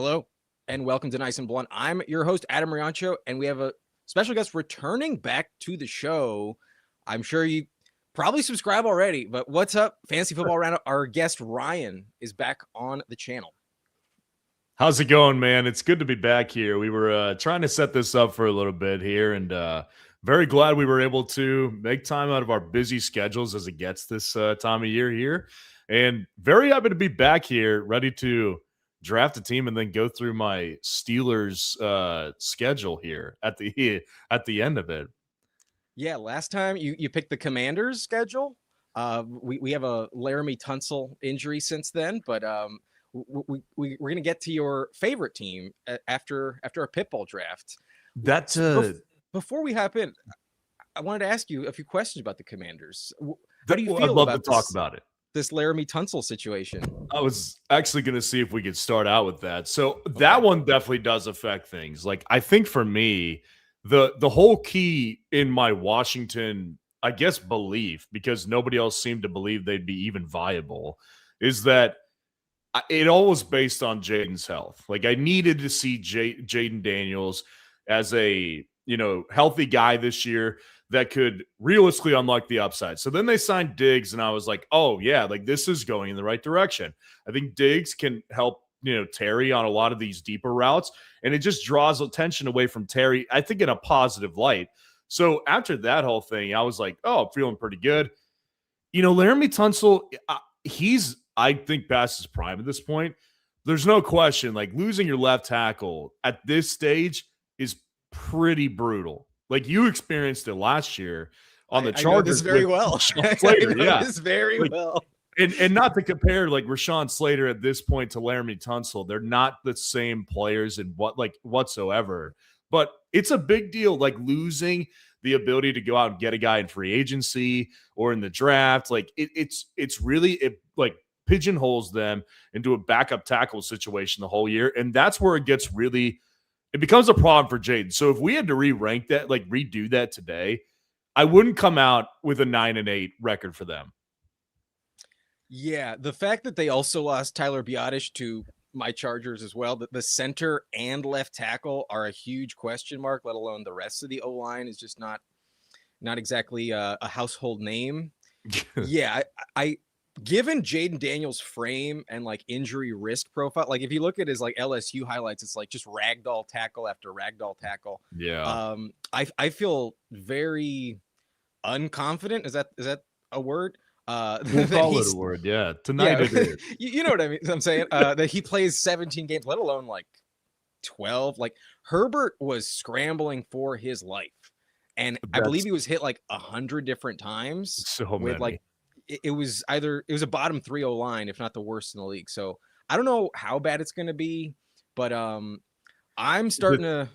Hello and welcome to Nice and Blunt. I'm your host, Adam Riancho, and we have a special guest returning back to the show. I'm sure you probably subscribe already, but what's up, Fantasy Football Roundup? Our guest, Ryan, is back on the channel. How's it going, man? It's good to be back here. We were trying to set this up for a little bit here, and very glad we were able to make time out of our busy schedules as it gets this time of year here. And very happy to be back here, ready to draft a team and then go through my Steelers schedule here at the end of it. Yeah, last time you picked the Commanders schedule. We have a Laramie Tunsil injury since then, but we're going to get to your favorite team after a Pitbull draft. That's before we hop in, I wanted to ask you a few questions about the Commanders. How do you feel I'd love about to talk about it. This Laramie Tunsil situation? I was actually going to see if we could start out with that. So that one definitely does affect things. Like, I think for me, the whole key in my Washington, I guess, belief, because nobody else seemed to believe they'd be even viable, is that it all was based on Jaden's health. Like, I needed to see Jaden Daniels as a, healthy guy this year that could realistically unlock the upside. So then they signed Diggs, and I was like, oh, yeah, like this is going in the right direction. I think Diggs can help, Terry on a lot of these deeper routes, and it just draws attention away from Terry, I think, in a positive light. So after that whole thing, I was like, oh, I'm feeling pretty good. Laramie Tunsil, he's, I think, past his prime at this point. There's no question, like, losing your left tackle at this stage is pretty brutal. Like, you experienced it last year on the Chargers. I know this very well. Slater, this very well. And not to compare, like, Rashawn Slater at this point to Laramie Tunsil. They're not the same players in whatsoever. But it's a big deal, like, losing the ability to go out and get a guy in free agency or in the draft. Like, it's really pigeonholes them into a backup tackle situation the whole year. And that's where it becomes a problem for Jaden. So if we had to re-rank that, like redo that today, I wouldn't come out with a 9-8 record for them. Yeah, the fact that they also lost Tyler Biotish to my Chargers as well, that the center and left tackle are a huge question mark, let alone the rest of the O-line is just not exactly a household name. Yeah, I given Jaden Daniels' frame and like injury risk profile, like if you look at his like LSU highlights, it's like just ragdoll tackle after ragdoll tackle. Yeah. I feel very unconfident. Is that a word? We'll call it a word. Yeah. Tonight it is. You know what I mean? I'm saying that he plays 17 games, let alone like 12. Like, Herbert was scrambling for his life. And I believe he was hit like 100 different times. So many. Like, it was a bottom 3 O-line, if not the worst in the league. So I don't know how bad it's going to be, but I'm starting to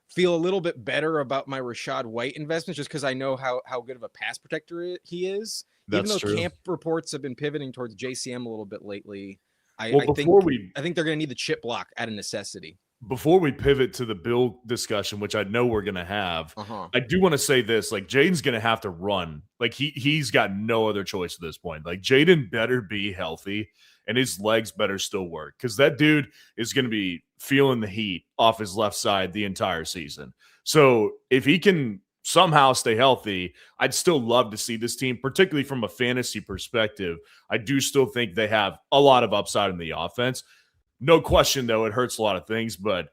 feel a little bit better about my Rachaad White investments just because I know how good of a pass protector he is. Even though true. Camp reports have been pivoting towards JCM a little bit lately, I think they're going to need the chip block out of necessity. Before we pivot to the Bill discussion, which I know we're going to have, I do want to say this. Like, Jaden's going to have to run. Like, he's got no other choice at this point. Like, Jaden better be healthy, and his legs better still work, because that dude is going to be feeling the heat off his left side the entire season. So if he can somehow stay healthy, I'd still love to see this team, particularly from a fantasy perspective. I do still think they have a lot of upside in the offense. No question, though, it hurts a lot of things. But,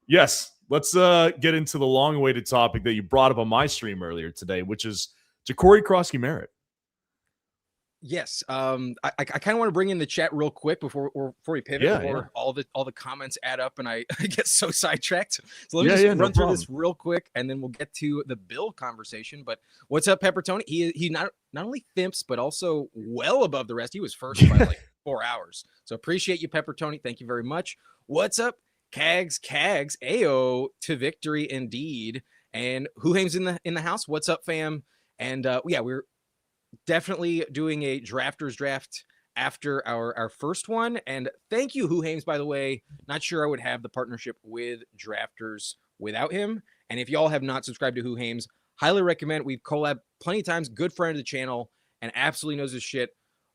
yes, let's get into the long-awaited topic that you brought up on my stream earlier today, which is Ja'Cory Krosky-Merritt. Yes. I kind of want to bring in the chat real quick before we pivot, before all the comments add up and I get so sidetracked. So let me just run through this real quick, and then we'll get to the Bill conversation. But what's up, Pepper Tony? He not only thimps, but also well above the rest. He was first by like 4 hours. So appreciate you, Pepper Tony. Thank you very much. What's up, Cags? Ayo to victory indeed. And Huhaim's in the house. What's up, fam? And we're definitely doing a drafters draft after our first one. And thank you, Huhaims, by the way. Not sure I would have the partnership with drafters without him. And if y'all have not subscribed to Huhaims, highly recommend. We've collabed plenty of times. Good friend of the channel and absolutely knows his shit.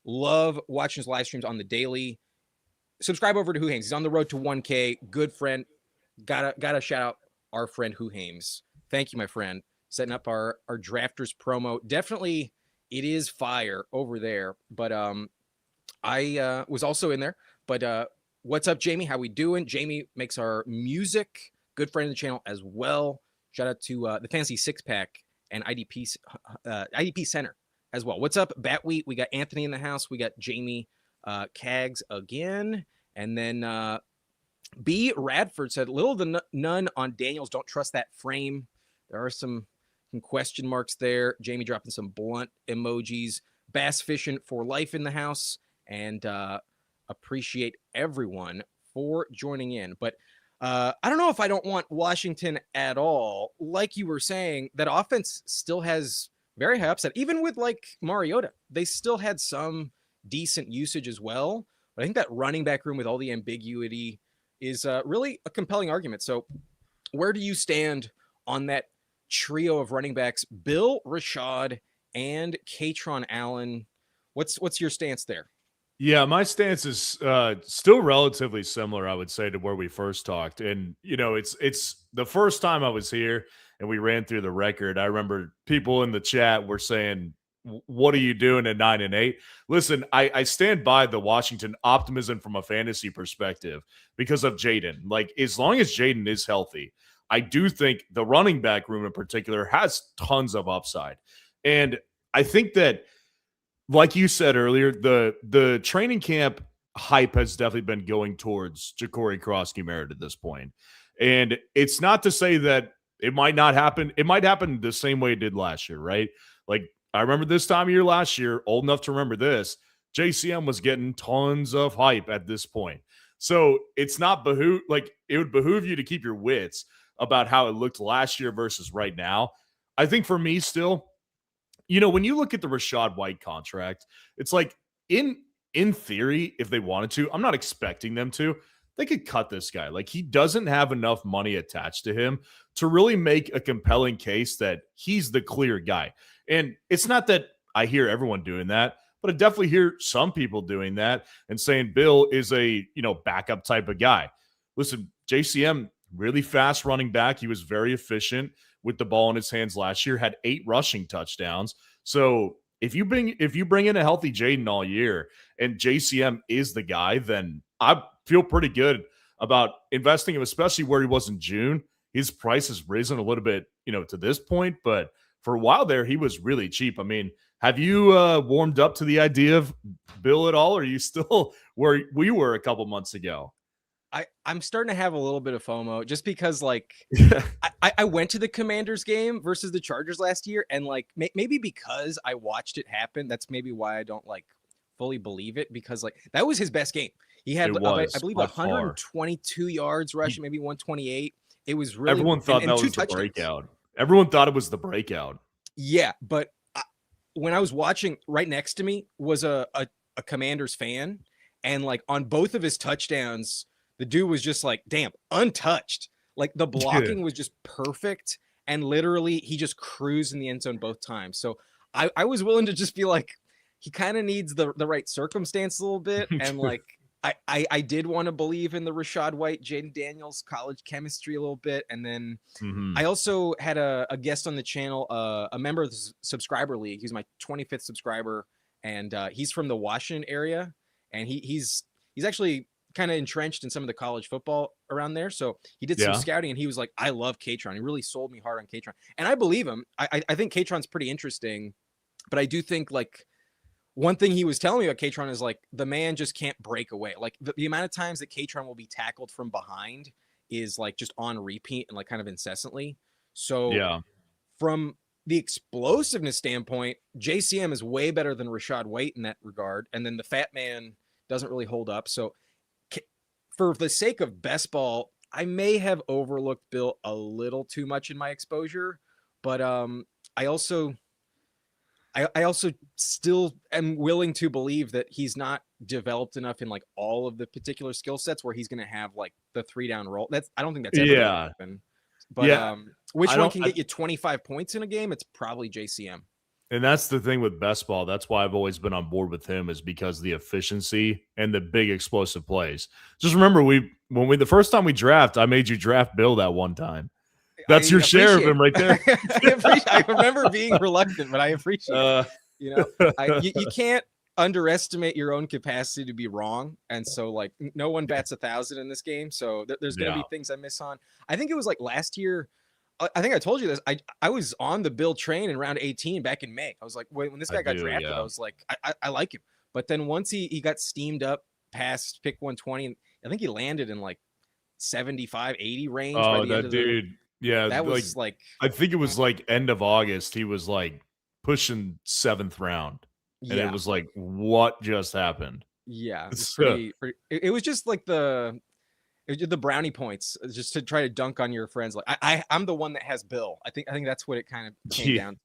Love watching his live streams on the daily. subscribe over to Who Hames. He's on the road to 1K. Good friend. Gotta shout out our friend Who Hames. Thank you, my friend. Setting up our drafters promo. Definitely, it is fire over there. But I was also in there. But what's up, Jamie? How we doing? Jamie makes our music. Good friend of the channel as well. Shout out to the Fantasy Six Pack and IDP Center as well. What's up, Batwheat? We got Anthony in the house. We got Jamie Cags again, and then B. Radford said, little to none on Daniels. Don't trust that frame. There are some question marks there. Jamie dropping some blunt emojis. Bass fishing for life in the house. And appreciate everyone for joining in. But I don't know if I don't want Washington at all. Like you were saying, that offense still has very high upside. Even with like Mariota, they still had some decent usage as well. But I think that running back room with all the ambiguity is really a compelling argument. So where do you stand on that trio of running backs, Bill, Rashad, and Katron Allen? What's your stance there? Yeah, my stance is still relatively similar, I would say, to where we first talked. And, you know, it's the first time I was here and we ran through the record. I remember people in the chat were saying, what are you doing at 9-8? Listen, I stand by the Washington optimism from a fantasy perspective because of Jaden. Like, as long as Jaden is healthy, I do think the running back room in particular has tons of upside. And I think that, like you said earlier, the training camp hype has definitely been going towards Ja'Cory Krosky-Merritt at this point. And it's not to say that it might not happen. It might happen the same way it did last year, right? Like, I remember this time of year last year, old enough to remember this, JCM was getting tons of hype at this point. So it's not it would behoove you to keep your wits about how it looked last year versus right now. I think for me still, you know, when you look at the Rachaad White contract, it's like in theory, if they wanted to, I'm not expecting them to, they could cut this guy. Like, he doesn't have enough money attached to him to really make a compelling case that he's the clear guy. And it's not that I hear everyone doing that, but I definitely hear some people doing that and saying Bill is a, you know, backup type of guy. Listen, JCM, really fast running back. He was very efficient with the ball in his hands last year, had 8 rushing touchdowns. So if you bring in a healthy Jaden all year and JCM is the guy, then I feel pretty good about investing him, especially where he was in June. His price has risen a little bit, you know, to this point, but for a while there, he was really cheap. I mean, have you warmed up to the idea of Bill at all? Or are you still where we were a couple months ago? I'm starting to have a little bit of FOMO just because, like, I went to the Commanders game versus the Chargers last year, and like maybe because I watched it happen, that's maybe why I don't like fully believe it, because like that was his best game. He had, I believe, 122 yards rushing, maybe 128. It was really, everyone thought that was the breakout. Everyone thought it was the breakout. Yeah, but when I was watching, right next to me was a Commanders fan, and like on both of his touchdowns, the dude was just like, damn, untouched. Like, the blocking was just perfect. And literally, he just cruised in the end zone both times. So I was willing to just be like, he kind of needs the right circumstance a little bit. And like, I did want to believe in the Rachaad White, Jaden Daniels college chemistry a little bit. And then I also had a guest on the channel, a member of the subscriber league. He's my 25th subscriber. And he's from the Washington area. And he's actually kind of entrenched in some of the college football around there. So he did some scouting, and he was like, I love Katron. He really sold me hard on Katron. And I believe him. I think Katron's pretty interesting, but I do think, like, one thing he was telling me about Katron is like, the man just can't break away. Like, the amount of times that Katron will be tackled from behind is like just on repeat and like kind of incessantly. So from the explosiveness standpoint, JCM is way better than Rachaad White in that regard. And then the fat man doesn't really hold up. So for the sake of best ball, I may have overlooked Bill a little too much in my exposure, but I also still am willing to believe that he's not developed enough in like all of the particular skill sets where he's going to have like the 3-down roll. I don't think that's ever going to happen. But which one can get you 25 points in a game? It's probably JCM. And that's the thing with best ball. That's why I've always been on board with him, is because the efficiency and the big explosive plays. Just remember, the first time we draft, I made you draft Bill that one time. That's your share of him right there. I remember being reluctant, but I appreciate it. You can't underestimate your own capacity to be wrong. And so, like, no one bats 1,000 in this game. So there's going to be things I miss on. I think it was like last year. I think I told you this. I was on the Bill train in round 18 back in May. I was like, when this guy got drafted, I was like, I like him. But then once he got steamed up past pick 120, I think he landed in like 75, 80 range. Oh, that dude. Yeah. That was like, I think it was like end of August. He was like pushing 7th round. And it was like, what just happened? Yeah. It was it was just like the brownie points, just to try to dunk on your friends. Like I'm the one that has Bill. I think that's what it kind of came down.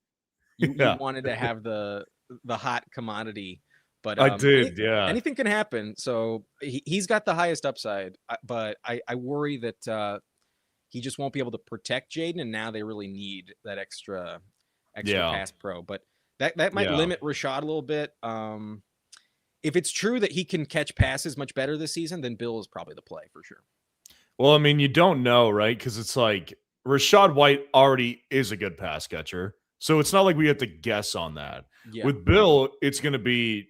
You wanted to have the hot commodity, but I did. Anything can happen. So he's got the highest upside, but I worry that he just won't be able to protect Jaden, and now they really need that extra pass pro. But that might limit Rashad a little bit. If it's true that he can catch passes much better this season, then Bill is probably the play for sure. Well, I mean, you don't know, right? Because it's like Rachaad White already is a good pass catcher. So it's not like we have to guess on that. Yeah. With Bill, it's going to be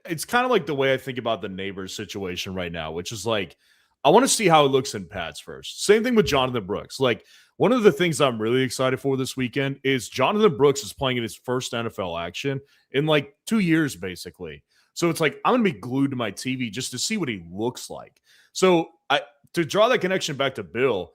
it's kind of like the way I think about the Neighbors situation right now, which is like, I want to see how it looks in pads first. Same thing with Jonathan Brooks. Like, one of the things I'm really excited for this weekend is Jonathan Brooks is playing in his first NFL action in like 2 years, basically. So it's like, I'm going to be glued to my TV just to see what he looks like. So to draw that connection back to Bill,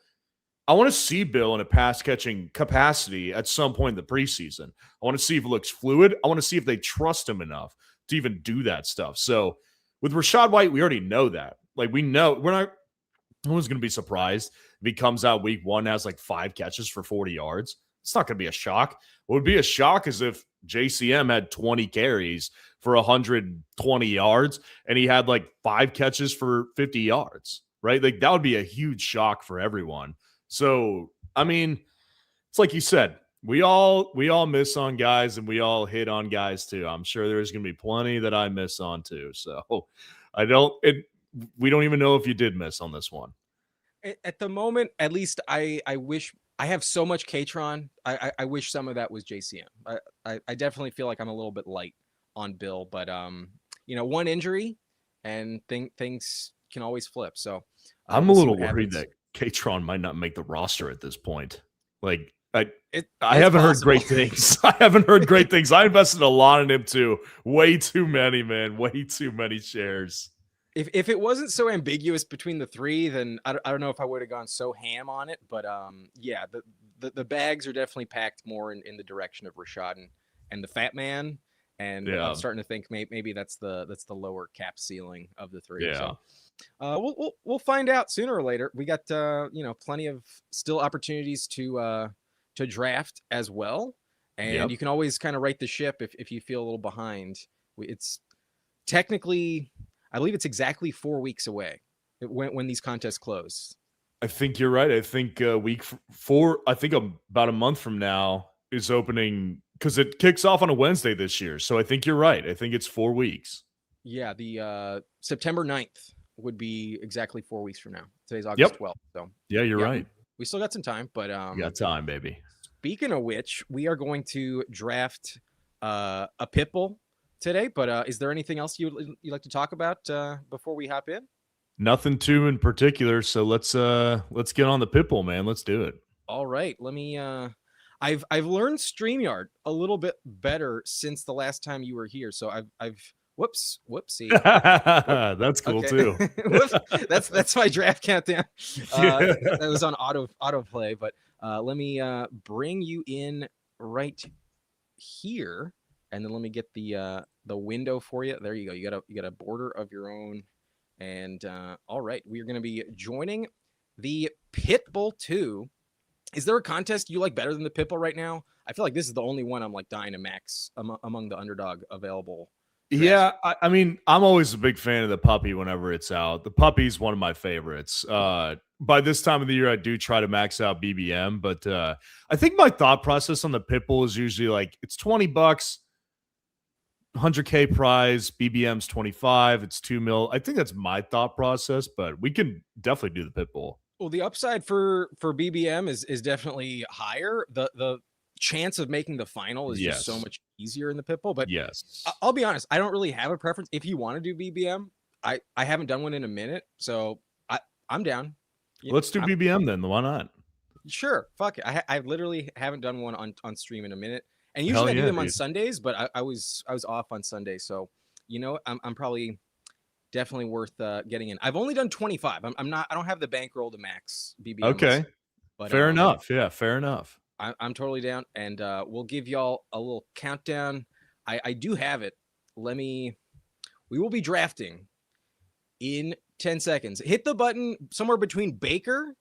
I want to see Bill in a pass-catching capacity at some point in the preseason. I want to see if it looks fluid. I want to see if they trust him enough to even do that stuff. So with Rachaad White, we already know that. Like, we know no one's going to be surprised if he comes out week 1 and has like 5 catches for 40 yards. It's not going to be a shock. What would be a shock is if JCM had 20 carries for 120 yards and he had like 5 catches for 50 yards, right? Like, that would be a huge shock for everyone. So, I mean, it's like you said, we all miss on guys and we all hit on guys too. I'm sure there's going to be plenty that I miss on too. So we don't even know if you did miss on this one. At the moment, at least I wish I have so much Katron. I wish some of that was JCM. I definitely feel like I'm a little bit light on Bill, but one injury and things can always flip. So I'm a little worried that Katron might not make the roster at this point. Like, I haven't heard great things. I haven't heard great things. I invested a lot in him too. Way too many, man. Way too many shares. If it wasn't so ambiguous between the three, then I don't know if I would have gone so ham on it. But yeah, the bags are definitely packed more in the direction of Rashad and the Fat Man. And I'm starting to think maybe that's the lower cap ceiling of the three. Yeah. So we'll find out sooner or later. We got plenty of still opportunities to draft as well, and you can always kind of right the ship if you feel a little behind. It's technically, I believe it's exactly 4 weeks away when these contests close. I think you're right. I think week 4, I think about a month from now is opening, because it kicks off on a Wednesday this year. So I think you're right. I think it's 4 weeks. Yeah, the September 9th would be exactly 4 weeks from now. Today's August 12th. So yeah, you're right. We still got some time, but you got time, baby. Speaking of which, we are going to draft a Pitbull today. But is there anything else you'd like to talk about before we hop in? Nothing too in particular. So let's get on the Pitbull, man. Let's do it. All right. Let me. I've learned StreamYard a little bit better since the last time you were here. So I've whoopsie. That's cool too. that's my draft countdown. That was on autoplay, but let me bring you in right here, and then let me get the window for you. There you go. You got a border of your own, and all right, we are going to be joining the Pitbull 2. Is there a contest you like better than the Pitbull right now? I feel like this is the only one I'm like dying to max among the Underdog available. Yeah, I mean, I'm always a big fan of the puppy whenever it's out. The puppy's one of my favorites. by this time of the year, I do try to max out BBM, but I think my thought process on the Pitbull is usually like it's $20, 100K prize, BBM's 25, it's 2 mil. I think that's my thought process, but we can definitely do the Pitbull. Well, the upside for BBM is definitely higher. The chance of making the final is just so much easier in the Pitbull. But I'll be honest, I don't really have a preference. If you want to do BBM, I haven't done one in a minute, so I'm down. Let's do BBM then. Why not? Sure, fuck it. I literally haven't done one on stream in a minute, and usually I do them on Sundays, but I was off on Sunday, so I'm probably definitely worth getting in. I've only done 25. I don't have the bankroll to max BBM. Okay, but fair enough. Yeah, fair enough. I'm totally down, and we'll give y'all a little countdown. I do have it. We will be drafting in 10 seconds. Hit the button somewhere between Baker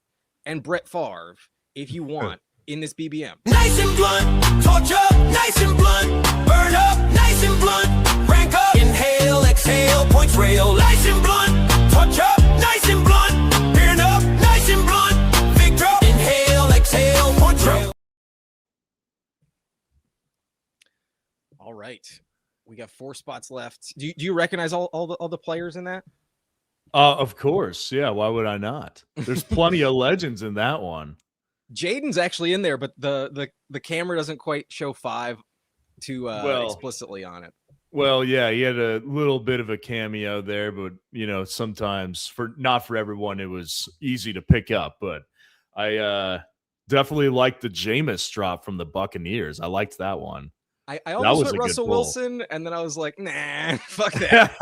and Brett Favre if you want in this BBM. Nice and blunt, torch up, nice and blunt, burn up, nice and blunt, rank up, inhale, exhale, points rail, nice and blunt, torch up, nice and blunt, burn up, nice and blunt, big drop, inhale, exhale, points rail. All right, we got 4 spots left. Do you recognize all the players in that? Of course, yeah. Why would I not? There's plenty of legends in that one. Jaden's actually in there, but the camera doesn't quite show 5 too explicitly on it. Well, yeah, he had a little bit of a cameo there, but sometimes not for everyone, it was easy to pick up. But I definitely liked the Jameis drop from the Buccaneers. I liked that one. I almost went Russell Wilson, and then I was like, nah, fuck that.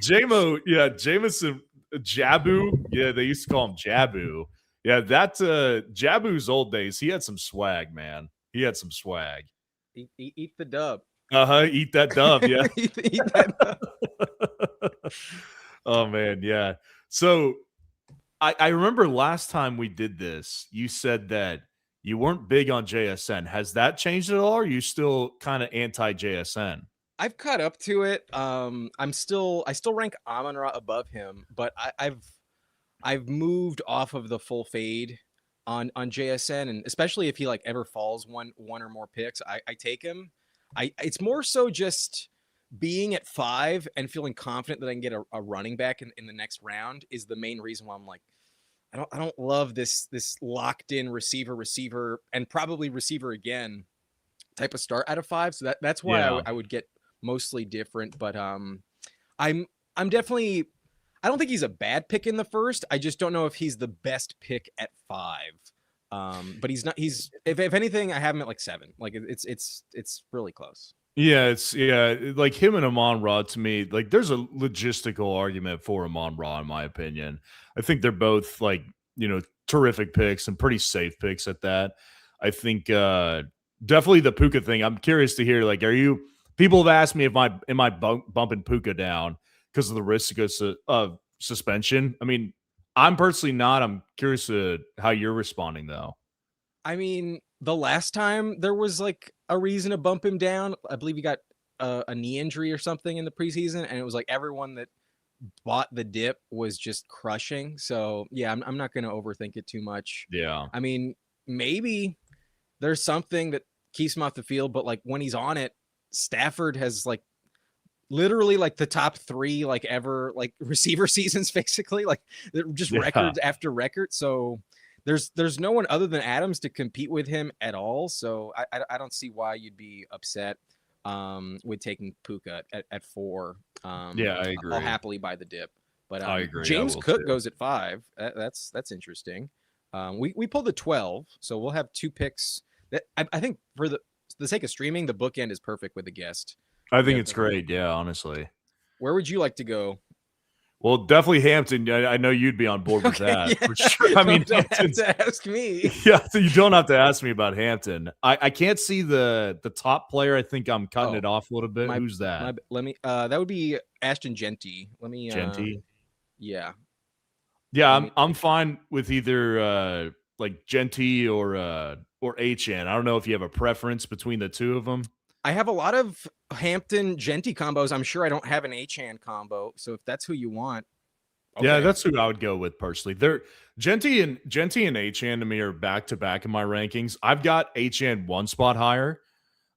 Jameson, Jabu. Yeah, they used to call him Jabu. Yeah, that Jabu's old days, he had some swag, man. He had some swag. Eat the dub. Eat that dub, yeah. eat that dub. Oh, man, yeah. So I remember last time we did this, you said that you weren't big on JSN. Has that changed at all? Or are you still kind of anti-JSN? I've caught up to it. I still rank Amon-Ra above him, but I've moved off of the full fade on JSN, and especially if he like ever falls one or more picks, I take him. It's more so just being at 5 and feeling confident that I can get a running back in the next round is the main reason why I'm like, I don't love this locked in receiver and probably receiver again type of start out of 5. So that's why I would get mostly different. But I'm definitely, I don't think he's a bad pick in the first. I just don't know if he's the best pick at 5. But he's not. If anything, I have him at like 7. Like it's really close. Yeah, like him and Amon-Ra to me, like there's a logistical argument for Amon-Ra in my opinion. I think they're both like, terrific picks and pretty safe picks at that. I think definitely the Puka thing. I'm curious to hear, like, people have asked me if am I bumping Puka down because of the risk of suspension? I mean, I'm personally not. I'm curious to how you're responding though. I mean, the last time there was like a reason to bump him down, I believe he got a knee injury or something in the preseason, and it was like everyone that bought the dip was just crushing. So yeah, I'm not going to overthink it too much. Yeah. I mean, maybe there's something that keeps him off the field, but like when he's on it, Stafford has like literally like the top 3 like ever like receiver seasons, basically like just records after record. So there's no one other than Adams to compete with him at all. So I don't see why you'd be upset with taking Puka at 4. Yeah, I agree. I'll happily buy the dip. But I agree. James Cook goes at 5. That's interesting. We pulled the 12, so we'll have 2 picks. That I think for the sake of streaming, the bookend is perfect with a guest. I think it's great. Yeah, honestly. Where would you like to go? Well, definitely Hampton. I know you'd be on board with that. Yeah. For sure. I mean, don't have to ask me. Yeah, so you don't have to ask me about Hampton. I can't see the top player. I think I'm cutting it off a little bit. Who's that? Let me. That would be Ashton Genty. Let me. Genty. Yeah. Yeah, I'm fine with either like Genty or HN. I don't know if you have a preference between the two of them. I have a lot of Hampton Genty combos. I'm sure I don't have an HN combo. So if that's who you want, Okay. Yeah, that's who I would go with personally. They're Genty and Achane to me are back to back in my rankings. I've got Achane one spot higher.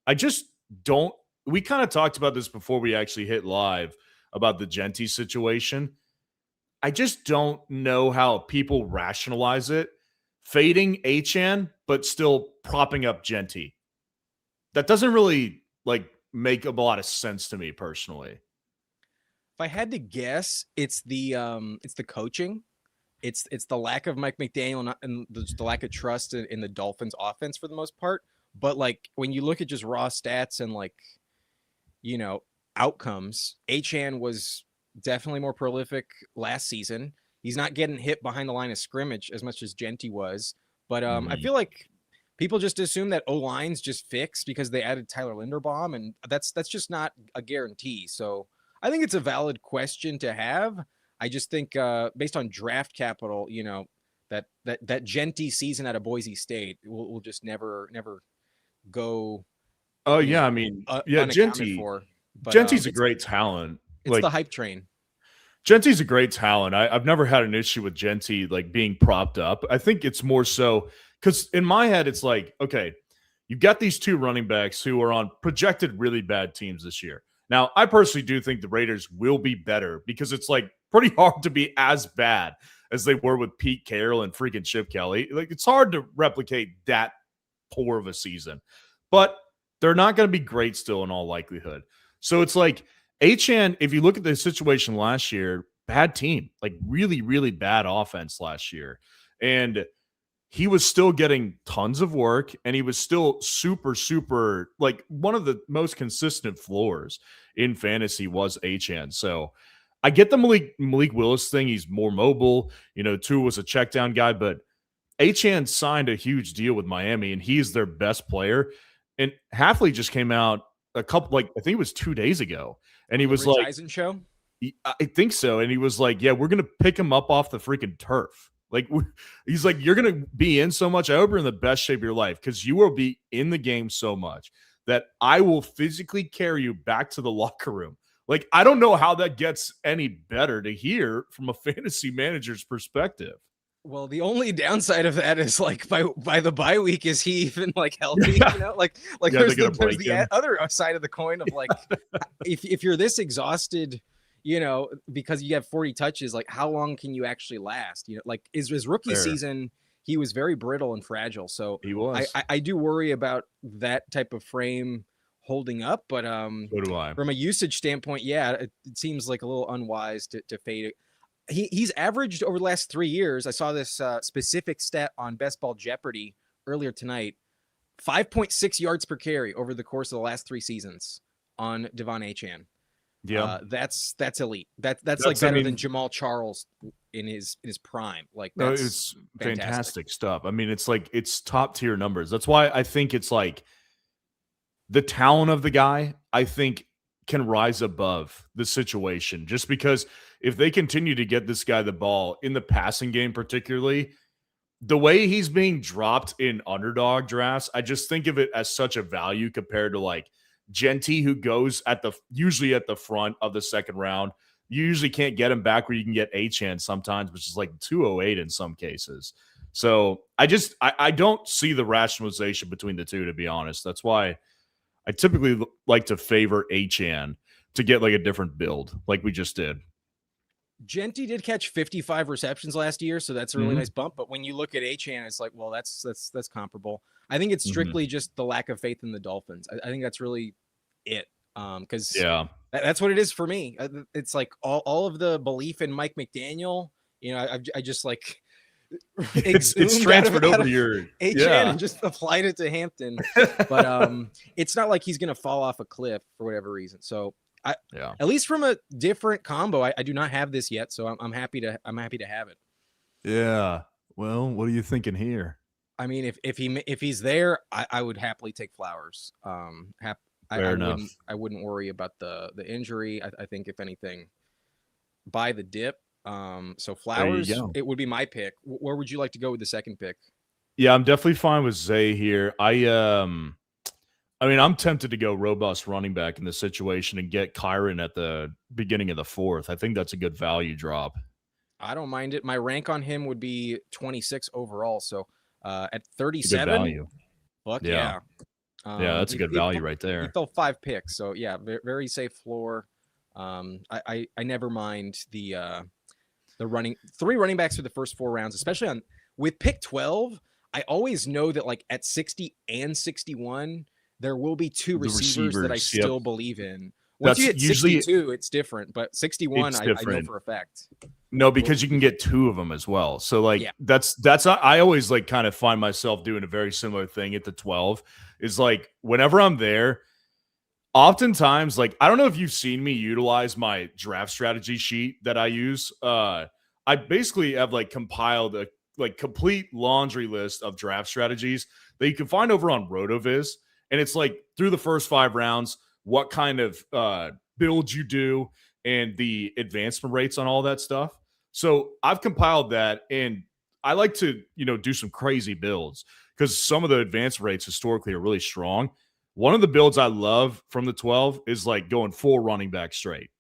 I just don't. We kind of talked about this before we actually hit live about the Genty situation. I just don't know how people rationalize it, fading Achane but still propping up Genty. That doesn't really make a lot of sense to me personally. If I had to guess, it's the coaching. It's the lack of Mike McDaniel and the lack of trust in the Dolphins offense for the most part. But like when you look at just raw stats and outcomes, Achane was definitely more prolific last season. He's not getting hit behind the line of scrimmage as much as Genty was. But I feel like people just assume that O-line's just fixed because they added Tyler Linderbaum, and that's just not a guarantee. So I think it's a valid question to have. I just think based on draft capital, that Genty season at a Boise State will just never go. Oh yeah, I mean, Genty. Genty's a great talent. It's the hype train. Genty's a great talent. I've never had an issue with Genty being propped up. I think it's more so because in my head, it's like, okay, you've got these two running backs who are on projected really bad teams this year. Now, I personally do think the Raiders will be better because it's pretty hard to be as bad as they were with Pete Carroll and freaking Chip Kelly. It's hard to replicate that poor of a season, but they're not going to be great still in all likelihood. So it's Achane, if you look at the situation last year, bad team, really, really bad offense last year. And he was still getting tons of work, and he was still super, super, one of the most consistent floors in fantasy was Achane. So I get the Malik Willis thing. He's more mobile. Tua was a check down guy, but Achane signed a huge deal with Miami, and he's their best player. And Hafley just came out a couple, I think it was 2 days ago, and he was Rich Eisen show? I think so. And he was yeah, we're going to pick him up off the freaking turf. He's you're going to be in so much. I hope you're in the best shape of your life because you will be in the game so much that I will physically carry you back to the locker room. I don't know how that gets any better to hear from a fantasy manager's perspective. Well, the only downside of that is by the bye week, is he even healthy? Yeah. There's the other side of the coin of if you're this exhausted, because you have 40 touches, how long can you actually last? His rookie season, he was very brittle and fragile. So he was. I do worry about that type of frame holding up, but so do I. From a usage standpoint, yeah, it seems like a little unwise to fade it. He's averaged over the last 3 years. I saw this specific stat on Best Ball Jeopardy earlier tonight, 5.6 yards per carry over the course of the last 3 seasons on Devon Achane. Yeah, that's elite. That's better than Jamal Charles in his prime. That's it's fantastic stuff. I mean, it's top tier numbers. That's why I think it's the talent of the guy, I think, can rise above the situation, just because if they continue to get this guy the ball in the passing game, particularly the way he's being dropped in underdog drafts, I just think of it as such a value compared to Genty, who goes usually at the front of the second round. You usually can't get him back where you can get Achane sometimes, which is 208 in some cases. So I don't see the rationalization between the two, to be honest. That's why I typically like to favor Achane to get a different build like we just did. Genty did catch 55 receptions last year, so that's a really nice bump. But when you look at Achane, it's well, that's comparable. I think it's strictly just the lack of faith in the Dolphins. I think that's really it. Because that's what it is for me. It's all of the belief in Mike McDaniel. I just it's transferred over to your Achane and just applied it to Hampton. But it's not like he's gonna fall off a cliff for whatever reason. So at least from a different combo, I do not have this yet, so I'm happy to have it. Yeah. Well, what are you thinking here? I mean, if he's there, I would happily take Flowers. I wouldn't worry about the injury. I think if anything, buy the dip. So Flowers, it would be my pick. Where would you like to go with the second pick? Yeah, I'm definitely fine with Zay here. I mean, I'm tempted to go robust running back in this situation and get Kyron at the beginning of the fourth. I think that's a good value drop. I don't mind it. My rank on him would be 26 overall. So at 37, good value. Fuck yeah. Yeah, that's a good value right there. He fell 5 picks, so yeah, very, very safe floor. I never mind the 3 running backs for the first 4 rounds, especially with pick 12. I always know that like at 60 and 61, there will be 2 receivers that I still believe in. Once you hit 62, it's different, but 61, I know for a fact. No, because you can get 2 of them as well. So like that's I always like kind of find myself doing a very similar thing at the 12. Is like whenever I'm there, oftentimes, like I don't know if you've seen me utilize my draft strategy sheet that I use. I basically have like compiled a like complete laundry list of draft strategies that you can find over on RotoViz, and it's like through the first 5 rounds, what kind of build you do and the advancement rates on all that stuff. So I've compiled that, and I like to, do some crazy builds because some of the advanced rates historically are really strong. One of the builds I love from the 12 is like going full running back straight,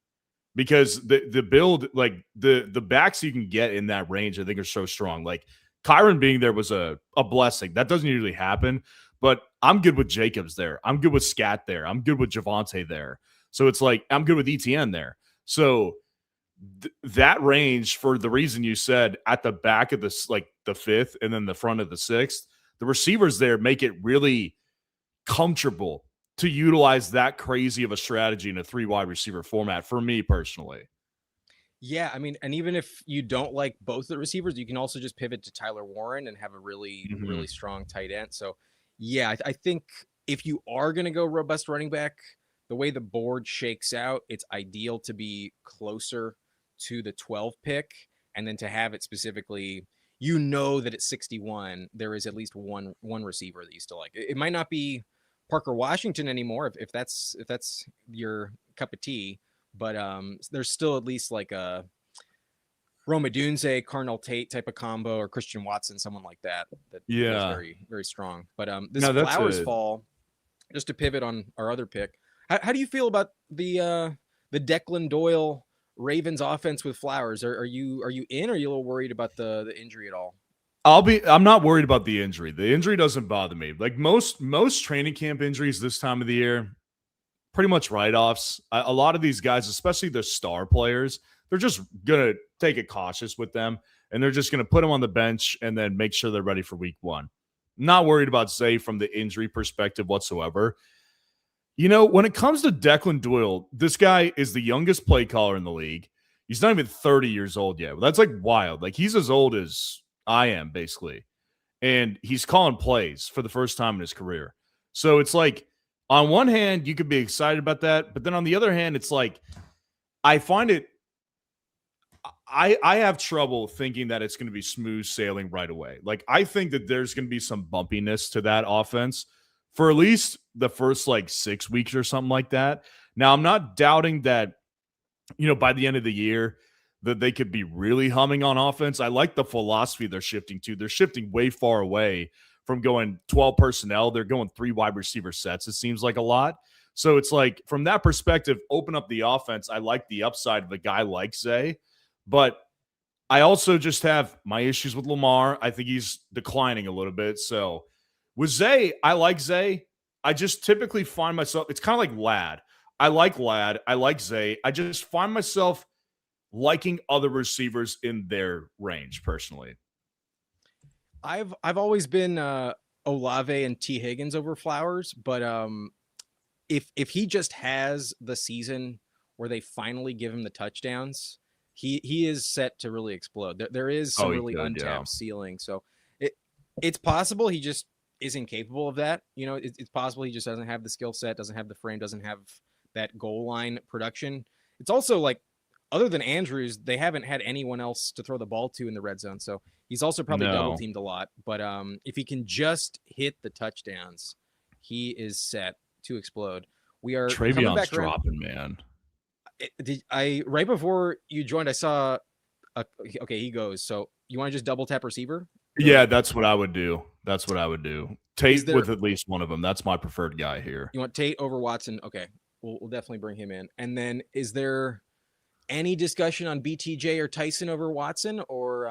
because the build, like the backs you can get in that range, I think are so strong. Like Kyron being there was a blessing. That doesn't usually happen, but I'm good with Jacobs there. I'm good with Scat there. I'm good with Javonte there. So it's like I'm good with ETN there. So that range, for the reason you said, at the back of this, like the 5th and then the front of the 6th, the receivers there make it really comfortable to utilize that crazy of a strategy in a 3 wide receiver format for me personally. Yeah, I mean, and even if you don't like both the receivers, you can also just pivot to Tyler Warren and have a really, really strong tight end. So, yeah, I think if you are going to go robust running back, the way the board shakes out, it's ideal to be closer to the 12 pick, and then to have it specifically, that at 61 there is at least one receiver that you still like. It might not be Parker Washington anymore if that's your cup of tea, but there's still at least like a Rome Odunze, Cardinal Tate type of combo, or Christian Watson, someone like that is very, very strong. But this Flowers fall, just to pivot on our other pick, how do you feel about the Declan Doyle Ravens offense with Flowers? Are you in, or are you a little worried about the injury at all? I'm not worried about the injury. The injury doesn't bother me. Like most training camp injuries this time of the year, pretty much write-offs. A lot of these guys, especially the star players, they're just going to take it cautious with them, and they're just going to put them on the bench and then make sure they're ready for week 1. Not worried about Zay from the injury perspective whatsoever. When it comes to Declan Doyle, this guy is the youngest play caller in the league. He's not even 30 years old yet. That's like wild. Like he's as old as I am, basically. And he's calling plays for the first time in his career. So it's like, on one hand, you could be excited about that. But then on the other hand, it's like, I find it, I have trouble thinking that it's going to be smooth sailing right away. Like, I think that there's going to be some bumpiness to that offense for at least the first like 6 weeks or something like that. Now, I'm not doubting that, by the end of the year, that they could be really humming on offense. I like the philosophy they're shifting to. They're shifting way far away from going 12 personnel. They're going 3 wide receiver sets. It seems like a lot. So it's like, from that perspective, open up the offense. I like the upside of a guy like Zay, but I also just have my issues with Lamar. I think he's declining a little bit. So with Zay, I like Zay. I just typically find myself, it's kind of like Lad. I like Lad. I like Zay. I just find myself liking other receivers in their range personally. I've always been Olave and T. Higgins over Flowers, but if he just has the season where they finally give him the touchdowns, he is set to really explode. There is some really untapped ceiling. So it's possible he just isn't capable of that. It's possible he just doesn't have the skill set, doesn't have the frame, doesn't have that goal line production. It's also like, other than Andrews, they haven't had anyone else to throw the ball to in the red zone. So he's also probably double teamed a lot. But if he can just hit the touchdowns, he is set to explode. We are Trayvon's dropping, man. Right before you joined, I saw. Okay, he goes. So you want to just double tap receiver? Yeah, that's what I would do. Tate with at least one of them. That's my preferred guy here. You want Tate over Watson? Okay, we'll definitely bring him in. And then is there Any discussion on BTJ or Tyson over Watson? Or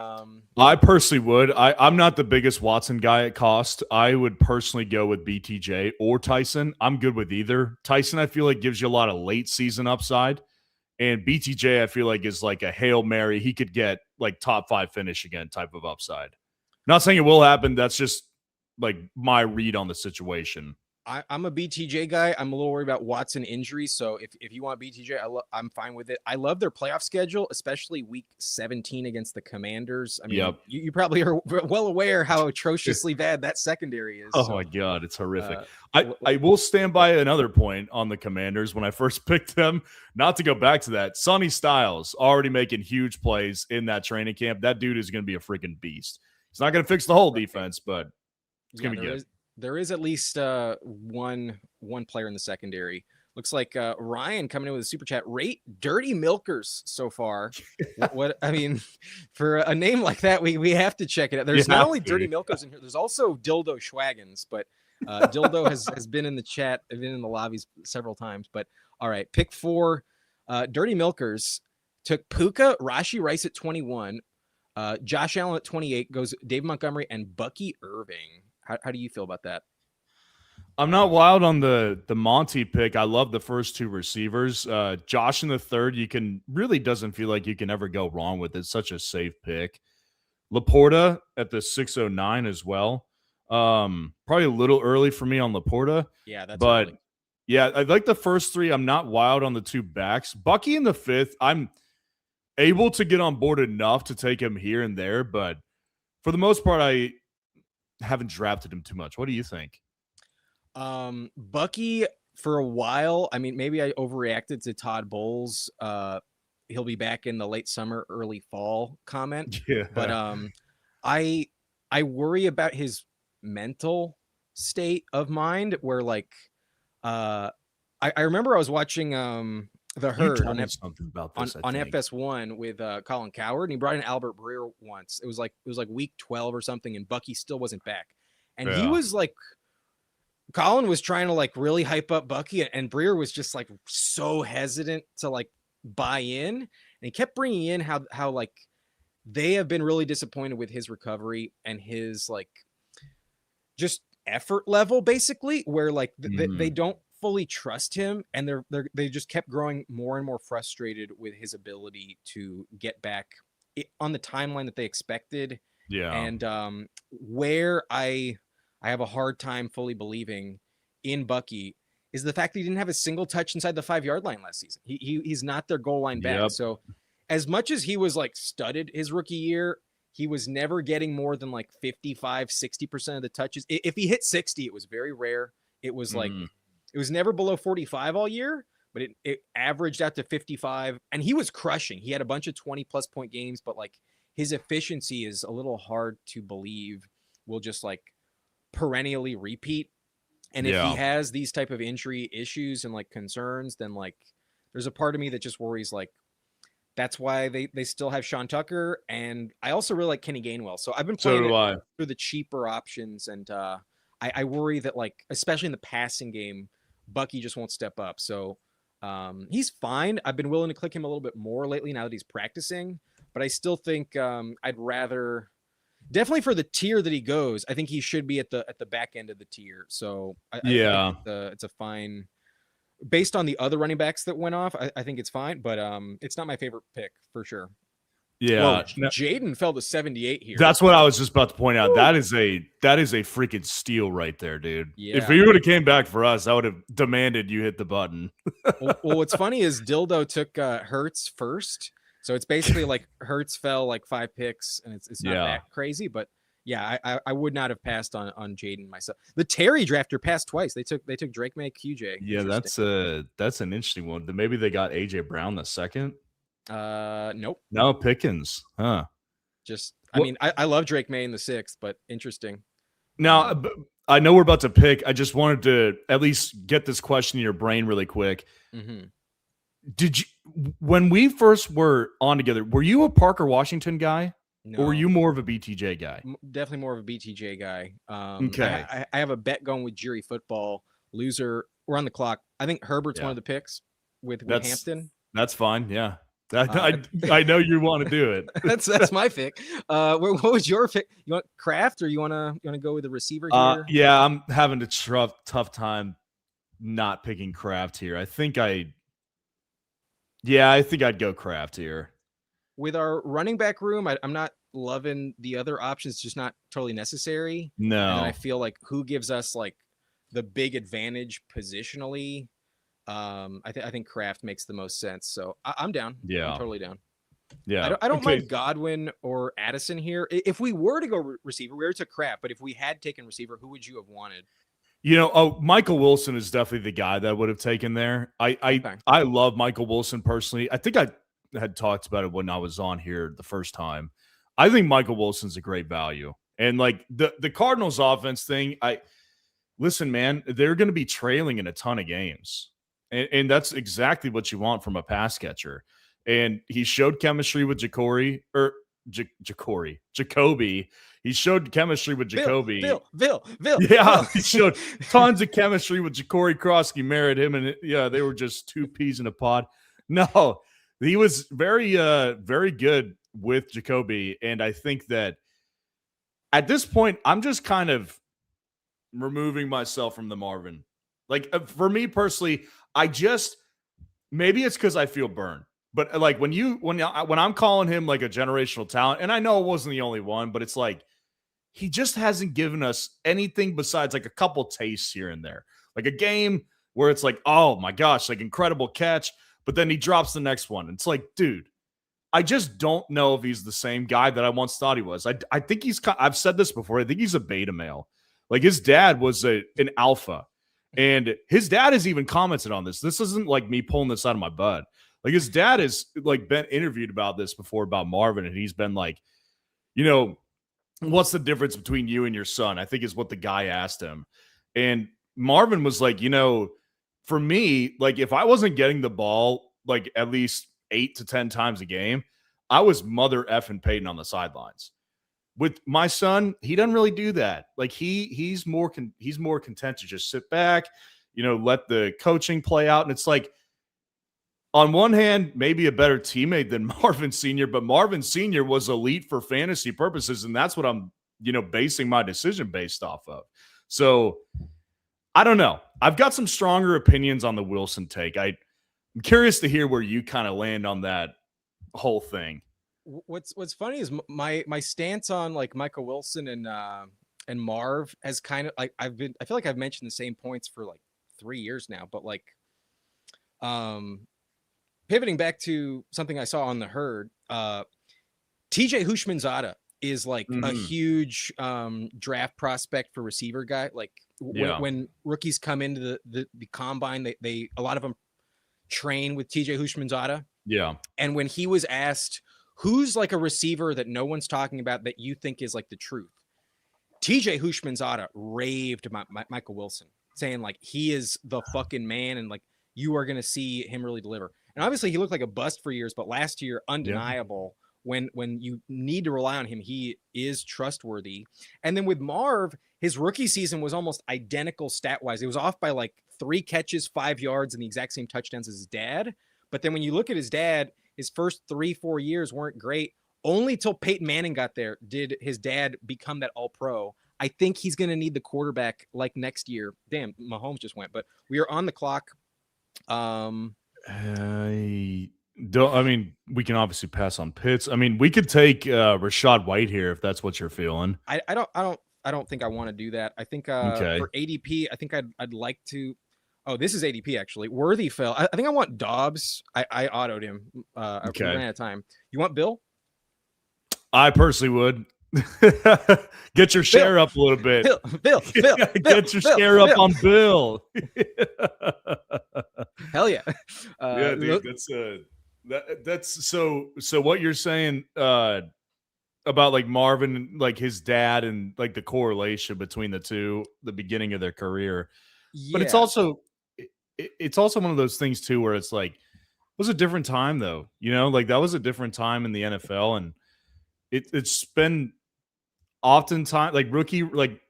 I personally would. I'm not the biggest Watson guy at cost. I would personally go with BTJ or Tyson. I'm good with either. Tyson, I feel like, gives you a lot of late season upside. And BTJ, I feel like, is like a Hail Mary. He could get like top 5 finish again type of upside. Not saying it will happen. That's just like my read on the situation. I'm a BTJ guy. I'm a little worried about Watson injuries. So if you want BTJ, I'm fine with it. I love their playoff schedule, especially week 17 against the Commanders. I mean, you probably are well aware how atrociously bad that secondary is. Oh, my God. It's horrific. I will stand by another point on the Commanders when I first picked them. Not to go back to that. Sonny Styles already making huge plays in that training camp. That dude is going to be a freaking beast. He's not going to fix the whole defense, but it's going to be good. There is at least one player in the secondary. Looks like Ryan coming in with a super chat. Rate Dirty Milkers so far. What I mean, for a name like that, we have to check it out. There's not only Dirty Milkers in here. There's also Dildo Schwaggins, but Dildo has been in the chat, been in the lobbies several times. But all right, pick 4. Dirty Milkers took Puka, Rashi Rice at 21, Josh Allen at 28, goes Dave Montgomery and Bucky Irving. How do you feel about that? I'm not wild on the Monty pick. I love the first 2 receivers. Josh in the third, really doesn't feel like you can ever go wrong with it. It's such a safe pick. Laporta at the 609 as well. Probably a little early for me on Laporta. Yeah, that's early. Yeah, I like the first 3. I'm not wild on the 2 backs. Bucky in the 5th, I'm able to get on board enough to take him here and there, but for the most part, I haven't drafted him too much. What do you think? Bucky for a while. I mean, maybe I overreacted to Todd Bowles. He'll be back in the late summer, early fall comment. Yeah. But I worry about his mental state of mind where like I remember I was watching The Herd on FS1 with Colin Coward, and he brought in Albert Breer once. It was like week 12 or something, and Bucky still wasn't back. And he was like, Colin was trying to like really hype up Bucky, and Breer was just like so hesitant to like buy in. And he kept bringing in how like they have been really disappointed with his recovery and his like just effort level, basically, where like they don't fully trust him, and they just kept growing more and more frustrated with his ability to get back on the timeline that they expected. Yeah. And where I have a hard time fully believing in Bucky is the fact that he didn't have a single touch inside the 5-yard line last season. He's not their goal line back. So as much as he was like studded his rookie year, he was never getting more than like 55, 60% of the touches. If he hit 60, it was very rare. It was like, it was never below 45 all year, but it averaged out to 55, and he was crushing. He had a bunch of 20+ point games, but like his efficiency is a little hard to believe will just like perennially repeat. And if he has these type of injury issues and like concerns, then like there's a part of me that just worries like that's why they still have Sean Tucker. And I also really like Kenny Gainwell. So I've been playing through the cheaper options, and I worry that like, especially in the passing game, Bucky just won't step up. So he's fine. I've been willing to click him a little bit more lately now that he's practicing, but I still think I'd rather definitely for the tier that he goes, I think he should be at the back end of the tier. So I think it's a fine, based on the other running backs that went off. I think it's fine, but it's not my favorite pick for sure. Yeah. Well, Jaden fell to 78 here. That's what I was just about to point out. Woo! That is a freaking steal right there, dude. Yeah. If he would have came back for us, I would have demanded you hit the button. well, what's funny is Dildo took Hurts first. So it's basically like Hurts fell like 5 picks, and it's not that crazy. But yeah, I would not have passed on Jaden myself. The Terry drafter passed twice. They took Drake May, QJ. Yeah, that's an interesting one. Maybe they got AJ Brown the second. Nope. No, Pickens. Huh. Just I mean, I love Drake May in the 6th, but interesting. Now, I know we're about to pick. I just wanted to at least get this question in your brain really quick. Mm-hmm. Did you, when we first were on together, were you a Parker Washington guy? No. Or were you more of a BTJ guy? Definitely more of a BTJ guy. Okay. I have a bet going with Jury Football. Loser. We're on the clock. I think Herbert's one of the picks with Hampton. That's fine. Yeah. I know you want to do it. That's my pick. What was your pick? You want Kraft, or you wanna go with the receiver here? Yeah, I'm having a tough time not picking Kraft here. I think I'd go Kraft here. With our running back room, I'm not loving the other options, just not totally necessary. No. And I feel like who gives us like the big advantage positionally. I think Kraft makes the most sense. So I'm down. Yeah. I'm totally down. Yeah. I don't mind Godwin or Addison here. If we were to go receiver, we already took Kraft, but if we had taken receiver, who would you have wanted? Michael Wilson is definitely the guy that I would have taken there. I love Michael Wilson personally. I think I had talked about it when I was on here the first time. I think Michael Wilson's a great value. And like the Cardinals offense thing, listen, man, they're going to be trailing in a ton of games. And that's exactly what you want from a pass catcher. And he showed chemistry with Jacoby. He showed chemistry with Jacoby. Bill. Yeah, he showed tons of chemistry with Jacory Krosky. Married him, and they were just two peas in a pod. No, he was very good with Jacoby, and I think that at this point, I'm just kind of removing myself from the Marvin. Like for me personally, maybe it's because I feel burned. But like when I'm calling him like a generational talent, and I know it wasn't the only one, but it's like he just hasn't given us anything besides like a couple tastes here and there. Like a game where it's like, oh my gosh, like incredible catch, but then he drops the next one. It's like, dude, I just don't know if he's the same guy that I once thought he was. I think I've said this before. I think he's a beta male. Like his dad was an alpha, and his dad has even commented on this. This isn't like me pulling this out of my butt. Like his dad has like been interviewed about this before about Marvin, and he's been like, what's the difference between you and your son? I think is what the guy asked him. And Marvin was like, for me, like if I wasn't getting the ball like at least 8 to 10 times a game, I was mother effing Peyton on the sidelines. With my son, he doesn't really do that. Like he's more content to just sit back, let the coaching play out. And it's like, on one hand, maybe a better teammate than Marvin Sr., but Marvin Sr. was elite for fantasy purposes, and that's what I'm, basing my decision based off of. So I don't know. I've got some stronger opinions on the Wilson take. I'm curious to hear where you kind of land on that whole thing. What's funny is my stance on like Michael Wilson and Marv has kind of like I feel like I've mentioned the same points for like 3 years now, but like pivoting back to something I saw on the herd, TJ Houshmandzadeh is like a huge draft prospect for receiver guy. Like when rookies come into the combine, they a lot of them train with TJ Houshmandzadeh. Yeah. And when he was asked who's like a receiver that no one's talking about that you think is like the truth, TJ Houshmandzadeh raved Michael Wilson, saying like he is the fucking man and like you are going to see him really deliver. And obviously he looked like a bust for years, but last year, undeniable. When you need to rely on him, he is trustworthy. And then with Marv, his rookie season was almost identical stat-wise. It was off by like 3 catches, 5 yards, and the exact same touchdowns as his dad. But then when you look at his dad, his first 3-4 years weren't great. Only till Peyton Manning got there did his dad become that all-pro. I think he's going to need the quarterback like next year. Damn, Mahomes just went. But we are on the clock. We can obviously pass on Pitts. I mean, we could take Rachaad White here if that's what you're feeling. I don't think I want to do that. I think for ADP, I think I'd like to. Oh, this is ADP actually. Worthy fell. I think I want Dobbs. I autoed him. Okay. We ran out of time. You want Bill? I personally would. Get your share up a little bit. Bill. Get your share up on Bill. Hell yeah. Yeah, dude, that's so what you're saying about like Marvin, like his dad, and like the correlation between the two, the beginning of their career. Yeah. But it's also one of those things too where it's like it was a different time though, like that was a different time in the NFL, and it's been oftentimes like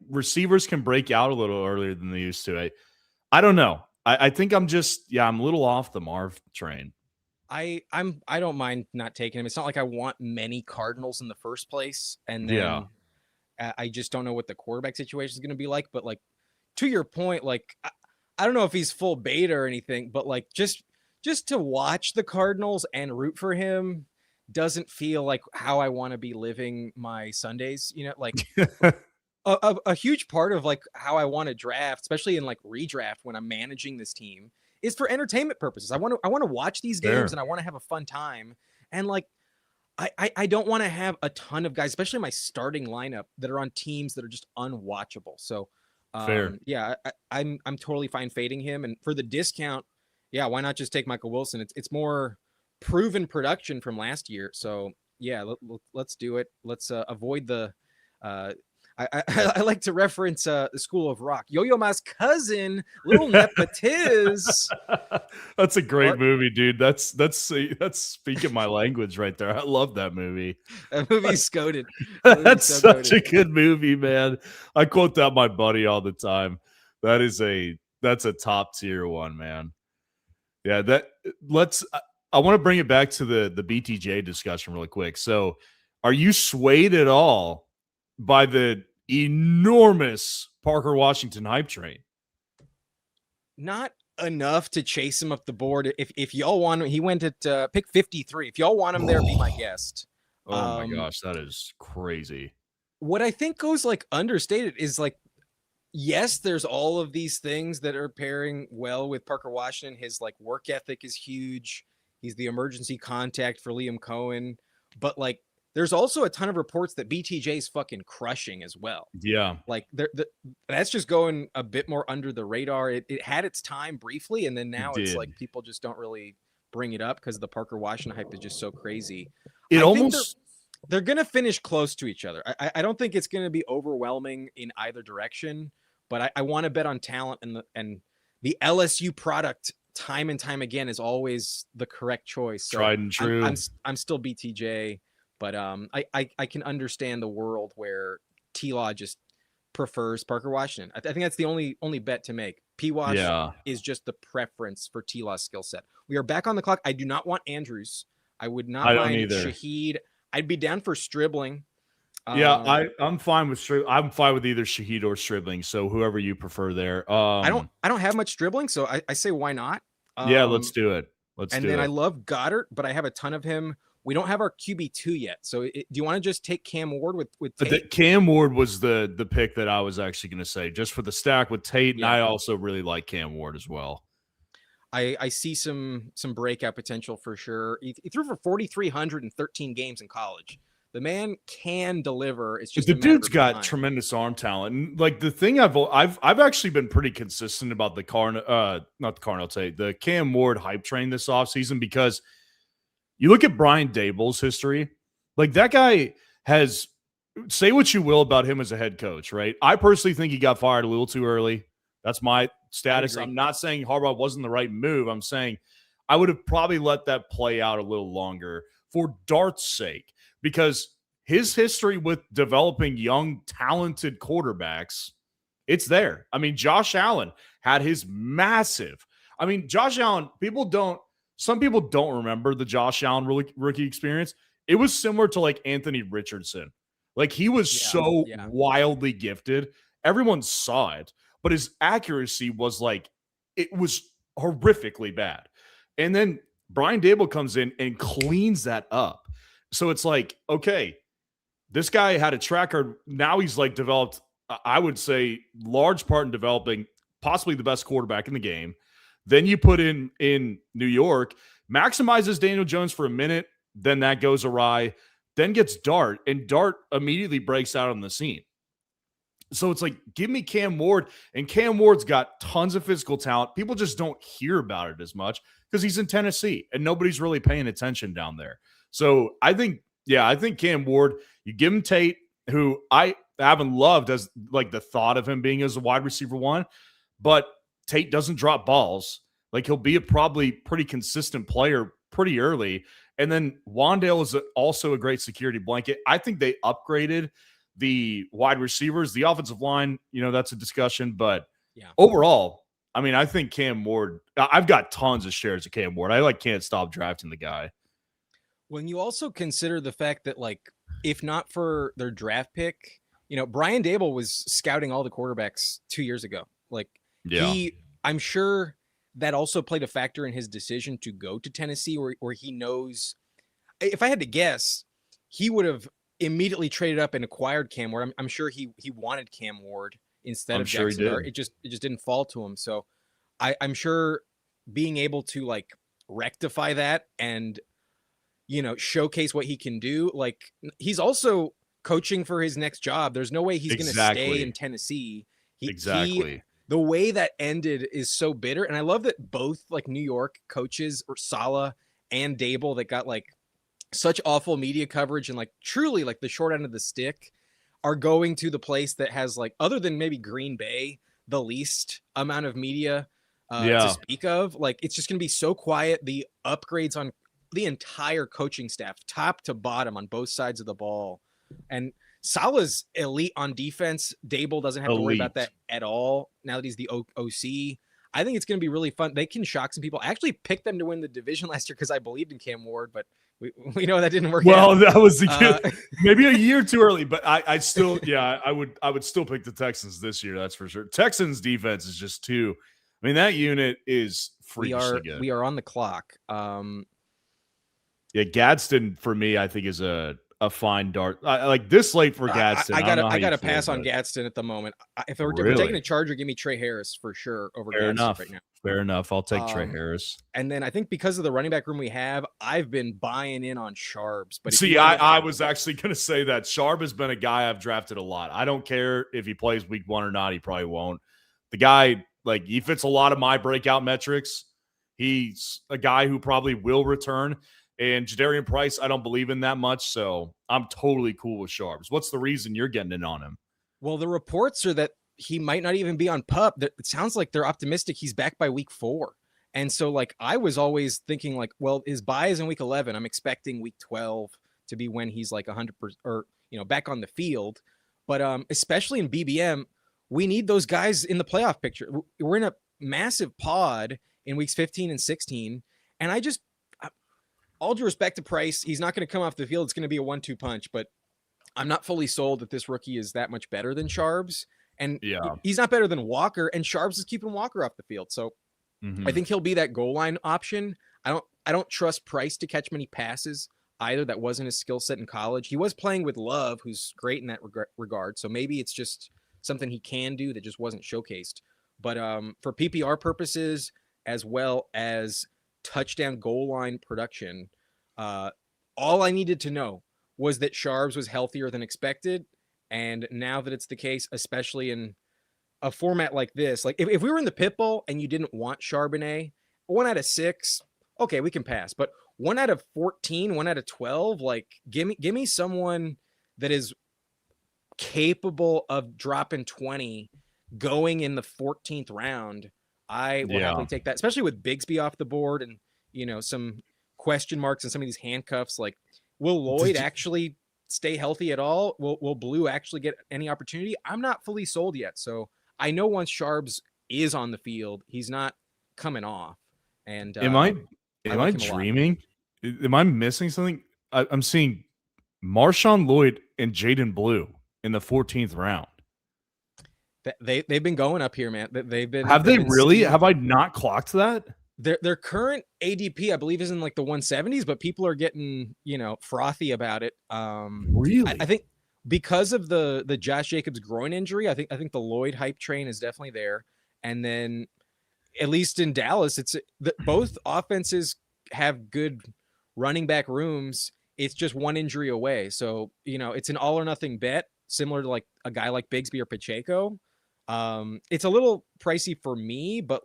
receivers can break out a little earlier than they used to. I don't know. I think I'm a little off the Marv train. I don't mind not taking him. It's not like I want many Cardinals in the first place, and Yeah. then I just don't know what the quarterback situation is going to be like. But like to your point, like I don't know if he's full beta or anything, but like just to watch the Cardinals and root for him doesn't feel like how I want to be living my Sundays. You know, like a huge part of like how I want to draft, especially in like redraft when I'm managing this team, is for entertainment purposes. I want to watch these games and I want to have a fun time. And like I don't want to have a ton of guys, especially my starting lineup, that are on teams that are just unwatchable. So yeah, I'm totally fine fading him. And for the discount, yeah, why not just take Michael Wilson? It's more proven production from last year. So yeah, let's do it. Let's avoid the I like to reference the School of Rock. Yo-Yo Ma's cousin, Little Nepotiz. That's a great movie, dude. That's speaking my language right there. I love that movie. That movie's goated. That's such a good movie, man. I quote that my buddy all the time. That's a top tier one, man. Yeah, I want to bring it back to the BTJ discussion really quick. So, are you swayed at all by the enormous Parker Washington hype train? Not enough to chase him up the board. If y'all want him, he went at pick 53. If y'all want him there, be my guest. Oh my gosh, that is crazy. What I think goes like understated is like, yes, there's all of these things that are pairing well with Parker Washington. His like work ethic is huge. He's the emergency contact for Liam Cohen, but like there's also a ton of reports that BTJ's fucking crushing as well. Yeah. Like that's just going a bit more under the radar. It had its time briefly, and then now it's like people just don't really bring it up because the Parker Washington hype is just so crazy. They're going to finish close to each other. I don't think it's going to be overwhelming in either direction, but I want to bet on talent, and the LSU product time and time again is always the correct choice. So tried and true. I'm still BTJ. But I can understand the world where T-Law just prefers Parker Washington. I think that's the only bet to make. P-Wash is just the preference for T-Law's skill set. We are back on the clock. I do not want Andrews. I would not mind Shaheed. I'd be down for Stribling. Yeah, I'm fine with I'm fine with either Shaheed or Stribling. So whoever you prefer there. I don't have much Stribling, so I say why not? Yeah, let's do it. I love Goddard, but I have a ton of him. We don't have our QB2 yet. So do you want to just take Cam Ward with Tate? Cam Ward was the pick that I was actually going to say, just for the stack with Tate. And I also really like Cam Ward as well. I see some breakout potential for sure. He threw for 4,313 games in college. The man can deliver. It's just the dude's got tremendous arm talent. And like the thing I've actually been pretty consistent about the Cam Ward hype train this offseason, because you look at Brian Daboll's history, like that guy has, say what you will about him as a head coach, right? I personally think he got fired a little too early. That's my status. I'm not saying Harbaugh wasn't the right move. I'm saying I would have probably let that play out a little longer for Dart's sake, because his history with developing young, talented quarterbacks, it's there. I mean, Josh Allen had his massive. I mean, Josh Allen, some people don't remember the Josh Allen rookie experience. It was similar to like Anthony Richardson. Like he was wildly gifted. Everyone saw it, but his accuracy was like, it was horrifically bad. And then Brian Daboll comes in and cleans that up. So it's like, okay, this guy had a track record. Now he's like developed, I would say, large part in developing possibly the best quarterback in the game. Then you put in New York, maximizes Daniel Jones for a minute, then that goes awry, then gets Dart, and Dart immediately breaks out on the scene. So it's like, give me Cam Ward, and Cam Ward's got tons of physical talent. People just don't hear about it as much because he's in Tennessee, and nobody's really paying attention down there. So I think Cam Ward, you give him Tate, who I haven't loved as like the thought of him being as a wide receiver one, but Tate doesn't drop balls. Like he'll be a probably pretty consistent player pretty early. And then Wan'Dale is also a great security blanket. I think they upgraded the wide receivers, the offensive line, that's a discussion. But overall, I mean, I think Cam Ward, I've got tons of shares of Cam Ward. I can't stop drafting the guy. When you also consider the fact that, like, if not for their draft pick, Brian Daboll was scouting all the quarterbacks 2 years ago. Like, I'm sure that also played a factor in his decision to go to Tennessee, where he knows, if I had to guess, he would have immediately traded up and acquired Cam Ward. I'm sure he wanted Cam Ward instead of Jackson Dart. It just didn't fall to him. So I'm sure being able to, like, rectify that and showcase what he can do. Like, he's also coaching for his next job. There's no way he's going to stay in Tennessee. The way that ended is so bitter. And I love that both, like, New York coaches, or Saleh and Daboll, that got, like, such awful media coverage and, like, truly, like, the short end of the stick, are going to the place that has, like, other than maybe Green Bay, the least amount of media to speak of. Like, it's just going to be so quiet. The upgrades on the entire coaching staff, top to bottom, on both sides of the ball. And Saleh's elite on defense. Daboll doesn't have to worry about that at all now that he's the OC. I think it's going to be really fun. They can shock some people. I actually picked them to win the division last year because I believed in Cam Ward, but we know that didn't work out. Well, that was maybe a year too early, but I still, I would still pick the Texans this year. That's for sure. Texans defense is just too. I mean, that unit is freakishly good. We are on the clock. Gadsden for me, I think, is a fine dart. Like this late for Gadsden. I gotta pass on Gadsden at the moment. If we're taking a Charger, give me Trey Harris for sure over Gadsden right now. Fair enough. I'll take Trey Harris. And then I think because of the running back room we have, I've been buying in on Sharps. But see, I was actually going to say that Sharp has been a guy I've drafted a lot. I don't care if he plays week 1 or not. He probably won't. The guy, like, he fits a lot of my breakout metrics. He's a guy who probably will return. And Jadarian Price, I don't believe in that much, so I'm totally cool with Sharps. What's the reason you're getting in on him? Well, the reports are that he might not even be on PUP. It sounds like they're optimistic he's back by week 4. And so, like, I was always thinking, like, well, his bye is in week 11. I'm expecting week 12 to be when he's, like, 100% or, back on the field. But especially in BBM, we need those guys in the playoff picture. We're in a massive pod in weeks 15 and 16. And all due respect to Price, he's not going to come off the field. It's going to be a 1-2 punch, but I'm not fully sold that this rookie is that much better than Sharps. And he's not better than Walker, and Sharps is keeping Walker off the field. So I think he'll be that goal line option. I don't trust Price to catch many passes either. That wasn't his skill set in college. He was playing with Love, who's great in that regard. So maybe it's just something he can do that just wasn't showcased. But for PPR purposes, as well as touchdown goal line production, all I needed to know was that Sharps was healthier than expected. And now that it's the case, especially in a format like this, like if we were in the Pit Bowl and you didn't want Charbonnet, 1 out of 6, okay, we can pass. But 1 out of 14, 1 out of 12, like give me someone that is capable of dropping 20 going in the 14th round. I will happily take that, especially with Bigsby off the board and, some question marks and some of these handcuffs. Like, will Lloyd actually stay healthy at all? Will Blue actually get any opportunity? I'm not fully sold yet. So I know once Sharps is on the field, he's not coming off. And am I dreaming? Am I missing something? I'm seeing Marshawn Lloyd and Jaden Blue in the 14th round. They've been going up here, man. They've been. Have they really? Have I not clocked that? Their current ADP, I believe, is in like the 170s, but people are getting, frothy about it. Really? I think because of the Josh Jacobs groin injury, I think the Lloyd hype train is definitely there. And then at least in Dallas, it's both offenses have good running back rooms. It's just one injury away. So, it's an all or nothing bet, similar to like a guy like Bigsby or Pacheco. It's a little pricey for me, but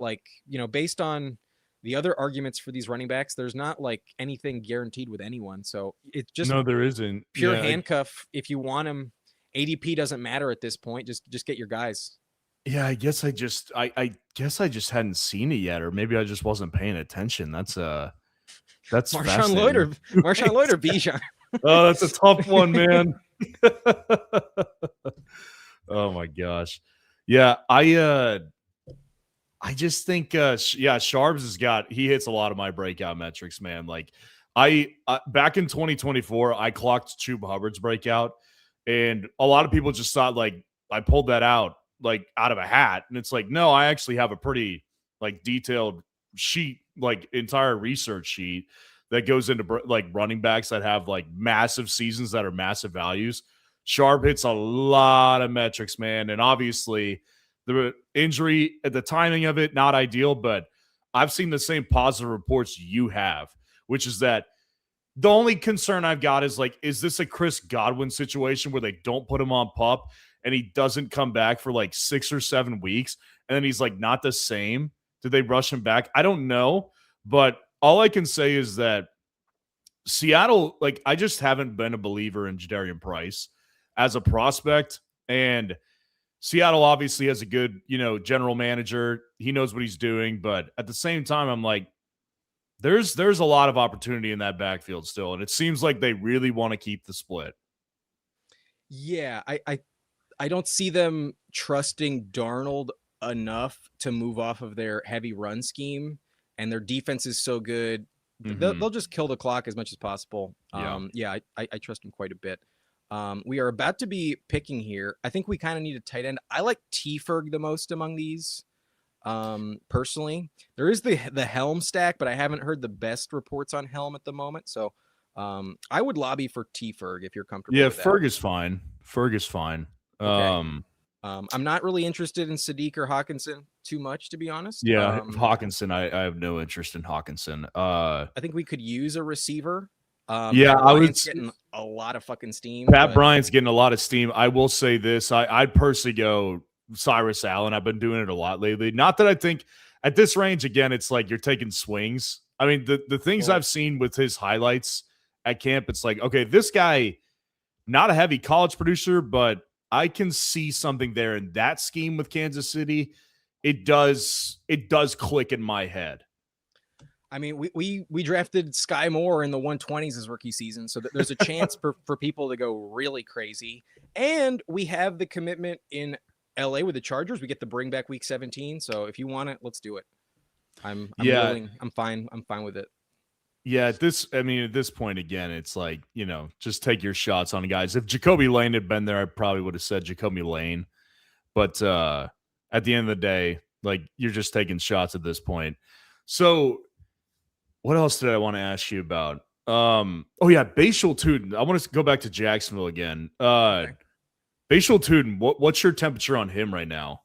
based on the other arguments for these running backs, there's not like anything guaranteed with anyone. So it's just there isn't pure handcuff. If you want them, ADP doesn't matter at this point. Just get your guys. Yeah, I guess I just hadn't seen it yet, or maybe I just wasn't paying attention. That's Marshawn Lloyd or Bijan. Oh, that's a tough one, man. Oh my gosh. Yeah, I just think, Sharbs he hits a lot of my breakout metrics, man. Like back in 2024, I clocked Chuba Hubbard's breakout, and a lot of people just thought like I pulled that out of a hat, and it's like, no, I actually have a pretty like detailed sheet, like entire research sheet that goes into like running backs that have like massive seasons that are massive values. Sharp hits a lot of metrics, man, and obviously the injury, the timing of it, not ideal, but I've seen the same positive reports you have, which is that the only concern I've got is like, is this a Chris Godwin situation where they don't put him on PUP and he doesn't come back for like 6 or 7 weeks and then he's like not the same? Did they rush him back? I don't know, but all I can say is that Seattle, like, I just haven't been a believer in Jadarian Price as a prospect, and Seattle obviously has a good, general manager. He knows what he's doing, but at the same time, I'm like, there's a lot of opportunity in that backfield still, and it seems like they really want to keep the split. Yeah, I don't see them trusting Darnold enough to move off of their heavy run scheme, and their defense is so good. They'll just kill the clock as much as possible. I trust him quite a bit. We are about to be picking here. I think we kind of need a tight end. I like T-Ferg the most among these. Personally, there is the Helm stack, but I haven't heard the best reports on Helm at the moment. So I would lobby for T-Ferg if you're comfortable. Yeah, with that. Ferg is fine. Ferg is fine. Okay. I'm not really interested in Sadiq or Hawkinson too much, to be honest. Yeah, Hawkinson, I have no interest in Hawkinson. I think we could use a receiver. I was getting a lot of fucking steam. Pat Bryant's getting a lot of steam. I will say this: I'd personally go Cyrus Allen. I've been doing it a lot lately. Not that I think at this range, again, it's like you're taking swings. I mean, the things I've seen with his highlights at camp, it's like, okay, this guy, not a heavy college producer, but I can see something there in that scheme with Kansas City. It does click in my head. I mean, we drafted Sky Moore in the 120s his rookie season, so there's a chance for people to go really crazy. And we have the commitment in LA with the Chargers. We get the bring back week 17. So if you want it, let's do it. I'm willing. I'm fine. I'm fine with it. Yeah, at this point, again, it's like, just take your shots on guys. If Jacoby Lane had been there, I probably would have said Jacoby Lane. But at the end of the day, like, you're just taking shots at this point. So what else did I want to ask you about? Bashal Tuden. I want to go back to Jacksonville again. Bashal Tuden, what's your temperature on him right now?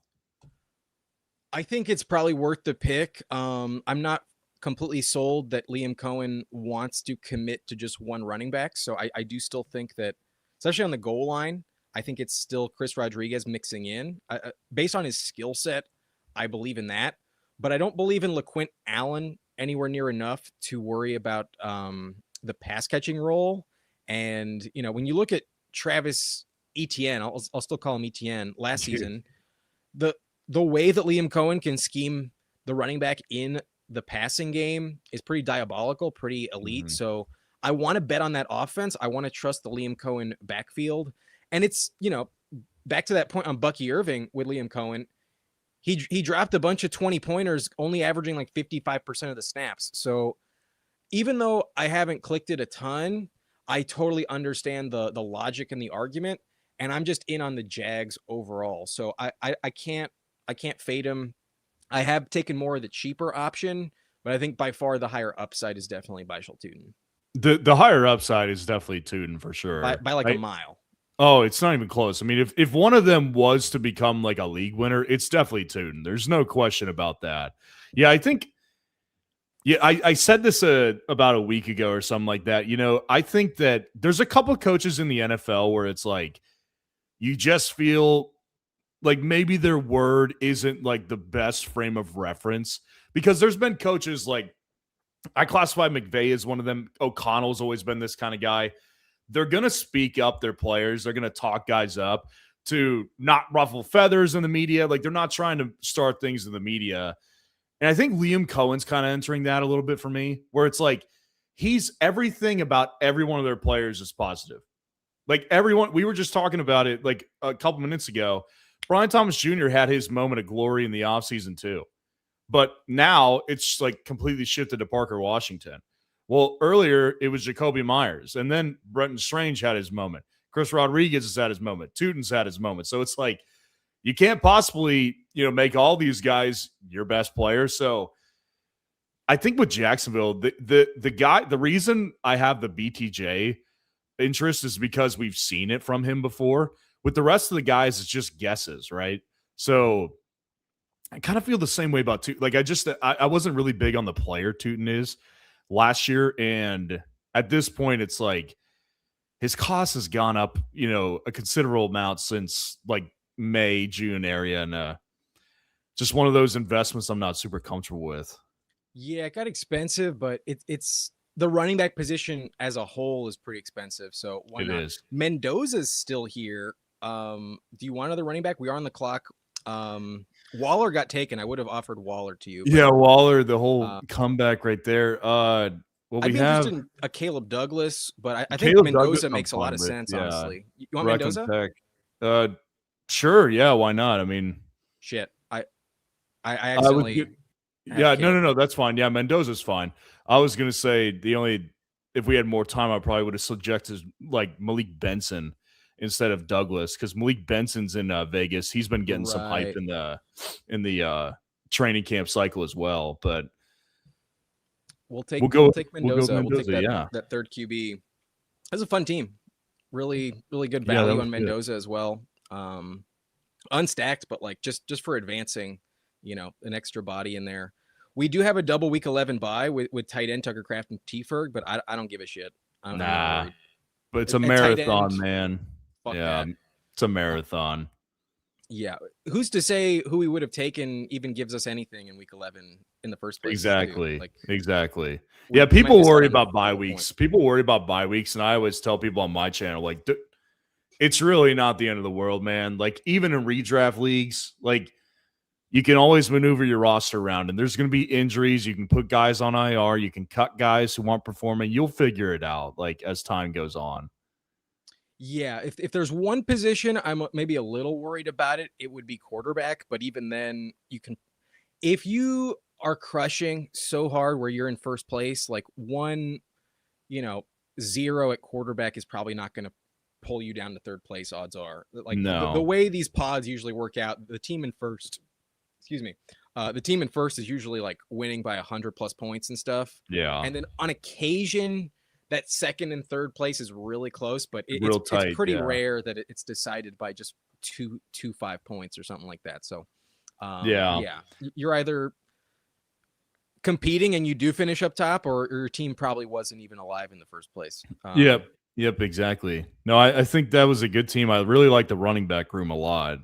I think it's probably worth the pick. I'm not completely sold that Liam Cohen wants to commit to just one running back. So I do still think that, especially on the goal line, I think it's still Chris Rodriguez mixing in. Based on his skill set, I believe in that. But I don't believe in LaQuint Allen anywhere near enough to worry about the pass catching role. And, when you look at Travis Etienne, I'll still call him Etienne, last season, the way that Liam Cohen can scheme the running back in the passing game is pretty diabolical, pretty elite. Mm-hmm. So I want to bet on that offense. I want to trust the Liam Cohen backfield. And it's, back to that point on Bucky Irving with Liam Cohen, he dropped a bunch of 20-pointers, only averaging like 55% of the snaps. So even though I haven't clicked it a ton, I totally understand the logic and the argument, and I'm just in on the Jags overall. So I can't fade him. I have taken more of the cheaper option, but I think by far the higher upside is definitely Bashal Tuden. The higher upside is definitely Tuden for sure. By like a mile. Oh, it's not even close. I mean, if one of them was to become like a league winner, it's definitely Tuden. There's no question about that. Yeah, I think I said this about a week ago or something like that. I think that there's a couple of coaches in the NFL where it's like you just feel like maybe their word isn't like the best frame of reference, because there's been coaches like, I classify McVay as one of them. O'Connell's always been this kind of guy. They're going to speak up their players. They're going to talk guys up to not ruffle feathers in the media. Like, they're not trying to start things in the media. And I think Liam Cohen's kind of entering that a little bit for me, where it's like he's everything about every one of their players is positive. Like, everyone, we were just talking about it like a couple minutes ago. Brian Thomas Jr. had his moment of glory in the offseason too. But now it's like completely shifted to Parker Washington. Well, earlier it was Jacoby Myers, and then Brenton Strange had his moment. Chris Rodriguez has had his moment. Tootin's had his moment. So it's like you can't possibly, make all these guys your best players. So I think with Jacksonville, the reason I have the BTJ interest is because we've seen it from him before. With the rest of the guys, it's just guesses, right? So I kind of feel the same way about Tootin. Like I wasn't really big on the player Tootin is last year, and at this point, it's like his cost has gone up, a considerable amount since like May, June area, and just one of those investments I'm not super comfortable with. Yeah, it got expensive, but it's the running back position as a whole is pretty expensive. So why not? Is. Mendoza's still here. Do you want another running back? We are on the clock. Waller got taken. I would have offered Waller to you. But, yeah, Waller, the whole comeback right there. I'd be interested in a Caleb Douglas, but I think Mendoza Douglas makes a lot of sense, honestly. You want Mendoza? Sure, yeah, why not? I mean, shit, I accidentally. Yeah, no, that's fine. Yeah, Mendoza's fine. I was gonna say if we had more time, I probably would have suggested like Malik Benson instead of Douglas, because Malik Benson's in Vegas. He's been getting some hype in the training camp cycle as well. But we'll take Mendoza. We'll take that third QB. That's a fun team. Really, really good value on Mendoza as well. Unstacked, but like just for advancing, an extra body in there. We do have a double week 11 bye with tight end Tucker Kraft and T-Ferg, but I don't give a shit. But it's a marathon, man. Yeah, it's a marathon. Yeah. Who's to say who we would have taken even gives us anything in week 11 in the first place? Exactly. Exactly. Yeah, people worry about bye weeks. People worry about bye weeks, and I always tell people on my channel, like, it's really not the end of the world, man. Like, even in redraft leagues, like, you can always maneuver your roster around, and there's going to be injuries. You can put guys on IR. You can cut guys who aren't performing. You'll figure it out, like, as time goes on. Yeah, if there's one position I'm maybe a little worried about it would be quarterback. But even then, if you are crushing so hard where you're in first place, like 1-0 at quarterback is probably not going to pull you down to third place. Odds are like the way these pods usually work out. The team in first is usually like winning by 100+ points and stuff. Yeah, and then on occasion, that second and third place is really close, but it's pretty rare that it's decided by just 5 points or something like that. So, you're either competing and you do finish up top, or your team probably wasn't even alive in the first place. Yep, exactly. No, I think that was a good team. I really like the running back room a lot.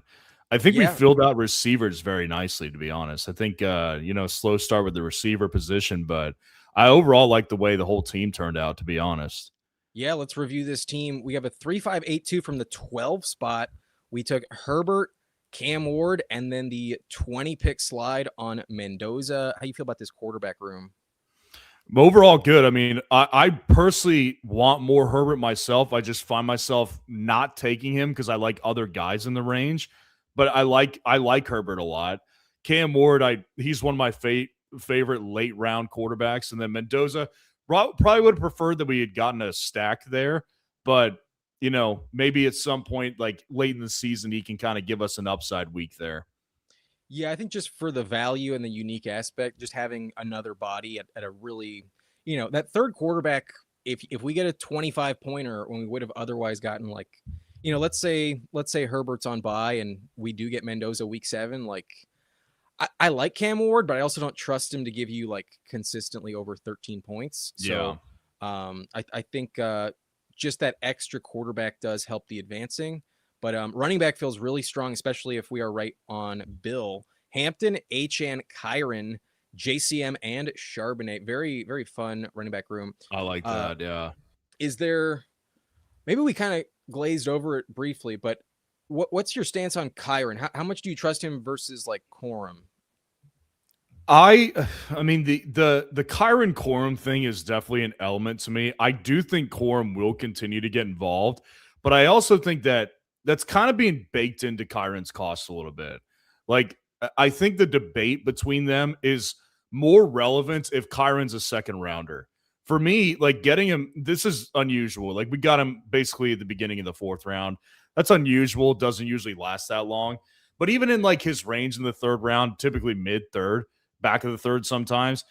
I think we filled out receivers very nicely, to be honest. I think, slow start with the receiver position, but I overall like the way the whole team turned out, to be honest. Yeah, let's review this team. We have a 3-5-8-2 from the 12 spot. We took Herbert, Cam Ward, and then the 20-pick slide on Mendoza. How do you feel about this quarterback room? Overall, good. I mean, I personally want more Herbert myself. I just find myself not taking him because I like other guys in the range. But I like Herbert a lot. Cam Ward, he's one of my favorite late round quarterbacks, and then Mendoza probably would have preferred that we had gotten a stack there, but maybe at some point like late in the season he can kind of give us an upside week there. Yeah, I think just for the value and the unique aspect, just having another body at a really, that third quarterback, if we get a 25 pointer when we would have otherwise gotten like, let's say Herbert's on bye and we do get Mendoza week 7, like I like Cam Ward, but I also don't trust him to give you like consistently over 13 points. So I think just that extra quarterback does help the advancing. But running back feels really strong, especially if we are right on Bill. Hampton, Achane, Kyron, JCM, and Charbonnet. Very, very fun running back room. I like that, yeah. Is there – maybe we kind of glazed over it briefly, but what's your stance on Kyron? How much do you trust him versus like Corum? I mean the Kyron Corum thing is definitely an element to me. I do think Corum will continue to get involved, but I also think that's kind of being baked into Kyron's cost a little bit. Like I think the debate between them is more relevant if Kyron's a second rounder. For me, like getting him, this is unusual. Like we got him basically at the beginning of the 4th round. That's unusual. Doesn't usually last that long. But even in like his range in the 3rd round, typically mid-3rd, back of the 3rd sometimes,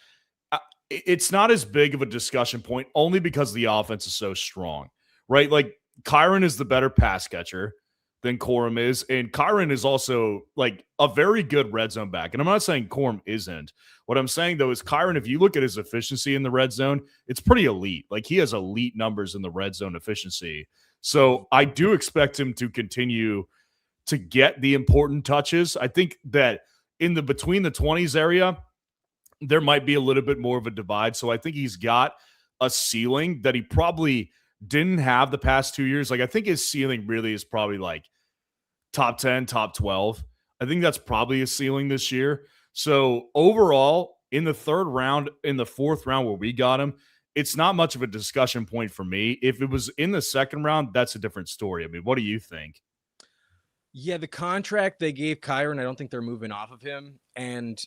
it's not as big of a discussion point only because the offense is so strong, right? Like Kyron is the better pass catcher than Corum is. And Kyron is also like a very good red zone back. And I'm not saying Corum isn't. What I'm saying, though, is Kyron, if you look at his efficiency in the red zone, it's pretty elite. Like he has elite numbers in the red zone efficiency. So I do expect him to continue to get the important touches. I think that in the between the 20s area, there might be a little bit more of a divide. So I think he's got a ceiling that he probably didn't have the past 2 years. Like I think his ceiling really is probably like top 10, top 12. I think that's probably a ceiling this year. So overall, in the 3rd round, in the 4th round where we got him, it's not much of a discussion point for me. If it was in the 2nd round, that's a different story. I mean, what do you think? Yeah, the contract they gave Kyron, I don't think they're moving off of him. And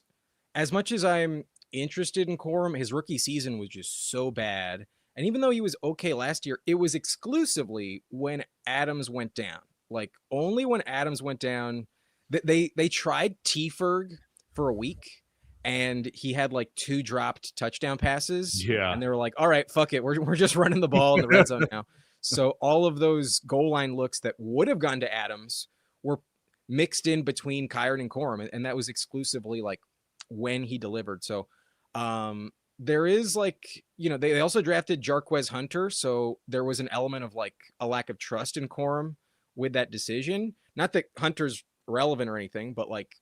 as much as I'm interested in Corum, his rookie season was just so bad. And even though he was okay last year, it was exclusively when Adams went down. Like only when Adams went down, they tried T-Ferg for a week, and he had like 2 dropped touchdown passes. Yeah, and they were like, "All right, fuck it, we're just running the ball in the red zone now." So all of those goal line looks that would have gone to Adams were mixed in between Kyron and Corum, and that was exclusively like when he delivered. So there is like, you know, they also drafted Jarquez Hunter, so there was an element of like a lack of trust in Corum with that decision. Not that Hunter's relevant or anything, but like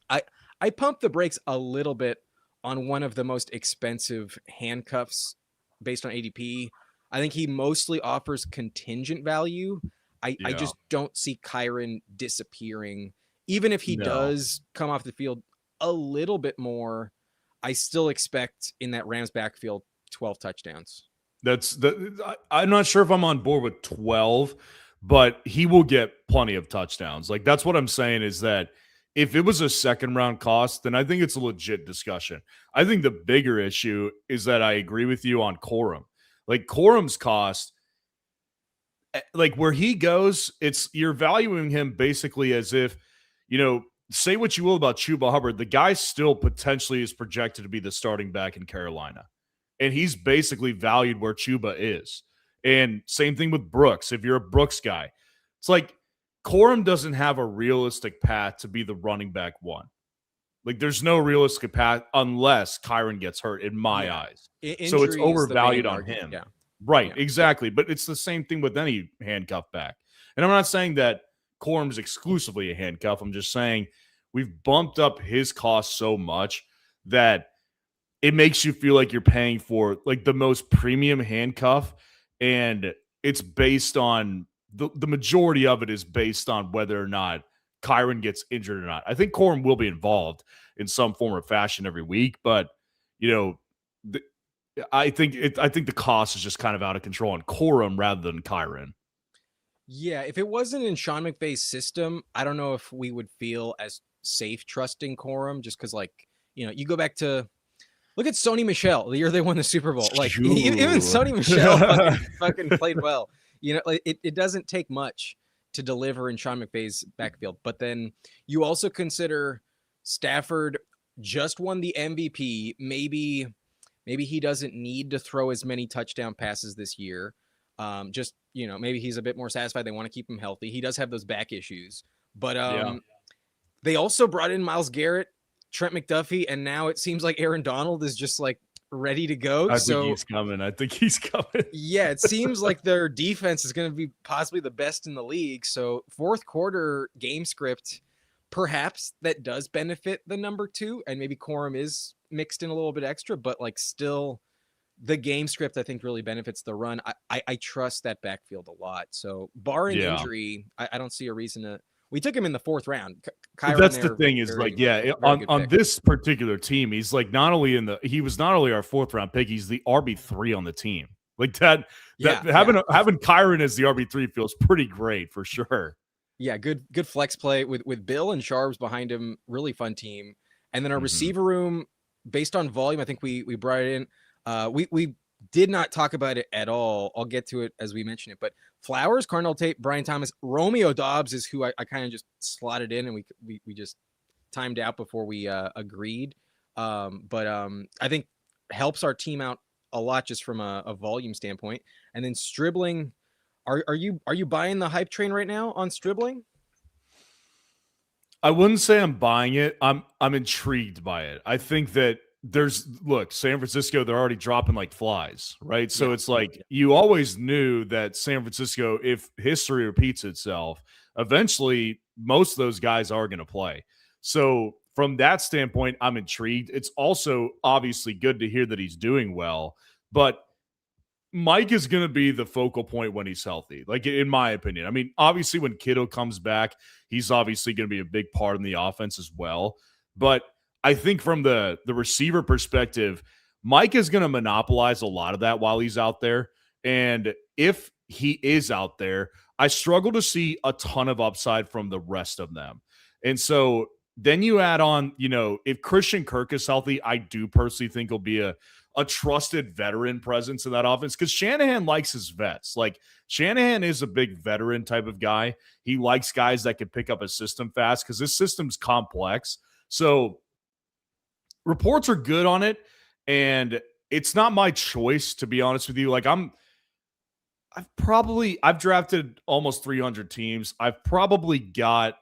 I pumped the brakes a little bit on one of the most expensive handcuffs based on ADP. I think he mostly offers contingent value. I just don't see Kyron disappearing. Even if he does come off the field a little bit more, I still expect in that Rams backfield 12 touchdowns. I'm not sure if I'm on board with 12, but he will get plenty of touchdowns. Like that's what I'm saying is that if it was a 2nd round cost, then I think it's a legit discussion. I think the bigger issue is that I agree with you on Corum. Like Corum's cost, like where he goes, you're valuing him basically as if, you know, say what you will about Chuba Hubbard, the guy still potentially is projected to be the starting back in Carolina. And he's basically valued where Chuba is. And same thing with Brooks. If you're a Brooks guy, it's like Corum doesn't have a realistic path to be the running back 1. Like there's no realistic path unless Kyron gets hurt in my eyes. So it's overvalued on him. Yeah. Right, exactly. But it's the same thing with any handcuff back. And I'm not saying that Corum's exclusively a handcuff. I'm just saying we've bumped up his cost so much that it makes you feel like you're paying for like the most premium handcuff. And it's based on the majority of it is based on whether or not Kyron gets injured or not. I think Corum will be involved in some form or fashion every week, but you know, I think the cost is just kind of out of control on Corum rather than Kyron. Yeah, if it wasn't in Sean McVay's system, I don't know if we would feel as safe trusting Corum, just because, like, you know, you go back to look at Sony Michel the year they won the Super Bowl. Like even Sony Michel fucking played well. You know, like, it doesn't take much to deliver in Sean McVay's backfield. But then you also consider Stafford just won the MVP. Maybe he doesn't need to throw as many touchdown passes this year. Just, you know, maybe he's a bit more satisfied. They want to keep him healthy. He does have those back issues, but they also brought in Myles Garrett, Trent McDuffie, and now it seems like Aaron Donald is just like ready to go. I think he's coming. Yeah, it seems like their defense is going to be possibly the best in the league. So 4th quarter game script, perhaps that does benefit the number 2, and maybe Corum is mixed in a little bit extra, but like still the game script I think really benefits the run. I trust that backfield a lot. So barring injury, I don't see a reason to. We took him in the 4th round. That's the thing is very, like, on this particular team, he's like he was not only our 4th round pick, he's the RB3 on the team. Like having Kyron as the RB3 feels pretty great for sure. Yeah, good flex play with Bill and Sharps behind him. Really fun team. And then our receiver room, based on volume, I think we brought it in. We did not talk about it at all. I'll get to it as we mention it. But Flowers, Cardinal Tate, Brian Thomas, Romeo Dobbs is who I kind of just slotted in, and we just timed out before we agreed. But I think helps our team out a lot just from a volume standpoint. And then Stribling. Are you buying the hype train right now on Stribling? I wouldn't say I'm buying it. I'm intrigued by it. I think that San Francisco, they're already dropping like flies, right? So it's like you always knew that San Francisco, if history repeats itself, eventually most of those guys are going to play. So from that standpoint, I'm intrigued. It's also obviously good to hear that he's doing well, but Mike is going to be the focal point when he's healthy, like in my opinion. I mean, obviously when Kittle comes back, he's obviously going to be a big part in the offense as well. But I think from the receiver perspective, Mike is going to monopolize a lot of that while he's out there. And if he is out there, I struggle to see a ton of upside from the rest of them. And so then you add on, if Christian Kirk is healthy, I do personally think he'll be a trusted veteran presence in that offense because Shanahan likes his vets. Like Shanahan is a big veteran type of guy. He likes guys that can pick up a system fast because this system's complex. So reports are good on it, and it's not my choice, to be honest with you. Like I've drafted almost 300 teams. I've probably got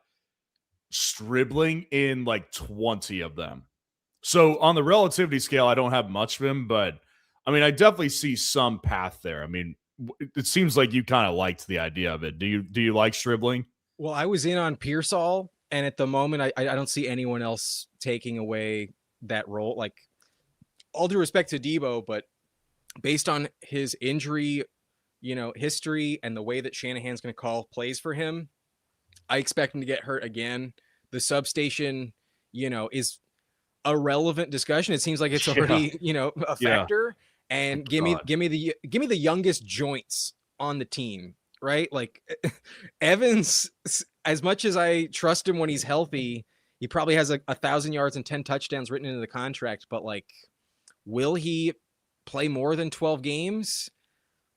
Stribling in like 20 of them. So on the relativity scale, I don't have much of him, but I mean, I definitely see some path there. I mean, it seems like you kind of liked the idea of it. Do you like Stribling? Well, I was in on Pearsall, and at the moment, I don't see anyone else taking away that role. Like, all due respect to Debo, but based on his injury, history and the way that Shanahan's going to call plays for him, I expect him to get hurt again. The substation, is a relevant discussion. It seems like it's already, a factor. And give me the youngest joints on the team, right? Like Evans, as much as I trust him when he's healthy, he probably has 1,000 yards and 10 touchdowns written into the contract. But like, will he play more than 12 games?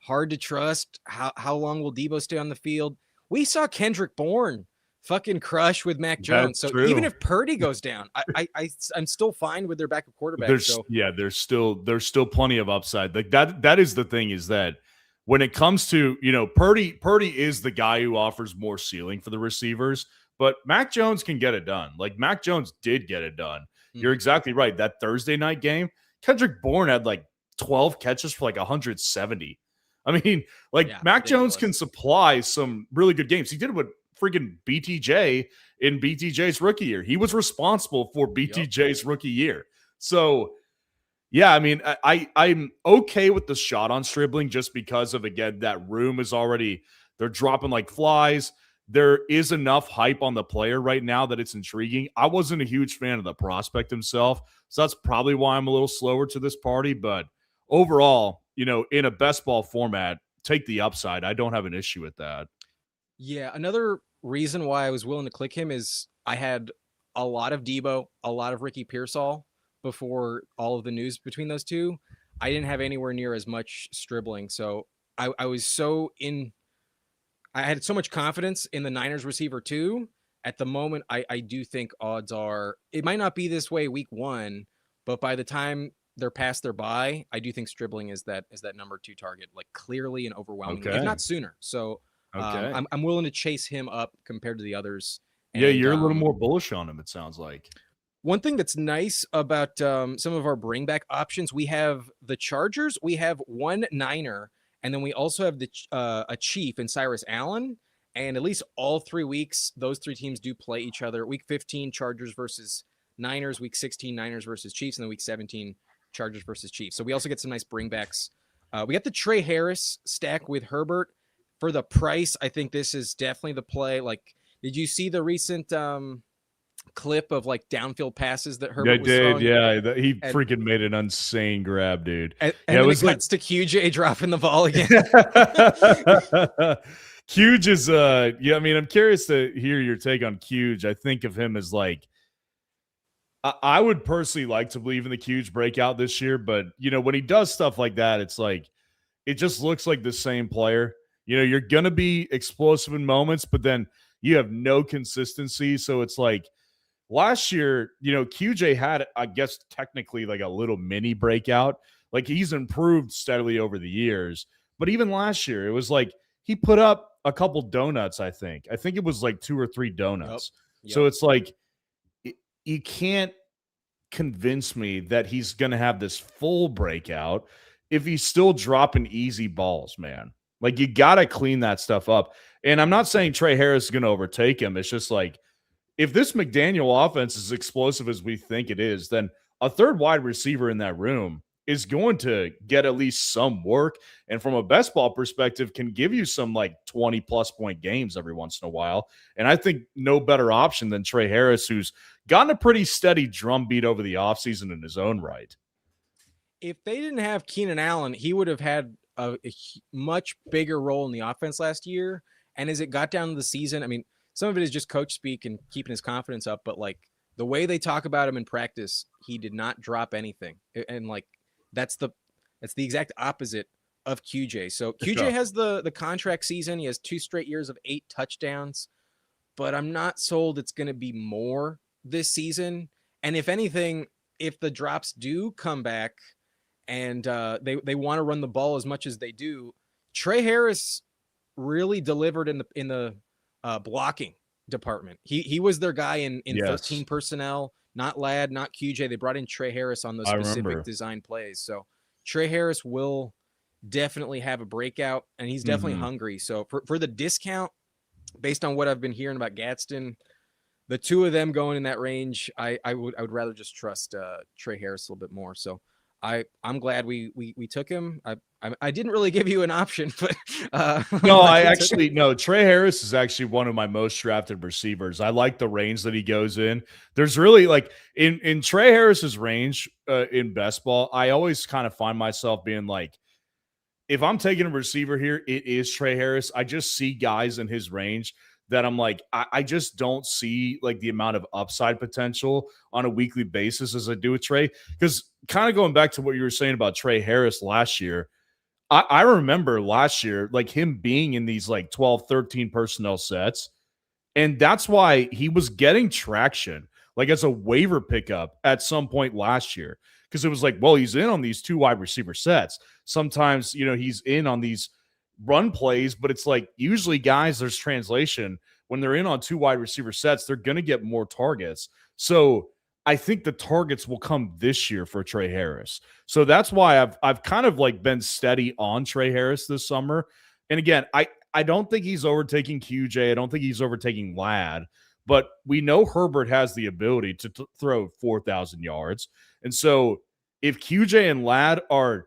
Hard to trust. How long will Debo stay on the field? We saw Kendrick Bourne fucking crush with Mac Jones. So even if Purdy goes down, I'm still fine with their backup quarterback. There's still plenty of upside. Like that is the thing, is that when it comes to, Purdy is the guy who offers more ceiling for the receivers, but Mac Jones can get it done. Like Mac Jones did get it done. You're exactly right. That Thursday night game, Kendrick Bourne had like 12 catches for like 170. I mean, Mac Jones can supply some really good games. He did it with freaking BTJ in BTJ's rookie year. He was responsible for BTJ's rookie year. So, yeah, I mean, I'm okay with the shot on Stribling just because of, again, that room is already, they're dropping like flies. There is enough hype on the player right now that it's intriguing. I wasn't a huge fan of the prospect himself, so that's probably why I'm a little slower to this party. But overall, in a best ball format, take the upside. I don't have an issue with that. Yeah, another reason why I was willing to click him is I had a lot of Debo, a lot of Ricky Pearsall before all of the news between those two. I didn't have anywhere near as much Stribling. So I had so much confidence in the Niners receiver too. At the moment, I do think odds are, it might not be this way week one, but by the time they're past their bye, I do think Stribling is that number 2 target, like clearly and overwhelmingly, if not sooner. So I'm willing to chase him up compared to the others. And, you're a little more bullish on him, it sounds like. One thing that's nice about some of our bring back options, we have the Chargers, we have one Niner, and then we also have a Chief in Cyrus Allen. And at least all 3 weeks, those 3 teams do play each other. Week 15, Chargers versus Niners. Week 16, Niners versus Chiefs. And then week 17, Chargers versus Chiefs. So we also get some nice bringbacks. We got the Trey Harris stack with Herbert. For the price, I think this is definitely the play. Like, did you see the recent clip of like downfield passes that Herbert was throwing? Yeah, he freaking made an insane grab, dude. And then it cuts to QJ dropping the ball again. Huge is yeah, I mean, I'm curious to hear your take on Huge. I think of him as like I would personally like to believe in the huge breakout this year, but when he does stuff like that, it's like it just looks like the same player. You're gonna be explosive in moments, but then you have no consistency. So it's like last year, QJ had, I guess, technically like a little mini breakout. Like he's improved steadily over the years. But even last year, it was like he put up a couple donuts, I think. I think it was like 2 or 3 donuts. Yep. So it's like you can't convince me that he's going to have this full breakout if he's still dropping easy balls, man. Like you got to clean that stuff up. And I'm not saying Trey Harris is going to overtake him. It's just like if this McDaniel offense is explosive as we think it is, then a third wide receiver in that room is going to get at least some work. And from a best ball perspective, can give you some like 20-plus point games every once in a while. And I think no better option than Trey Harris, who's gotten a pretty steady drumbeat over the offseason in his own right. If they didn't have Keenan Allen, he would have had a much bigger role in the offense last year. And as it got down to the season, I mean, some of it is just coach speak and keeping his confidence up, but like the way they talk about him in practice, he did not drop anything. And like that's the exact opposite of QJ. So QJ has the contract season. He has 2 straight years of 8 touchdowns, but I'm not sold it's going to be more this season. And if anything, if the drops do come back and they want to run the ball as much as they do, Trey Harris really delivered in the blocking department. He was their guy in 13 personnel, not Ladd, not QJ. They brought in Trey Harris on those specific design plays. So Trey Harris will definitely have a breakout, and he's definitely hungry. So for the discount, based on what I've been hearing about Gadsden, the 2 of them going in that range, I would rather just trust Trey Harris a little bit more. So I'm glad we took him. I didn't really give you an option, but no, Trey Harris is actually one of my most drafted receivers. I like the range that he goes in. There's really like in Trey Harris's range in best ball, I always kind of find myself being like, if I'm taking a receiver here, it is Trey Harris. I just see guys in his range that I'm like, I just don't see like the amount of upside potential on a weekly basis as I do with Trey. Because kind of going back to what you were saying about Trey Harris last year, I remember last year, like him being in these like 12, 13 personnel sets. And that's why he was getting traction, like as a waiver pickup at some point last year. Because it was like, well, he's in on these 2 wide receiver sets. Sometimes, he's in on these run plays, but it's like usually guys, there's translation. When they're in on 2 wide receiver sets, they're going to get more targets. So I think the targets will come this year for Trey Harris. So that's why I've kind of like been steady on Trey Harris this summer. And again, I don't think he's overtaking QJ. I don't think he's overtaking Ladd, but we know Herbert has the ability to throw 4,000 yards. And so if QJ and Ladd are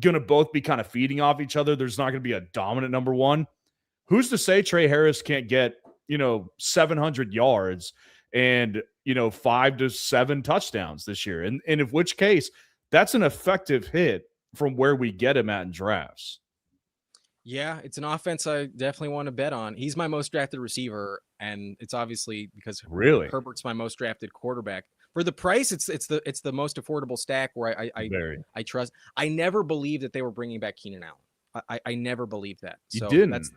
going to both be kind of feeding off each other, there's not going to be a dominant number 1. Who's to say Trey Harris can't get, 700 yards and, 5 to 7 touchdowns this year? And in which case, that's an effective hit from where we get him at in drafts. Yeah, it's an offense I definitely want to bet on. He's my most drafted receiver, and it's obviously because Herbert's my most drafted quarterback. For the price, it's the most affordable stack where I trust. I never believed that they were bringing back Keenan Allen. I never believed that. So you didn't.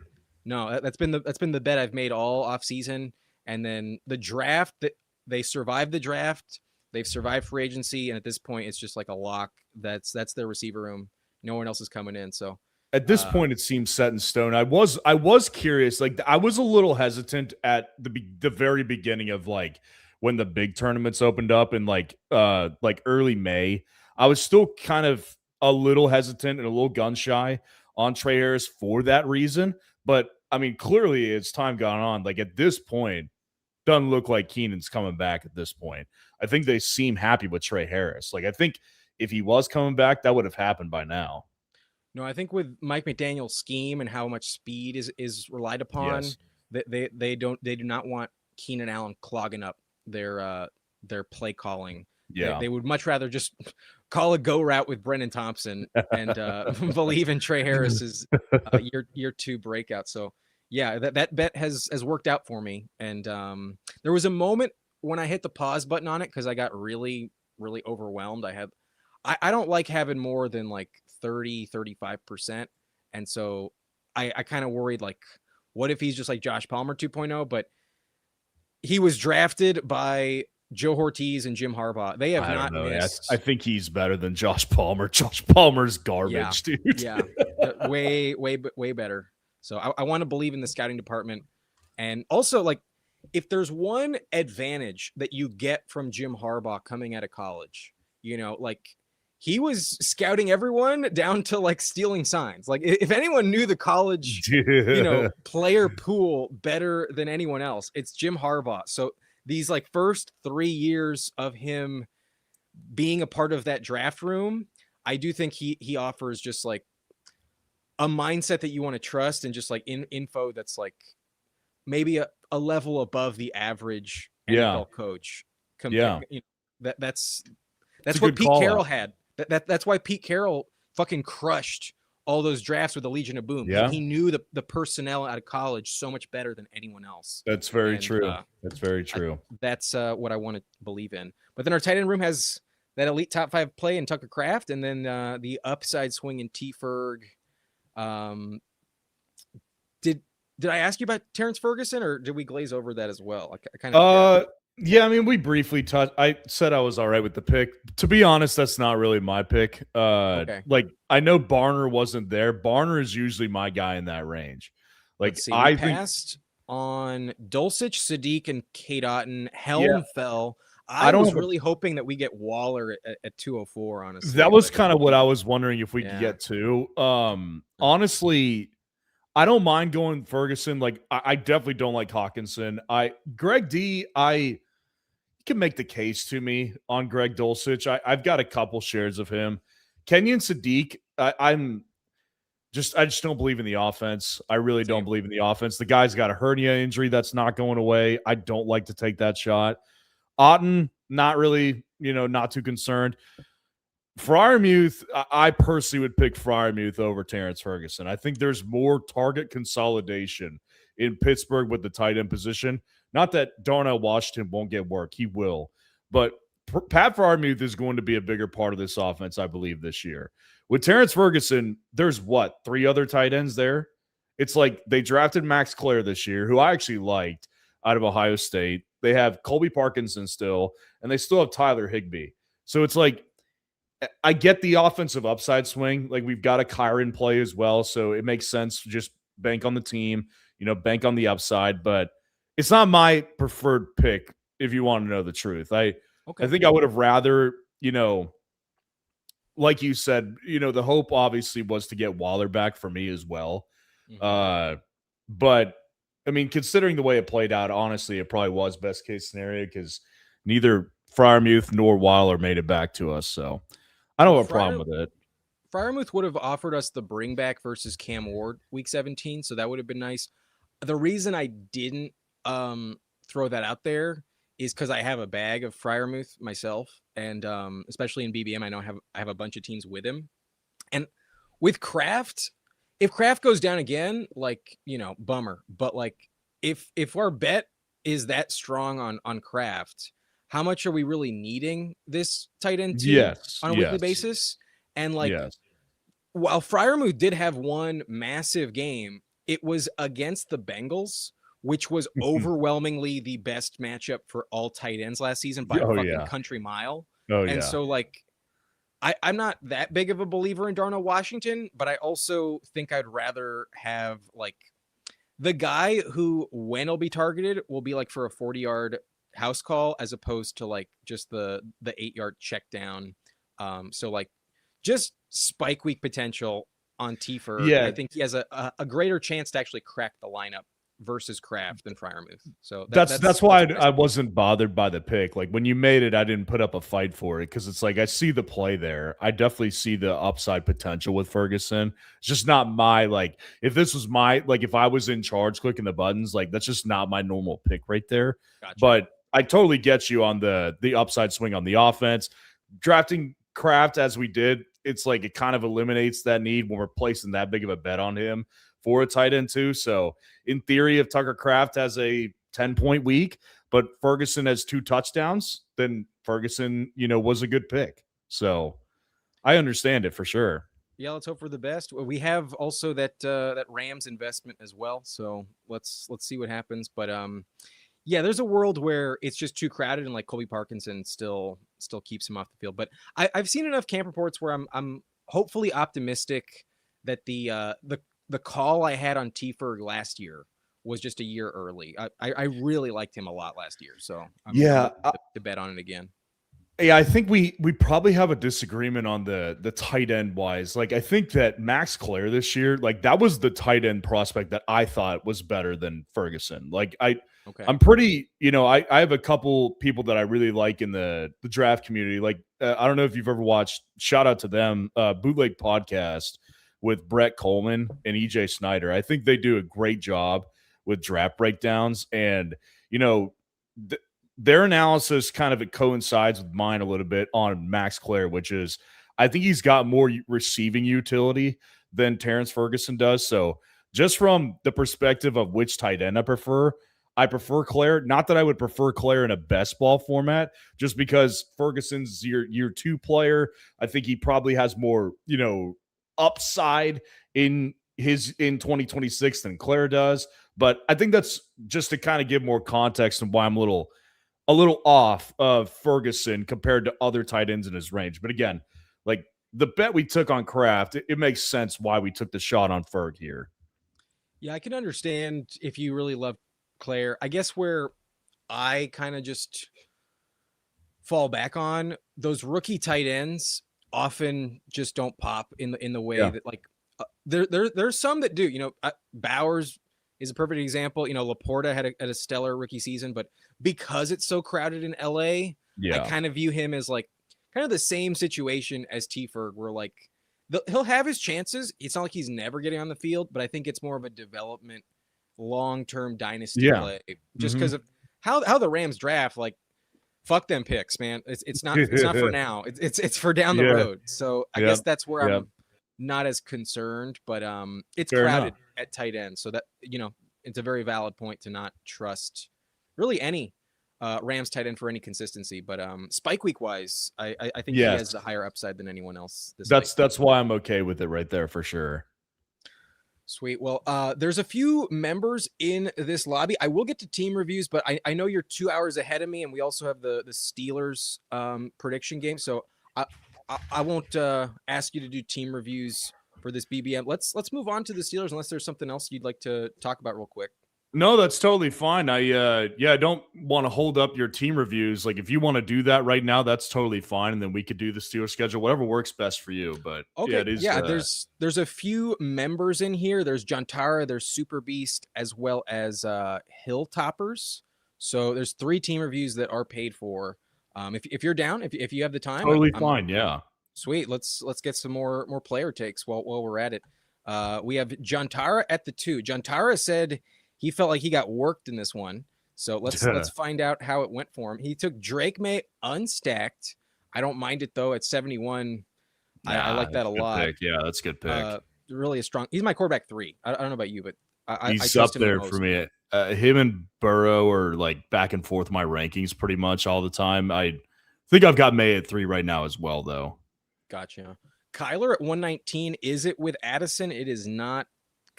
That's been the bet I've made all off season. And then the draft, that they survived the draft, they've survived free agency, and at this point, it's just like a lock. That's their receiver room. No one else is coming in. So at this point, it seems set in stone. I was curious. Like I was a little hesitant at the very beginning of like when the big tournaments opened up in like early May. I was still kind of a little hesitant and a little gun shy on Trey Harris for that reason. But I mean, clearly as time gone on, like at this point, doesn't look like Keenan's coming back at this point. I think they seem happy with Trey Harris. Like I think if he was coming back, that would have happened by now. No, I think with Mike McDaniel's scheme and how much speed is relied upon, they do not want Keenan Allen clogging up their play calling. Yeah, they would much rather just call a go route with Brennan Thompson and believe in Trey Harris's year 2 breakout. So Yeah, that bet has worked out for me. And there was a moment when I hit the pause button on it because I got really, really overwhelmed. I don't like having more than like 35%. And so I kind of worried, like, what if he's just like Josh Palmer 2.0? But he was drafted by Joe Ortiz and Jim Harbaugh. They have not missed. I think he's better than Josh Palmer. Josh Palmer's garbage, dude. Yeah, way better. So I want to believe in the scouting department. And also, like, if there's one advantage that you get from Jim Harbaugh coming out of college, like, he was scouting everyone down to like stealing signs. Like, if anyone knew the college, player pool better than anyone else, it's Jim Harbaugh. So these like first 3 years of him being a part of that draft room, I do think he offers just like a mindset that you want to trust, and just like info that's like maybe a level above the average NFL coach. That's what Pete Carroll had. That's why Pete Carroll fucking crushed all those drafts with the Legion of Boom. Yeah. He knew the personnel out of college so much better than anyone else. That's very true. That's very true. That's what I want to believe in. But then our tight end room has that elite top 5 play in Tucker Kraft, and then the upside swing in T. Ferg. Did I ask you about Terrence Ferguson, or did we glaze over that as well? I kind of yeah, I mean, we briefly touched. I said I was all right with the pick. To be honest, that's not really my pick. Okay. Like, I know Barner wasn't there. Barner is usually my guy in that range. Like, I passed on Dulcich, Sadiq, and Kate Otten. Helm fell. I was really hoping that we get Waller at 204, honestly. That was kind of what I was wondering if we could get to. Honestly, I don't mind going Ferguson. Like, I definitely don't like Hawkinson. Greg D, you can make the case to me on Greg Dulcich. I've got a couple shares of him. Kenyon Sadiq, I just don't believe in the offense. I really don't believe in the offense. The guy's got a hernia injury that's not going away. I don't like to take that shot. Otten, not really, not too concerned. Freiermuth, I personally would pick Freiermuth over Terrence Ferguson. I think there's more target consolidation in Pittsburgh with the tight end position. Not that Darnell Washington won't get work. He will. But Pat Freiermuth is going to be a bigger part of this offense, I believe, this year. With Terrence Ferguson, there's 3 other tight ends there? It's like they drafted Max Clare this year, who I actually liked out of Ohio State. They have Colby Parkinson still, and they still have Tyler Higbee. So it's like, I get the offensive upside swing. Like, we've got a Kyron play as well, so it makes sense to just bank on the team, bank on the upside. But it's not my preferred pick, if you want to know the truth. I think I would have rather, like you said, the hope obviously was to get Waller back for me as well. Mm-hmm. But I mean, considering the way it played out, honestly, it probably was best case scenario because neither Freiermuth nor Waller made it back to us. So I don't have a problem with it. Freiermuth would have offered us the bring back versus Cam Ward week 17, so that would have been nice. The reason I didn't throw that out there is because I have a bag of Freiermuth myself, and especially in BBM, I know I have a bunch of teams with him. And with Kraft, if Kraft goes down again, like, bummer. But like, if our bet is that strong on Kraft, how much are we really needing this tight end team on a weekly basis? And like, while Freiermuth did have one massive game, it was against the Bengals, which was overwhelmingly the best matchup for all tight ends last season by a fucking country mile. So like, I'm not that big of a believer in Darnell Washington, but I also think I'd rather have like the guy who, when he'll be targeted, will be like for a 40-yard house call as opposed to like just the 8-yard check down. So like just spike week potential on Tiefer. I think he has a greater chance to actually crack the lineup versus Kraft than Freiermuth. So that's why I wasn't bothered by the pick. Like, when you made it, I didn't put up a fight for it because it's like I see the play there. I definitely see the upside potential with Ferguson. It's just not my, like, if this was my, like, if I was in charge clicking the buttons, like, that's just not my normal pick right there. Gotcha. But I totally get you on the upside swing on the offense. Drafting Kraft as we did, it's like it kind of eliminates that need when we're placing that big of a bet on him. for a tight end too. So in theory, if Tucker Kraft has a 10-point week, but Ferguson has 2 touchdowns, then Ferguson, was a good pick. So I understand it for sure. Yeah, let's hope for the best. We have also that Rams investment as well, so let's see what happens. But yeah, there's a world where it's just too crowded, and like Colby Parkinson still keeps him off the field. But I've seen enough camp reports where I'm hopefully optimistic that the call I had on T-Ferg last year was just a year early. I really liked him a lot last year, so I'm to bet on it again. Yeah, I think we probably have a disagreement on the tight end wise. Like, I think that Max Clare this year, like that was the tight end prospect that I thought was better than Ferguson. Like I'm pretty, I have a couple people that I really like in the draft community. Like I don't know if you've ever watched, shout out to them, Bootleg Podcast with Brett Coleman and EJ Snyder. I think they do a great job with draft breakdowns, and their analysis kind of coincides with mine a little bit on Max Clare, which is I think he's got more receiving utility than Terrence Ferguson does. So just from the perspective of which tight end I prefer Clare. Not that I would prefer Clare in a best ball format, just because Ferguson's year 2 player. I think he probably has more, upside in 2026 than Clare does. But I think that's just to kind of give more context and why I'm a little off of Ferguson compared to other tight ends in his range. But again, like the bet we took on Kraft, it makes sense why we took the shot on Ferg here. Yeah, I can understand if you really love Clare. I guess where I kind of just fall back on, those rookie tight ends often just don't pop in the way that like there's some that do. Bowers is a perfect example. Laporta had a stellar rookie season, but because it's so crowded in LA, I kind of view him as like kind of the same situation as T-Ferg, where like he'll have his chances. It's not like he's never getting on the field, but I think it's more of a development, long-term dynasty play, just because of how the Rams draft. Like, fuck them picks, man. It's not for now. It's for down the road. So I guess that's where I'm not as concerned, but it's fair crowded enough at tight end. So that, it's a very valid point to not trust really any Rams tight end for any consistency. But spike week wise, I think he has a higher upside than anyone else. That's why I'm okay with it right there for sure. Sweet. Well, there's a few members in this lobby. I will get to team reviews, but I know you're 2 hours ahead of me, and we also have the Steelers prediction game. So I won't ask you to do team reviews for this BBM. Let's move on to the Steelers, unless there's something else you'd like to talk about real quick. No, that's totally fine. I don't want to hold up your team reviews. Like, if you want to do that right now, that's totally fine, and then we could do the Steelers schedule, whatever works best for you. But okay, it is. There's a few members in here. There's John Tara, there's Super Beast, as well as Hilltoppers. So there's 3 team reviews that are paid for. If you're down, if you have the time, totally fine. Yeah, sweet. Let's get some more player takes while we're at it. We have John Tara at the 2. John Tara said he felt like he got worked in this one. So let's find out how it went for him. He took Drake May unstacked. I don't mind it though at 71. I like that a lot. Pick. Yeah, that's a good pick. Really a strong. He's my quarterback 3. I don't know about you, but he's I up there for me. Him and Burrow are like back and forth my rankings pretty much all the time. I think I've got May at 3 right now as well, though. Gotcha. Kyler at 119. Is it with Addison? It is not.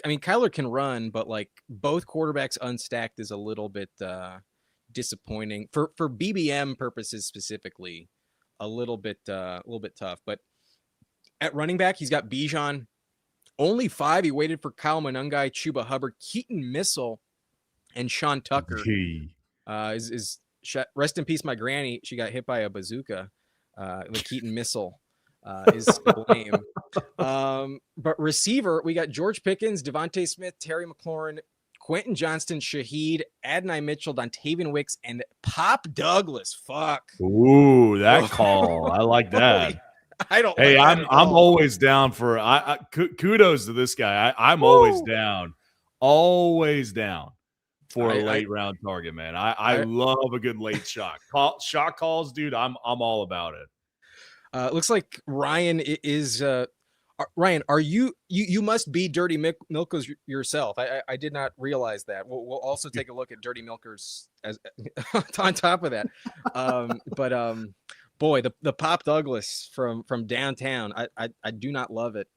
I mean, Kyler can run, but like both quarterbacks unstacked is a little bit disappointing for BBM purposes specifically. A little bit tough. But at running back, he's got Bijan, only 5. He waited for Kyle Monangai, Chuba Hubbard, Keaton Missile, and Sean Tucker. Is rest in peace, my granny. She got hit by a bazooka. The Keaton Missile. Is to blame. But receiver, we got George Pickens, Devontae Smith, Terry McLaurin, Quentin Johnston, Shaheed, Adonai Mitchell, Dontavian Wicks, and Pop Douglas. Fuck. Ooh, that call. I like that. I don't. Hey, I'm always down for. Kudos to this guy. I'm always down for a late round target, man. I love a good late shot calls, dude. I'm all about it. Looks like Ryan is Ryan, are you must be Dirty Milkers yourself. I did not realize that. We'll also take a look at Dirty Milkers as on top of that. Boy, the Pop Douglas from downtown. I do not love it.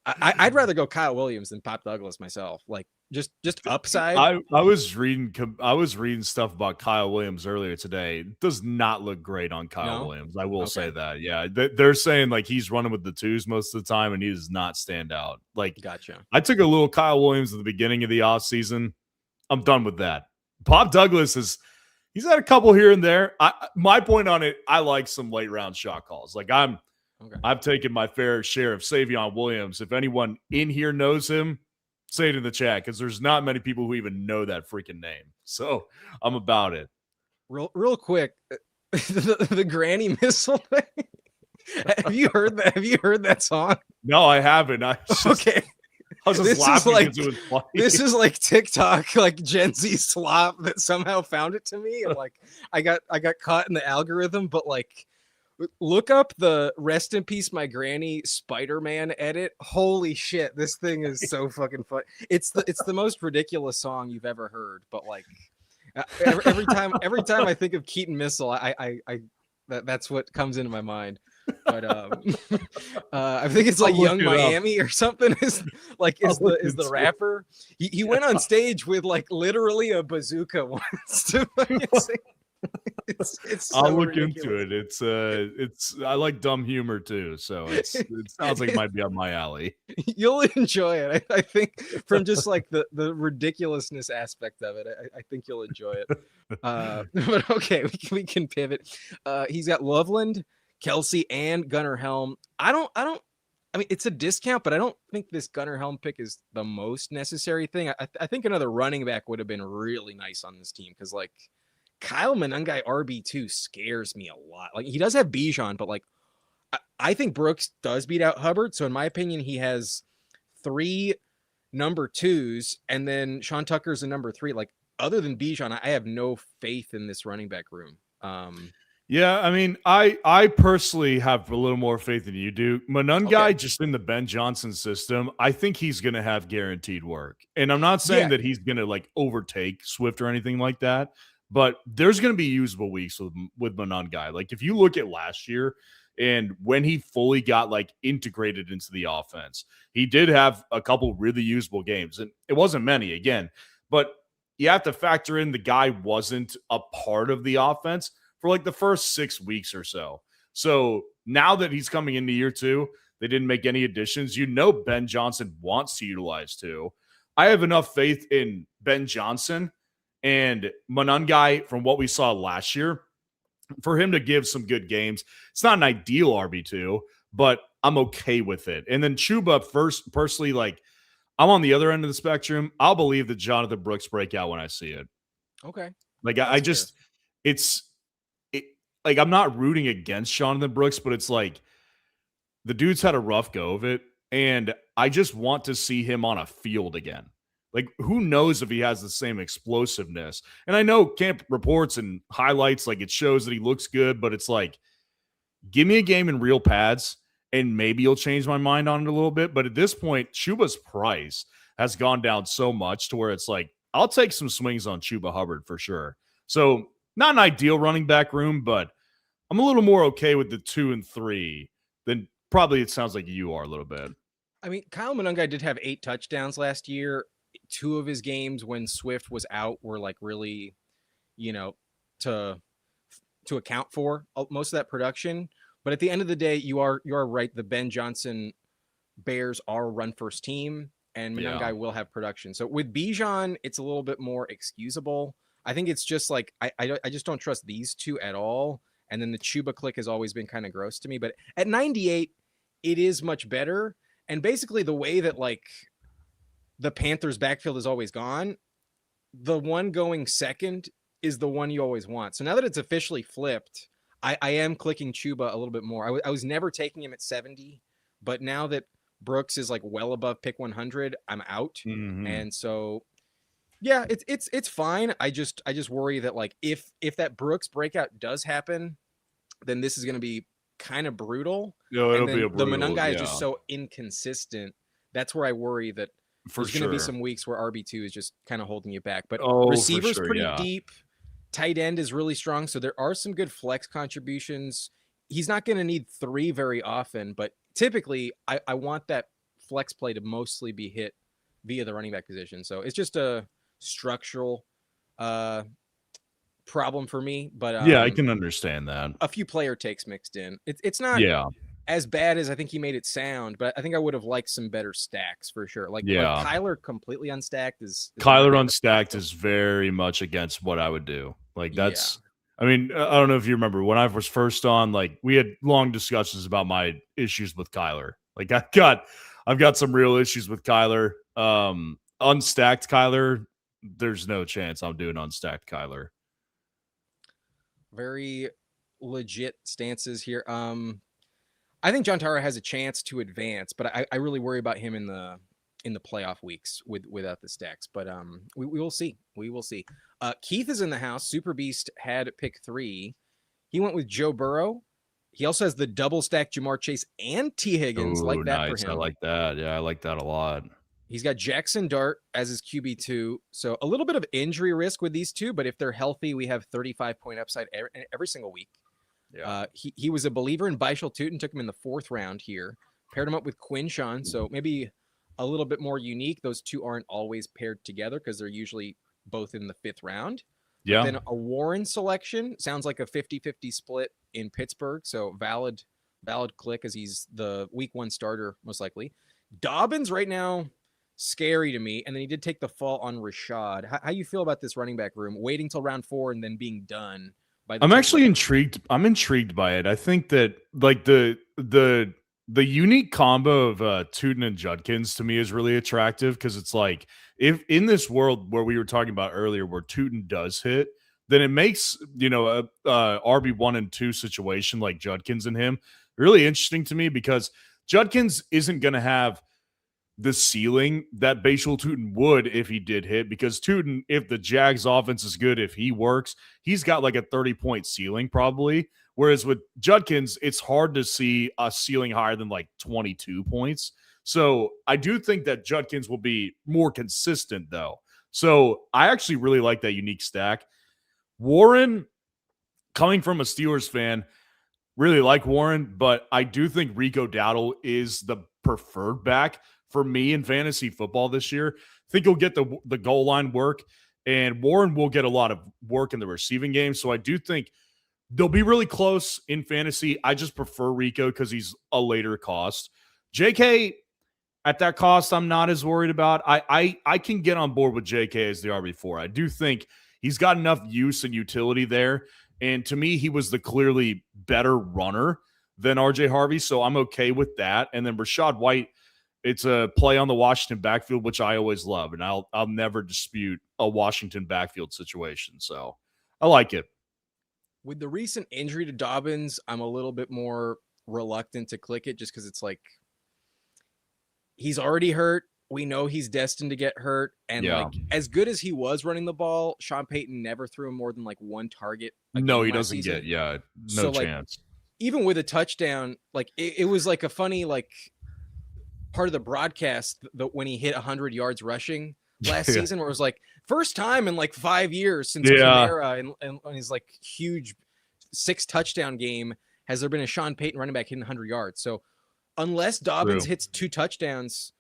I'd rather go Kyle Williams than Pop Douglas myself. Like just upside. I was reading stuff about Kyle Williams earlier today. It does not look great on Kyle Williams. I will say that. Yeah, they're saying like he's running with the twos most of the time, and he does not stand out. Like, gotcha. I took a little Kyle Williams at the beginning of the offseason. I'm done with that. Pop Douglas he's had a couple here and there. My point on it, I like some late round shot calls. Like I've taken my fair share of Savion Williams. If anyone in here knows him, say it in the chat, because there's not many people who even know that freaking name. So I'm about it. Real quick, the Granny Missile thing. Have you heard that? Have you heard that song? No, I haven't. Okay. I was just laughing because it was funny. This is like TikTok, like Gen Z slop that somehow found it to me, and like I got caught in the algorithm. But like, look up the "Rest in Peace, My Granny" Spider-Man edit. Holy shit, this thing is so fucking fun. It's the most ridiculous song you've ever heard. But like, every time I think of Keaton Missile, that's what comes into my mind. But I think it's like Young Miami or something is the rapper. He went on stage with like literally a bazooka once to sing. It's so I'll look ridiculous. into it. It's I like dumb humor too, so it sounds like it might be up my alley. You'll enjoy it. I think from just like the ridiculousness aspect of it, I think you'll enjoy it. But okay, we can pivot. He's got Loveland, Kelsey, and Gunnar Helm. I mean, it's a discount, but I don't think this Gunnar Helm pick is the most necessary thing. I think another running back would have been really nice on this team, because like Kyle Monangai RB2 scares me a lot. Like, he does have Bijan, but like I think Brooks does beat out Hubbard. So in my opinion, he has 3 number 2s, and then Sean Tucker's a number 3. Like, other than Bijan, I have no faith in this running back room. Yeah, I mean, I personally have a little more faith than you do. Monangai, just in the Ben Johnson system, I think he's going to have guaranteed work. And I'm not saying that he's going to like overtake Swift or anything like that, but there's going to be usable weeks with Monangai. Like, if you look at last year and when he fully got like integrated into the offense, he did have a couple really usable games, and it wasn't many again, but you have to factor in the guy wasn't a part of the offense for like the first 6 weeks or so. So now that he's coming into year 2, they didn't make any additions. You know, Ben Johnson wants to utilize 2. I have enough faith in Ben Johnson and Monangai from what we saw last year for him to give some good games. It's not an ideal RB2, but I'm okay with it. And then Chuba, personally, like, I'm on the other end of the spectrum. I'll believe the Jonathan Brooks breakout when I see it. Okay. Like, like, I'm not rooting against Jonathan Brooks, but it's like the dude's had a rough go of it, and I just want to see him on a field again. Like, who knows if he has the same explosiveness? And I know camp reports and highlights, like, it shows that he looks good, but it's like, give me a game in real pads, and maybe you'll change my mind on it a little bit. But at this point, Chuba's price has gone down so much to where it's like, I'll take some swings on Chuba Hubbard for sure. So, not an ideal running back room, but I'm a little more okay with the 2 and 3 than probably it sounds like you are a little bit. I mean, Kyle Monangai did have 8 touchdowns last year. 2 of his games when Swift was out were like really, to account for most of that production. But at the end of the day, you are right. The Ben Johnson Bears are a run first team, and Monangai will have production. So with Bijan, it's a little bit more excusable. I think it's just like I just don't trust these 2 at all. And then the Chuba click has always been kind of gross to me. But at 98, it is much better. And basically the way that like the Panthers backfield is always gone, the one going second is the one you always want. So now that it's officially flipped, I am clicking Chuba a little bit more. I was never taking him at 70, but now that Brooks is like well above pick 100, I'm out. Mm-hmm. And so yeah, it's fine. I just worry that like if that Brooks breakout does happen, then this is going to be kind of brutal. No, it'll and then be a brutal, the Monungai is just so inconsistent. That's where I worry that there's going to be some weeks where RB2 is just kind of holding you back. But receivers pretty deep. Tight end is really strong. So there are some good flex contributions. He's not going to need 3 very often, but typically I want that flex play to mostly be hit via the running back position. So it's just a structural problem for me. But I can understand that. A few player takes mixed in. It's not as bad as I think he made it sound, but I think I would have liked some better stacks for sure. Like Kyler completely unstacked is Kyler unstacked is very much against what I would do. Like that's I mean, I don't know if you remember when I was first on, like we had long discussions about my issues with Kyler. Like I've got some real issues with Kyler. Unstacked Kyler, there's no chance I'm doing unstacked Kyler. Very legit stances here. I think John Tara has a chance to advance, but I really worry about him in the playoff weeks without the stacks. But we will see. We will see. Keith is in the house. Super Beast had pick 3. He went with Joe Burrow. He also has the double stack Jamar Chase and T. Higgins. Ooh, like that nice. for him. I like that. Yeah, I like that a lot. He's got Jackson Dart as his QB2. So a little bit of injury risk with these two, but if they're healthy, we have 35-point upside every single week. Yeah. He was a believer in Bishal Tootin, took him in the 4th round here. Paired him up with Quinn Sean, so maybe a little bit more unique. Those two aren't always paired together because they're usually both in the 5th round. Yeah. But then a Warren selection sounds like a 50-50 split in Pittsburgh, so valid click as he's the week 1 starter most likely. Dobbins right now, scary to me, and then he did take the fall on Rashad. How you feel about this running back room, waiting till round 4 and then being done? I'm actually intrigued. I'm intrigued by it. I think that like the unique combo of Tootin and Judkins to me is really attractive because it's like if in this world where we were talking about earlier where Tootin does hit, then it makes a RB1 and 2 situation like Judkins and him really interesting to me because Judkins isn't going to have the ceiling that Bishal Tootin would if he did hit, because Tootin, if the Jags offense is good, if he works, he's got like a 30-point ceiling probably. Whereas with Judkins, it's hard to see a ceiling higher than like 22 points. So I do think that Judkins will be more consistent though. So I actually really like that unique stack. Warren, coming from a Steelers fan, really like Warren, but I do think Rico Dowdle is the preferred back for me in fantasy football this year. I think he'll get the goal line work, and Warren will get a lot of work in the receiving game. So I do think they'll be really close in fantasy. I just prefer Rico because he's a later cost. JK, at that cost, I'm not as worried about. I can get on board with JK as the RB4. I do think he's got enough use and utility there. And to me, he was the clearly better runner than RJ Harvey. So I'm okay with that. And then Rachaad White, it's a play on the Washington backfield, which I always love. And I'll never dispute a Washington backfield situation. So I like it. With the recent injury to Dobbins, I'm a little bit more reluctant to click it just because it's like he's already hurt. We know he's destined to get hurt. And like as good as he was running the ball, Sean Payton never threw him more than like 1 target. No, he doesn't get, no chance. Even with a touchdown, like it was like a funny like part of the broadcast that when he hit 100 yards rushing last season, where it was like first time in like 5 years since Kamara and his like huge 6 touchdown game has there been a Sean Payton running back hitting 100 yards. So unless Dobbins hits 2 touchdowns,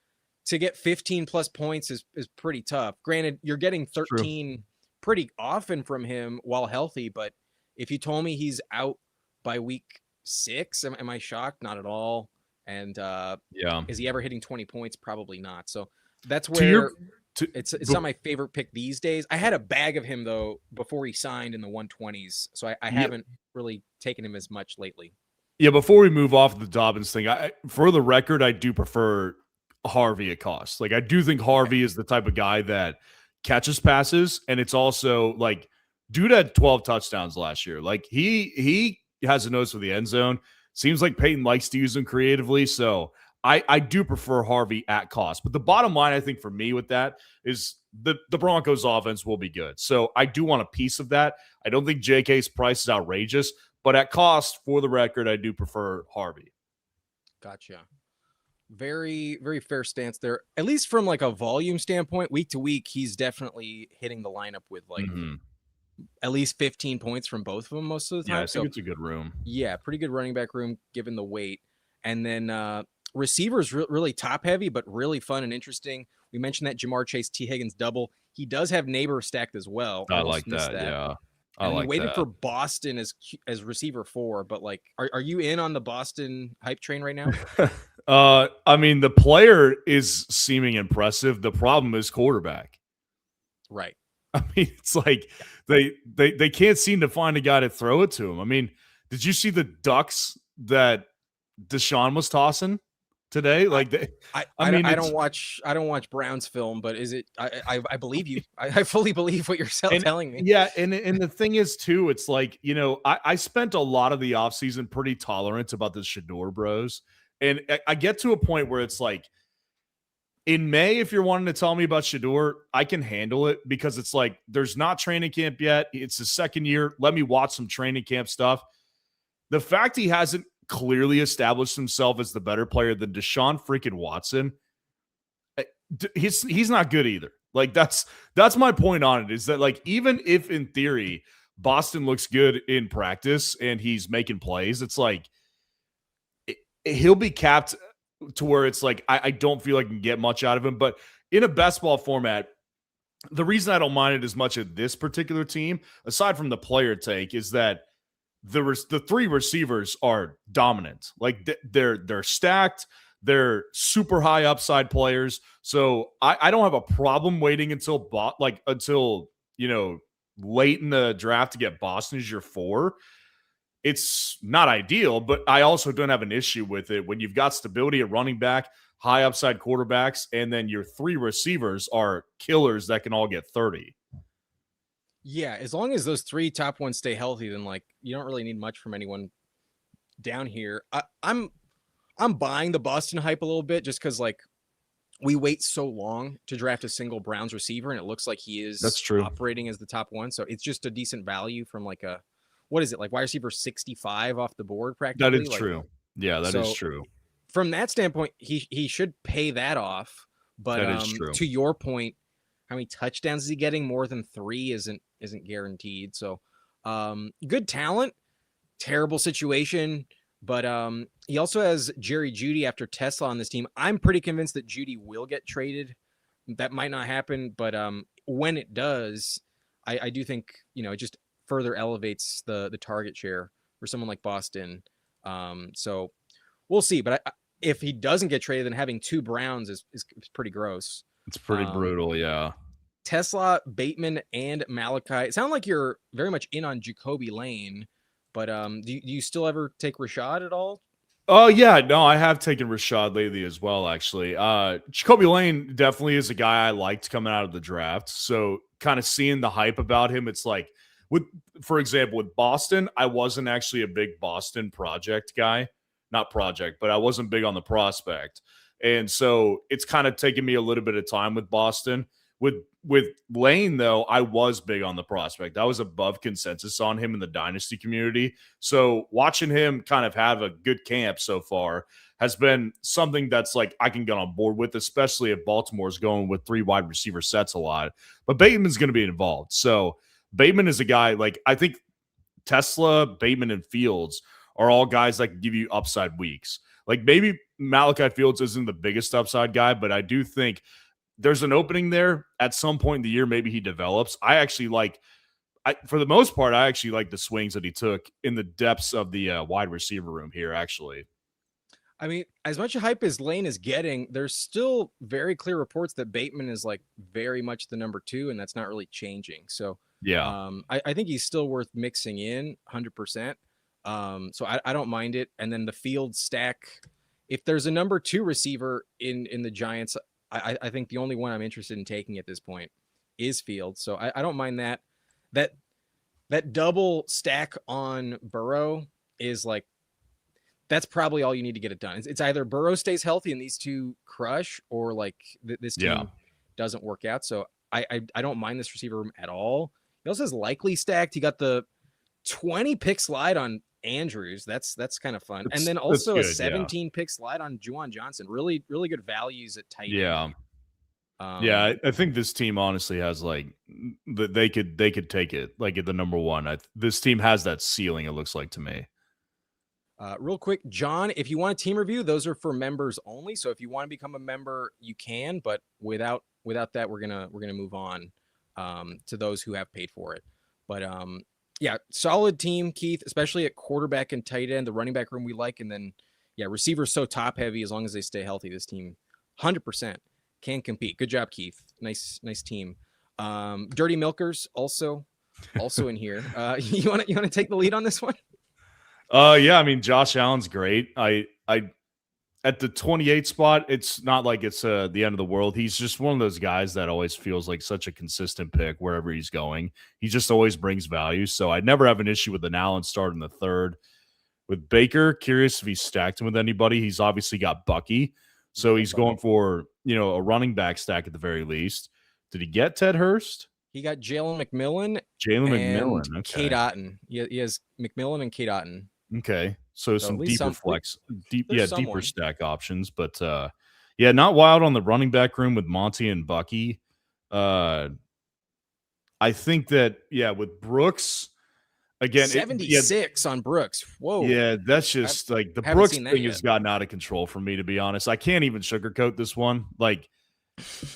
to get 15 plus points is pretty tough. Granted, you're getting 13 pretty often from him while healthy, but if you told me he's out by week 6, am I shocked? Not at all. And is he ever hitting 20 points? Probably not. So that's where it's not my favorite pick these days. I had a bag of him though before he signed in the 120s, so I haven't really taken him as much lately. Yeah, before we move off the Dobbins thing, for the record, I do prefer Harvey at cost. Like I do think Harvey is the type of guy that catches passes, and it's also like dude had 12 touchdowns last year. Like he has a nose for the end zone. Seems like Peyton likes to use them creatively, so I do prefer Harvey at cost. But the bottom line, I think, for me with that is the Broncos offense will be good. So I do want a piece of that. I don't think JK's price is outrageous, But at cost, for the record, I do prefer Harvey. Gotcha. Very, very fair stance there. At least from like a volume standpoint, week to week, he's definitely hitting the lineup with like at least 15 points from both of them most of the time. Yeah, I think it's a good room. Yeah, pretty good running back room given the weight. And then receivers really top heavy, but really fun and interesting. We mentioned that Jamar Chase, T. Higgins double. He does have Neighbor stacked as well. I like that. Yeah. And we waited for Boston as receiver 4, but like, are you in on the Boston hype train right now? I mean, the player is seeming impressive. The problem is quarterback. Right. I mean, it's like they can't seem to find a guy to throw it to him. I mean, did you see the ducks that Deshaun was tossing today? Like, I don't watch Browns film, but is it? I believe you. I fully believe what you're telling me. Yeah, and the thing is too, it's like, you know, I spent a lot of the offseason pretty tolerant about the Shador bros, and I get to a point where it's like, in May, if you're wanting to tell me about Shador, I can handle it because it's like there's not training camp yet. It's the second year. Let me watch some training camp stuff. The fact he hasn't clearly established himself as the better player than Deshaun freaking Watson, he's not good either. Like that's my point on it, is that like, even if in theory Boston looks good in practice and he's making plays, it's like he'll be capped to where it's like I don't feel like I can get much out of him. But in a best ball format, the reason I don't mind it as much of this particular team, aside from the player take, is that the 3 receivers are dominant. Like they're stacked. They're super high upside players. So I don't have a problem waiting until you know, late in the draft to get Boston as your 4. It's not ideal, but I also don't have an issue with it when you've got stability at running back, high upside quarterbacks, and then your 3 receivers are killers that can all get 30. Yeah, as long as those 3 top ones stay healthy, then like you don't really need much from anyone down here. I'm buying the Boston hype a little bit just because like we wait so long to draft a single Browns receiver, and it looks like he is operating as the top one. So it's just a decent value from like a, what is it, like wide receiver 65 off the board practically? That is true. Yeah, that is true. From that standpoint, he should pay that off. But that is true. To your point, how many touchdowns is he getting? More than 3 isn't guaranteed. So good talent, terrible situation. But he also has Jerry Jeudy after Tesla on this team. I'm pretty convinced that Jeudy will get traded. That might not happen, but when it does, I do think, you know, it just further elevates the target share for someone like Boston. So we'll see. But if he doesn't get traded, then having 2 Browns is pretty gross. It's pretty brutal, yeah. Tesla, Bateman, and Malachi. It sounds like you're very much in on Jacoby Lane, but do you still ever take Rashad at all? Oh, yeah. No, I have taken Rashad lately as well, actually. Jacoby Lane definitely is a guy I liked coming out of the draft. So kind of seeing the hype about him, it's like, for example, with Boston, I wasn't actually a big Boston project guy. Not project, but I wasn't big on the prospect. And so it's kind of taken me a little bit of time with Boston. With Lane, though, I was big on the prospect. I was above consensus on him in the dynasty community. So watching him kind of have a good camp so far has been something that's like I can get on board with, especially if Baltimore's going with 3 wide receiver sets a lot. But Bateman's going to be involved. So Bateman is a guy, like, I think Tesla, Bateman, and Fields are all guys that can give you upside weeks. Like, maybe Malachi Fields isn't the biggest upside guy, but I do think there's an opening there at some point in the year. Maybe he develops. For the most part, I actually like the swings that he took in the depths of the wide receiver room here, actually. I mean, as much hype as Lane is getting, there's still very clear reports that Bateman is like very much the number 2, and that's not really changing. So yeah, I think he's still worth mixing in 100%. So I don't mind it. And then the field stack, if there's a number 2 receiver in the Giants, I think the only one I'm interested in taking at this point is Fields. So I don't mind that. That double stack on Burrow is like, that's probably all you need to get it done. It's either Burrow stays healthy and these 2 crush, or like this team doesn't work out. So I don't mind this receiver room at all. He also has likely stacked. He got the 20 pick slide on Andrews. That's kind of fun. And then also good, a 17 pick slide on Juwan Johnson. Really, really good values at tight end. Yeah, I think this team honestly has like they could take it like at the number one. This team has that ceiling. It looks like to me. Real quick, John, if you want a team review, those are for members only. So if you want to become a member, you can. But without that, we're gonna move on to those who have paid for it. But yeah, solid team, Keith, especially at quarterback and tight end. The running back room we like, and then yeah, receivers so top heavy. As long as they stay healthy, this team 100% can compete. Good job, Keith. Nice team. Dirty Milkers also in here. You want to take the lead on this one? Yeah, I mean Josh Allen's great. I at the 28 spot, it's not like it's the end of the world. He's just one of those guys that always feels like such a consistent pick wherever he's going. He just always brings value. So I'd never have an issue with an Allen start in the third. With Baker, curious if he's stacked him with anybody. He's obviously got Bucky. So he's going for, a running back stack at the very least. Did he get Ted Hurst? He got Jalen McMillan. Okay. Kate Otten. He has McMillan and Kate Otten. Okay. So some deeper flex. Deeper stack options. But not wild on the running back room with Monty and Bucky. I think that, with Brooks, again, 76 on Brooks. Whoa. Yeah, that's just like the Brooks thing has gotten out of control for me, to be honest. I can't even sugarcoat this one. Like,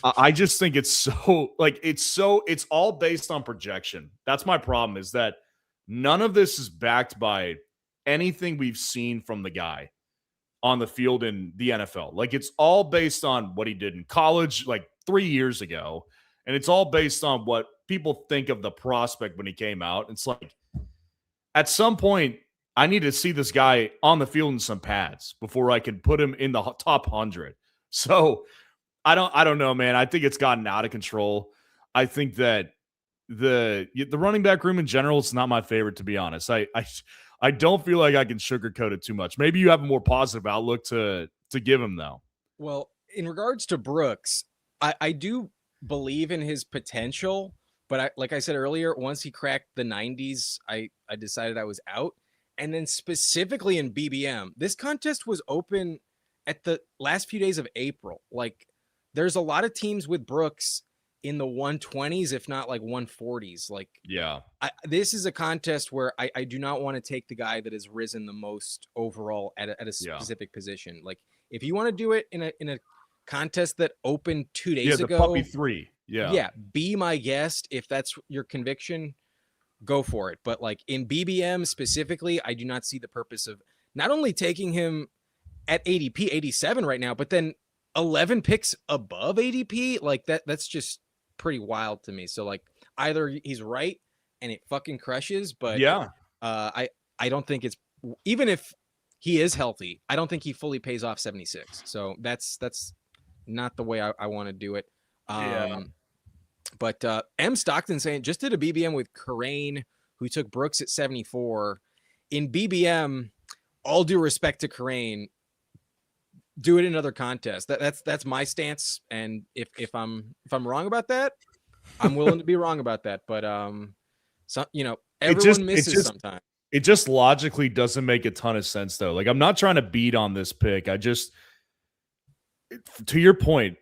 I just think it's so it's all based on projection. That's my problem, is that none of this is backed by anything we've seen from the guy on the field in the NFL. Like, it's all based on what he did in college like 3 years ago. And it's all based on what people think of the prospect when he came out. It's like, at some point, I need to see this guy on the field in some pads before I can put him in the top 100. So I don't know, man. I think it's gotten out of control. I think that the running back room in general is not my favorite, to be honest. I don't feel like I can sugarcoat it too much. Maybe you have a more positive outlook to give him, though. Well, in regards to Brooks, I do believe in his potential. But like I said earlier, once he cracked the 90s, I decided I was out. And then specifically in BBM, this contest was open at the last few days of April. Like, there's a lot of teams with Brooks in the 120s, if not like 140s. Like, yeah, this is a contest where I do not want to take the guy that has risen the most overall at a specific position. Like, if you want to do it in a contest that opened 2 days ago, Puppy 3. Yeah, be my guest. If that's your conviction, go for it. But like in BBM specifically, I do not see the purpose of not only taking him at ADP 87 right now, but then 11 picks above ADP. Like that's just pretty wild to me. So like, either he's right and it fucking crushes, but I don't think it's, even if he is healthy, I don't think he fully pays off 76. So that's not the way I want to do it. But M. Stockton saying, just did a BBM with Karain, who took Brooks at 74. In BBM, all due respect to Karain, do it in another contest. That's my stance. And if I'm wrong about that, I'm willing to be wrong about that. But everyone misses sometimes. It just logically doesn't make a ton of sense, though. Like, I'm not trying to beat on this pick. To your point,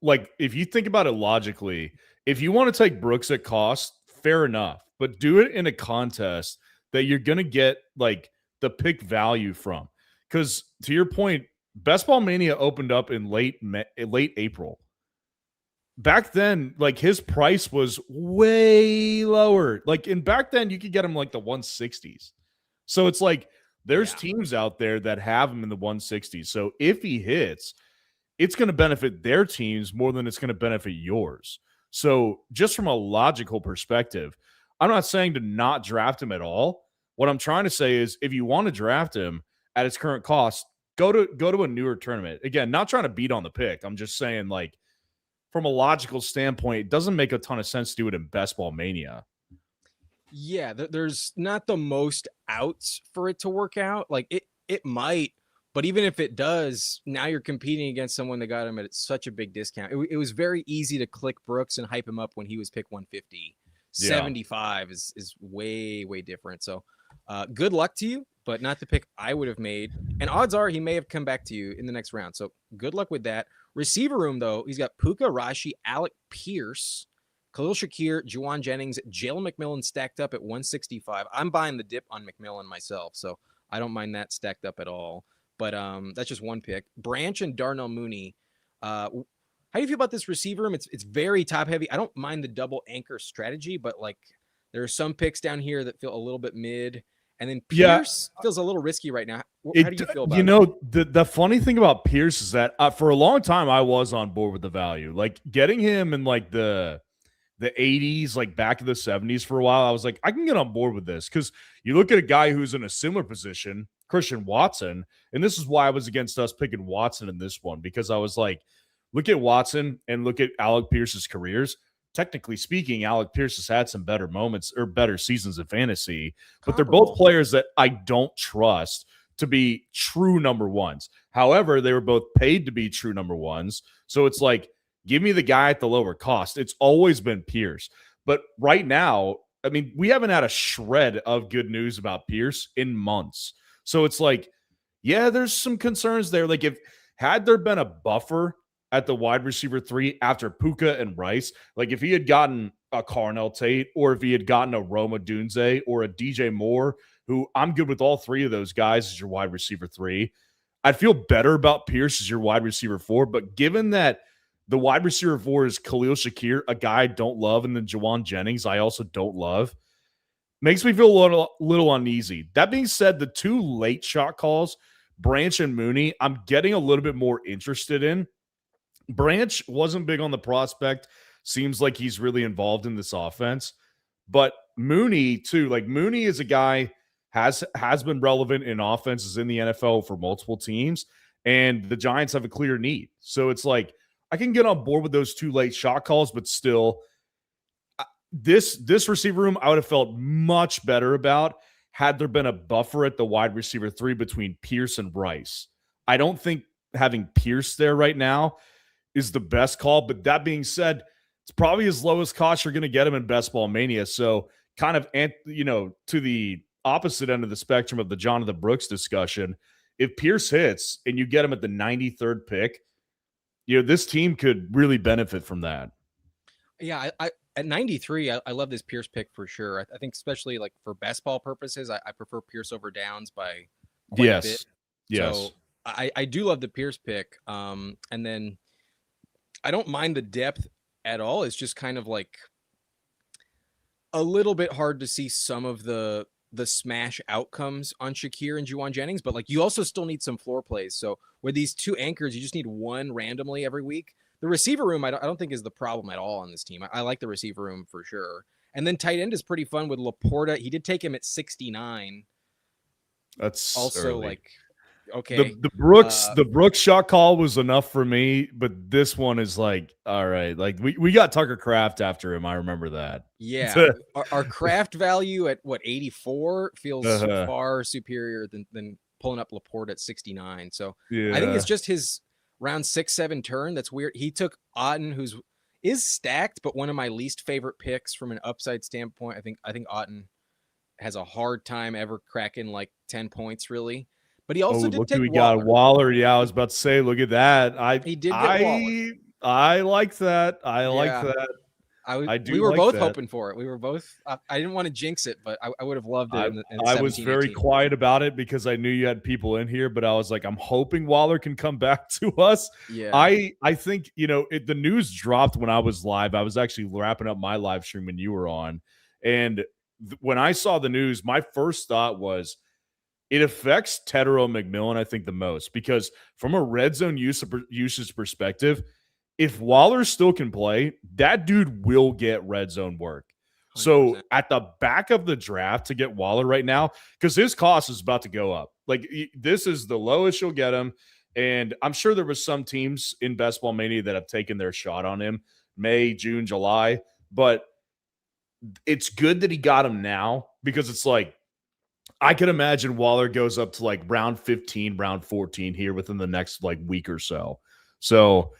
like, if you think about it logically, if you want to take Brooks at cost, fair enough, but do it in a contest that you're going to get like the pick value from. Because to your point, Best Ball Mania opened up in late April. Back then, like, his price was way lower. Like, and back then you could get him like the 160s. So it's like, there's teams out there that have him in the 160s. So if he hits, it's going to benefit their teams more than it's going to benefit yours. So just from a logical perspective, I'm not saying to not draft him at all. What I'm trying to say is, if you want to draft him at his current cost, go to a newer tournament. Again, not trying to beat on the pick. I'm just saying, like, from a logical standpoint, it doesn't make a ton of sense to do it in Best Ball Mania. Yeah, there's not the most outs for it to work out. Like, it might. But even if it does, now you're competing against someone that got him at such a big discount. It was very easy to click Brooks and hype him up when he was pick 150. 75 is way, way different. So good luck to you, but not the pick I would have made. And odds are he may have come back to you in the next round. So good luck with that. Receiver room, though, he's got Puka, Rashi, Alec Pierce, Khalil Shakir, Juwan Jennings, Jalen McMillan stacked up at 165. I'm buying the dip on McMillan myself, so I don't mind that stacked up at all. But that's just one pick. Branch and Darnell Mooney. How do you feel about this receiver room? It's very top heavy. I don't mind the double anchor strategy, but like there are some picks down here that feel a little bit mid. And then Pierce feels a little risky right now. How do you feel about it? The funny thing about Pierce is that for a long time I was on board with the value. Like getting him in like the 80s, like back in the 70s for a while, I was like, I can get on board with this. Because you look at a guy who's in a similar position, Christian Watson, and this is why I was against us picking Watson in this one, because I was like, look at Watson and look at Alec Pierce's careers. Technically speaking, Alec Pierce has had some better moments or better seasons in fantasy, but they're both players that I don't trust to be true number ones. However, they were both paid to be true number ones. So it's like, give me the guy at the lower cost. It's always been Pierce. But right now, I mean, we haven't had a shred of good news about Pierce in months. So it's like, yeah, there's some concerns there. Like had there been a buffer at the wide receiver 3 after Puka and Rice, like if he had gotten a Carnell Tate or if he had gotten a Roma Dunze or a DJ Moore, who I'm good with all 3 of those guys as your wide receiver 3, I'd feel better about Pierce as your wide receiver 4. But given that the wide receiver 4 is Khalil Shakir, a guy I don't love, and then Juwan Jennings, I also don't love, makes me feel a little uneasy. That being said, the 2 late shot calls, Branch and Mooney, I'm getting a little bit more interested in. Branch wasn't big on the prospect. Seems like he's really involved in this offense. But Mooney, too. Like, Mooney is a guy has been relevant in offenses in the NFL for multiple teams, and the Giants have a clear need. So it's like, I can get on board with those 2 late shot calls, but still, this receiver room I would have felt much better about had there been a buffer at the wide receiver 3 between Pierce and Rice. I don't think having Pierce there right now is the best call, but that being said, it's probably as low as cost you're going to get him in Best Ball Mania. So kind of, to the opposite end of the spectrum of the Jonathan Brooks discussion, if Pierce hits and you get him at the 93rd pick, this team could really benefit from that. Yeah, I at 93, I love this Pierce pick for sure. I think especially like for best ball purposes, I prefer Pierce over Downs by quite a bit. Yes. So I do love the Pierce pick. And then I don't mind the depth at all. It's just kind of like a little bit hard to see some of the smash outcomes on Shakir and Juwan Jennings, but like you also still need some floor plays. So with these 2 anchors, you just need one randomly every week. The receiver room, I don't think is the problem at all on this team. I like the receiver room for sure. And then tight end is pretty fun with Laporta. He did take him at 69. That's also early. Like, okay. The Brooks shot call was enough for me, but this one is like, all right. Like we got Tucker Kraft after him. I remember that. Yeah. our Kraft value at 84 feels far superior than pulling up Laporta at 69. So yeah. I think it's just his round 6-7 turn. That's weird. He took Otten, is stacked, but one of my least favorite picks from an upside standpoint. I think Otten has a hard time ever cracking like 10 points really. But he also did take Waller. Got Waller. Yeah, I was about to say, look at that. He did get Waller. I like that. I like that. We were both hoping for it. We were both. I didn't want to jinx it, but I would have loved it. I was very quiet about it because I knew you had people in here, but I was like, I'm hoping Waller can come back to us. Yeah. I think the news dropped when I was live. I was actually wrapping up my live stream when you were on, and when I saw the news, my first thought was, it affects Tetero McMillan, I think, the most, because from a red zone usage perspective, if Waller still can play, that dude will get red zone work. 100%. So at the back of the draft to get Waller right now, because his cost is about to go up. Like, this is the lowest you'll get him. And I'm sure there was some teams in Best Ball Mania that have taken their shot on him, May, June, July. But it's good that he got him now, because it's like, I can imagine Waller goes up to like round 15, round 14 here within the next like week or so. So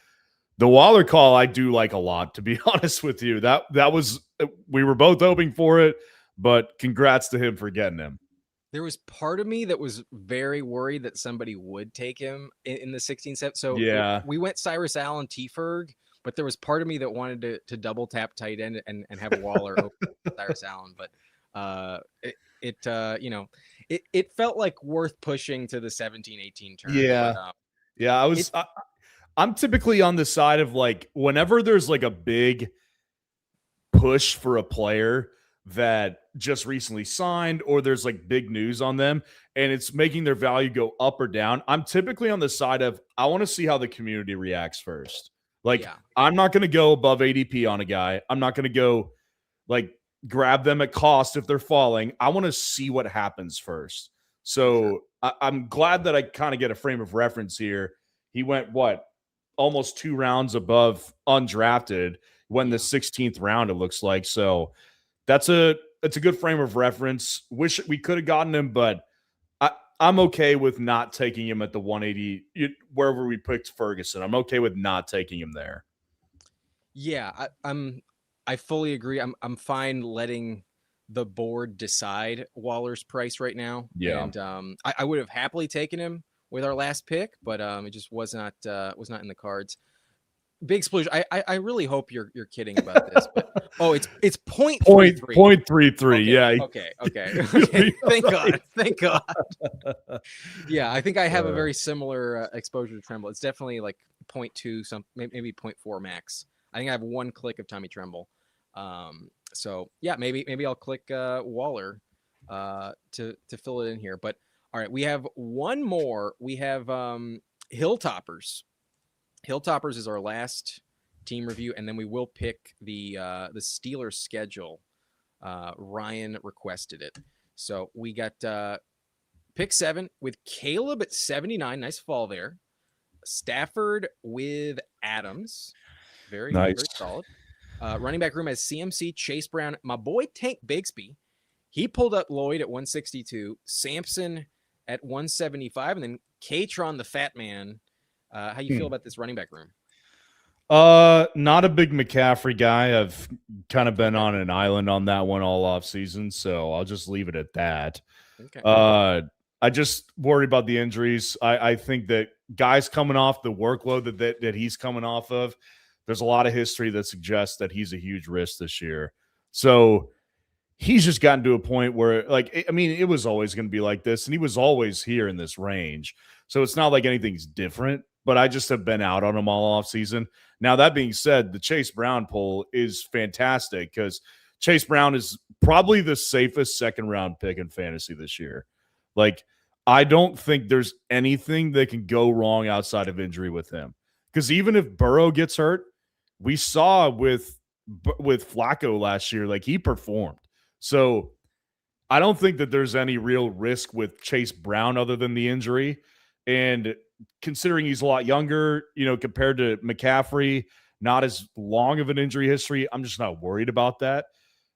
the Waller call I do like a lot, to be honest with you. That was, we were both hoping for it, but congrats to him for getting him. There was part of me that was very worried that somebody would take him in the 16th. So Yeah. we went Cyrus Allen, T-Ferg, but there was part of me that wanted to double tap tight end and have Waller over Cyrus Allen. But it felt like worth pushing to the 17-18 turn. Yeah. But, yeah. I'm typically on the side of like whenever there's like a big push for a player that just recently signed or there's like big news on them and it's making their value go up or down, I'm typically on the side of I want to see how the community reacts first. Like, I'm not going to go above ADP on a guy. I'm not going to go like grab them at cost if they're falling. I want to see what happens first. So I'm glad that I kind of get a frame of reference here. He went almost 2 rounds above undrafted when the 16th round, it looks like. So that's a good frame of reference. Wish we could have gotten him, but I'm okay with not taking him at the 180 wherever we picked Ferguson. I'm okay with not taking him there. Yeah, I fully agree. I'm fine letting the board decide Waller's price right now. Yeah, and I would have happily taken him with our last pick, but it just was not in the cards. Big splooge. I really hope you're kidding about this, but it's point 0.33. Okay. Thank God. Yeah, I think I have a very similar exposure to Tremble. It's definitely like 0.2, maybe 0.4 max. I think I have 1 click of Tommy Tremble. So yeah, maybe I'll click Waller to fill it in here. But all right, we have one more. We have Hilltoppers. Hilltoppers is our last team review, and then we will pick the Steelers schedule. Ryan requested it, so we got pick 7 with Caleb at 79. Nice fall there. Stafford with Adams, very nice, very solid. Running back room has CMC, Chase Brown, my boy Tank Bigsby. He pulled up Lloyd at 162, Sampson at 175, and then Katron the Fat Man. How you feel about this running back room? Not a big McCaffrey guy. I've kind of been on an island on that one all off season, so I'll just leave it at that. Okay. I just worry about the injuries. I think that guys coming off the workload that he's coming off of, there's a lot of history that suggests that he's a huge risk this year. So he's just gotten to a point where, like, I mean, it was always going to be like this, and he was always here in this range. So it's not like anything's different, but I just have been out on him all off season. Now, that being said, the Chase Brown pull is fantastic because Chase Brown is probably the safest second-round pick in fantasy this year. Like, I don't think there's anything that can go wrong outside of injury with him. Because even if Burrow gets hurt, we saw with Flacco last year, like, he performed. So I don't think that there's any real risk with Chase Brown other than the injury. And considering he's a lot younger, compared to McCaffrey, not as long of an injury history, I'm just not worried about that.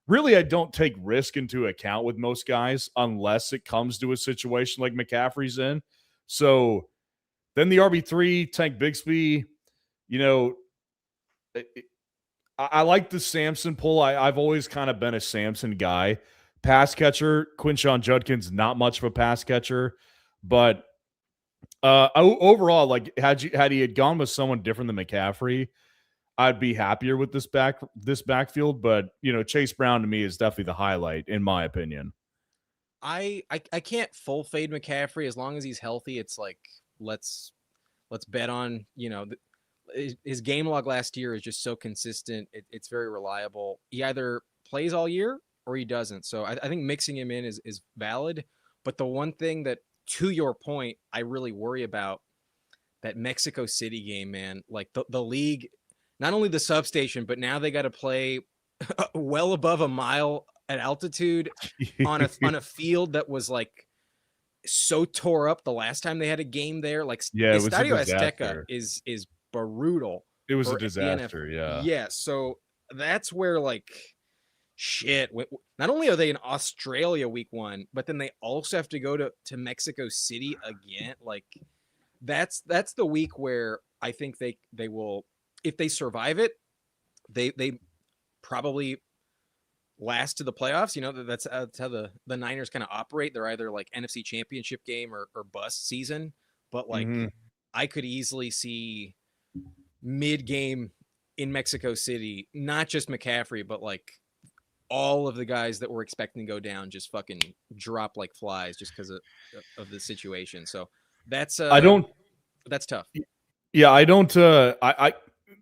Really, I don't take risk into account with most guys unless it comes to a situation like McCaffrey's in. So then the RB3, Tank Bigsby, I like the Samson pull. I've always kind of been a Samson guy. Pass catcher, Quinshon Judkins, not much of a pass catcher, but overall, like had he had gone with someone different than McCaffrey, I'd be happier with this backfield. But Chase Brown to me is definitely the highlight in my opinion. I can't full fade McCaffrey as long as he's healthy. It's like let's bet on his game log last year is just so consistent. It's very reliable. He either plays all year or he doesn't. So I think mixing him in is valid. But the one thing that, to your point, I really worry about that Mexico City game, man. Like the league, not only the substation, but now they got to play well above a mile at altitude on a field that was like so tore up the last time they had a game there. Like Estadio Azteca is brutal. It was a disaster. Yeah. So that's where like shit. Not only are they in Australia week 1, but then they also have to go to Mexico City again. Like that's the week where I think they will, if they survive it, they probably last to the playoffs. That's how the Niners kind of operate. They're either like NFC Championship game or bust season. But like, I could easily see mid-game in Mexico City, not just McCaffrey, but like all of the guys that we're expecting to go down just fucking drop like flies just because of the situation. So that's that's tough. Yeah, I don't. I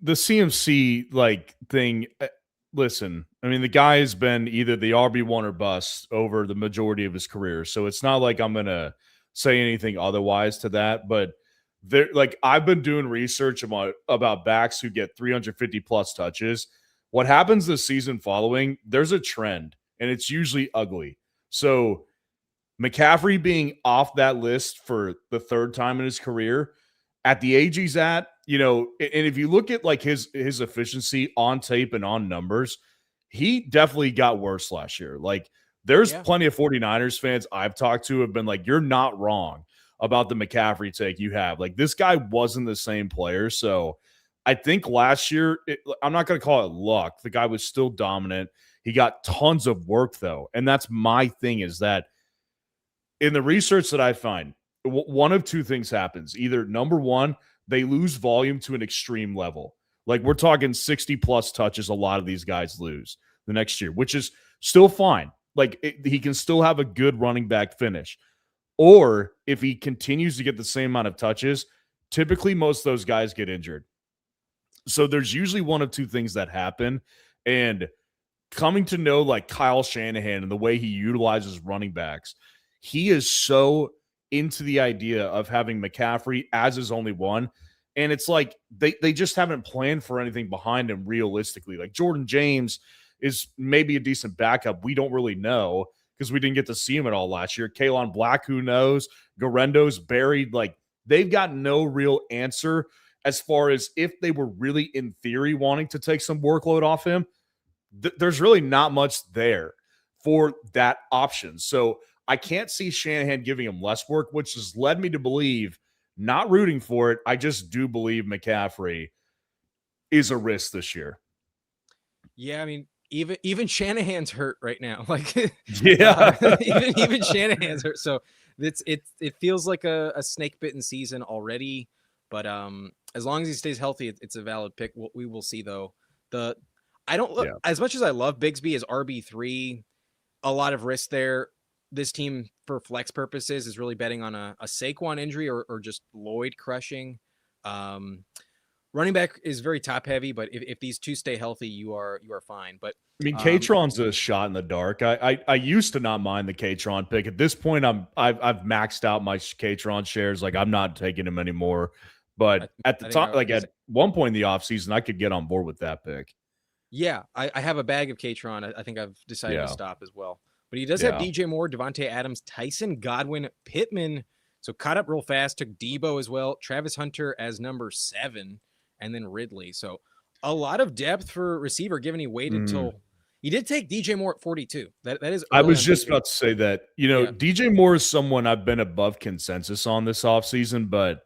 the CMC like thing. Listen, I mean, the guy has been either the RB1 or bust over the majority of his career, so it's not like I'm gonna say anything otherwise to that. But there, like, I've been doing research about backs who get 350 plus touches. What happens the season following? There's a trend, and it's usually ugly. So McCaffrey being off that list for the third time in his career at the age he's at, and if you look at like his efficiency on tape and on numbers, he definitely got worse last year. Like, there's plenty of 49ers fans I've talked to have been like, you're not wrong about the McCaffrey take you have. Like, this guy wasn't the same player. So I think last year, I'm not going to call it luck. The guy was still dominant. He got tons of work though. And that's my thing, is that in the research that I find, one of two things happens. Either number one, they lose volume to an extreme level. Like, we're talking 60 plus touches a lot of these guys lose the next year, which is still fine. Like, he can still have a good running back finish. Or if he continues to get the same amount of touches, typically most of those guys get injured. So there's usually one of two things that happen. And coming to know like Kyle Shanahan and the way he utilizes running backs, he is so into the idea of having McCaffrey as his only one. And it's like they just haven't planned for anything behind him realistically. Like, Jordan James is maybe a decent backup. We don't really know because we didn't get to see him at all last year. Kalen Black, who knows? Garendo's buried. Like, they've got no real answer as far as if they were really in theory wanting to take some workload off him. There's really not much there for that option. So I can't see Shanahan giving him less work, which has led me to believe, not rooting for it, I just do believe McCaffrey is a risk this year. Yeah, I mean, even Shanahan's hurt right now. Like, yeah, even Shanahan's hurt. So it feels like a snake bitten season already. But as long as he stays healthy, it's a valid pick. We will see though. I don't look as much as I love Bigsby as RB3. A lot of risk there. This team, for flex purposes, is really betting on a Saquon injury or just Lloyd crushing. Running back is very top heavy, but if these two stay healthy, you are fine. But I mean, K-Tron's a shot in the dark. I used to not mind the K-Tron pick. At this point, I've maxed out my K-Tron shares. Like, I'm not taking him anymore. But at the time, like at one point in the offseason, I could get on board with that pick. Yeah, I have a bag of K-Tron. I think I've decided to stop as well. But he does have DJ Moore, Devontae Adams, Tyson Godwin, Pittman. So caught up real fast. Took Debo as well. Travis Hunter as number 7. And then Ridley. So a lot of depth for receiver, given he waited till he did take DJ Moore at 42. That is. I was just about to say that, DJ Moore is someone I've been above consensus on this offseason, but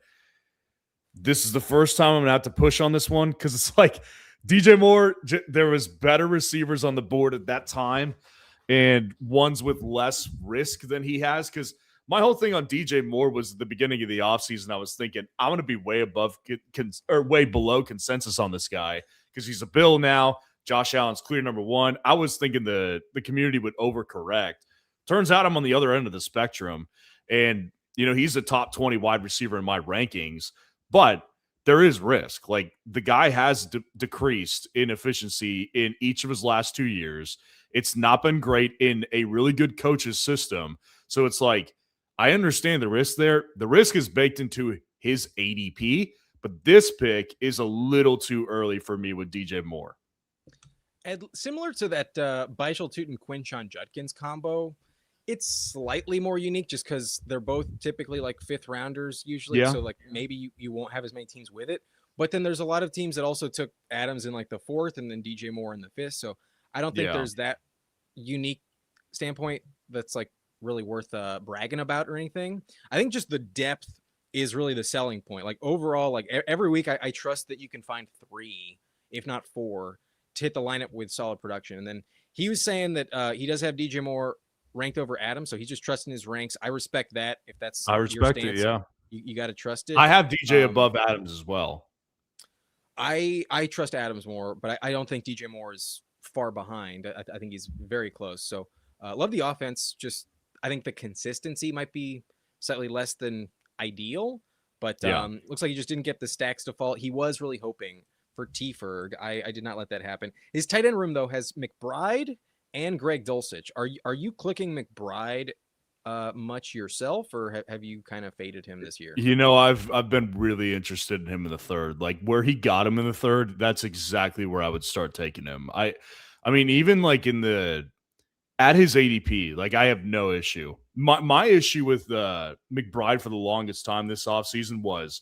this is the first time I'm going to have to push on this one because it's like DJ Moore, there was better receivers on the board at that time and ones with less risk than he has. Because my whole thing on DJ Moore was at the beginning of the offseason. I was thinking, I'm going to be way above or way below consensus on this guy because he's a Bill now. Josh Allen's clear number 1. I was thinking the community would overcorrect. Turns out I'm on the other end of the spectrum. And, he's a top 20 wide receiver in my rankings. But there is risk. Like, the guy has decreased in efficiency in each of his last 2 years. It's not been great in a really good coach's system. So it's like, I understand the risk there. The risk is baked into his ADP, but this pick is a little too early for me with DJ Moore. And similar to that Bishal Tootin and Quinshon Judkins combo, it's slightly more unique just because they're both typically like 5th rounders usually. Yeah. So like maybe you won't have as many teams with it. But then there's a lot of teams that also took Adams in like the 4th and then DJ Moore in the 5th. So I don't think there's that unique standpoint that's like really worth bragging about or anything. I think just the depth is really the selling point. Like overall, like every week I trust that you can find 3, if not 4, to hit the lineup with solid production. And then He was saying that he does have DJ Moore ranked over Adams, so he's just trusting his ranks. I respect that. If that's I respect your stance, it. Yeah, you got to trust it. I have DJ above Adams as well. I trust Adams more, but I don't think DJ Moore is far behind. I think he's very close. So love the offense. Just I think the consistency might be slightly less than ideal, but looks like he just didn't get the stacks to fall. He was really hoping for T Ferg. I did not let that happen. His tight end room though has McBride and Greg Dulcich. Are you clicking McBride much yourself, or have you kind of faded him this year? You know, I've been really interested in him in the third. Like where he got him in the third, that's exactly where I would start taking him. I mean, even like at his ADP, like I have no issue. My issue with McBride for the longest time this offseason was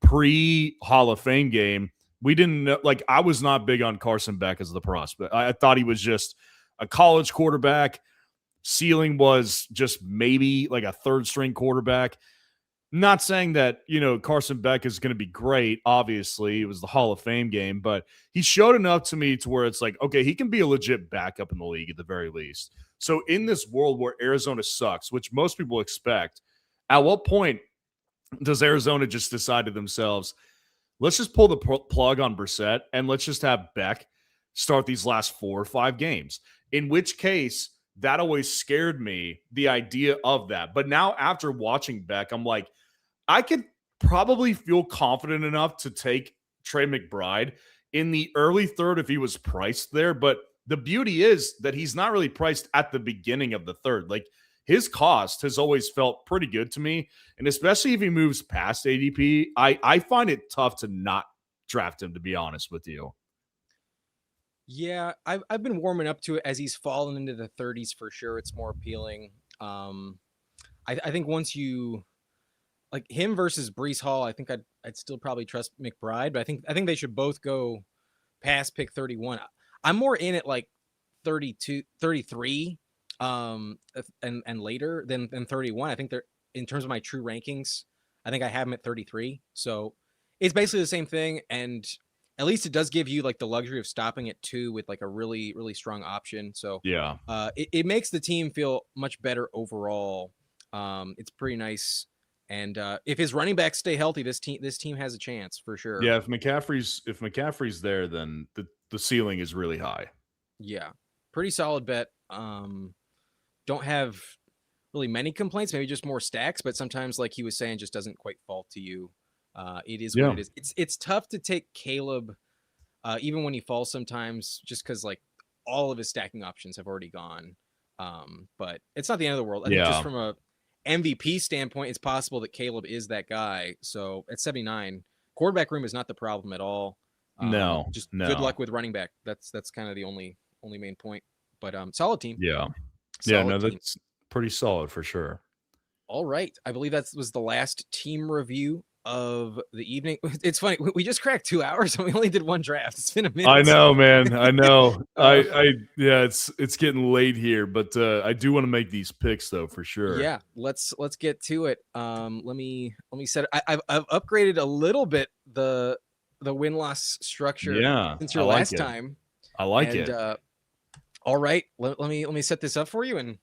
pre-Hall of Fame game. We didn't know, like I was not big on Carson Beck as the prospect. I thought he was just a college quarterback. Ceiling was just maybe like a third string quarterback. Not saying that, Carson Beck is going to be great. Obviously, it was the Hall of Fame game, but he showed enough to me to where it's like, okay, he can be a legit backup in the league at the very least. So in this world where Arizona sucks, which most people expect, at what point does Arizona just decide to themselves, let's just pull the plug on Brissett and let's just have Beck start these last 4 or 5 games? In which case, that always scared me, the idea of that. But now after watching Beck, I'm like, I could probably feel confident enough to take Trey McBride in the early third if he was priced there. But the beauty is that he's not really priced at the beginning of the third. Like his cost has always felt pretty good to me. And especially if he moves past ADP, I find it tough to not draft him, to be honest with you. Yeah, I've been warming up to it as he's fallen into the 30s for sure. It's more appealing. I think once you like him versus Breece Hall, I think I'd still probably trust McBride, but I think they should both go past pick 31. I'm more in at like 32, 33, and later than 31. I think they're in terms of my true rankings. I think I have him at 33. So it's basically the same thing, and at least it does give you like the luxury of stopping at 2 with like a really, really strong option. So yeah, it makes the team feel much better overall. It's pretty nice. And if his running backs stay healthy, this team has a chance for sure. Yeah, if McCaffrey's there, then the ceiling is really high. Yeah, pretty solid bet. Don't have really many complaints, maybe just more stacks, but sometimes, like he was saying, just doesn't quite fall to you. It is what it is. It's tough to take Caleb, even when he falls sometimes, just because like all of his stacking options have already gone. But it's not the end of the world. I think just from a MVP standpoint, it's possible that Caleb is that guy. So at 79, quarterback room is not the problem at all. Just good luck with running back. That's kind of the only main point. But solid team. Solid team. That's pretty solid for sure. All right, I believe that was the last team review of the evening. It's funny, we just cracked 2 hours and we only did one draft. It's been a minute. I know, man. I know. It's getting late here, but I do want to make these picks though, for sure. Yeah, let's get to it. Let me set it. I've upgraded a little bit the win-loss structure since your last time. I like it. All right, let me set this up for you and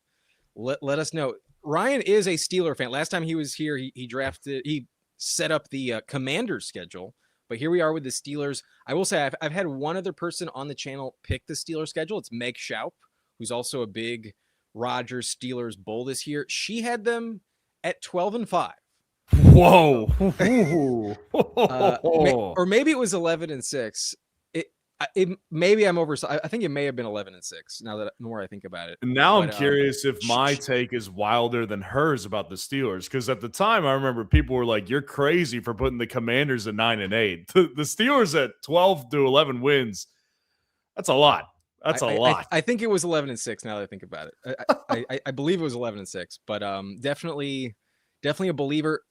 let us know. Ryan is a Steeler fan. Last time he was here, he set up the Commanders schedule, but here we are with the Steelers. I will say I've had one other person on the channel pick the Steelers schedule. It's Meg Schaup, who's also a big Rodgers Steelers bull this year. She had them at 12-5. Whoa. Or maybe it was 11-6. Maybe I'm over. I think it may have been 11-6. Now that the more I think about it. Now I'm curious if my take is wilder than hers about the Steelers, because at the time I remember people were like, "You're crazy for putting the Commanders at 9-8." The Steelers at 12-11 wins. That's a lot. That's a lot. I think it was 11-6. Now that I think about it, I believe it was 11-6. But definitely a believer.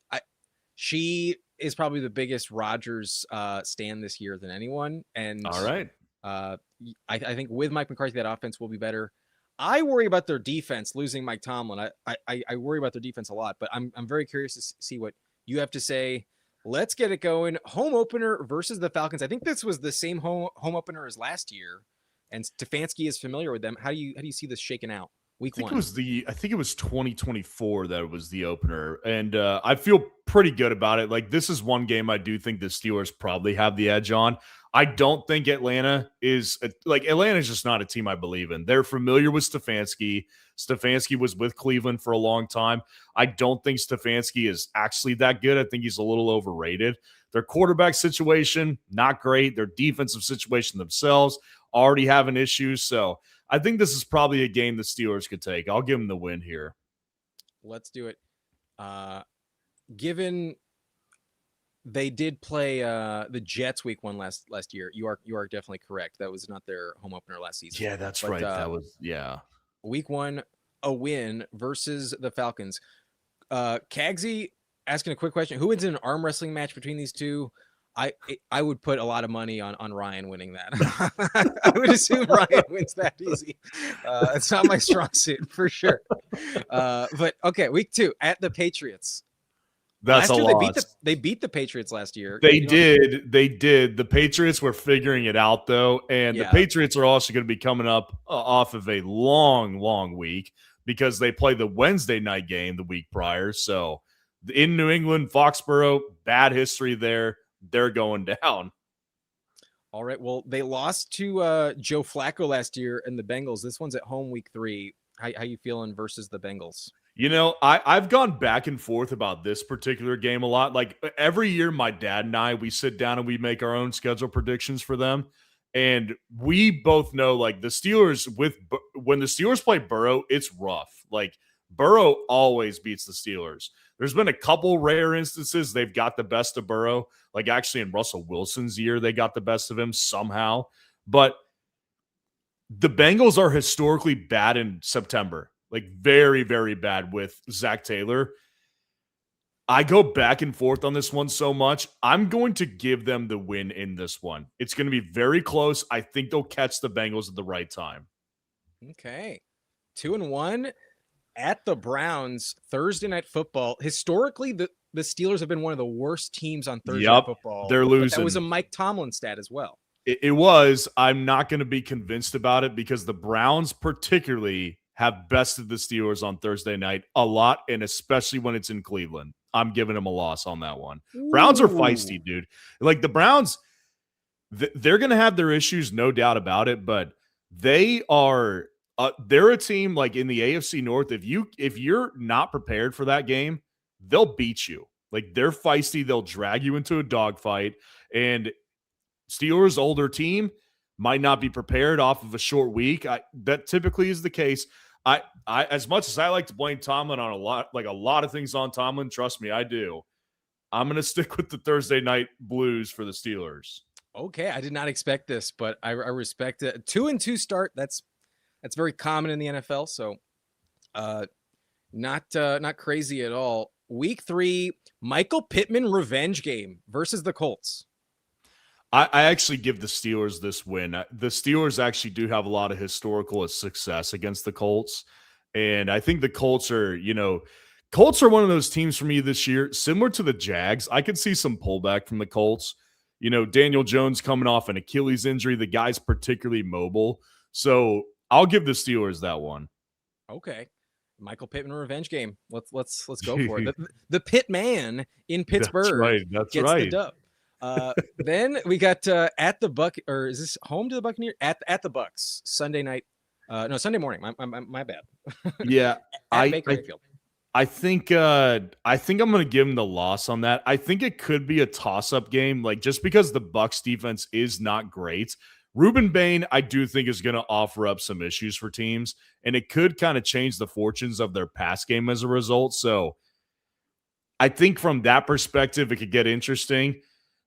She is probably the biggest Rodgers stand this year than anyone. And all right. I think with Mike McCarthy, that offense will be better. I worry about their defense losing Mike Tomlin. I worry about their defense a lot, but I'm very curious to see what you have to say. Let's get it going. Home opener versus the Falcons. I think this was the same home opener as last year. and Stefanski is familiar with them. How do you see this shaking out? Week one. I think it was 2024 that was the opener, and I feel pretty good about it. Like, this is one game I do think the Steelers probably have the edge on. I don't think Atlanta is Atlanta's just not a team I believe in. They're familiar with Stefanski. Stefanski was with Cleveland for a long time. I don't think Stefanski is actually that good. I think he's a little overrated. Their quarterback situation, not great. Their defensive situation themselves already having issues. So I think this is probably a game the Steelers could take. I'll give them the win here. Let's do it. Given they did play the Jets week one last year, you are definitely correct. That was not their home opener last season. Yeah, that's right. That was week one, a win versus the Falcons. Kagsy asking a quick question: who wins in an arm wrestling match between these two? I would put a lot of money on Ryan winning that. I would assume Ryan wins that easy. It's not my strong suit for sure. But okay, week two at the Patriots. That's a lot. They beat the Patriots last year. They did. The Patriots were figuring it out though, and the Patriots are also going to be coming up off of a long week because they play the Wednesday night game the week prior. So in New England, Foxborough, bad history there. They're going down. All right. Well, they lost to Joe Flacco last year and the Bengals. This one's at home week 3. How you feeling versus the Bengals? You know, I've gone back and forth about this particular game a lot. Like every year, my dad and I, we sit down and we make our own schedule predictions for them. And we both know like the Steelers when the Steelers play Burrow, it's rough. Like Burrow always beats the Steelers. There's been a couple rare instances they've got the best of Burrow. Like actually in Russell Wilson's year, they got the best of him somehow. But the Bengals are historically bad in September. Like very, very bad with Zach Taylor. I go back and forth on this one so much. I'm going to give them the win in this one. It's going to be very close. I think they'll catch the Bengals at the right time. Okay. 2-1 at the Browns, Thursday Night Football. Historically, the Steelers have been one of the worst teams on Thursday Night Football. They're losing. That was a Mike Tomlin stat as well. It was. I'm not going to be convinced about it because the Browns particularly have bested the Steelers on Thursday night a lot, and especially when it's in Cleveland. I'm giving them a loss on that one. Ooh. Browns are feisty, dude. Like the Browns, they're going to have their issues, no doubt about it, but they are they're a team like in the AFC North. If you're not prepared for that game, they'll beat you. Like they're feisty, they'll drag you into a dogfight, and Steelers' older team might not be prepared off of a short week. That typically is the case. I as much as I like to blame Tomlin on a lot of things on Tomlin, trust me, I do. I'm going to stick with the Thursday night blues for the Steelers. Okay, I did not expect this, but I respect it. 2-2 start. That's very common in the NFL, so not crazy at all. Week 3, Michael Pittman revenge game versus the Colts. I actually give the Steelers this win. The Steelers actually do have a lot of historical success against the Colts. And I think the Colts are one of those teams for me this year, similar to the Jags. I could see some pullback from the Colts. You know, Daniel Jones coming off an Achilles injury. The guy's particularly mobile. So I'll give the Steelers that one. Okay. Michael Pittman revenge game. Let's go for it. The Pitt man in Pittsburgh gets the dub. Then we got at the Buck, or is this home to the Buccaneers? At the Bucks Sunday night. No, Sunday morning. My bad. Yeah, I think I'm going to give him the loss on that. I think it could be a toss-up game, like just because the Bucks defense is not great. Ruben Bain, I do think is going to offer up some issues for teams, and it could kind of change the fortunes of their pass game as a result. So I think from that perspective, it could get interesting.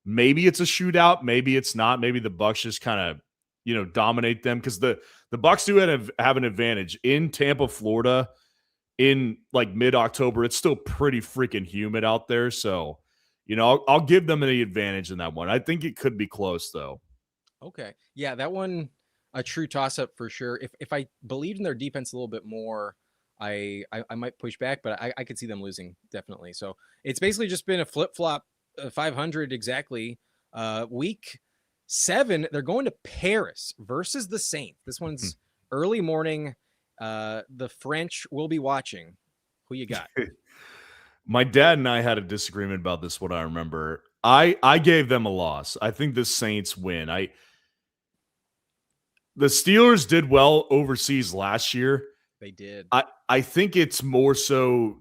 Maybe it's a shootout. Maybe it's not. Maybe the Bucks just kind of, dominate them because the Bucks do have an advantage in Tampa, Florida. In like mid-October, it's still pretty freaking humid out there. So, I'll give them the advantage in that one. I think it could be close though. Okay, yeah, that one a true toss-up for sure. If I believed in their defense a little bit more, I might push back, but I could see them losing definitely. So it's basically just been a flip-flop. 500 exactly. Week 7, they're going to Paris versus the Saints. This one's early morning. The French will be watching. Who you got? My dad and I had a disagreement about this, what I remember. I gave them a loss. I think the Saints win. The Steelers did well overseas last year. They did. I think it's more so.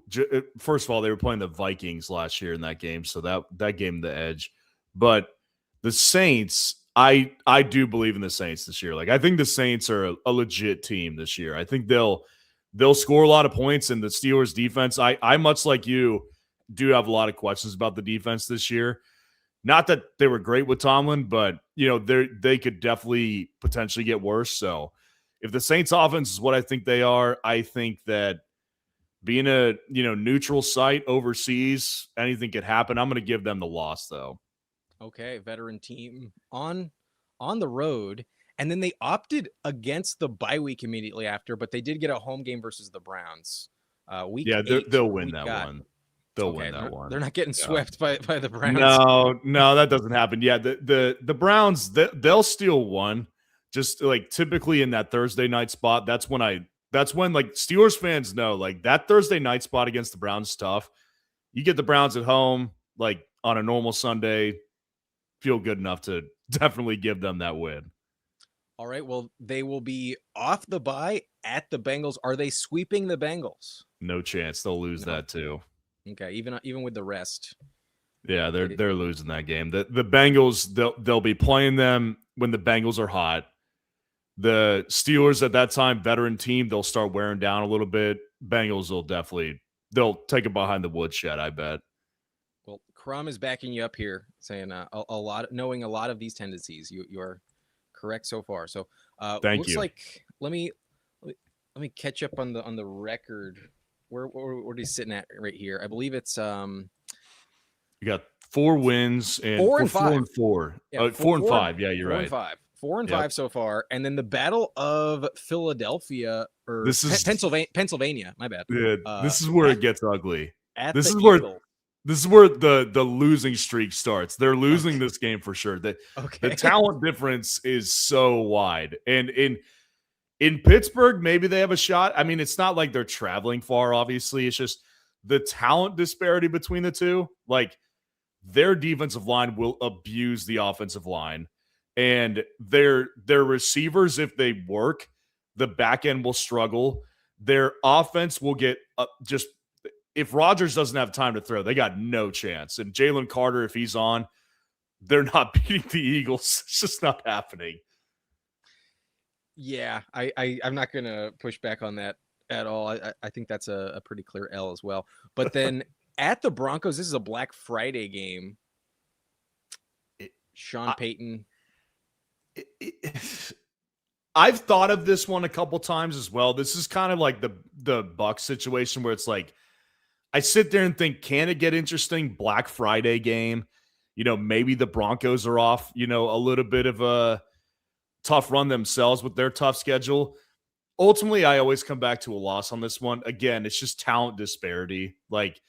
First of all, they were playing the Vikings last year in that game, so that gave them the edge. But the Saints, I do believe in the Saints this year. Like, I think the Saints are a legit team this year. I think they'll score a lot of points. In the Steelers defense, I much like you do have a lot of questions about the defense this year. Not that they were great with Tomlin, but they could definitely potentially get worse. So if the Saints offense is what I think they are, I think that being a neutral site overseas, anything could happen. I'm going to give them the loss though. Okay, veteran team on the road, and then they opted against the bye week immediately after, but they did get a home game versus the Browns. Week 8, they'll win that one. They'll win that one. They're not getting swept by the Browns. No, that doesn't happen. Yeah, the Browns, they'll steal one. Just like typically in that Thursday night spot, that's when like Steelers fans know, like, that Thursday night spot against the Browns is tough. You get the Browns at home, like on a normal Sunday, feel good enough to definitely give them that win. All right, well, they will be off the bye at the Bengals. Are they sweeping the Bengals? No chance. They'll lose that too. Okay, even with the rest. Yeah, they're losing that game. The Bengals, they'll be playing them when the Bengals are hot. The Steelers at that time, veteran team, they'll start wearing down a little bit. Bengals they'll take it behind the woodshed, I bet. Well, Crum is backing you up here, saying knowing a lot of these tendencies. You are correct so far. So thank you. Like let me catch up on the record. Where are you sitting at right here? I believe it's you got 4 wins and 4 and 5. 4 and 4. Yeah, 4 and 5. Yeah, you're 4 right. And 5. 4 and 5 so far, and then the Battle of Philadelphia or Pennsylvania. My bad. Yeah, this is where it gets ugly. This is where the losing streak starts. They're losing this game for sure. The talent difference is so wide, and in Pittsburgh, maybe they have a shot. I mean, it's not like they're traveling far. Obviously, it's just the talent disparity between the two. Like, their defensive line will abuse the offensive line. And their receivers, if they work, the back end will struggle. Their offense will get just – if Rodgers doesn't have time to throw, they got no chance. And Jalen Carter, if he's on, they're not beating the Eagles. It's just not happening. Yeah, I'm not going to push back on that at all. I think that's a pretty clear L as well. But then at the Broncos, this is a Black Friday game. Sean Payton – I've thought of this one a couple times as well. This is kind of like the Bucs situation where it's like, I sit there and think, can it get interesting? Black Friday game, maybe the Broncos are off, a little bit of a tough run themselves with their tough schedule. Ultimately, I always come back to a loss on this one. Again, it's just talent disparity. Like,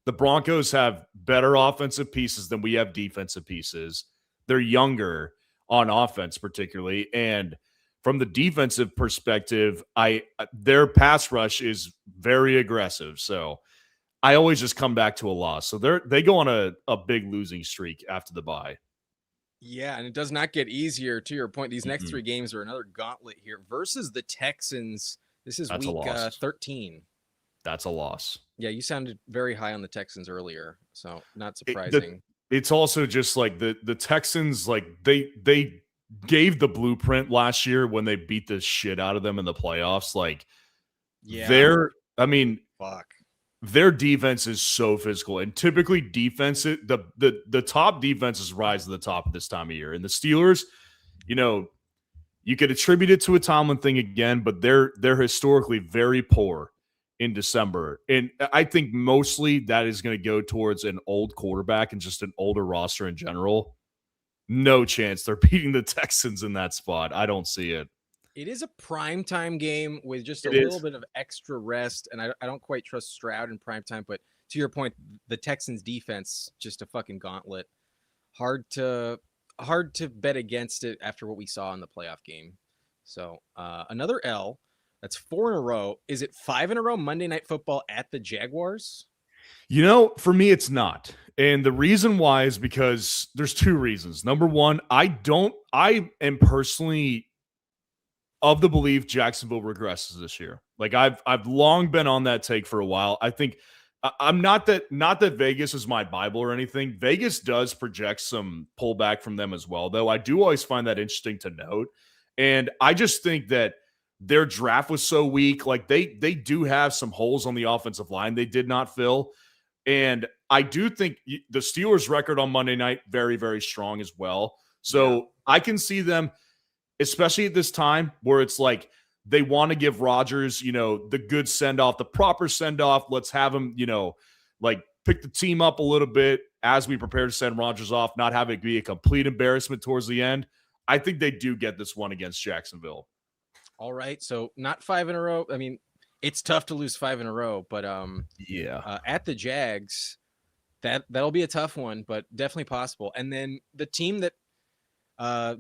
the Broncos have better offensive pieces than we have defensive pieces. They're younger on offense, particularly. And from the defensive perspective, their pass rush is very aggressive. So I always just come back to a loss. So they go on a big losing streak after the bye. Yeah, and it does not get easier. To your point, these next 3 games are another gauntlet here versus the Texans. This is week 13. That's a loss. Yeah, you sounded very high on the Texans earlier, so not surprising. It's also just like the Texans, like they gave the blueprint last year when they beat the shit out of them in the playoffs. Like, their defense is so physical, and typically the top defenses rise to the top at this time of year. And the Steelers, you could attribute it to a Tomlin thing again, but they're historically very poor in December. And I think mostly that is going to go towards an old quarterback and just an older roster in general. No chance they're beating the Texans in that spot. I don't see it. It is a primetime game with just a little bit of extra rest, and I don't quite trust Stroud in primetime, but to your point, the Texans defense, just a fucking gauntlet. Hard to hard to bet against it after what we saw in the playoff game. So another L. That's 4 in a row. Is it 5 in a row? Monday Night Football at the Jaguars? For me, it's not. And the reason why is because there's two reasons. Number one, I am personally of the belief Jacksonville regresses this year. Like I've long been on that take for a while. I think I'm not that Vegas is my Bible or anything. Vegas does project some pullback from them as well, though. I do always find that interesting to note. And I just think that their draft was so weak. Like they do have some holes on the offensive line they did not fill. And I do think the Steelers' record on Monday night, very, very strong as well. So I can see them, especially at this time where it's like they want to give Rodgers, the good send-off, the proper send-off. Let's have him, like pick the team up a little bit as we prepare to send Rodgers off, not have it be a complete embarrassment towards the end. I think they do get this one against Jacksonville. All right, so not 5 in a row. I mean, it's tough to lose 5 in a row, but at the Jags, that'll be a tough one, but definitely possible. And then the team that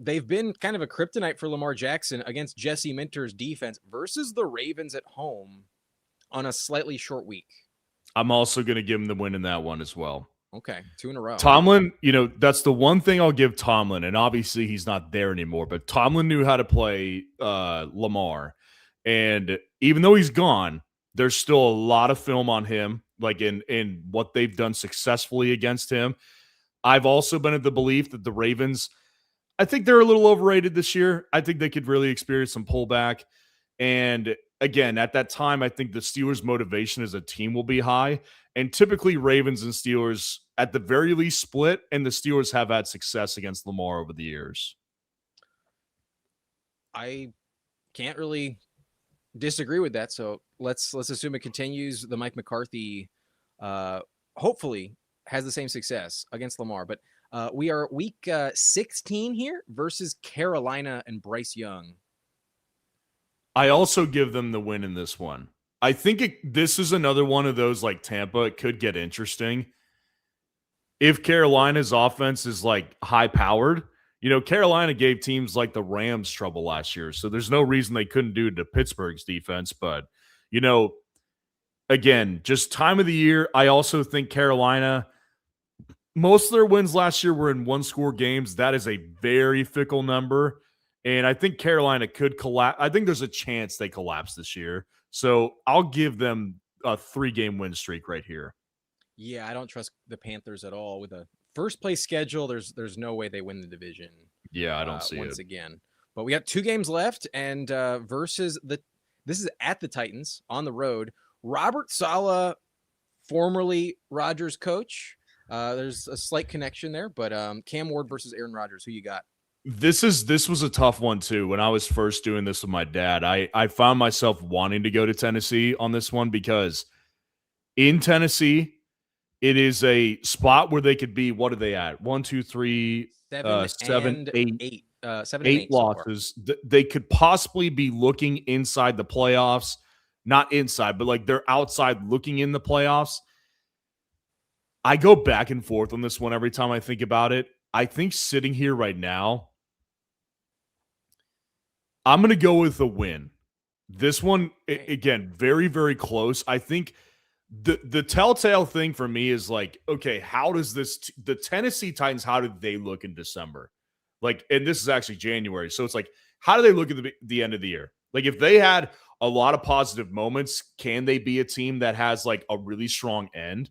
they've been kind of a kryptonite for Lamar Jackson against Jesse Minter's defense versus the Ravens at home on a slightly short week. I'm also going to give him the win in that one as well. Okay, 2 in a row. Tomlin, that's the one thing I'll give Tomlin, and obviously he's not there anymore, but Tomlin knew how to play Lamar. And even though he's gone, there's still a lot of film on him, like in what they've done successfully against him. I've also been of the belief that the Ravens, I think they're a little overrated this year. I think they could really experience some pullback. And again, at that time, I think the Steelers' motivation as a team will be high. And typically Ravens and Steelers at the very least split, and the Steelers have had success against Lamar over the years. I can't really disagree with that. So let's assume it continues. The Mike McCarthy hopefully has the same success against Lamar. But we are week 16 here versus Carolina and Bryce Young. I also give them the win in this one. I think this is another one of those like Tampa. It could get interesting. If Carolina's offense is like high powered, Carolina gave teams like the Rams trouble last year. So there's no reason they couldn't do it to Pittsburgh's defense. But, again, just time of the year. I also think Carolina, most of their wins last year were in one-score games. That is a very fickle number. And I think Carolina could collapse. I think there's a chance they collapse this year. So I'll give them a 3-game win streak right here. Yeah, I don't trust the Panthers at all. With a first-place schedule, there's no way they win the division. Yeah, I don't see once it. again. But we got 2 games left, and versus this is at the Titans on the road. Robert Saleh, formerly Rodgers coach. There's a slight connection there, but Cam Ward versus Aaron Rodgers. Who you got? This was a tough one too. When I was first doing this with my dad, I found myself wanting to go to Tennessee on this one because in Tennessee, it is a spot where they could be. What are they at? 1, 2, 3, 7, 8. 8 losses. So they could possibly be looking inside the playoffs. Not inside, but like they're outside looking in the playoffs. I go back and forth on this one every time I think about it. I think sitting here right now, I'm going to go with the win. This one, again, very, very close. I think the telltale thing for me is like, okay, how does the Tennessee Titans, how did they look in December? Like, and this is actually January. So it's like, how do they look at the end of the year? Like, if they had a lot of positive moments, can they be a team that has like a really strong end?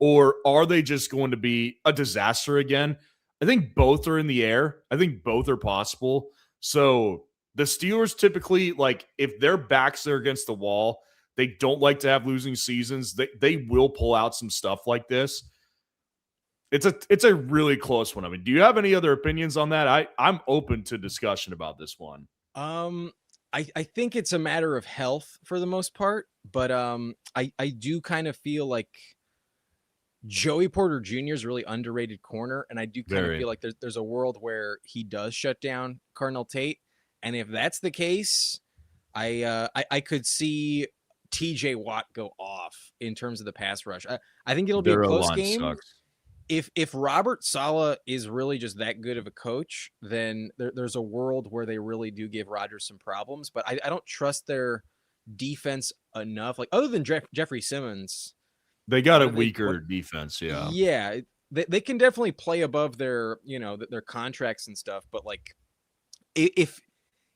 Or are they just going to be a disaster again? I think both are in the air. I think both are possible. So the Steelers typically, like, if their backs are against the wall, they don't like to have losing seasons. They will pull out some stuff like this. It's a really close one. I mean, do you have any other opinions on that? I'm open to discussion about this one. I think it's a matter of health for the most part, but I do kind of feel like Joey Porter Jr. is a really underrated corner, and I do kind of feel like there's a world where he does shut down Cardinal Tate, and if that's the case, I could see TJ Watt go off in terms of the pass rush. I think it'll be a close game. Sucks. if Robert Saleh is really just that good of a coach, then there's a world where they really do give Rodgers some problems. But I don't trust their defense enough. Like other than Jeffrey Simmons, they got a weaker defense. Yeah, yeah, they can definitely play above their their contracts and stuff. But like if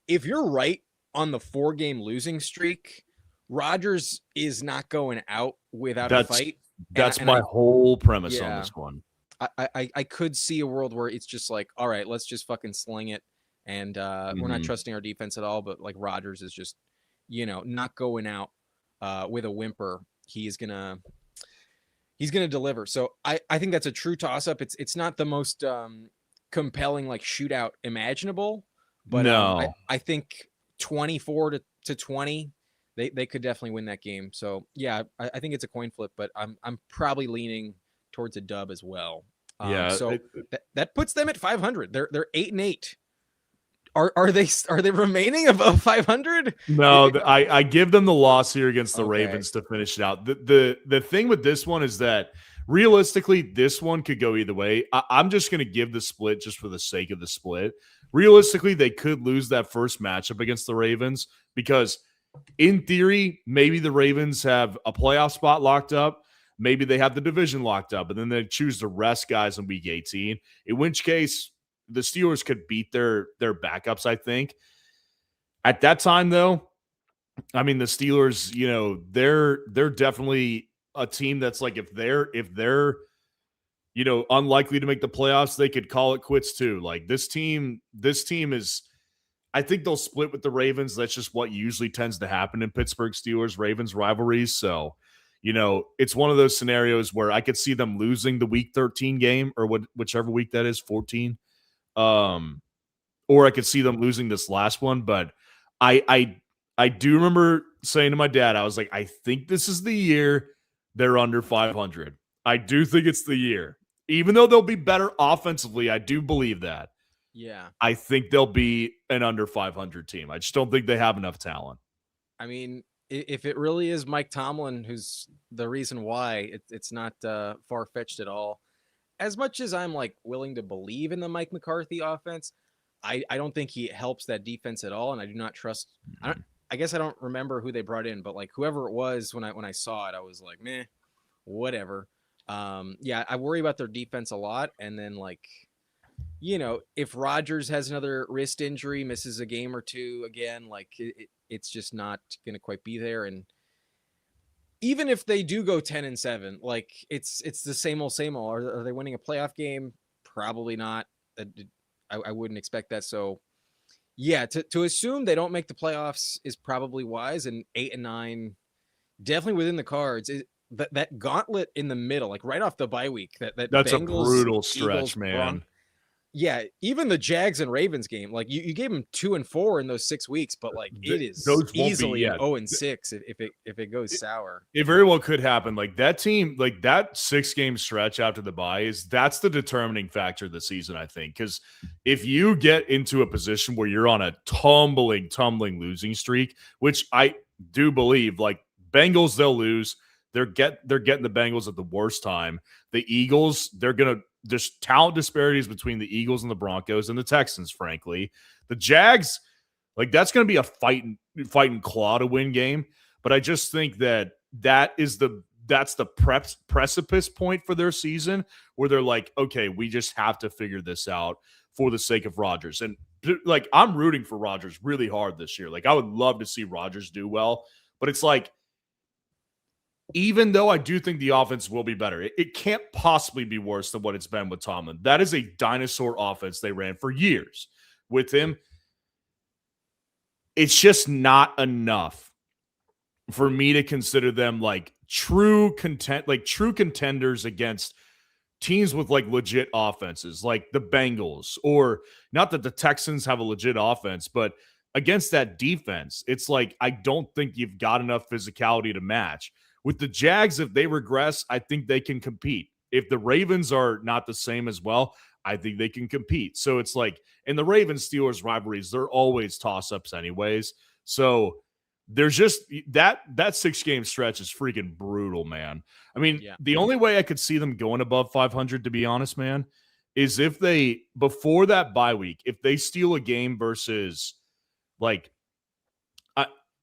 you're right on the 4-game losing streak, Rodgers is not going out without a fight. That's my whole premise on this one. I could see a world where it's just like, all right, let's just fucking sling it, and we're not trusting our defense at all. But like Rodgers is just, not going out with a whimper. He's gonna deliver. So I think that's a true toss up. It's not the most compelling like shootout imaginable, but no, I think 24 to 20. They could definitely win that game. So yeah, I think it's a coin flip, but I'm probably leaning towards a dub as well. Yeah. So that puts them at 500. They're 8-8. Are they remaining above 500? No, I give them the loss here against the Ravens to finish it out. The thing with this one is that realistically, this one could go either way. I'm just going to give the split just for the sake of the split. Realistically, they could lose that first matchup against the Ravens because in theory, maybe the Ravens have a playoff spot locked up. Maybe they have the division locked up, and then they choose to rest guys in week 18, in which case the Steelers could beat their backups, I think. At that time, though, I mean, the Steelers, they're definitely a team that's like if they're unlikely to make the playoffs, they could call it quits too. Like this team is, I think they'll split with the Ravens. That's just what usually tends to happen in Pittsburgh Steelers-Ravens rivalries. So, it's one of those scenarios where I could see them losing the week 13 game or whichever week that is, 14. Or I could see them losing this last one. But I do remember saying to my dad, I was like, I think this is the year they're under 500. I do think it's the year. Even though they'll be better offensively, I do believe that. Yeah. I think they'll be an under 500 team. I just don't think they have enough talent. I mean, if it really is Mike Tomlin who's the reason why, it's not far-fetched at all. As much as I'm like willing to believe in the Mike McCarthy offense, I don't think he helps that defense at all, and I do not trust. I guess I don't remember who they brought in, but like whoever it was when I saw it, I was like, meh, whatever. Yeah, I worry about their defense a lot, and then like, if Rodgers has another wrist injury, misses a game or two again, like it's just not going to quite be there. And even if they do go 10-7, like it's the same old. Are they winning a playoff game? Probably not. I wouldn't expect that. So yeah, to assume they don't make the playoffs is probably wise. And 8-9, definitely within the cards. That gauntlet in the middle, like right off the bye week, that's Bengals, a brutal stretch, Eagles, man. Yeah, even the Jags and Ravens game, like you gave them 2-4 in those 6 weeks, but like it is easily 0-6 if it goes sour. It very well could happen. Like that team, like that 6-game stretch after the bye that's the determining factor of the season, I think. Because if you get into a position where you're on a tumbling losing streak, which I do believe, like Bengals, they'll lose. They're getting the Bengals at the worst time. The Eagles, they're gonna. There's talent disparities between the Eagles and the Broncos and the Texans, frankly. The Jags, like that's going to be a fighting claw to win game. But I just think that's the precipice point for their season where they're like, okay, we just have to figure this out for the sake of Rodgers. And like, I'm rooting for Rodgers really hard this year. Like I would love to see Rodgers do well, but it's like, even though I do think the offense will be better, it can't possibly be worse than what it's been with Tomlin. That is a dinosaur offense they ran for years with him. It's just not enough for me to consider them like true contenders against teams with like legit offenses, like the Bengals, or not that the Texans have a legit offense, but against that defense, it's like I don't think you've got enough physicality to match. With the Jags, if they regress, I think they can compete. If the Ravens are not the same as well, I think they can compete. So it's like in the Ravens-Steelers rivalries, they're always toss-ups anyways. So there's just that 6-game stretch is freaking brutal, man. I mean, the only way I could see them going above 500, to be honest, man, is if they, before that bye week, if they steal a game versus, like,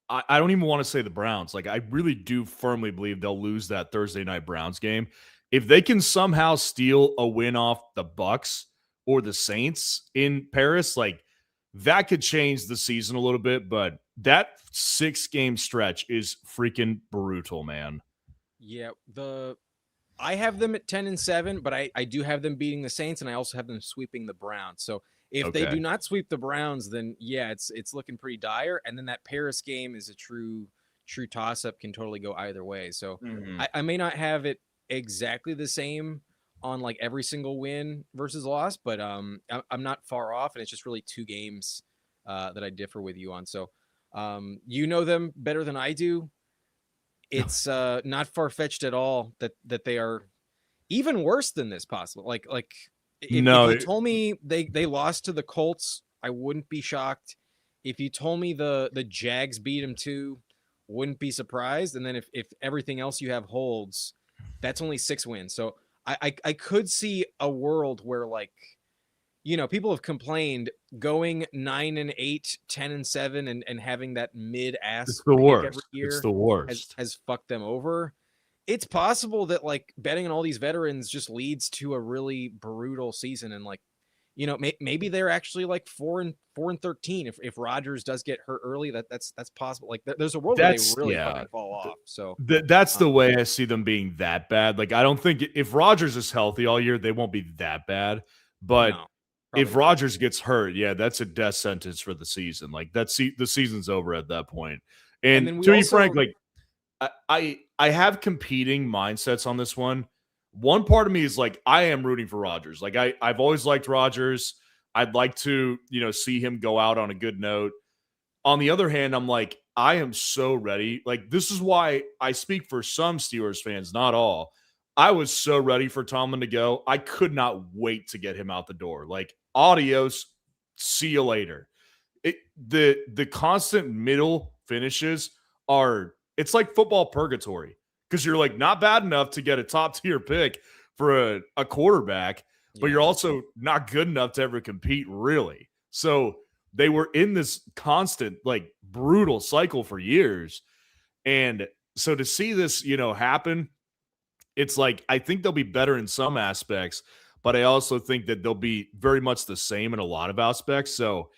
I don't even want to say the Browns. Like, I really do firmly believe they'll lose that Thursday night Browns game. If they can somehow steal a win off the Bucks or the Saints in Paris, like, that could change the season a little bit, but that 6-game stretch is freaking brutal, man. Yeah, I have them at 10-7, but I do have them beating the Saints, and I also have them sweeping the Browns. So if they do not sweep the Browns, then yeah, it's looking pretty dire. And then that Paris game is a true toss-up, can totally go either way. So I may not have it exactly the same on like every single win versus loss, but I'm not far off, and it's just really 2 games that I differ with you on. So you know them better than I do. It's not far-fetched at all that they are even worse than this possible. Like if you told me they lost to the Colts, I wouldn't be shocked. If you told me the Jags beat them too, wouldn't be surprised. And then if everything else you have holds, that's only 6 wins. So I could see a world where, like, you know, people have complained going 9-8, 10-7, and having that mid-ass pick every year. It's the worst. Has fucked them over. It's possible that, like, betting on all these veterans just leads to a really brutal season, and, like, you know, maybe they're actually like 4-13 if Rodgers does get hurt early. That's possible. Like, there's a world where they really fucking fall off. So that's the way I see them being that bad. Like, I don't think if Rodgers is healthy all year, they won't be that bad. But if Rodgers gets hurt, yeah, that's a death sentence for the season. Like, the season's over at that point. And to be frank, like, I have competing mindsets on this one. One part of me is like, I am rooting for Rodgers. Like, I've always liked Rodgers. I'd like to, you know, see him go out on a good note. On the other hand, I'm like, I am so ready. Like, this is why I speak for some Steelers fans, not all. I was so ready for Tomlin to go. I could not wait to get him out the door. Like, adios, see you later. The constant middle finishes it's like football purgatory, because you're like not bad enough to get a top tier pick for a quarterback, but you're also not good enough to ever compete, really. So they were in this constant, like, brutal cycle for years. And so to see this, you know, happen, it's like, I think they'll be better in some aspects, but I also think that they'll be very much the same in a lot of aspects. So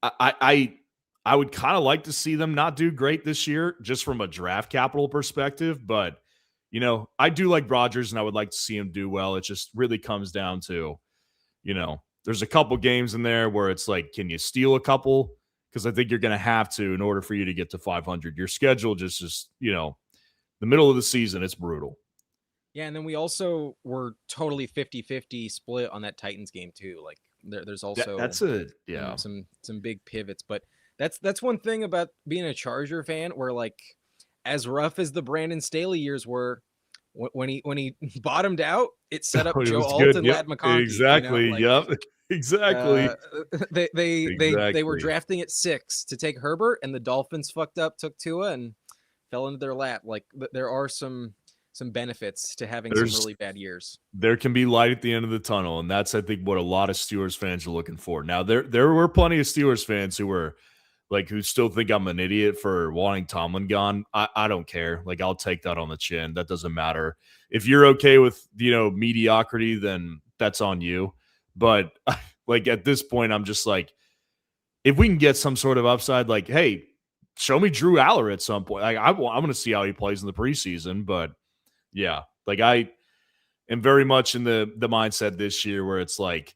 I would kind of like to see them not do great this year, just from a draft capital perspective. But, you know, I do like Rodgers, and I would like to see him do well. It just really comes down to, you know, there's a couple games in there where it's like, can you steal a couple? Because I think you're going to have to in order for you to get to 500. Your schedule just, you know, the middle of the season, it's brutal. Yeah, and then we also were totally 50-50 split on that Titans game too. Like, there's also some big pivots, but that's one thing about being a Charger fan, where, like, as rough as the Brandon Staley years were, when he bottomed out, it set up Joe Alt and Ladd McConkey. Exactly. You know? Like, exactly. They were drafting at 6 to take Herbert, and the Dolphins fucked up, took Tua, and fell into their lap. Like, there are some benefits to having some really bad years. There can be light at the end of the tunnel, and that's, I think, what a lot of Steelers fans are looking for. Now, there were plenty of Steelers fans who still think I'm an idiot for wanting Tomlin gone. I don't care. Like, I'll take that on the chin. That doesn't matter. If you're okay with, you know, mediocrity, then that's on you. But, like, at this point, I'm just like, if we can get some sort of upside, like, hey, show me Drew Aller at some point. Like, I'm going to see how he plays in the preseason. But, yeah, like, I am very much in the mindset this year where it's like,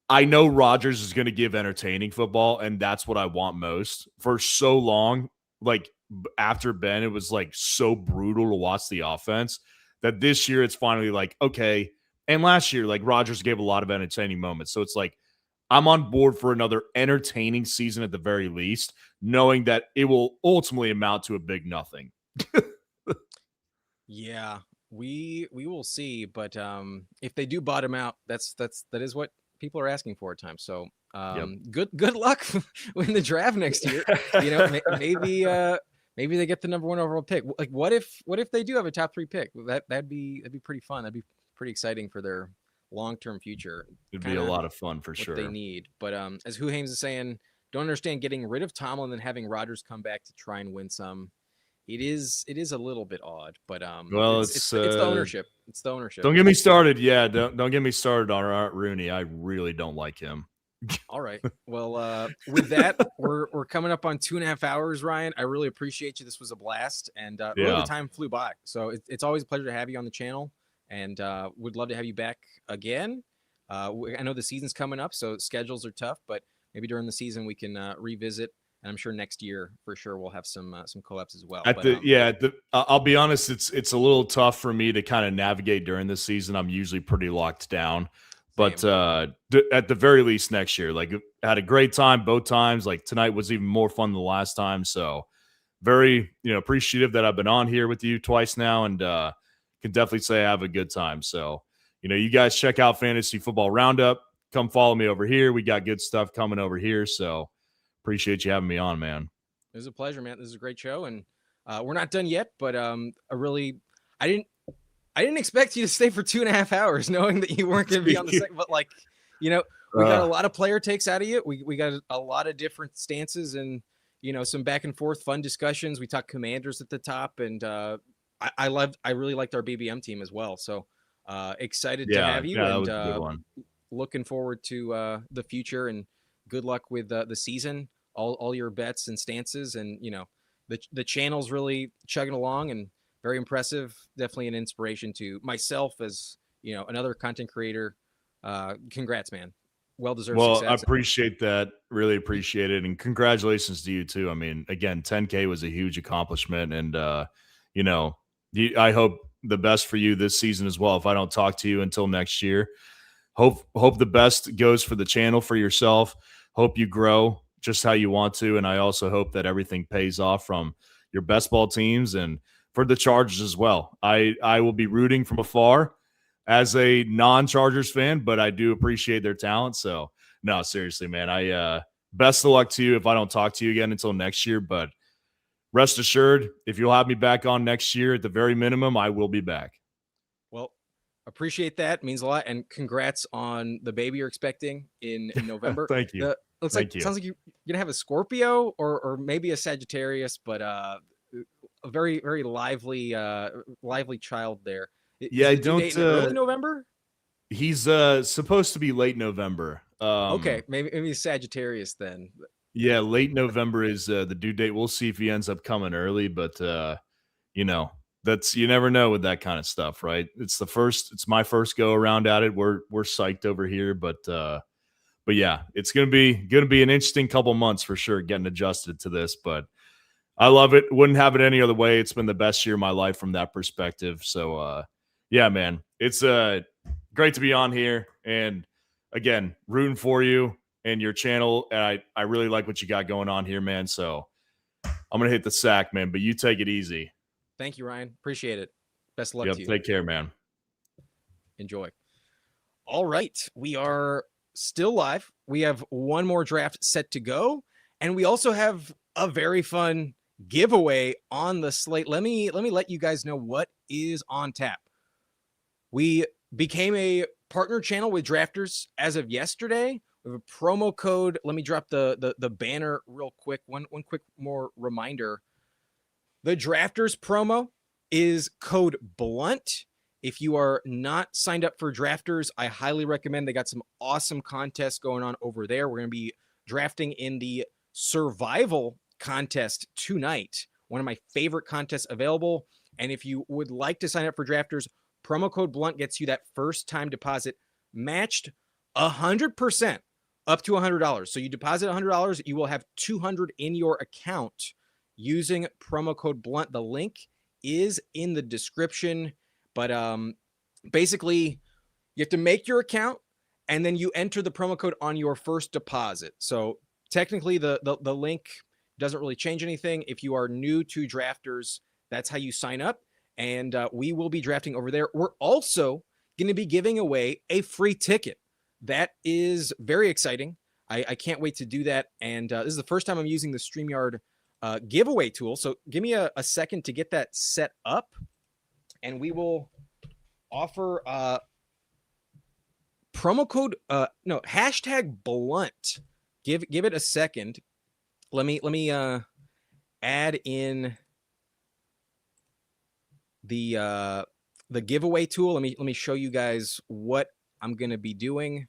I know Rodgers is going to give entertaining football, and that's what I want most. For so long, like, after Ben, it was, like, so brutal to watch the offense, that this year it's finally like, okay. And last year, like, Rodgers gave a lot of entertaining moments. So it's like, I'm on board for another entertaining season at the very least, knowing that it will ultimately amount to a big nothing. Yeah, we will see. But if they do bottom out, that is what people are asking for at times. So good luck in the draft next year. You know, maybe they get the number 1 overall pick. Like, what if they do have a top 3 pick? That'd be pretty fun. That'd be pretty exciting for their long-term future. It'd be a lot of fun for sure. They need, but as Who Hames is saying, don't understand getting rid of Tomlin and then having Rodgers come back to try and win some. It is a little bit odd, but well, it's the ownership. It's the ownership. Don't get me started. Yeah, don't get me started on Art Rooney. I really don't like him. All right. Well, with that, we're coming up on 2.5 hours, Ryan. I really appreciate you. This was a blast, and really the time flew by. So it's always a pleasure to have you on the channel, and would love to have you back again. I know the season's coming up, so schedules are tough, but maybe during the season we can revisit, and I'm sure next year for sure we'll have some collabs as well. I'll be honest, it's a little tough for me to kind of navigate during this season. I'm usually pretty locked down, but at the very least next year, like, had a great time both times. Like, tonight was even more fun than the last time, so very appreciative that I've been on here with you twice now, and can definitely say I have a good time. So you guys check out Fantasy Football Roundup. Come follow me over here. We got good stuff coming over here. So appreciate you having me on, man. It was a pleasure, man. This is a great show. And we're not done yet, but I didn't expect you to stay for 2.5 hours knowing that you weren't going to be on the second, but we got a lot of player takes out of you. We got a lot of different stances and, some back and forth fun discussions. We talked Commanders at the top, and I really liked our BBM team as well. So excited to have you. That was a good one. Looking forward to the future, and good luck with the season, all your bets and stances, and the channel's really chugging along and very impressive. Definitely an inspiration to myself as another content creator. Congrats, man. Well-deserved success. I appreciate that. Really appreciate it, and congratulations to you too. I mean, again, 10K was a huge accomplishment, and I hope the best for you this season as well. If I don't talk to you until next year. Hope the best goes for the channel, for yourself. Hope you grow just how you want to. And I also hope that everything pays off from your best ball teams and for the Chargers as well. I will be rooting from afar as a non-Chargers fan, but I do appreciate their talent. So, no, seriously, man, best of luck to you if I don't talk to you again until next year. But rest assured, if you'll have me back on next year, at the very minimum, I will be back. Well, appreciate that. It means a lot. And congrats on the baby you're expecting in November. Thank you. Sounds like you're going to have a Scorpio or maybe a Sagittarius, but a very, very lively child there. Yeah, I don't. Early November? He's supposed to be late November. Okay, maybe Sagittarius then. Yeah, late November is the due date. We'll see if he ends up coming early, but that's, you never know with that kind of stuff, right? It's my first go around at it. We're psyched over here, but yeah, it's gonna be an interesting couple months for sure getting adjusted to this, but I love it. Wouldn't have it any other way. It's been the best year of my life from that perspective. So yeah, man, it's great to be on here, and again, rooting for you and your channel. And I really like what you got going on here, man. So I'm gonna hit the sack, man, but you take it easy. Thank you, Ryan. Appreciate it. Best of luck to you. Take care, man. Enjoy. All right. We are still live. We have one more draft set to go. And we also have a very fun giveaway on the slate. Let me let you guys know what is on tap. We became a partner channel with Drafters as of yesterday. We have a promo code. Let me drop the banner real quick. One quick more reminder. The Drafters promo is code BLUNT. If you are not signed up for Drafters, I highly recommend. They got some awesome contests going on over there. We're going to be drafting in the survival contest tonight. One of my favorite contests available. And if you would like to sign up for Drafters, promo code BLUNT gets you that first time deposit matched 100% up to $100. So you deposit $100, you will have $200 in your account using promo code BLUNT. The link is in the description, but basically you have to make your account and then you enter the promo code on your first deposit. So technically the link doesn't really change anything. If you are new to Drafters, that's how you sign up, and we will be drafting over there. We're also going to be giving away a free ticket. that is very exciting. I can't wait to do that. And this is the first time I'm using the StreamYard giveaway tool. So give me a second to get that set up, and we will offer promo code hashtag blunt. Give it a second. Let me add in the giveaway tool. Let me show you guys what I'm gonna be doing.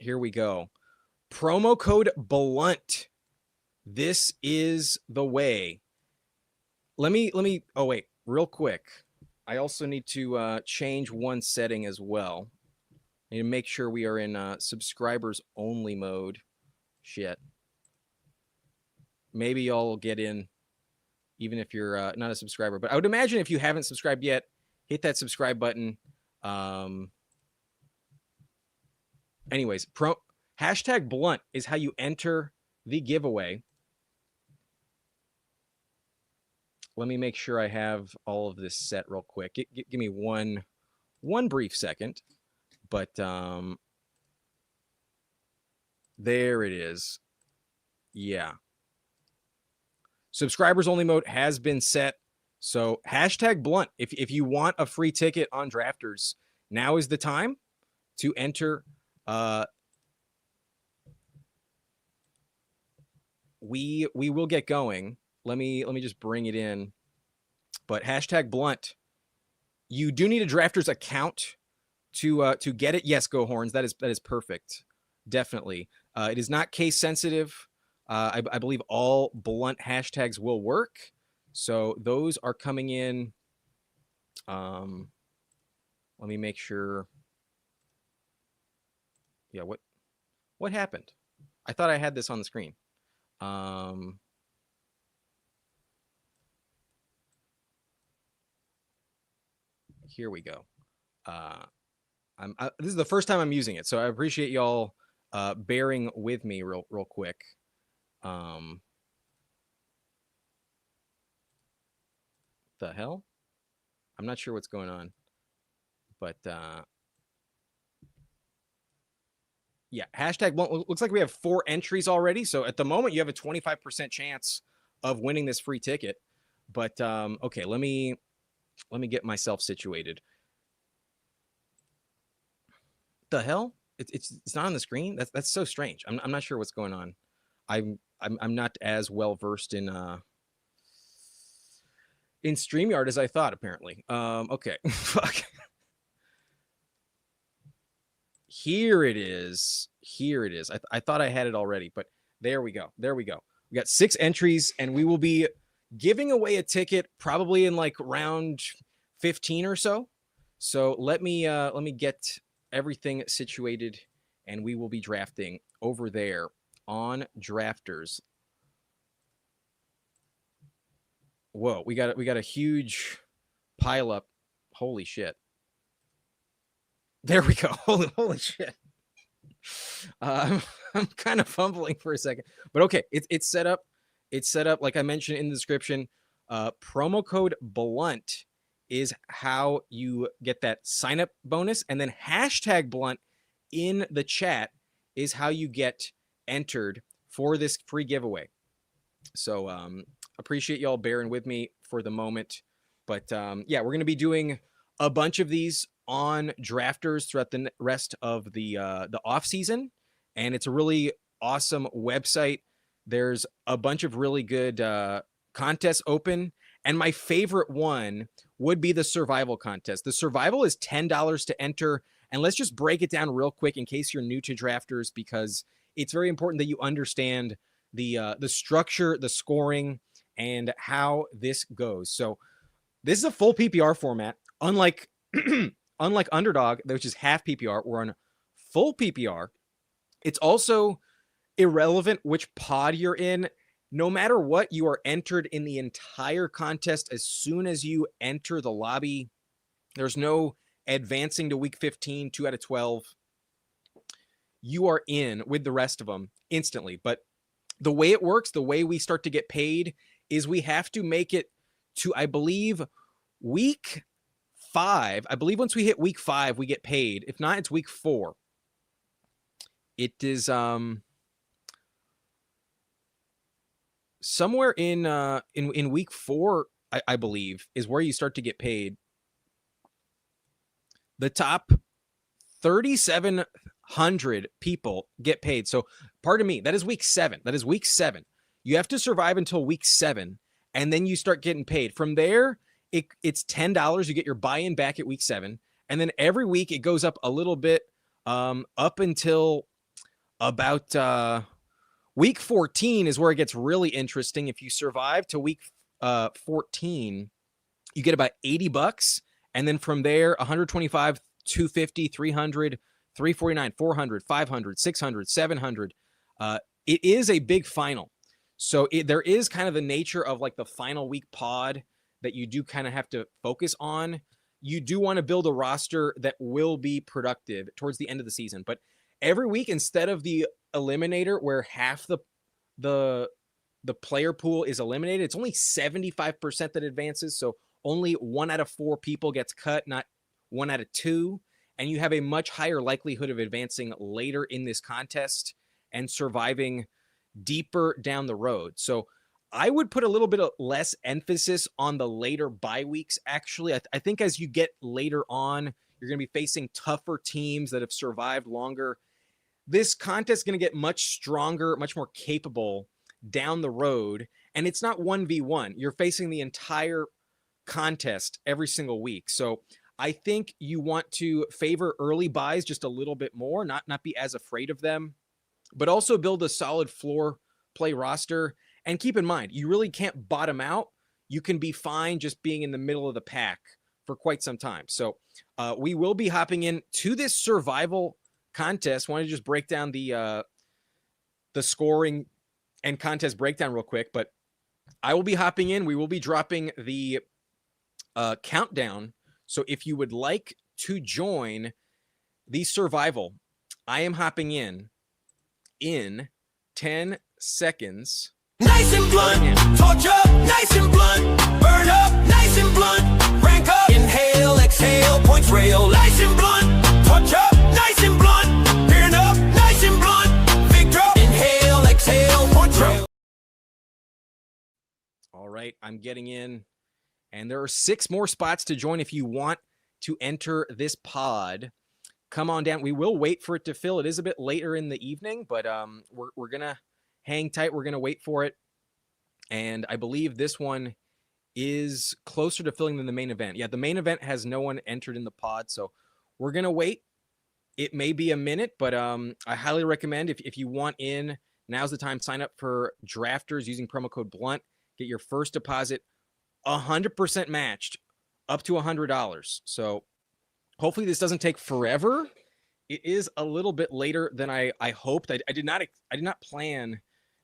Here we go. Promo code blunt. This is the way. Let me oh wait, real quick. I also need to change one setting as well. I need to make sure we are in subscribers only mode. Shit. Maybe y'all get in even if you're not a subscriber. But I would imagine if you haven't subscribed yet, hit that subscribe button. Anyways, hashtag blunt is how you enter the giveaway. Let me make sure I have all of this set real quick. Give me one brief second. But there it is. Yeah. Subscribers only mode has been set. So hashtag blunt. If you want a free ticket on Drafters, now is the time to enter. We will get going. Let me just bring it in. But hashtag blunt. You do need a Drafters account to get it. Yes, Go Horns. That is perfect. Definitely. It is not case sensitive. I believe all blunt hashtags will work. So those are coming in. Let me make sure. Yeah, what happened? I thought I had this on the screen. Here we go. This is the first time I'm using it, so I appreciate y'all bearing with me real quick. The hell? I'm not sure what's going on, but yeah, hashtag blunt. Looks like we have 4 entries already. So at the moment, you have a 25% chance of winning this free ticket. But okay, let me get myself situated. The hell? It's not on the screen. That's so strange. I'm not sure what's going on. I'm not as well versed in StreamYard as I thought. Apparently. Okay. Fuck. Here it is. Here it is. I thought I had it already, but there we go. There we go. We got 6 entries, and we will be giving away a ticket probably in like round 15 or so. So let me get everything situated, and we will be drafting over there on Drafters. Whoa, we got a huge pile up. Holy shit. There we go. Holy shit. I'm kind of fumbling for a second, but okay, it's set up. It's set up like I mentioned in the description. Promo code blunt is how you get that sign up bonus, and then hashtag blunt in the chat is how you get entered for this free giveaway. So appreciate y'all bearing with me for the moment, but yeah, we're gonna be doing a bunch of these on Drafters throughout the rest of the off season, and it's a really awesome website. There's a bunch of really good contests open, and my favorite one would be the survival contest. The survival is $10 to enter, and let's just break it down real quick in case you're new to Drafters, because it's very important that you understand the structure, the scoring, and how this goes. So this is a full PPR format, unlike unlike Underdog, which is half PPR. We're on full PPR. It's also irrelevant which pod you're in. No matter what, you are entered in the entire contest as soon as you enter the lobby. There's no advancing to week 15, 2 out of 12. You are in with the rest of them instantly. But the way it works, the way we start to get paid, is we have to make it to, I believe, week 5, I believe once we hit week 5, we get paid. If not, it's week 4. It is somewhere in week 4, I believe, is where you start to get paid. The top 3,700 people get paid. So, pardon me, that is week 7. That is week 7. You have to survive until week 7, and then you start getting paid. From there, it's $10. You get your buy-in back at week 7, and then every week it goes up a little bit, up until about week 14 is where it gets really interesting. If you survive to week 14, you get about $80, and then from there, 125, 250, 300, 349, 400, 500, 600, 700. It is a big final. So there is kind of the nature of like the final week pod that you do kind of have to focus on. You do want to build a roster that will be productive towards the end of the season. But every week, instead of the eliminator where half the player pool is eliminated, it's only 75% that advances. So only 1 out of 4 people gets cut, not 1 out of 2. And you have a much higher likelihood of advancing later in this contest and surviving deeper down the road. So I would put a little bit of less emphasis on the later bye weeks. Actually, I think as you get later on, you're going to be facing tougher teams that have survived longer. This contest is going to get much stronger, much more capable down the road. And it's not 1v1. You're facing the entire contest every single week. So I think you want to favor early buys just a little bit more, not be as afraid of them, but also build a solid floor play roster. And keep in mind, you really can't bottom out. You can be fine just being in the middle of the pack for quite some time. So we will be hopping in to this survival contest. Want to just break down the scoring and contest breakdown real quick, but I will be hopping in. We will be dropping the countdown. So if you would like to join the survival, I am hopping in 10 seconds. Nice and blunt, torch up, nice and blunt, burn up, nice and blunt, rank up, inhale, exhale, points rail, nice and blunt, torch up, nice and blunt, burn up, nice and blunt, big drop, inhale, exhale, points rail. All right, I'm getting in, and there are 6 more spots to join if you want to enter this pod. Come on down. We will wait for it to fill. It is a bit later in the evening, but we're gonna hang tight. We're gonna wait for it, and I believe this one is closer to filling than the main event. Yeah, the main event has no one entered in the pod, so we're gonna wait. It may be a minute, but I highly recommend if you want in, now's the time. Sign up for Drafters using promo code BLUNT. Get your first deposit 100% matched up to $100. So hopefully this doesn't take forever. It is a little bit later than I hoped. I did not plan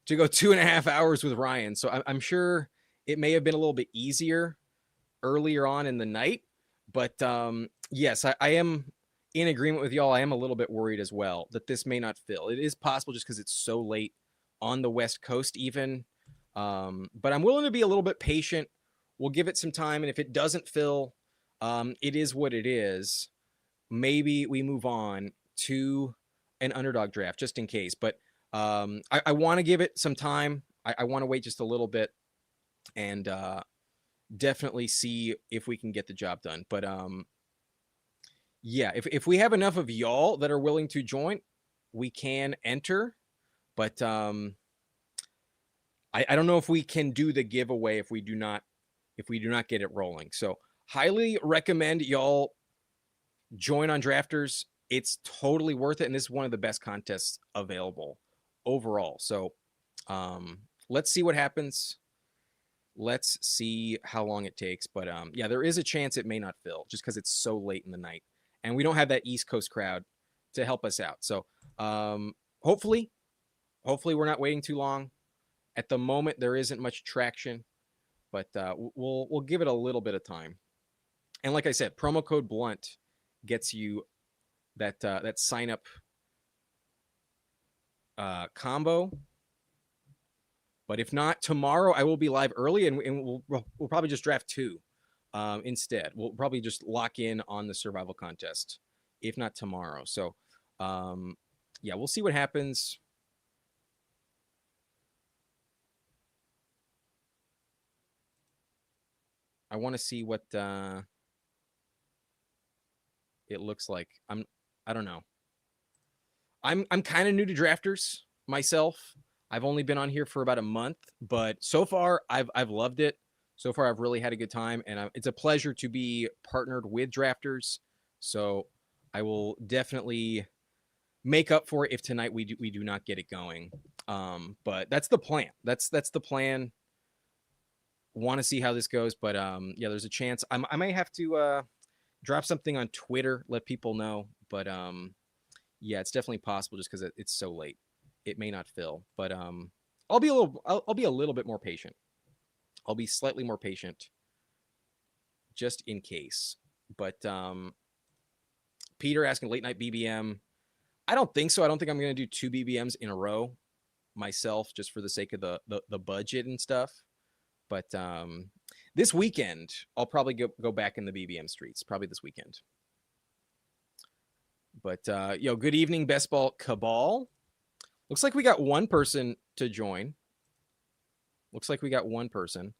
to go 2.5 hours with Ryan. So I'm sure it may have been a little bit easier earlier on in the night. But yes, I am in agreement with y'all. I am a little bit worried as well that this may not fill. It is possible just because it's so late on the West Coast even. But I'm willing to be a little bit patient. We'll give it some time. And if it doesn't fill, it is what it is. Maybe we move on to an underdog draft just in case. But I want to give it some time. I want to wait just a little bit and definitely see if we can get the job done. But yeah, if we have enough of y'all that are willing to join, we can enter. But I don't know if we can do the giveaway if we do not get it rolling. So highly recommend y'all join on Drafters. It's totally worth it, and this is one of the best contests available overall. So let's see what happens. Let's see how long it takes. But yeah, there is a chance it may not fill just because it's so late in the night, and we don't have that East Coast crowd to help us out. So hopefully we're not waiting too long. At the moment, there isn't much traction, but we'll give it a little bit of time. And like I said, promo code BLUNT gets you that sign up combo. But if not, tomorrow I will be live early, and we'll probably just draft 2 instead. We'll probably just lock in on the survival contest, if not tomorrow. So, yeah, we'll see what happens. I want to see what it looks like. I don't know. I'm kind of new to drafters myself. I've only been on here for about a month, but so far I've loved it. So far I've really had a good time, and it's a pleasure to be partnered with drafters. So I will definitely make up for it if tonight we do not get it going. But that's the plan. That's the plan. Want to see how this goes, but yeah, there's a chance I may have to drop something on Twitter, let people know. But yeah, it's definitely possible just because it's so late. It may not fill, but I'll be a little bit more patient. I'll be slightly more patient, just in case. But Peter asking late night BBM. I don't think so. I don't think I'm going to do 2 BBMs in a row myself, just for the sake of the budget and stuff. But this weekend, I'll probably go back in the BBM streets. Probably this weekend. But good evening, Best Ball Cabal. Looks like we got one person to join. Looks like we got one person.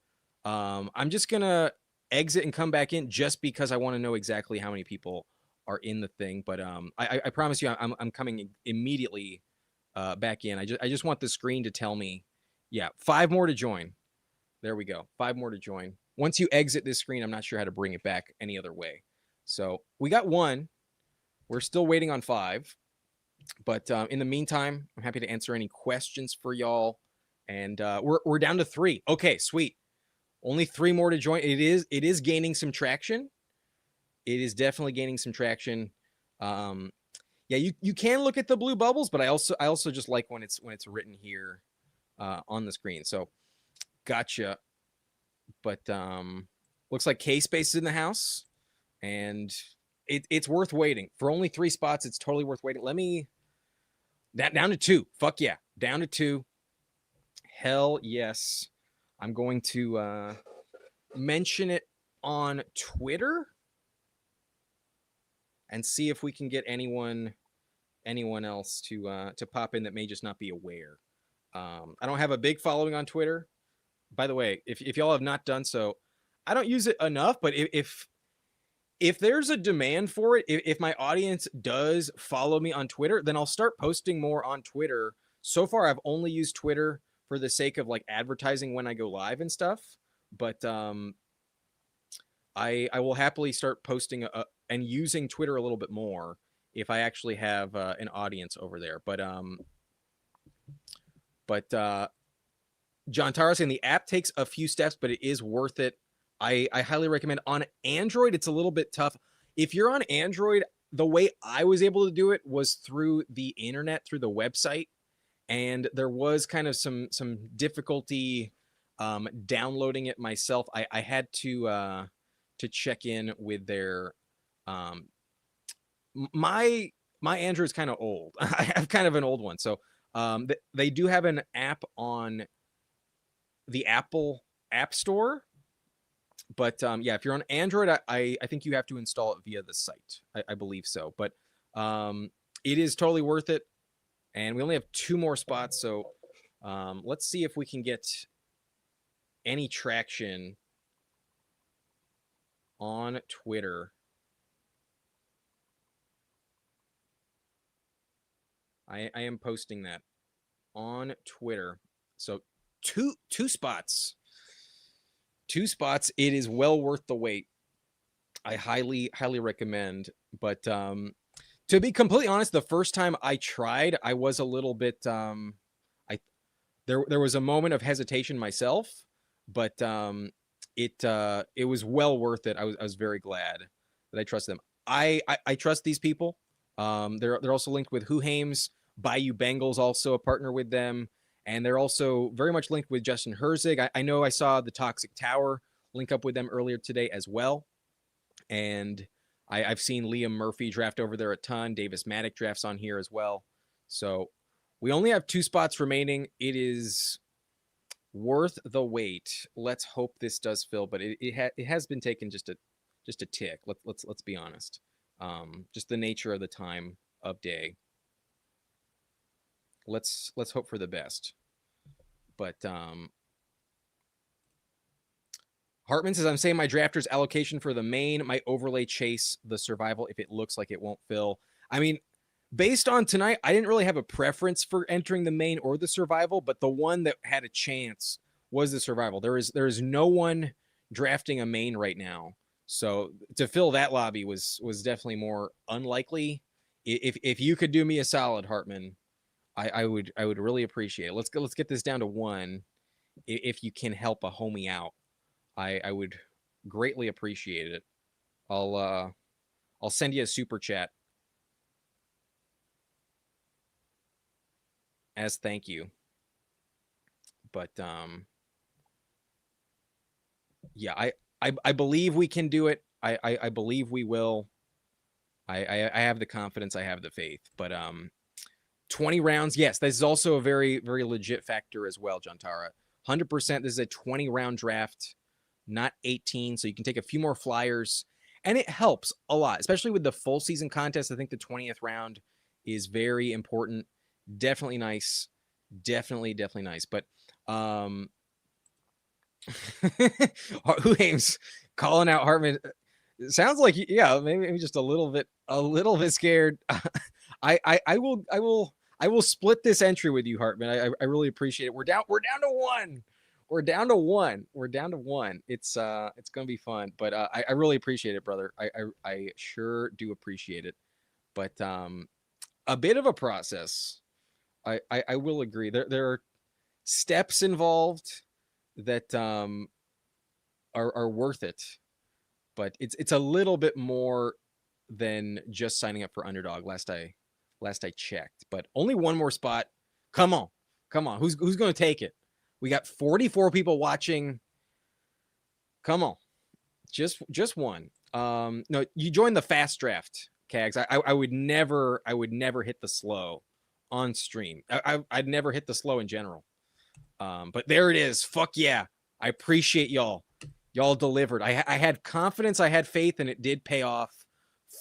I'm just gonna exit and come back in just because I want to know exactly how many people are in the thing. But I promise you, I'm coming immediately back in. I just want the screen to tell me, yeah, 5 more to join. There we go. 5 more to join. Once you exit this screen, I'm not sure how to bring it back any other way. So we got 1. We're still waiting on 5. But in the meantime, I'm happy to answer any questions for y'all. And we're down to 3. Okay, sweet. Only 3 more to join. It is gaining some traction. It is definitely gaining some traction. Yeah, you can look at the blue bubbles, but I also just like when it's written here on the screen. So gotcha. But looks like K-Space is in the house, and it's worth waiting. For only 3 spots, it's totally worth waiting. Let me down to 2. Fuck yeah. Down to 2. Hell yes. I'm going to mention it on Twitter and see if we can get anyone else to pop in that may just not be aware. I don't have a big following on Twitter. By the way, if y'all have not done so, I don't use it enough, but if there's a demand for it, if my audience does follow me on Twitter, then I'll start posting more on Twitter. So far, I've only used Twitter for the sake of like advertising when I go live and stuff. But I will happily start posting and using Twitter a little bit more if I actually have an audience over there. But John Tara saying the app takes a few steps, but it is worth it. I highly recommend. On Android, it's a little bit tough. If you're on Android, the way I was able to do it was through the internet, through the website. And there was kind of some difficulty downloading it myself. I had to check in with their my Android's kind of old. I have kind of an old one. So they do have an app on the Apple App Store. But yeah, if you're on Android, I think you have to install it via the site. I believe so. But it is totally worth it. And we only have 2 more spots. So let's see if we can get any traction on Twitter. I am posting that on Twitter. So two spots. 2 spots. It is well worth the wait. I highly recommend. But to be completely honest, the first time I tried, I was a little bit there was a moment of hesitation myself, but it was well worth it. I was very glad that I trusted them. I trust these people. They're also linked with Huhames. Bayou Bengals also a partner with them. And they're also very much linked with Justin Herzig. I know I saw the Toxic Tower link up with them earlier today as well. And I've seen Liam Murphy draft over there a ton. Davis Maddock drafts on here as well. So we only have 2 spots remaining. It is Worth the wait. Let's hope this does fill, but it has been taken just a tick. Let's be honest. Just the nature of the time of day. Let's hope for the best. But Hartman says, I'm saying my drafter's allocation for the main might overlay chase the survival if it looks like it won't fill. I mean, based on tonight, I didn't really have a preference for entering the main or the survival, but the one that had a chance was the survival. There is no one drafting a main right now. So to fill that lobby was definitely more unlikely. If you could do me a solid, Hartman, I would really appreciate it. Let's get this down to 1. If you can help a homie out, I would greatly appreciate it. I'll send you a super chat as thank you. But yeah, I believe we can do it. I believe we will. I have the confidence. I have the faith. But 20 rounds. Yes, this is also a very, very legit factor as well, Jontara. 100%. This is a 20 round draft, not 18. So you can take a few more flyers. And it helps a lot, especially with the full season contest. I think the 20th round is very important. Definitely nice. Definitely nice. But who aims calling out Hartman? It sounds like, yeah, maybe just a little bit scared. I will split this entry with you, Hartman. I really appreciate it. We're down to 1. We're down to 1. It's gonna be fun, but I really appreciate it, brother. I sure do appreciate it. But a bit of a process. I will agree. There are steps involved that are worth it, but it's a little bit more than just signing up for Underdog. Last I checked, but only one more spot. Come on. Who's going to take it? We got 44 people watching. Come on, just one. No, you joined the fast draft, Cags. I would never hit the slow on stream. I'd never hit the slow in general. But there it is. Fuck yeah. I appreciate y'all. Y'all delivered. I had confidence. I had faith, and it did pay off.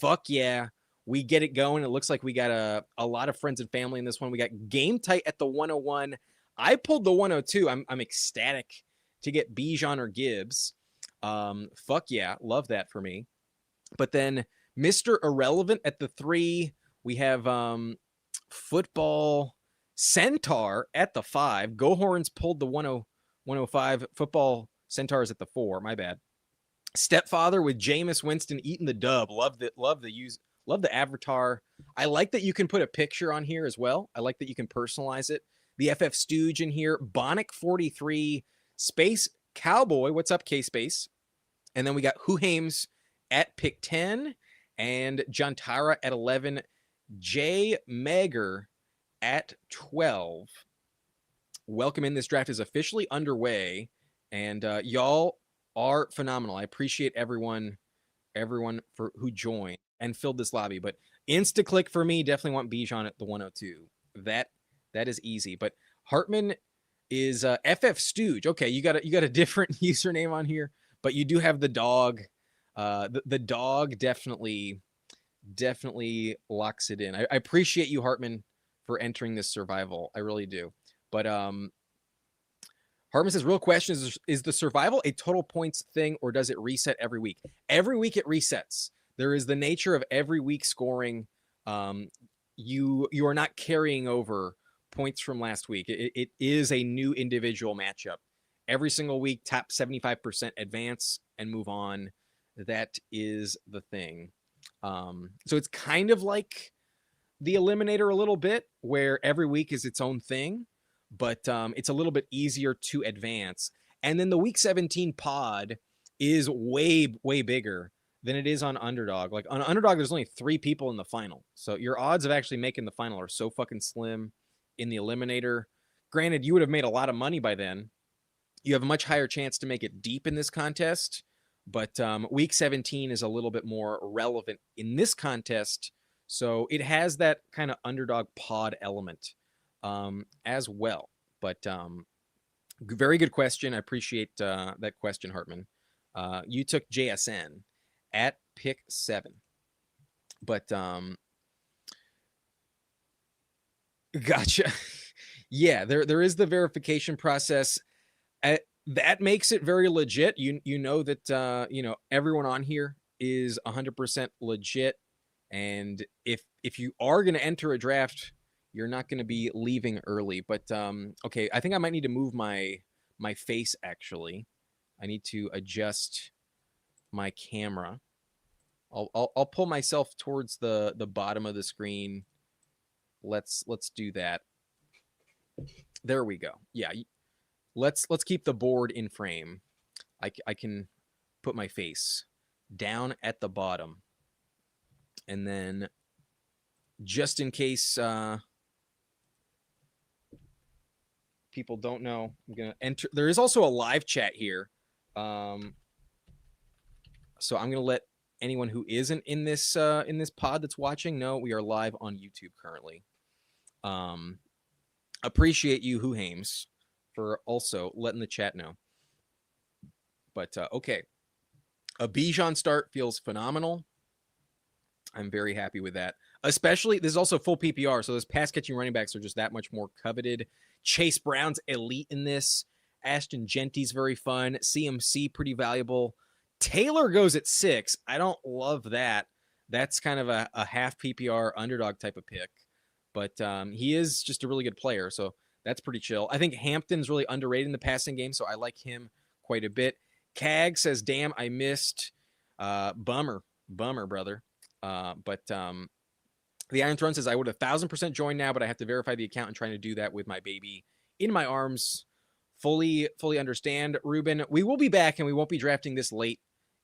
Fuck yeah. We get it going. It looks like we got a lot of friends and family in this one. We got game tight at the 101. I pulled the 102. I'm ecstatic to get Bijan or Gibbs. Fuck yeah. Love that for me. But then Mr. Irrelevant at the 3. We have Football Centaur at the 5. Gohorns pulled the 105. Football Centaurs at the 4. My bad. Stepfather with Jameis Winston eating the dub. Love the avatar. I like that you can put a picture on here as well. I like that you can personalize it. The FF Stooge in here. Bonic 43. Space Cowboy. What's up, K-Space? And then we got Huhames at pick 10. And Jontara at 11. Jay Megger at 12. Welcome in. This draft is officially underway. And y'all are phenomenal. I appreciate everyone for who joined and filled this lobby. But insta-click for me, definitely want Bijan at the 102. That is easy. But Hartman is FF Stooge. Okay, you got a different username on here, but you do have the dog. The dog definitely locks it in. I appreciate you, Hartman, for entering this survival. I really do. But Hartman says, real question is the survival a total points thing, or does it reset every week? Every week it resets. There is the nature of every week scoring. You are not carrying over points from last week. It is a new individual matchup. Every single week, top 75% advance and move on. That is the thing. So it's kind of like the Eliminator a little bit, where every week is its own thing, but it's a little bit easier to advance. And then the week 17 pod is way, way bigger than it is on Underdog. Like on Underdog, there's only 3 people in the final. So your odds of actually making the final are so fucking slim in the Eliminator. Granted, you would have made a lot of money by then. You have a much higher chance to make it deep in this contest. But week 17 is a little bit more relevant in this contest. So it has that kind of Underdog pod element as well. But Very good question. I appreciate that question, Hartman. You took JSN at pick 7, but gotcha. Yeah, there is the verification process. That makes it very legit. You know that everyone on here is 100% legit, and if you are going to enter a draft, you're not going to be leaving early. But okay, I think I might need to move my face. Actually, I need to adjust my camera. I'll pull myself towards the bottom of the screen. Let's do that. There we go. Yeah, let's keep the board in frame. I can put my face down at the bottom, and then just in case people don't know, I'm gonna enter. There is also a live chat here, so I'm gonna let anyone who isn't in this pod that's watching know we are live on YouTube currently. Appreciate you, Who Hames, for also letting the chat know. But okay, a Bijan start feels phenomenal. I'm very happy with that. Especially, this is also full PPR, so those pass catching running backs are just that much more coveted. Chase Brown's elite in this. Ashton Genty's very fun. CMC pretty valuable. Taylor goes at 6. I don't love that. That's kind of a half PPR underdog type of pick. But he is just a really good player, so that's pretty chill. I think Hampton's really underrated in the passing game, so I like him quite a bit. Cag says, damn, I missed. Bummer, brother. But the Iron Throne says, I would 1,000% join now, but I have to verify the account and trying to do that with my baby in my arms. Fully understand, Ruben. We will be back, and we won't be drafting this late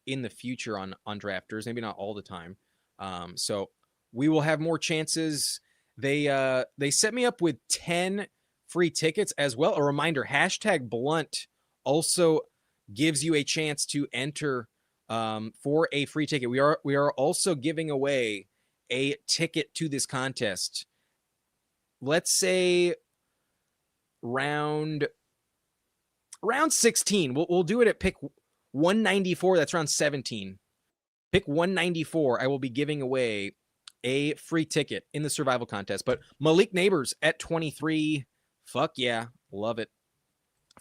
in the future on drafters, maybe not all the time. So we will have more chances. They set me up with 10 free tickets as well. A reminder, #Blunt also gives you a chance to enter for a free ticket. We are also giving away a ticket to this contest. Let's say round 16. We'll do it at pick 194. That's round 17. Pick 194. I will be giving away a free ticket in the survival contest. But Malik Neighbors at 23. Fuck yeah. Love it.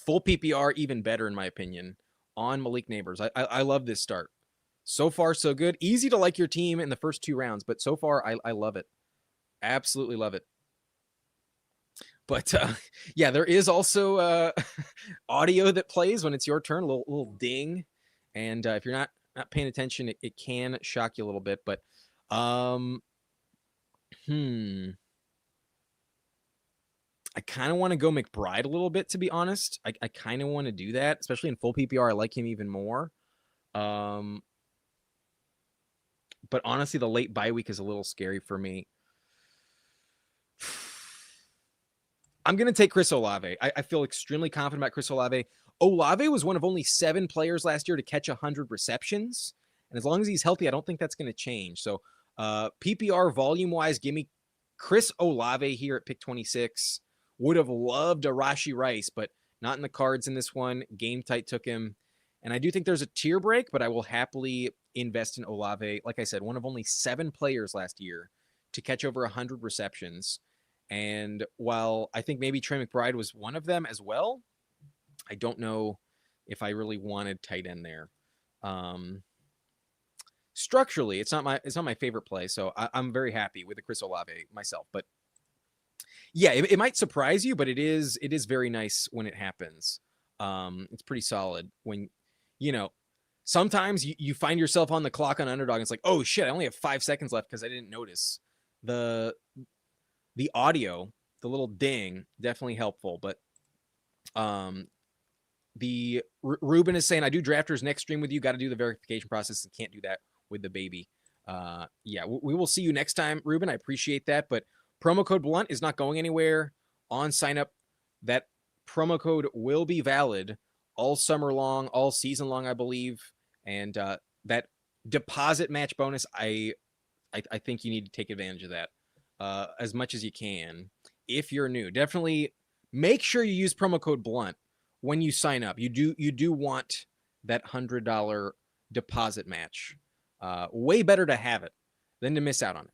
Full PPR, even better in my opinion, on Malik Neighbors. I love this start. So far, so good. Easy to like your team in the first 2 rounds, but so far, I love it. Absolutely love it. But yeah, there is also audio that plays when it's your turn, a little ding. And if you're not paying attention, it can shock you a little bit. But I kind of want to go McBride a little bit, to be honest. I kind of want to do that, especially in full PPR. I like him even more. But honestly, the late bye week is a little scary for me. I'm going to take Chris Olave. I feel extremely confident about Chris Olave. Olave was one of only 7 players last year to catch 100 receptions. And as long as he's healthy, I don't think that's going to change. So PPR volume-wise, give me Chris Olave here at pick 26. Would have loved a Rashee Rice, but not in the cards in this one. Game Tight took him. And I do think there's a tier break, but I will happily invest in Olave. Like I said, one of only 7 players last year to catch over 100 receptions. And while I think maybe Trey McBride was one of them as well, I don't know if I really wanted tight end there. Structurally, it's not my favorite play, so I'm very happy with the Chris Olave myself. But yeah, it might surprise you, but it is very nice when it happens. It's pretty solid when, sometimes you find yourself on the clock on Underdog. And it's like, oh shit, I only have 5 seconds left because I didn't notice the audio, the little ding, definitely helpful. But the Ruben is saying, I do drafters next stream with you. Got to do the verification process and can't do that with the baby. Yeah, we will see you next time, Ruben. I appreciate that. But promo code Blunt is not going anywhere on sign up. That promo code will be valid all summer long, all season long, I believe. And that deposit match bonus, I think you need to take advantage of that as much as you can. If you're new, definitely make sure you use promo code Blunt when you sign up. You do want that $100 deposit match. Way better to have it than to miss out on it.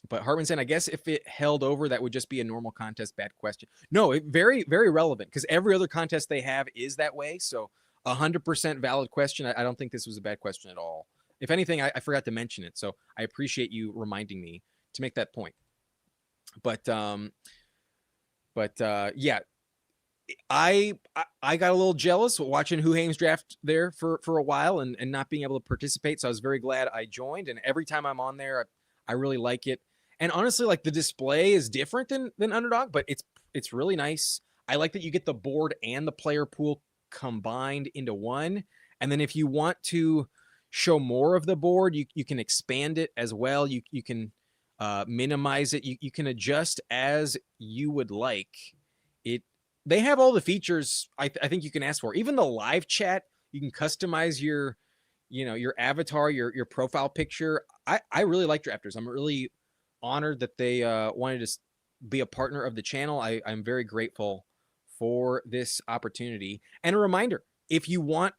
But Hartman saying, I guess if it held over, that would just be a normal contest. Bad question. No, very, very relevant, because every other contest they have is that way. So 100% valid question. I don't think this was a bad question at all. If anything, I forgot to mention it. So I appreciate you reminding me to make that point. But yeah, I got a little jealous watching Huhaim's draft there for a while and not being able to participate. So I was very glad I joined. And every time I'm on there, I really like it. And honestly, like, the display is different than Underdog, but it's really nice. I like that you get the board and the player pool combined into one. And then if you want to show more of the board, you can expand it as well. You can minimize it. You can adjust as you would like. They have all the features I think you can ask for. Even the live chat, you can customize your avatar, your profile picture. I really like Drafters. I'm really honored that they wanted to be a partner of the channel. I'm very grateful for this opportunity. And a reminder, if you want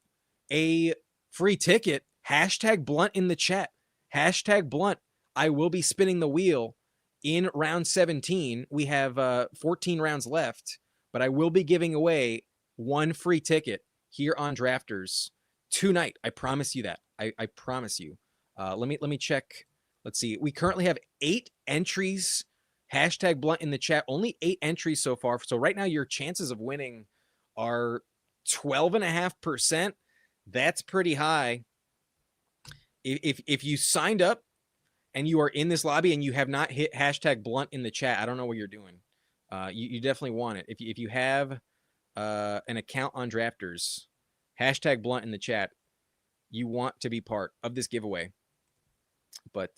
a free ticket, hashtag Blunt in the chat. Hashtag Blunt. I will be spinning the wheel in round 17. We have 14 rounds left, but I will be giving away one free ticket here on Drafters tonight. I promise you that. I promise you. Let me check. Let's see. We currently have 8 entries. Hashtag Blunt in the chat. Only 8 entries so far. So right now your chances of winning are 12.5%. That's pretty high. If you signed up and you are in this lobby and you have not hit hashtag Blunt in the chat, I don't know what you're doing. You definitely want it. If you have an account on Drafters, hashtag Blunt in the chat, you want to be part of this giveaway. But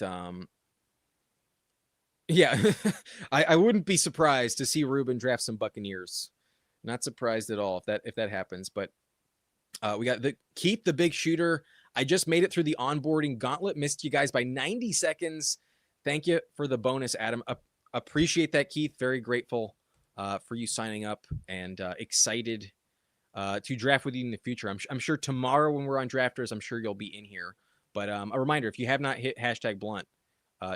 yeah, I wouldn't be surprised to see Ruben draft some Buccaneers. Not surprised at all if that happens. But we got Keith, the big shooter. I just made it through the onboarding gauntlet. Missed you guys by 90 seconds. Thank you for the bonus, Adam. Appreciate that, Keith. Very grateful for you signing up, and excited to draft with you in the future. I'm sure tomorrow when we're on Drafters, I'm sure you'll be in here. But a reminder, if you have not hit hashtag Blunt,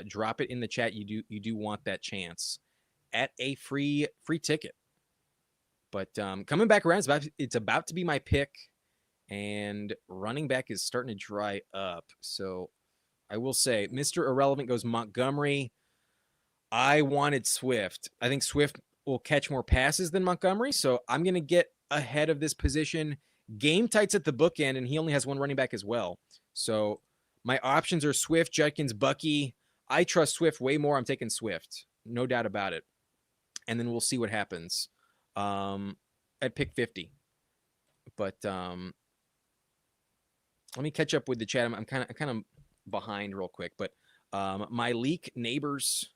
drop it in the chat. You do want that chance at a free ticket. But coming back around, it's about to be my pick, and running back is starting to dry up. So I will say, Mr. Irrelevant goes Montgomery. I wanted Swift. I think Swift will catch more passes than Montgomery, so I'm going to get ahead of this position. Game Tight's at the bookend, and he only has one running back as well. So my options are Swift, Judkins, Bucky. I trust Swift way more. I'm taking Swift, no doubt about it. And then we'll see what happens at pick 50. But let me catch up with the chat. I'm kind of behind real quick, but my leak neighbors.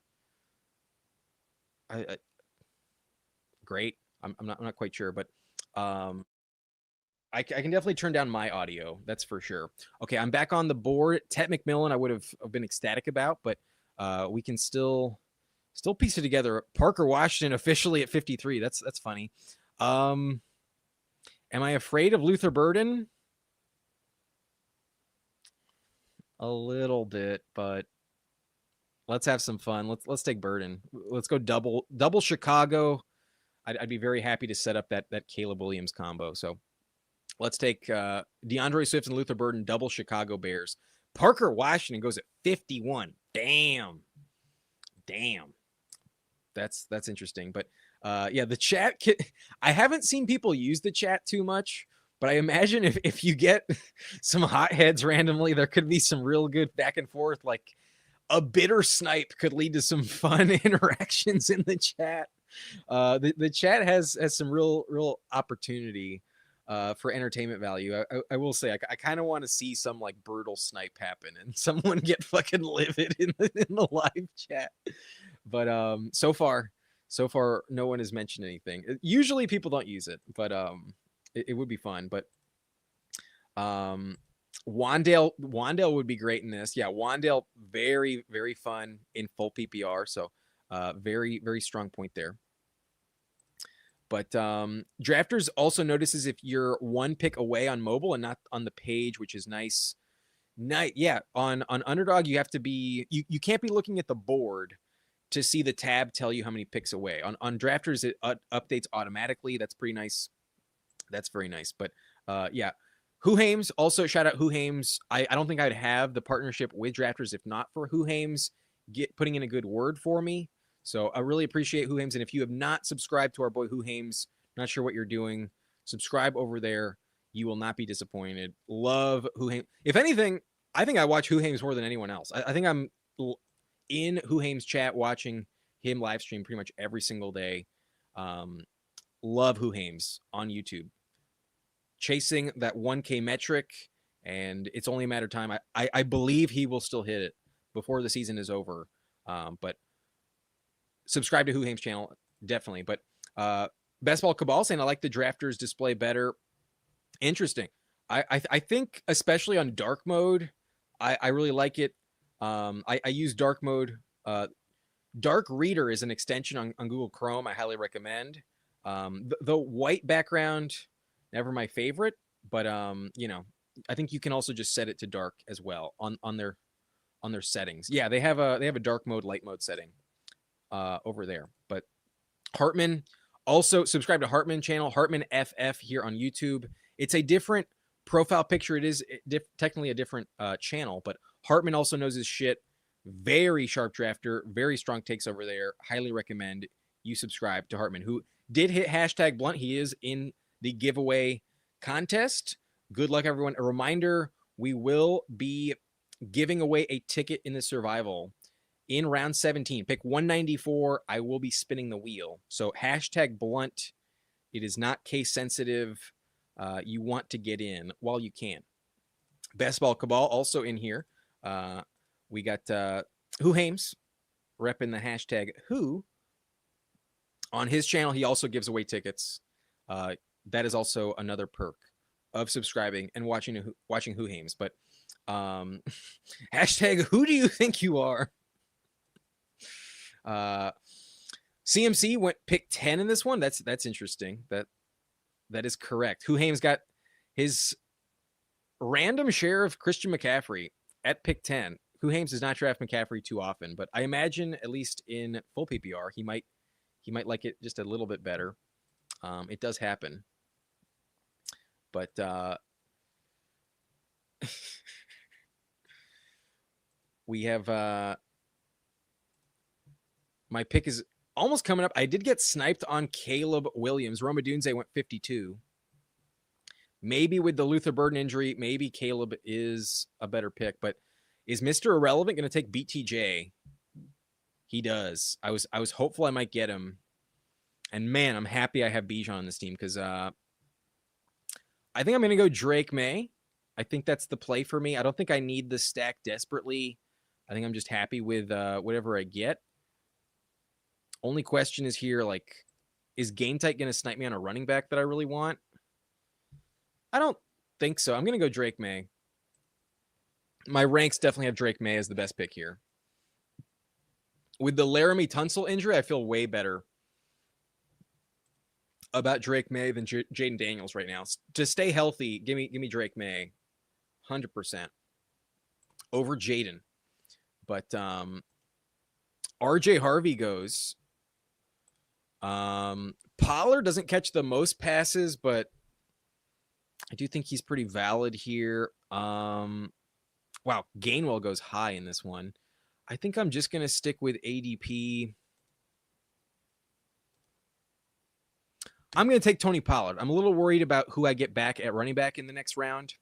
Great. I'm not quite sure, but I can definitely turn down my audio. That's for sure. Okay, I'm back on the board. Tet McMillan, I would have been ecstatic about, but we can still piece it together. Parker Washington officially at 53. That's funny. Am I afraid of Luther Burden? A little bit, but let's have some fun. Let's take Burden. Let's go double Chicago. I'd be very happy to set up that Caleb Williams combo. So let's take DeAndre Swift and Luther Burden, double Chicago Bears. Parker Washington goes at 51. Damn. That's interesting. But yeah, the chat. I haven't seen people use the chat too much, but I imagine if you get some hotheads randomly, there could be some real good back and forth. Like a bitter snipe could lead to some fun interactions in the chat. The chat has some real opportunity for entertainment value. I will say I kind of want to see some like brutal snipe happen and someone get fucking livid in the live chat. But so far no one has mentioned anything. Usually people don't use it, but it would be fun. But Wandale would be great in this. Yeah, Wandale, very, very fun in full PPR. So very, very strong point there. But Drafters also notices if you're one pick away on mobile and not on the page, which is nice. Yeah, on Underdog, you have to be you can't be looking at the board to see the tab tell you how many picks away. On Drafters, it updates automatically. That's pretty nice. That's very nice. But yeah, Who Hames, also shout out Who Hames. I don't think I'd have the partnership with Drafters if not for Who Hames putting in a good word for me. So I really appreciate Who Hames. And if you have not subscribed to our boy Who Hames, not sure what you're doing, subscribe over there. You will not be disappointed. Love Who Hames. If anything, I think I watch Who Hames more than anyone else. I think I'm in Who Hames chat watching him live stream pretty much every single day. Love Who Hames on YouTube. Chasing that 1K metric, and it's only a matter of time. I believe he will still hit it before the season is over. But subscribe to Who Hames channel, definitely. But Best Ball Cabal saying I like the Drafters display better. Interesting. I think especially on dark mode, I really like it. I use dark mode. Dark Reader is an extension on Google Chrome. I highly recommend. The white background, never my favorite, but you know, I think you can also just set it to dark as well on their settings. Yeah, they have a dark mode, light mode setting over there. But Hartman, also subscribe to Hartman channel, Hartman FF here on YouTube. It's a different profile picture. It is technically a different channel, but Hartman also knows his shit. Very sharp drafter, very strong takes over there. Highly recommend you subscribe to Hartman, who did hit hashtag blunt. He is in the giveaway contest. Good luck, everyone. A reminder, we will be giving away a ticket in the survival in round 17. Pick 194. I will be spinning the wheel. So hashtag blunt. It is not case sensitive. You want to get in while you can. Best Ball Cabal also in here. We got Who Hames repping the hashtag Who. On his channel, he also gives away tickets. That is also another perk of subscribing and watching Who Hames. But hashtag Who do you think you are? CMC went pick 10 in this one. That's interesting. That is correct. Who Hames got his random share of Christian McCaffrey at pick 10. Who Hames does not draft McCaffrey too often, but I imagine at least in full PPR, he might like it just a little bit better. It does happen. But we have my pick is almost coming up. I did get sniped on Caleb Williams. Roma Dunze went 52. Maybe with the Luther Burden injury, maybe Caleb is a better pick. But is Mr. Irrelevant going to take BTJ? He does. I was hopeful I might get him. And man, I'm happy I have Bijan on this team because I think I'm going to go Drake May. I think that's the play for me. I don't think I need the stack desperately. I think I'm just happy with whatever I get. Only question is here, like, is Game Tight going to snipe me on a running back that I really want? I don't think so. I'm going to go Drake May. My ranks definitely have Drake May as the best pick here. With the Laramie Tunsil injury, I feel way better about Drake May than Jaden Daniels right now. To stay healthy, give me Drake May 100% over Jaden. But RJ Harvey goes. Pollard doesn't catch the most passes, but I do think he's pretty valid here. Wow, Gainwell goes high in this one. I think I'm just going to stick with ADP. I'm going to take Tony Pollard. I'm a little worried about who I get back at running back in the next round.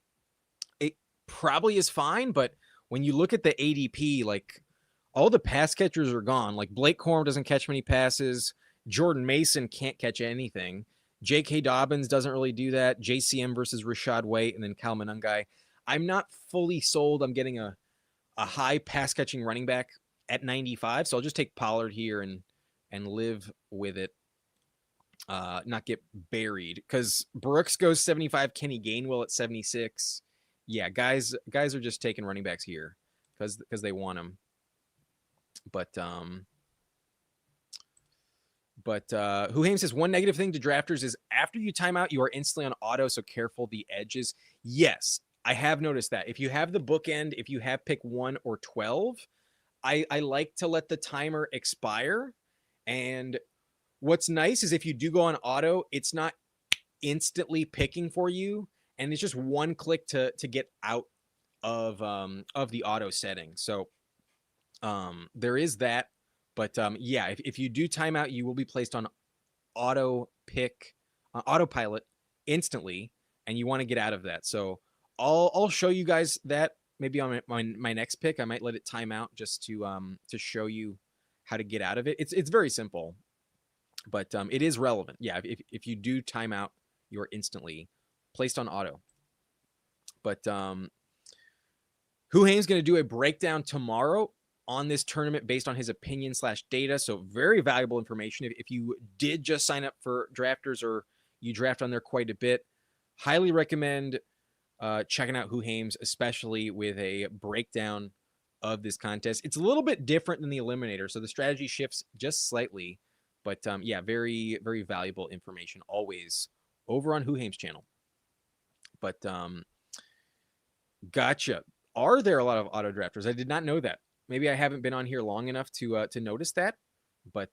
It probably is fine, but when you look at the ADP, like all the pass catchers are gone. Like Blake Corum doesn't catch many passes. Jordan Mason can't catch anything. J.K. Dobbins doesn't really do that. JCM versus Rashad White and then Kyle Monangai. I'm not fully sold. I'm getting a high pass catching running back at 95. So I'll just take Pollard here and live with it. Not get buried because Brooks goes 75, Kenny Gainwell at 76. Yeah, guys are just taking running backs here because they want them. But But Huhaim says one negative thing to drafters is after you time out, you are instantly on auto. So careful the edges. Yes, I have noticed that. If you have the bookend, if you have pick 1 or 12, I like to let the timer expire. And what's nice is if you do go on auto, it's not instantly picking for you, and it's just one click to get out of the auto setting. So there is that. But yeah, if you do timeout, you will be placed on autopilot instantly, and you want to get out of that. So I'll show you guys that maybe on my next pick. I might let it time out just to show you how to get out of it. It's very simple, but it is relevant. Yeah, if you do time out, you are instantly placed on auto. But Huhaim's going to do a breakdown tomorrow on this tournament based on his opinion / data. So very valuable information. If you did just sign up for drafters or you draft on there quite a bit, highly recommend checking out Huhaim's, especially with a breakdown of this contest. It's a little bit different than the Eliminator, so the strategy shifts just slightly. But yeah, very, very valuable information always over on Huhaim's channel. But gotcha. Are there a lot of auto drafters? I did not know that. Maybe I haven't been on here long enough to notice that, but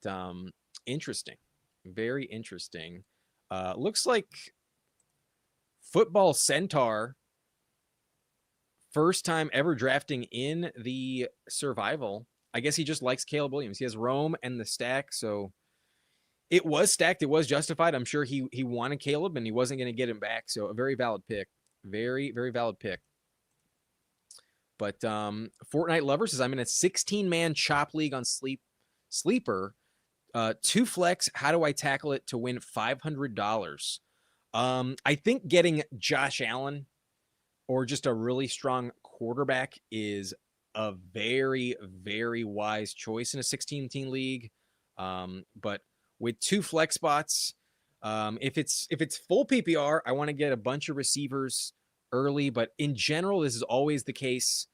interesting, very interesting. Looks like Football Centaur, first time ever drafting in the survival. I guess he just likes Caleb Williams. He has Rome and the stack, so it was stacked. It was justified. I'm sure he wanted Caleb and he wasn't going to get him back. So a very valid pick, very, very valid pick. But Fortnite Lover says, I'm in a 16-man chop league on Sleeper. 2 flex. How do I tackle it to win $500? I think getting Josh Allen or just a really strong quarterback is a very, very wise choice in a 16-team league. But with 2 flex spots, if it's full PPR, I want to get a bunch of receivers early, but in general, this is always the case.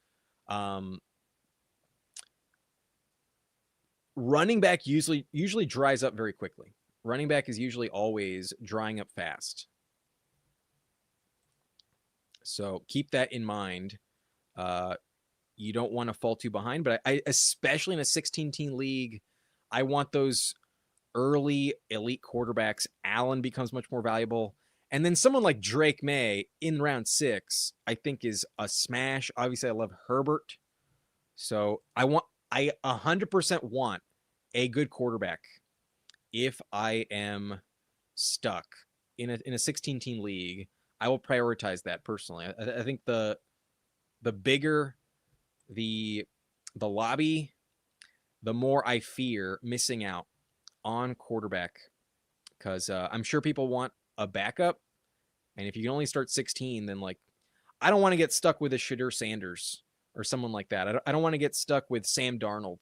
Running back usually dries up very quickly. Running back is usually always drying up fast. So keep that in mind. You don't want to fall too behind, but I especially in a 16-team league, I want those early elite quarterbacks. Allen becomes much more valuable. And then someone like Drake May in round 6, I think is a smash. Obviously, I love Herbert. So I 100% want a good quarterback if I am stuck in a 16-team league. I will prioritize that personally. I think the bigger the lobby, the more I fear missing out on quarterback, because I'm sure people want a backup. And if you can only start 16, then like, I don't want to get stuck with a Shadur Sanders or someone like that. I don't want to get stuck with Sam Darnold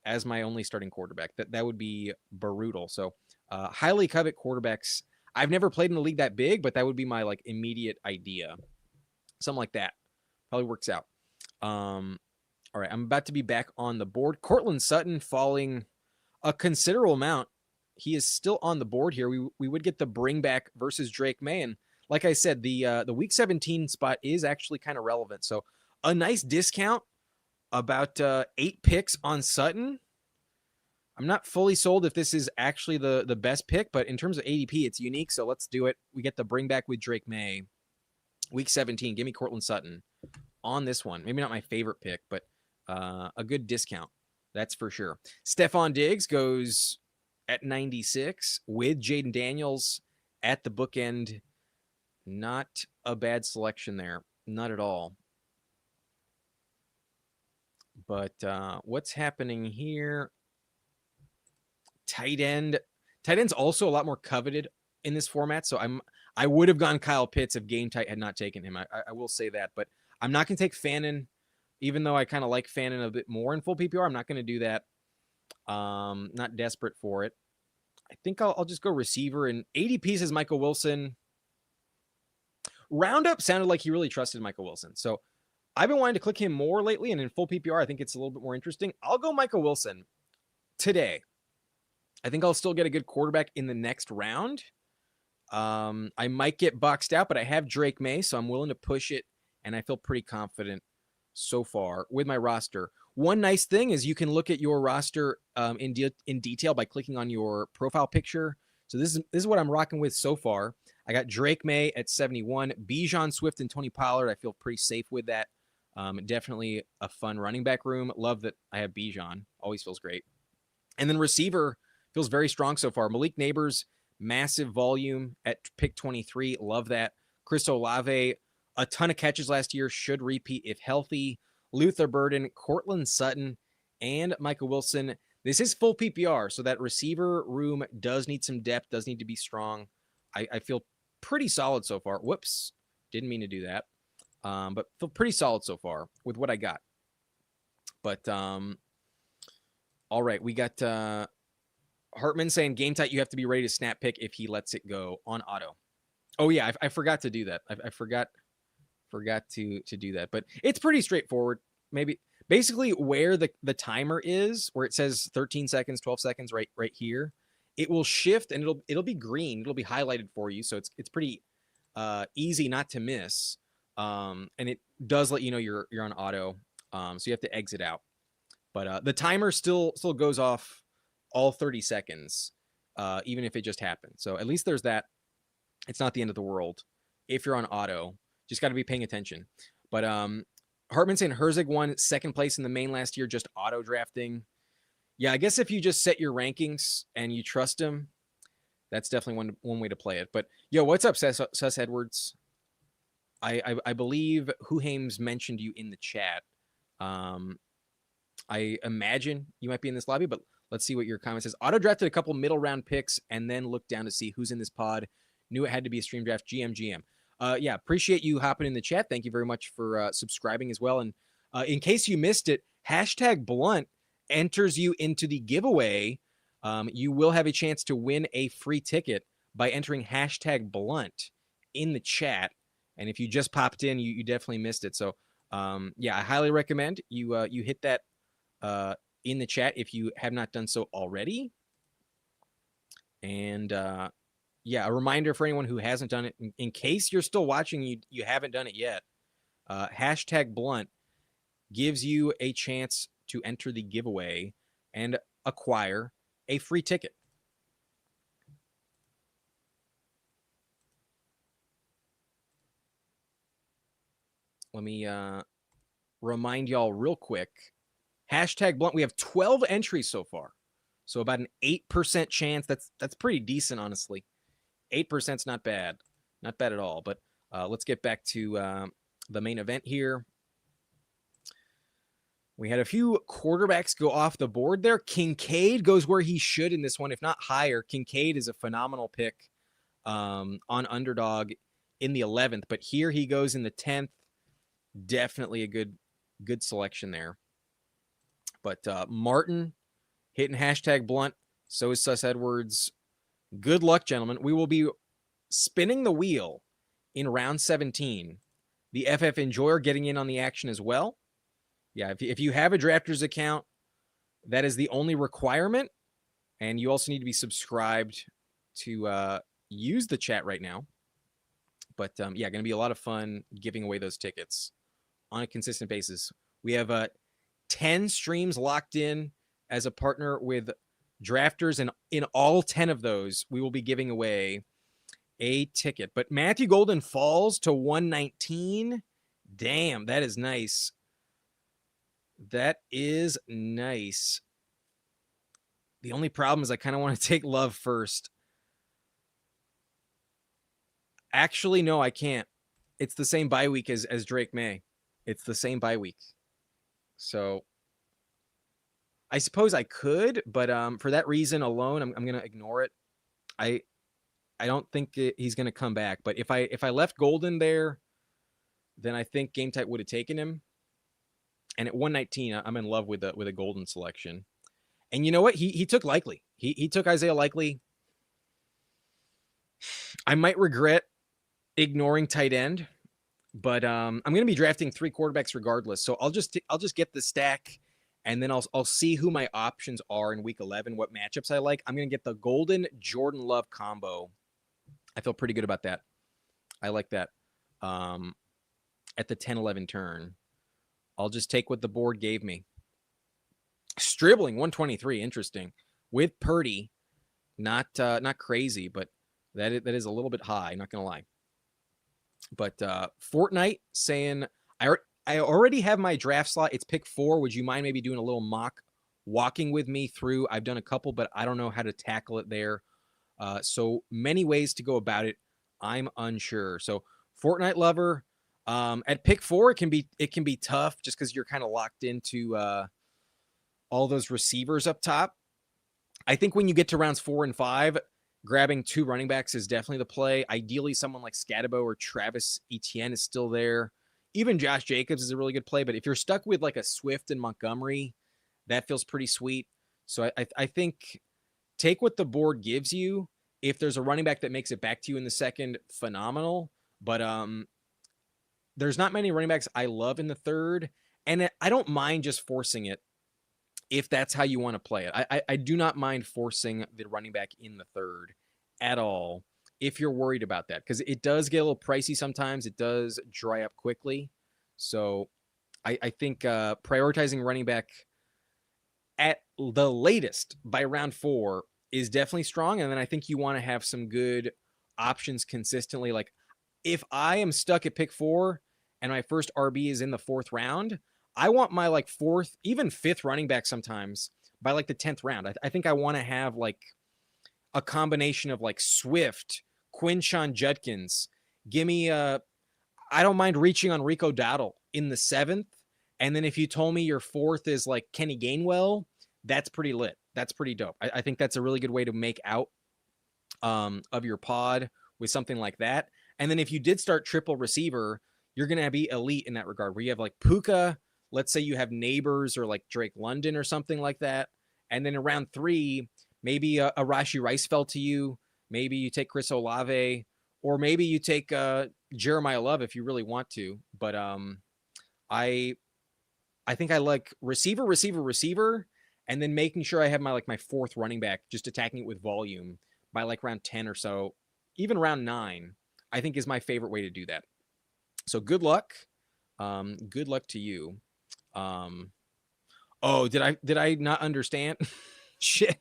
as my only starting quarterback. That would be brutal. So highly covet quarterbacks. I've never played in a league that big, but that would be my like immediate idea. Something like that probably works out. All right, I'm about to be back on the board. Cortland Sutton falling a considerable amount. He is still on the board here. We would get the bring back versus Drake May. And like I said, the week 17 spot is actually kind of relevant. So a nice discount, about 8 picks on Sutton. I'm not fully sold if this is actually the best pick, but in terms of ADP, it's unique. So let's do it. We get the bring back with Drake May. Week 17, give me Cortland Sutton on this one. Maybe not my favorite pick, but a good discount. That's for sure. Stephon Diggs goes at 96 with Jaden Daniels at the bookend. Not a bad selection there. Not at all. But what's happening here? Tight end. Tight end's also a lot more coveted in this format. So I would have gone Kyle Pitts if Game Tight had not taken him. I will say that. But I'm not going to take Fannin, even though I kind of like Fannin a bit more in full PPR. I'm not going to do that. Not desperate for it. I think I'll just go receiver. And ADP says Michael Wilson. Roundup sounded like he really trusted Michael Wilson. So I've been wanting to click him more lately. And in full PPR, I think it's a little bit more interesting. I'll go Michael Wilson today. I think I'll still get a good quarterback in the next round. I might get boxed out, but I have Drake May, so I'm willing to push it, and I feel pretty confident so far with my roster. One nice thing is you can look at your roster in detail by clicking on your profile picture. So this is what I'm rocking with so far. I got Drake May at 71, Bijan, Swift, and Tony Pollard. I feel pretty safe with that. Definitely a fun running back room. Love that I have Bijan. Always feels great. And then receiver feels very strong so far. Malik Neighbors, massive volume at pick 23. Love that. Chris Olave, a ton of catches last year. Should repeat if healthy. Luther Burden, Cortland Sutton, and Michael Wilson. This is full PPR, so that receiver room does need some depth, does need to be strong. I feel pretty solid so far. Whoops. Didn't mean to do that. But feel pretty solid so far with what I got. But all right, we got Hartman saying game tight. You have to be ready to snap pick if he lets it go on auto. Oh yeah, I forgot to do that. I forgot to do that. But it's pretty straightforward. Maybe basically where the timer is, where it says 13 seconds, 12 seconds, right here, it will shift and it'll be green. It'll be highlighted for you, so it's pretty easy not to miss. And it does let you know you're on auto. So you have to exit out. But the timer still goes off all 30 seconds, even if it just happened. So at least there's that. It's not the end of the world if you're on auto. Just got to be paying attention. But Hartman saying Herzig won second place in the main last year, just auto drafting. Yeah, I guess if you just set your rankings and you trust him, that's definitely one way to play it. But yo, what's up, Sus Edwards? I believe Huhames mentioned you in the chat. I imagine you might be in this lobby, but let's see what your comment says. Auto drafted a couple middle round picks and then looked down to see who's in this pod. Knew it had to be a stream draft. GM. Yeah, appreciate you hopping in the chat. Thank you very much for subscribing as well. And in case you missed it, #Blunt enters you into the giveaway. You will have a chance to win a free ticket by entering #Blunt in the chat. And if you just popped in, you definitely missed it. So yeah, I highly recommend you hit that in the chat if you have not done so already. And yeah, a reminder for anyone who hasn't done it, in case you're still watching, you haven't done it yet, #Blunt gives you a chance to enter the giveaway and acquire a free ticket. Let me remind y'all real quick. #Blunt, we have 12 entries so far. So about an 8% chance. That's pretty decent, honestly. 8% is not bad. Not bad at all. But let's get back to the main event here. We had a few quarterbacks go off the board there. Kincaid goes where he should in this one, if not higher. Kincaid is a phenomenal pick on Underdog in the 11th. But here he goes in the 10th. Definitely a good selection there. But Martin hitting #Blunt. So is Sus Edwards. Good luck, gentlemen. We will be spinning the wheel in round 17. The FF Enjoyer getting in on the action as well. Yeah, if you have a Drafters account, that is the only requirement. And you also need to be subscribed to use the chat right now. But yeah, going to be a lot of fun giving away those tickets on a consistent basis. We have 10 streams locked in as a partner with Drafters, and in all 10 of those, we will be giving away a ticket. But Matthew Golden falls to 119. Damn, that is nice. That is nice. The only problem is I kind of want to take Love first. Actually, no, I can't. It's the same bye week as Drake May. It's the same bye week. So I suppose I could, but for that reason alone, I'm going to ignore it. I don't think he's going to come back. But if I left Golden there, then I think Game Tight would have taken him. And at 119, I'm in love with a Golden selection. And you know what? He took Likely. He took Isaiah Likely. I might regret ignoring tight end, but I'm going to be drafting 3 quarterbacks regardless. So I'll just get the stack and then I'll see who my options are in week 11, what matchups I like. I'm going to get the Golden Jordan Love combo. I feel pretty good about that. I like that. At the 10-11 turn, I'll just take what the board gave me. Stribling 123, interesting. With Purdy, not crazy, but that is a little bit high, not going to lie. But Fortnite saying, I already have my draft slot. It's pick 4. Would you mind maybe doing a little mock walking with me through? I've done a couple, but I don't know how to tackle it there. So many ways to go about it. I'm unsure. So Fortnite lover, at pick 4, it can be tough just because you're kind of locked into all those receivers up top. I think when you get to rounds 4 and 5, grabbing 2 running backs is definitely the play. Ideally, someone like Scatabo or Travis Etienne is still there. Even Josh Jacobs is a really good play, but if you're stuck with like a Swift and Montgomery, that feels pretty sweet. So I think take what the board gives you. If there's a running back that makes it back to you in the second, phenomenal. But there's not many running backs I love in the third, and I don't mind just forcing it if that's how you want to play it. I do not mind forcing the running back in the third at all if you're worried about that, because it does get a little pricey sometimes. It does dry up quickly. So I think prioritizing running back at the latest by round 4 is definitely strong. And then I think you want to have some good options consistently. Like if I am stuck at pick 4 and my first RB is in the 4th round, I want my like 4th, even 5th running back sometimes by like the 10th round. I think I want to have like a combination of like Swift, Quinshon Judkins. Give me I don't mind reaching on Rico Dowdle in the 7th. And then if you told me your 4th is like Kenny Gainwell, that's pretty lit. That's pretty dope. I think that's a really good way to make out of your pod with something like that. And then if you did start triple receiver, you're going to be elite in that regard, where you have like Puka, let's say you have Neighbors or like Drake London or something like that. And then in round 3, maybe a Rashi Rice fell to you. Maybe you take Chris Olave, or maybe you take Jeremiah Love if you really want to. But I think I like receiver, and then making sure I have my 4th running back, just attacking it with volume by like round 10 or so, even round 9, I think is my favorite way to do that. So good luck. Good luck to you. Oh, did I not understand? Shit.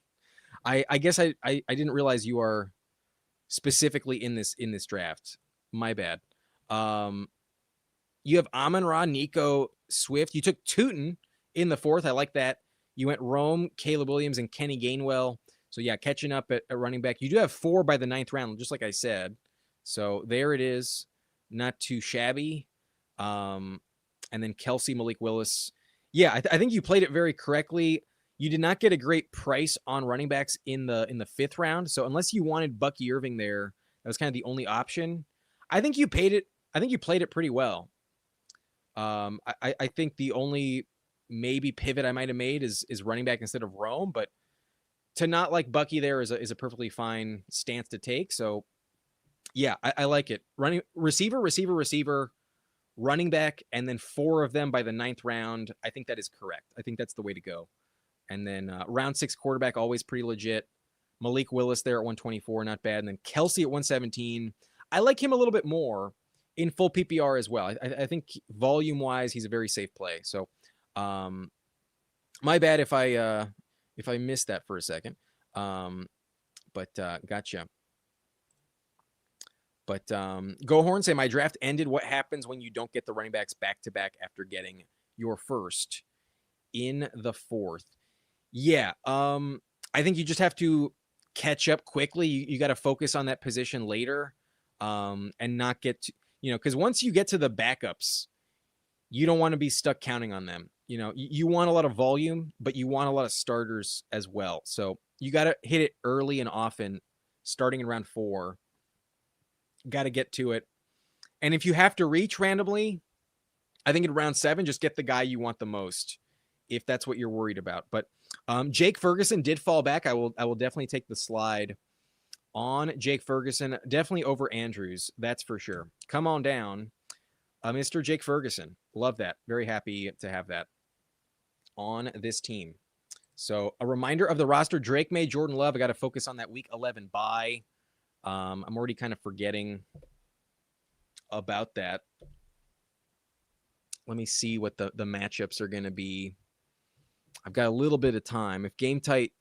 I guess I didn't realize you are specifically in this draft. My bad. You have Amon-Ra, Nico, Swift. You took Tootin in the 4th. I like that. You went Rome, Caleb Williams, and Kenny Gainwell. So yeah, catching up at running back. You do have 4 by the 9th round, just like I said. So there it is. Not too shabby. And then Kelsey, Malik Willis. Yeah, I think you played it very correctly. You did not get a great price on running backs in the 5th round. So unless you wanted Bucky Irving there, that was kind of the only option. I think you played it pretty well. I think the only maybe pivot I might have made is running back instead of Rome, but to not like Bucky there is a perfectly fine stance to take. So yeah, I like it. Receiver, running back, and then 4 of them by the 9th round. I think that is correct. I think that's the way to go. And then round 6 quarterback, always pretty legit. Malik Willis there at 124, not bad. And then Kelsey at 117. I like him a little bit more in full PPR as well. I think volume-wise, he's a very safe play. So my bad if I missed that for a second. But gotcha. But Go Horn say, my draft ended. What happens when you don't get the running backs back-to-back after getting your first in the 4th? Yeah, I think you just have to catch up quickly. You got to focus on that position later and not get to, because once you get to the backups, you don't want to be stuck counting on them. You want a lot of volume, but you want a lot of starters as well. So you got to hit it early and often, starting in round 4. Got to get to it. And if you have to reach randomly, I think in round 7, just get the guy you want the most, if that's what you're worried about. But Jake Ferguson did fall back. I will definitely take the slide on Jake Ferguson, definitely over Andrews. That's for sure. Come on down, Mr. Jake Ferguson. Love that. Very happy to have that on this team. So a reminder of the roster: Drake May, Jordan Love. I got to focus on that Week 11 bye. I'm already kind of forgetting about that. Let me see what the matchups are going to be. I've got a little bit of time. If Game Tight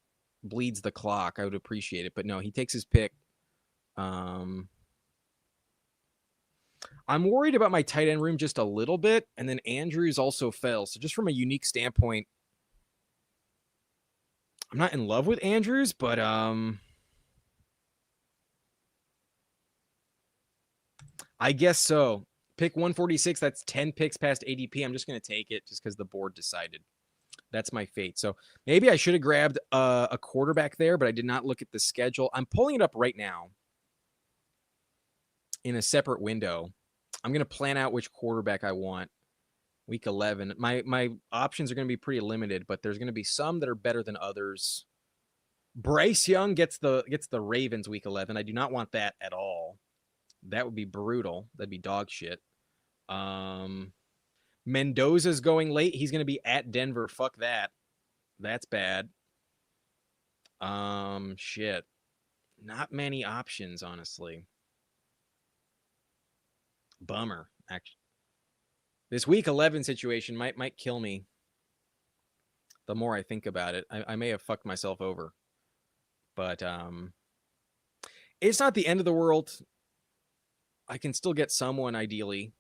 bleeds the clock, I would appreciate it. But no, he takes his pick. I'm worried about my tight end room just a little bit. And then Andrews also fell. So just from a unique standpoint, I'm not in love with Andrews, but I guess so. Pick 146. That's 10 picks past ADP. I'm just going to take it just because the board decided. That's my fate. So maybe I should have grabbed a quarterback there, but I did not look at the schedule. I'm pulling it up right now in a separate window. I'm going to plan out which quarterback I want. Week 11. My options are going to be pretty limited, but there's going to be some that are better than others. Bryce Young gets the Ravens Week 11. I do not want that at all. That would be brutal. That'd be dog shit. Mendoza's going late. He's going to be at Denver. Fuck that. That's bad. Shit. Not many options, honestly. Bummer, actually. This Week 11 situation might kill me. The more I think about it, I may have fucked myself over. But it's not the end of the world. I can still get someone ideally.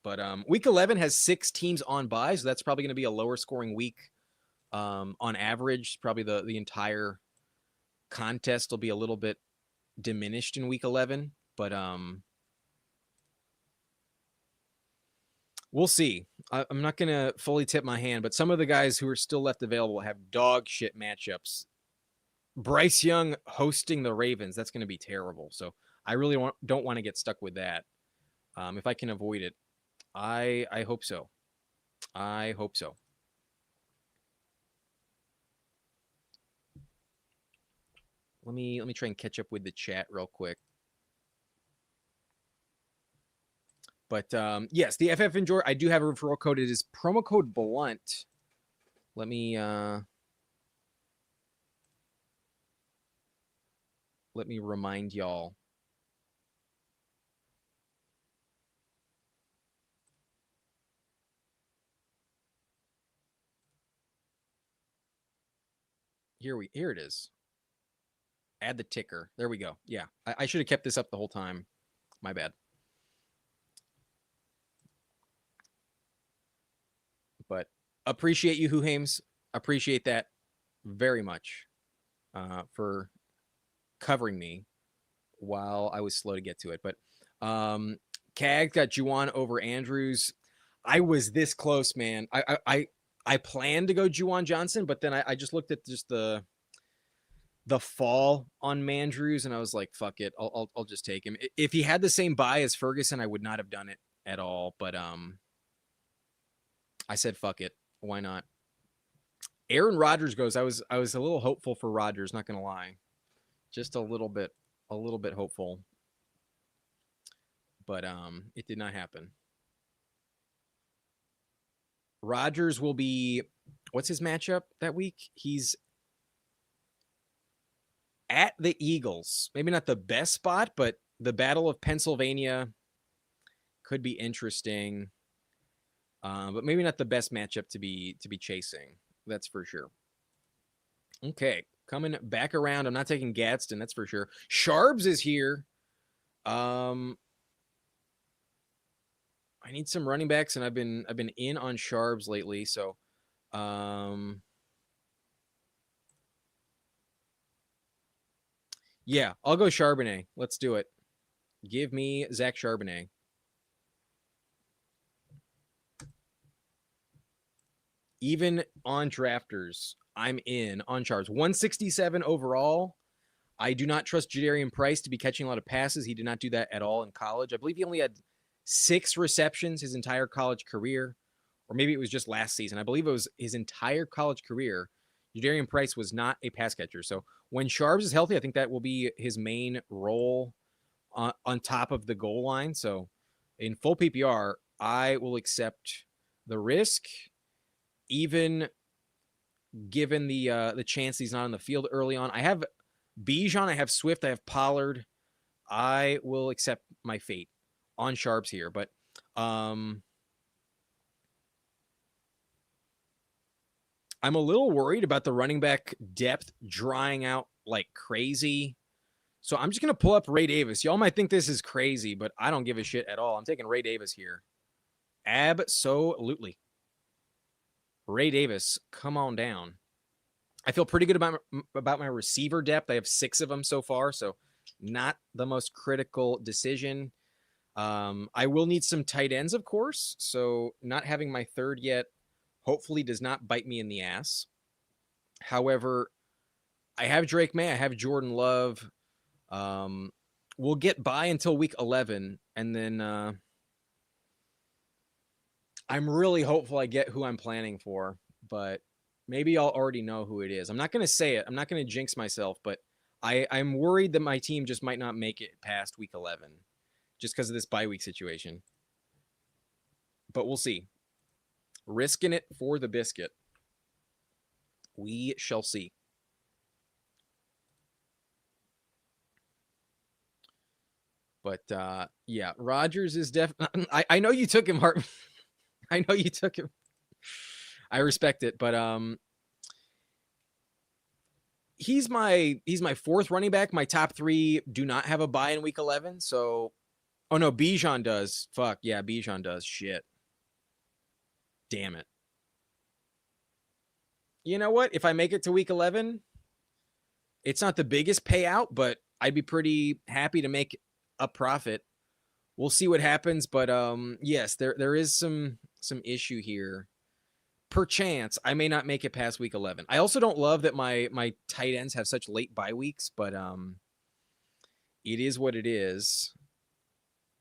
But Week 11 has 6 teams on bye, so that's probably going to be a lower scoring week on average. Probably the entire contest will be a little bit diminished in Week 11. But we'll see. I'm not going to fully tip my hand, but some of the guys who are still left available have dog shit matchups. Bryce Young hosting the Ravens, that's going to be terrible. So I really don't want to get stuck with that. If I can avoid it, I hope so. I hope so. Let me try and catch up with the chat real quick. But yes, the FF Enjoy, I do have a referral code. It is promo code BLUNT. Let me remind y'all. Here it is. Add the ticker. There we go. Yeah, I should have kept this up the whole time. My bad. But appreciate you, Huhames. Appreciate that very much for covering me while I was slow to get to it. But Cag got Juwan over Andrews. I was this close, man. I planned to go Juwan Johnson, but then I just looked at just the fall on Mandrews, and I was like, fuck it. I'll just take him. If he had the same buy as Ferguson, I would not have done it at all. But I said, fuck it. Why not? Aaron Rodgers goes. I was a little hopeful for Rodgers, not going to lie. Just a little bit hopeful. But it did not happen. Rodgers will be, what's his matchup that week? He's at the Eagles. Maybe not the best spot, but the Battle of Pennsylvania could be interesting. But maybe not the best matchup to be chasing. That's for sure. Okay, coming back around. I'm not taking Gadsden, that's for sure. Sharbs is here. I need some running backs, and I've been in on Sharbs lately, so yeah, I'll go Charbonnet. Let's do it. Give me Zach Charbonnet. Even on drafters, I'm in on Sharbs. 167 overall. I do not trust Jadarian Price to be catching a lot of passes. He did not do that at all in college. I believe he only had 6 receptions his entire college career, or maybe it was just last season. I believe it was his entire college career. Jadarian Price was not a pass catcher. So when Sharbs is healthy, I think that will be his main role on top of the goal line. So in full PPR, I will accept the risk. Even given the chance he's not on the field early on. I have Bijan, I have Swift, I have Pollard. I will accept my fate on sharps here, but I'm a little worried about the running back depth drying out like crazy. So I'm just going to pull up Ray Davis. Y'all might think this is crazy, but I don't give a shit at all. I'm taking Ray Davis here. Absolutely. Ray Davis, come on down. I feel pretty good about my receiver depth. I have 6 of them so far, so not the most critical decision. I will need some tight ends, of course, so not having my 3rd yet hopefully does not bite me in the ass. However, I have Drake May. I have Jordan Love. We'll get by until week 11, and then I'm really hopeful I get who I'm planning for, but maybe I'll already know who it is. I'm not going to say it. I'm not going to jinx myself, but I'm worried that my team just might not make it past week 11 just because of this bye week situation. But we'll see. Risking it for the biscuit. We shall see. But yeah, Rodgers is definitely. I know you took him, Hart. I know you took him. I respect it, but he's my 4th running back. My top 3 do not have a bye in week 11. So, oh no, Bijan does. Fuck yeah, Bijan does. Shit. Damn it. You know what? If I make it to week 11, it's not the biggest payout, but I'd be pretty happy to make a profit. We'll see what happens, but yes, there is some issue here. Perchance, I may not make it past week 11. I also don't love that my tight ends have such late bye weeks, but it is what it is.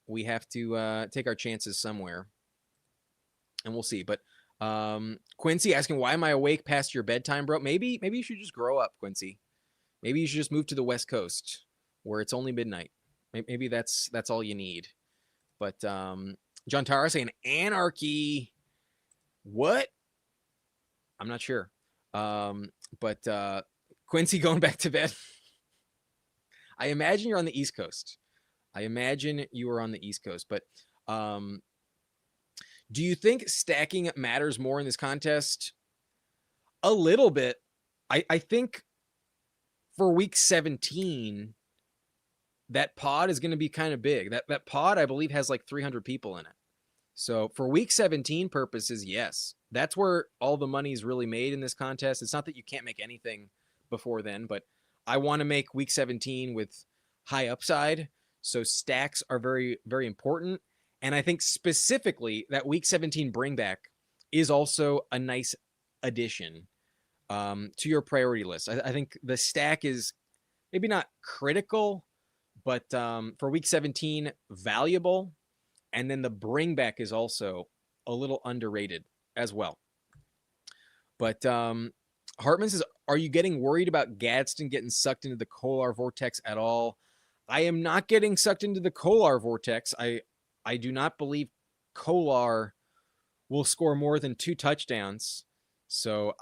We have to take our chances somewhere, and we'll see. But Quincy asking, why am I awake past your bedtime, bro? Maybe you should just grow up, Quincy. Maybe you should just move to the West Coast where it's only midnight. Maybe that's all you need. But John Tara saying anarchy. What? I'm not sure. But Quincy going back to bed. I imagine you're on the East Coast. I imagine you are on the East Coast. But do you think stacking matters more in this contest? A little bit. I think for week 17, that pod is going to be kind of big. That pod, I believe, has like 300 people in it. So for week 17 purposes, yes. That's where all the money is really made in this contest. It's not that you can't make anything before then, but I want to make week 17 with high upside. So stacks are very, very important. And I think specifically that week 17 bringback is also a nice addition to your priority list. I think the stack is maybe not critical, but for week 17, valuable. And then the bringback is also a little underrated as well. But Hartman says, are you getting worried about Gadsden getting sucked into the Kolar vortex at all? I am not getting sucked into the Kolar vortex. I do not believe Kolar will score more than 2 touchdowns. So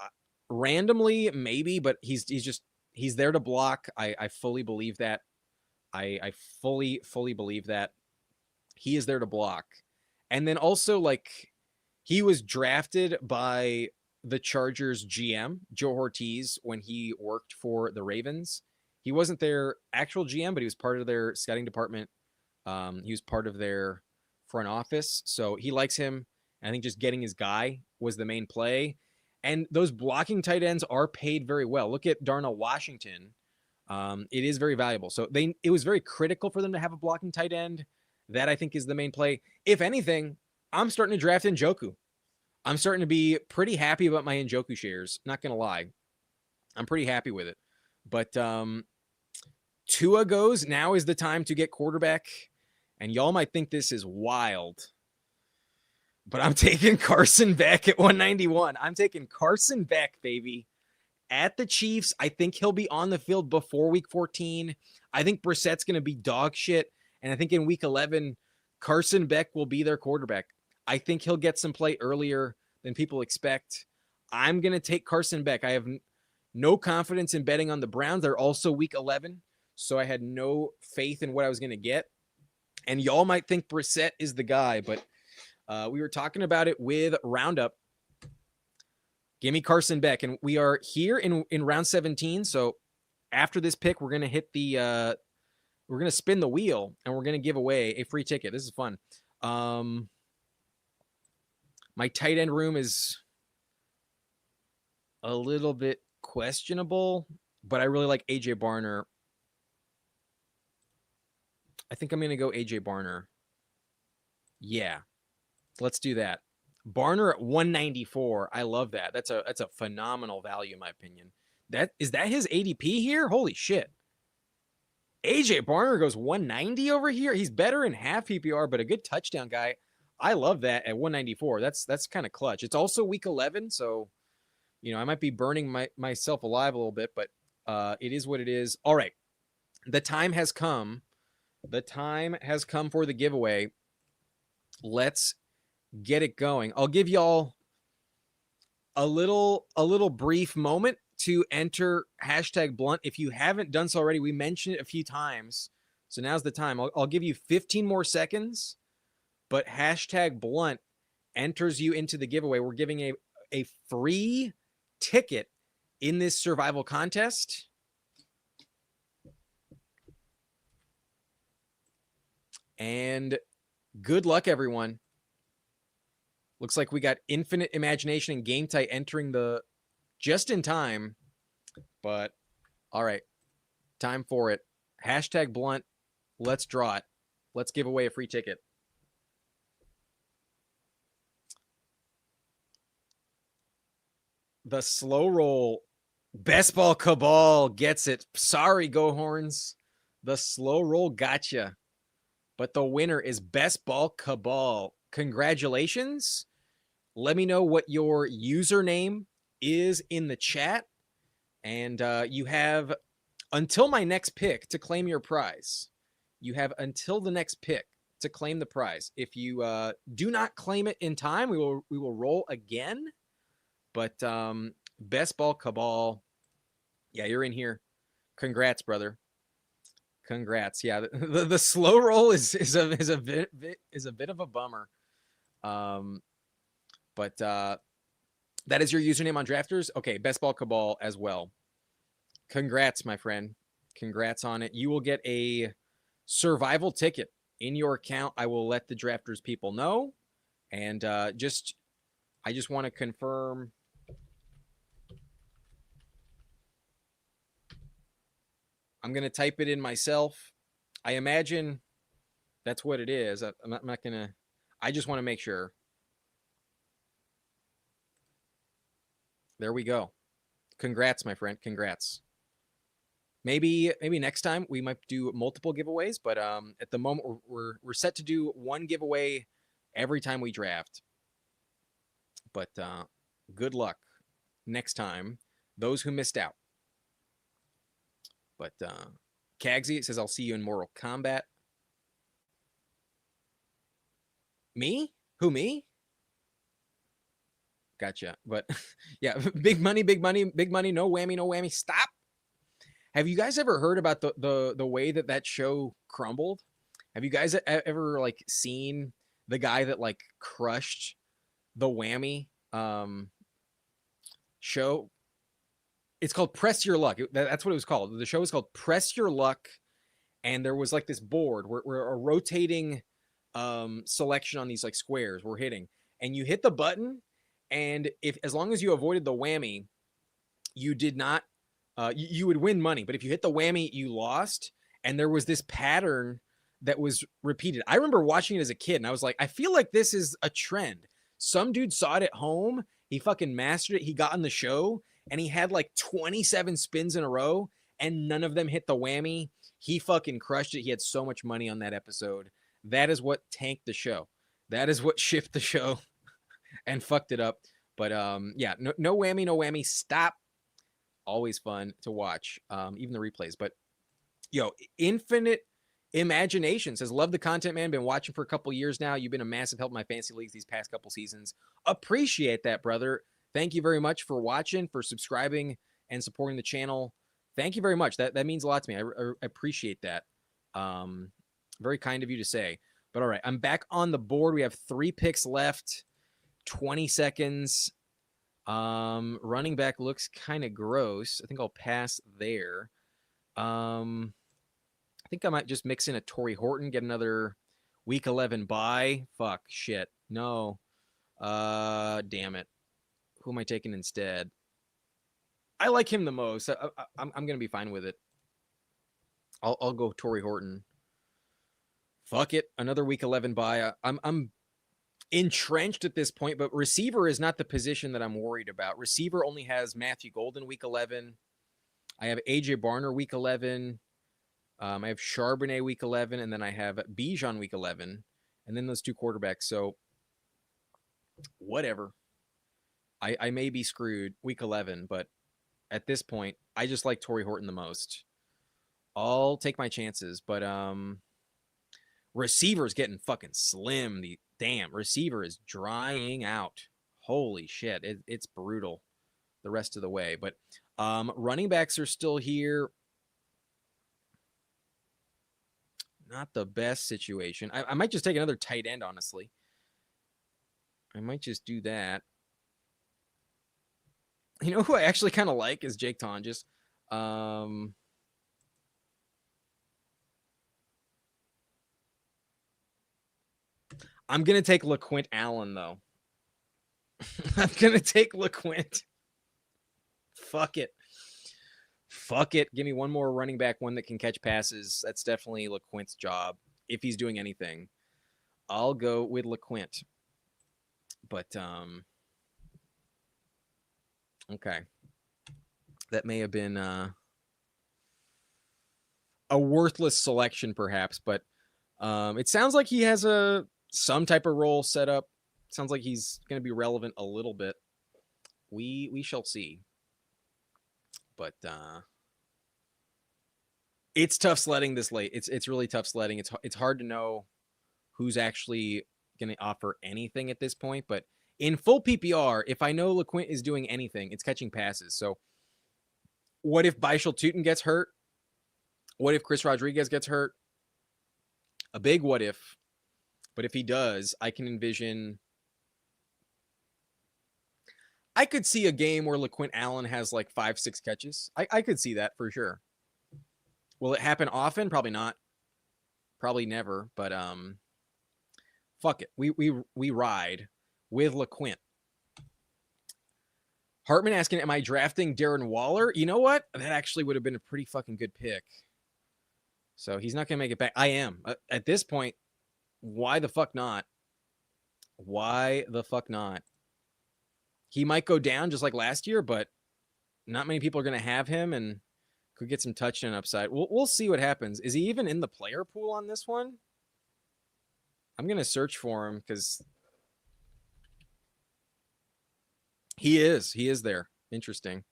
randomly, maybe, but he's there to block. I fully believe that. I fully believe that. He is there to block. And then also, like, he was drafted by the Chargers GM, Joe Ortiz, when he worked for the Ravens. He wasn't their actual GM, but he was part of their scouting department. He was part of their front office. So he likes him. I think just getting his guy was the main play. And those blocking tight ends are paid very well. Look at Darnell Washington. It is very valuable. So it was very critical for them to have a blocking tight end. That I think is the main play. If anything, I'm starting to draft Njoku. I'm starting to be pretty happy about my Njoku shares. Not going to lie. I'm pretty happy with it. But Tua goes. Now is the time to get quarterback. And y'all might think this is wild. But I'm taking Carson Beck at 191. I'm taking Carson Beck, baby. At the Chiefs, I think he'll be on the field before week 14. I think Brissett's going to be dog shit. And I think in week 11, Carson Beck will be their quarterback. I think he'll get some play earlier than people expect. I'm going to take Carson Beck. I have no confidence in betting on the Browns. They're also week 11, so I had no faith in what I was going to get. And y'all might think Brissett is the guy, but we were talking about it with Roundup. Give me Carson Beck, and we are here in round 17. So after this pick, we're going to hit the we're going to spin the wheel, and we're going to give away a free ticket. This is fun. My tight end room is a little bit questionable, but I really like AJ Barner. I think I'm going to go AJ Barner. Yeah, let's do that. Barner at 194. I love that. That's a phenomenal value in my opinion. Is that his ADP here? Holy shit. AJ Barner goes 190 over here. He's better in half PPR, but a good touchdown guy. I love that at 194. That's kind of clutch. It's also week 11, so I might be burning myself alive a little bit, but it is what it is. All right. The time has come. The time has come for the giveaway. Let's get it going. I'll give y'all a little brief moment to enter #Blunt. If you haven't done so already, we mentioned it a few times. So now's the time. I'll give you 15 more seconds, but #Blunt enters you into the giveaway. We're giving a free ticket in this survival contest. And good luck, everyone. Looks like we got Infinite Imagination and Game Tight entering just in time. But, all right. Time for it. #Blunt. Let's draw it. Let's give away a free ticket. The slow roll. Best Ball Cabal gets it. Sorry, Go Horns. The slow roll gotcha. But the winner is Best Ball Cabal. Congratulations. Let me know what your username is in the chat. And you have until my next pick to claim your prize. You have until the next pick to claim the prize. If you do not claim it in time, we will roll again. But Best Ball Cabal, yeah, you're in here. Congrats, brother. Congrats. Yeah, the slow roll is a bit of a bummer. But that is your username on Drafters. Okay, Best Ball Cabal as well. Congrats, my friend. Congrats on it. You will get a survival ticket in your account. I will let the Drafters people know. And I just want to confirm. I'm going to type it in myself. I imagine that's what it is. I'm not going to. I just want to make sure. There we go. Congrats, my friend. Congrats. Maybe next time we might do multiple giveaways, but at the moment we're set to do one giveaway every time we draft. But good luck next time, those who missed out. But Kagsy says, I'll see you in Mortal Kombat. Me? Who, me? Gotcha. But yeah, big money, no whammy, no whammy. Stop. Have you guys ever heard about the way that show crumbled? Have you guys ever like seen the guy that like crushed the Whammy show? It's called Press Your Luck. That's what it was called. The show was called Press Your Luck, and there was like this board where a rotating selection on these like squares were hitting, and you hit the button, and as long as you avoided the whammy, you did not. You would win money, but if you hit the whammy, you lost. And there was this pattern that was repeated. I remember watching it as a kid, and I was like, I feel like this is a trend. Some dude saw it at home. He fucking mastered it. He got on the show, and he had like 27 spins in a row, and none of them hit the whammy. He fucking crushed it. He had so much money on that episode. That is what tanked the show. That is what shifted the show and fucked it up. But yeah, no whammy, no whammy. Stop. Always fun to watch, even the replays. But Infinite Imagination says, love the content, man. Been watching for a couple years now. You've been a massive help in my fantasy leagues these past couple seasons. Appreciate that, brother. thank you very much for watching, for subscribing and supporting the channel. Thank you very much. That means a lot to me. I appreciate that. Very kind of you to say. But all right, I'm back on the board. We have 3 picks left, 20 seconds. Running back looks kind of gross. I think I'll pass there. I think I might just mix in a Torrey Horton, get another week 11 bye. Fuck, shit. No. Damn it. Who am I taking instead? I like him the most. I'm going to be fine with it. I'll go Torrey Horton. Fuck it. Another week 11 bye. I'm entrenched at this point, but receiver is not the position that I'm worried about. Receiver only has Matthew Golden week 11. I have AJ Barner week 11. I have Charbonnet week 11, and then I have Bijan week 11, and then those 2 quarterbacks. So whatever. I may be screwed week 11, but at this point, I just like Torrey Horton the most. I'll take my chances, but receiver's getting fucking slim. The damn receiver is drying out. Holy shit, it's brutal the rest of the way. But running backs are still here. Not the best situation. I might just take another tight end, honestly. I might just do that. You know who I actually kind of like is Jake Tonjes. I'm going to take LaQuint Allen, though. I'm going to take LaQuint. Fuck it. Fuck it. Give me one more running back, one that can catch passes. That's definitely LaQuint's job. If he's doing anything, I'll go with LaQuint. But, okay. That may have been a worthless selection, perhaps, but it sounds like he has some type of role set up. Sounds like he's going to be relevant a little bit. We shall see. But it's tough sledding this late. It's really tough sledding. It's hard to know who's actually going to offer anything at this point. But in full PPR, if I know LaQuint is doing anything, it's catching passes. So what if Baishal Tutin gets hurt? What if Chris Rodriguez gets hurt? A big what if. But if he does, I can envision. I could see a game where LaQuint Allen has like 5-6 catches. I could see that for sure. Will it happen often? Probably not. Probably never. But fuck it. We ride with LaQuint. Hartman asking, am I drafting Darren Waller? You know what? That actually would have been a pretty fucking good pick. So he's not going to make it back. I am. At this point, why the fuck not? Why the fuck not? He might go down just like last year, but not many people are going to have him and could get some touchdown upside. We'll see what happens. Is he even in the player pool on this one? I'm going to search for him because he is. He is there. Interesting.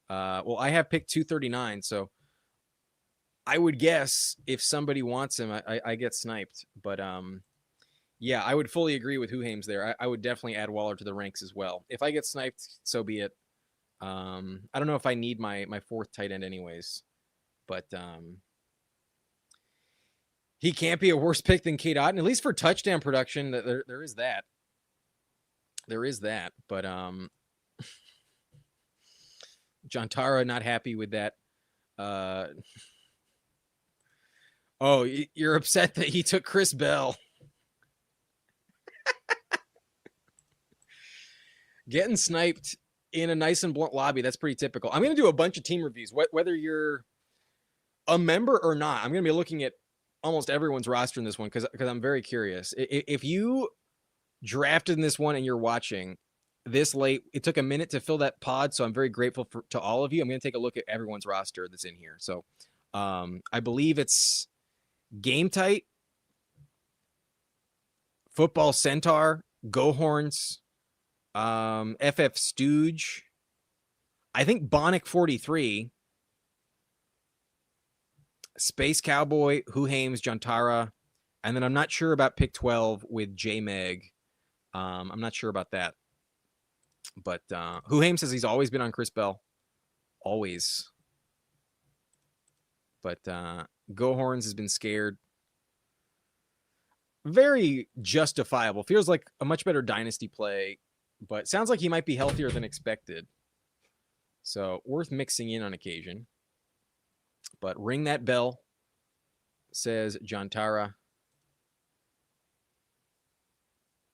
Well, I have picked 239, so I would guess if somebody wants him, I get sniped. But yeah, I would fully agree with Huhames there. I would definitely add Waller to the ranks as well. If I get sniped, so be it. I don't know if I need my 4th tight end anyways, but he can't be a worse pick than Cade Otton, at least for touchdown production. There is that. There is that, but John Tara not happy with that. Oh, you're upset that he took Chris Bell. Getting sniped in a nice and blunt lobby, that's pretty typical. I'm going to do a bunch of team reviews, whether you're a member or not. I'm going to be looking at almost everyone's roster in this one because I'm very curious. If you drafted in this one and you're watching this late, it took a minute to fill that pod, so I'm very grateful to all of you. I'm going to take a look at everyone's roster that's in here. So I believe it's Game Tight, Football Centaur, Go Horns, FF Stooge, I think Bonic 43, Space Cowboy, Huhames, Jontara, and then I'm not sure about pick 12 with J Meg. I'm not sure about that. But Huhaim says he's always been on Chris Bell. Always. But Go Horns has been scared. Very justifiable. Feels like a much better dynasty play, but sounds like he might be healthier than expected. So worth mixing in on occasion. But ring that bell, says John Tara.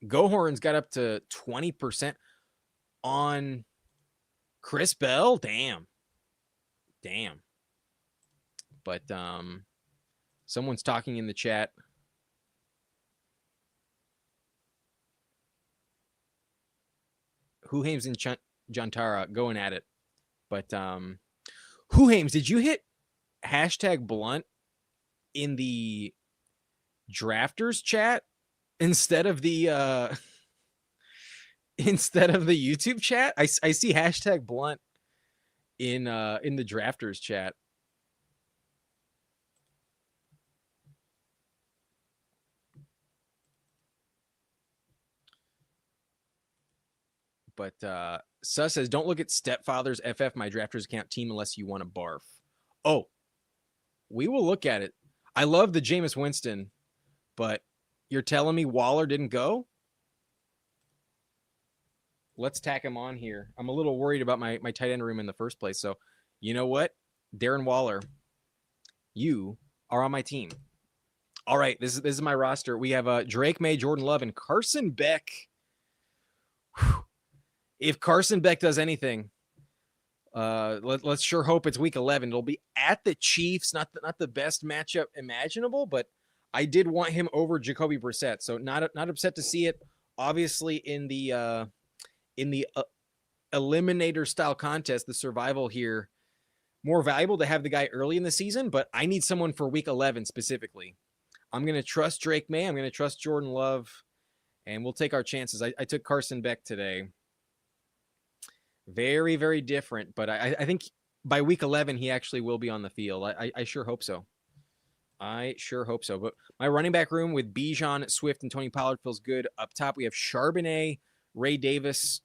Go Horns got up to 20% on Chris Bell. Damn. But someone's talking in the chat. Huhames and Jantara going at it. But Huhames, did you hit hashtag blunt in the drafters chat instead of the YouTube chat? I see hashtag blunt in the drafters chat. But Sus says, don't look at Stepfather's FF, my drafters account team, unless you want to barf. Oh, we will look at it. I love the Jameis Winston, but you're telling me Waller didn't go? Let's tack him on here. I'm a little worried about my tight end room in the first place. So, you know what? Darren Waller, you are on my team. All right, this is my roster. We have Drake May, Jordan Love, and Carson Beck. Whew. If Carson Beck does anything, let's sure hope it's week 11. It'll be at the Chiefs, not the best matchup imaginable, but I did want him over Jacoby Brissett, so not upset to see it. Obviously, in the eliminator style contest, the survival here, more valuable to have the guy early in the season, but I need someone for week 11 specifically. I'm going to trust Drake May. I'm going to trust Jordan Love, and we'll take our chances. I took Carson Beck today. Very, very different, but I think by week 11, he actually will be on the field. I sure hope so. I sure hope so. But my running back room with Bijan, Swift, and Tony Pollard feels good. Up top, we have Charbonnet, Ray Davis,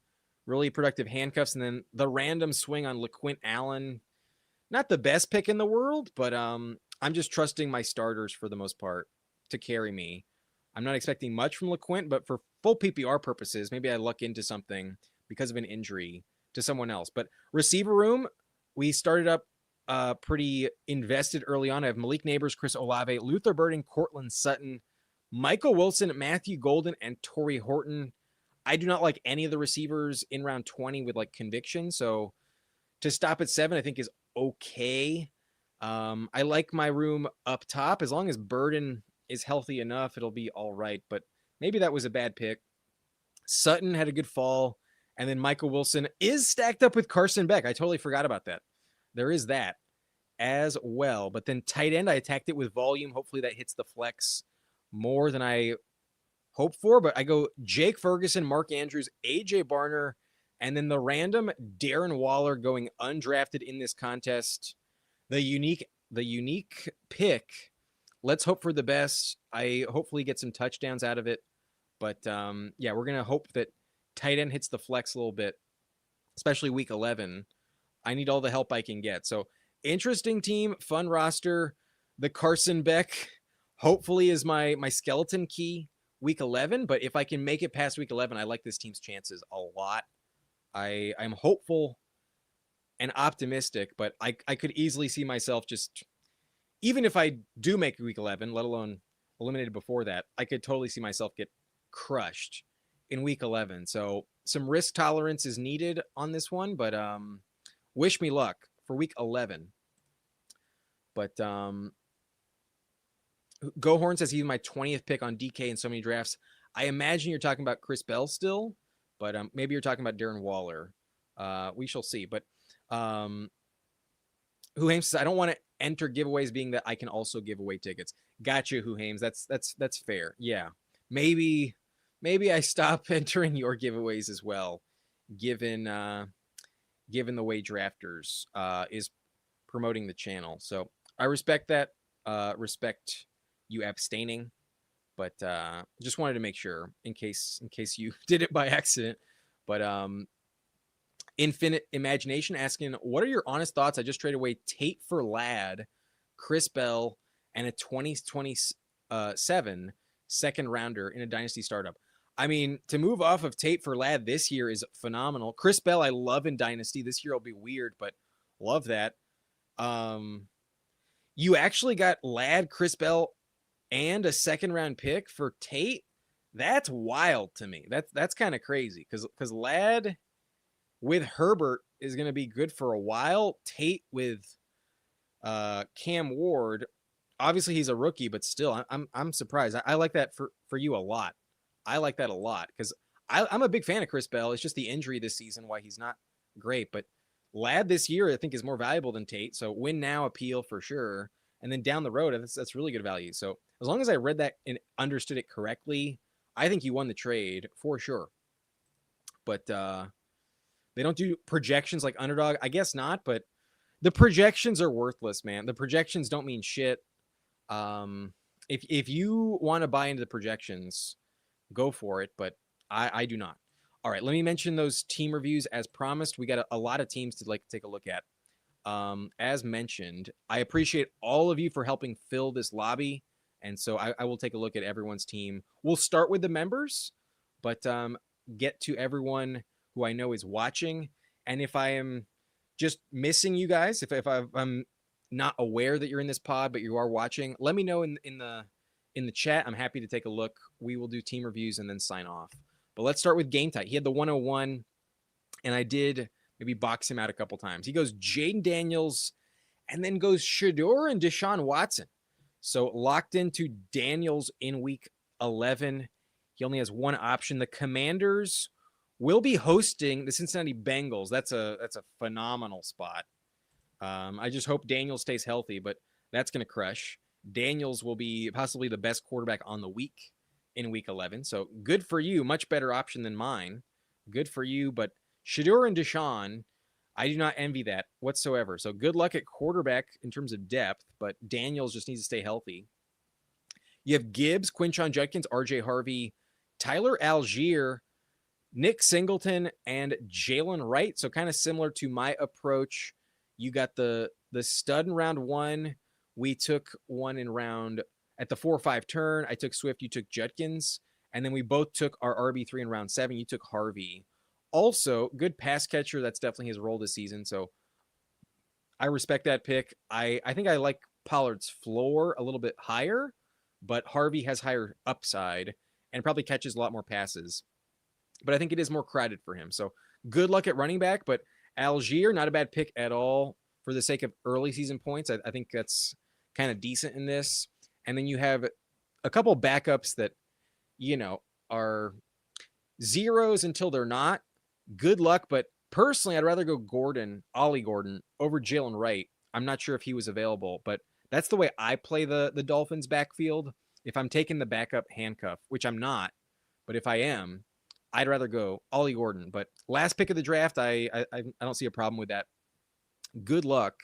really productive handcuffs, and then the random swing on LaQuint Allen. Not the best pick in the world, but I'm just trusting my starters for the most part to carry me. I'm not expecting much from LaQuint, but for full PPR purposes, maybe I luck into something because of an injury to someone else. But receiver room, we started up pretty invested early on. I have Malik Neighbors, Chris Olave, Luther Burden, Cortland Sutton, Michael Wilson, Matthew Golden, and Torrey Horton. I do not like any of the receivers in round 20 with like conviction. So to stop at 7, I think is okay. I like my room up top. As long as Burden is healthy enough, it'll be all right. But maybe that was a bad pick. Sutton had a good fall. And then Michael Wilson is stacked up with Carson Beck. I totally forgot about that. There is that as well. But then tight end, I attacked it with volume. Hopefully that hits the flex more than I hoped for. But I go Jake Ferguson, Mark Andrews, AJ Barner, and then the random Darren Waller going undrafted in this contest. The unique pick. Let's hope for the best. I hopefully get some touchdowns out of it. But yeah, we're going to hope that tight end hits the flex a little bit, especially week 11. I need all the help I can get. So interesting team, fun roster. The Carson Beck hopefully is my skeleton key week 11. But if I can make it past week 11, I like this team's chances a lot. I'm hopeful and optimistic, but I could easily see myself just, even if I do make week 11, let alone eliminated before that, I could totally see myself get crushed in week 11. So some risk tolerance is needed on this one, but wish me luck for week 11. But Go Horn says he's my 20th pick on DK in so many drafts. I imagine you're talking about Chris Bell still, but maybe you're talking about Darren Waller. We shall see. But Huhaim says, I don't want to enter giveaways being that I can also give away tickets. Gotcha, Huhaim. That's fair. Yeah. Maybe I stop entering your giveaways as well, given the way Drafters is promoting the channel. So I respect that. Respect you abstaining, but just wanted to make sure in case you did it by accident. But Infinite Imagination asking, what are your honest thoughts? I just traded away Tate for Ladd, Chris Bell, and a 2027 second rounder in a dynasty startup. I mean, to move off of Tate for Ladd this year is phenomenal. Chris Bell, I love in dynasty. This year will be weird, but love that. You actually got Ladd, Chris Bell, and a second round pick for Tate. That's wild to me. That's kind of crazy because Ladd with Herbert is going to be good for a while. Tate with Cam Ward, obviously he's a rookie, but still, I'm surprised. I like that for you a lot. I like that a lot because I'm a big fan of Chris Bell. It's just the injury this season why he's not great. But Ladd this year, I think, is more valuable than Tate. So win now appeal for sure. And then down the road, that's really good value. So as long as I read that and understood it correctly, I think you won the trade for sure. But they don't do projections like Underdog. I guess not, but the projections are worthless, man. The projections don't mean shit. If you want to buy into the projections, go for it, but I do not. All right, let me mention those team reviews as promised. We got a lot of teams to take a look at. As mentioned, I appreciate all of you for helping fill this lobby, and so I will take a look at everyone's team. We'll start with the members, but get to everyone who I know is watching. And if I am just missing you guys, if I'm not aware that you're in this pod, but you are watching, let me know in the chat. I'm happy to take a look. We will do team reviews and then sign off. But let's start with Game Tight. He had the 101, and I did maybe box him out a couple times. He goes Jaden Daniels, and then goes Shedeur and Deshaun Watson. So locked into Daniels in week 11. He only has one option. The Commanders will be hosting the Cincinnati Bengals. That's a phenomenal spot. I just hope Daniels stays healthy, but that's going to crush. Daniels will be possibly the best quarterback on the week in week 11. So good for you. Much better option than mine. Good for you. But Shedeur and Deshaun, I do not envy that whatsoever. So good luck at quarterback in terms of depth, but Daniels just needs to stay healthy. You have Gibbs, Quinshon Judkins, RJ Harvey, Tyler Algier, Nick Singleton, and Jalen Wright. So kind of similar to my approach. You got the stud in round 1. We took one in round at the 4 or 5 turn. I took Swift. You took Judkins. And then we both took our RB3 in round 7. You took Harvey. Also, good pass catcher. That's definitely his role this season. So I respect that pick. I think I like Pollard's floor a little bit higher, but Harvey has higher upside and probably catches a lot more passes. But I think it is more crowded for him. So good luck at running back. But Algier, not a bad pick at all for the sake of early season points. I think that's kind of decent in this. And then you have a couple backups that, are zeros until they're not. Good luck. But personally, I'd rather go Ollie Gordon over Jalen Wright. I'm not sure if he was available, but that's the way I play the Dolphins backfield. If I'm taking the backup handcuff, which I'm not, but if I am, I'd rather go Ollie Gordon. But last pick of the draft, I don't see a problem with that. Good luck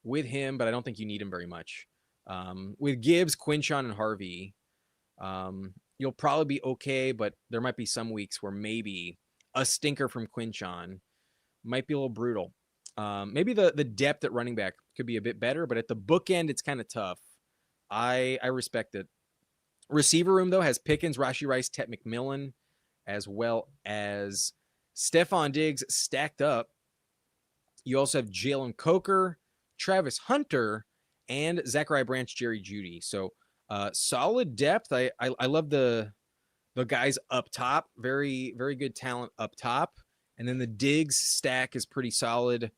with him, but I don't think you need him very much. With Gibbs, Quinshon, and Harvey, you'll probably be okay, but there might be some weeks where maybe a stinker from Quinshon might be a little brutal. Maybe the depth at running back could be a bit better, but at the bookend, it's kind of tough. I respect it. Receiver room, though, has Pickens, Rashee Rice, Tet McMillan, as well as Stephon Diggs stacked up. You also have Jalen Coker, Travis Hunter, and Zachariah Branch, Jerry Jeudy. So solid depth. I love the guys up top. Very, very good talent up top. And then the Diggs stack is pretty solid.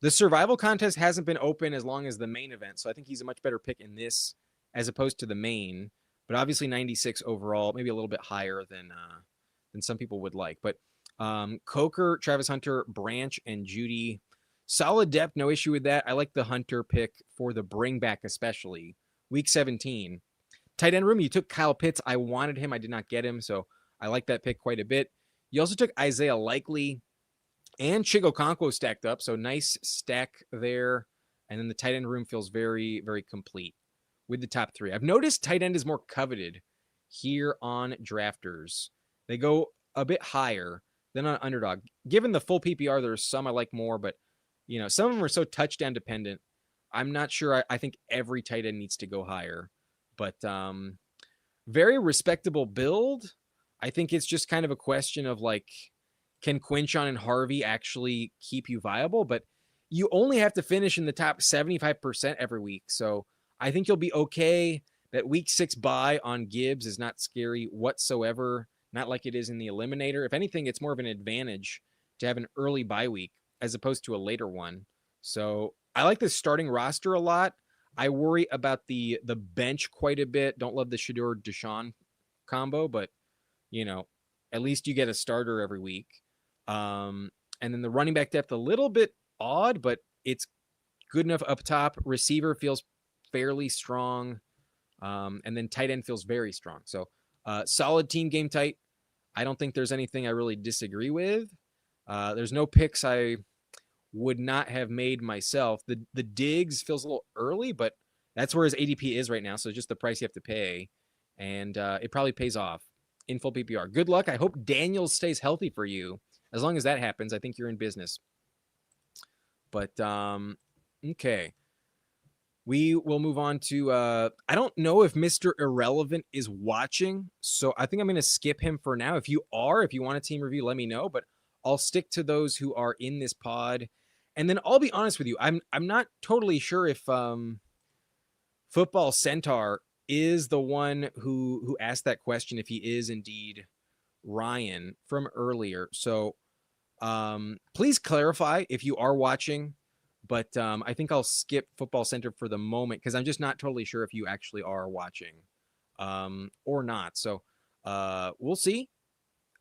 The survival contest hasn't been open as long as the main event. So I think he's a much better pick in this as opposed to the main. But obviously 96 overall, maybe a little bit higher than some people would like. But Coker, Travis Hunter, Branch, and Jeudy. Solid depth, no issue with that. I like the Hunter pick for the bring back, especially. Week 17. Tight end room, you took Kyle Pitts. I wanted him. I did not get him, so I like that pick quite a bit. You also took Isaiah Likely and Chigo Okonkwo stacked up, so nice stack there. And then the tight end room feels very, very complete with the top 3. I've noticed tight end is more coveted here on Drafters. They go a bit higher. Then on Underdog, given the full PPR, there's some I like more, but some of them are so touchdown dependent. I'm not sure. I think every tight end needs to go higher, but very respectable build. I think it's just kind of a question of like, can Quinchon and Harvey actually keep you viable? But you only have to finish in the top 75% every week. So I think you'll be okay. That week 6 bye on Gibbs is not scary whatsoever. Not like it is in the Eliminator. If anything, it's more of an advantage to have an early bye week as opposed to a later one. So I like the starting roster a lot. I worry about the bench quite a bit. Don't love the Shedeur Deshaun combo, but at least you get a starter every week. And then the running back depth a little bit odd, but it's good enough up top. Receiver feels fairly strong. And then tight end feels very strong. So solid team game tight. I don't think there's anything I really disagree with. There's no picks I would not have made myself. The Diggs feels a little early, but that's where his ADP is right now. So just the price you have to pay. And it probably pays off in full PPR. Good luck. I hope Daniels stays healthy for you. As long as that happens, I think you're in business. But, okay. We will move on to, I don't know if Mr. Irrelevant is watching, so I think I'm going to skip him for now. If you want a team review, let me know, but I'll stick to those who are in this pod. And then I'll be honest with you, I'm not totally sure if Football Centaur is the one who asked that question, if he is indeed Ryan from earlier. So please clarify if you are watching. But I think I'll skip Football Center for the moment because I'm just not totally sure if you actually are watching or not. So we'll see.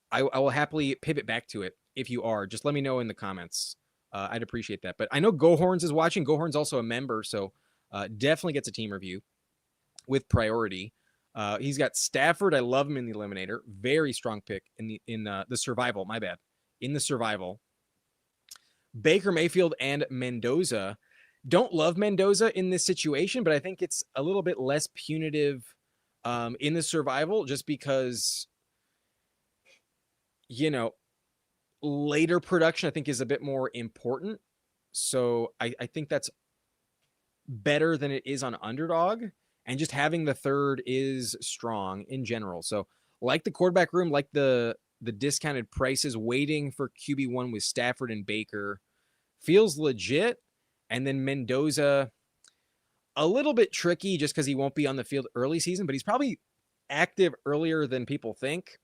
I will happily pivot back to it if you are. Just let me know in the comments. I'd appreciate that. But I know Gohorns is watching. Gohorns also a member, so definitely gets a team review with priority. He's got Stafford. I love him in the Eliminator. Very strong pick in the survival. My bad. In the survival. Baker Mayfield and Mendoza. Don't love Mendoza in this situation, but I think it's a little bit less punitive in the survival just because, later production I think is a bit more important. So I think that's better than it is on Underdog. And just having the third is strong in general. So like the quarterback room, like the discounted prices, waiting for QB1 with Stafford and Baker feels legit. And then Mendoza, a little bit tricky just because he won't be on the field early season, but he's probably active earlier than people think.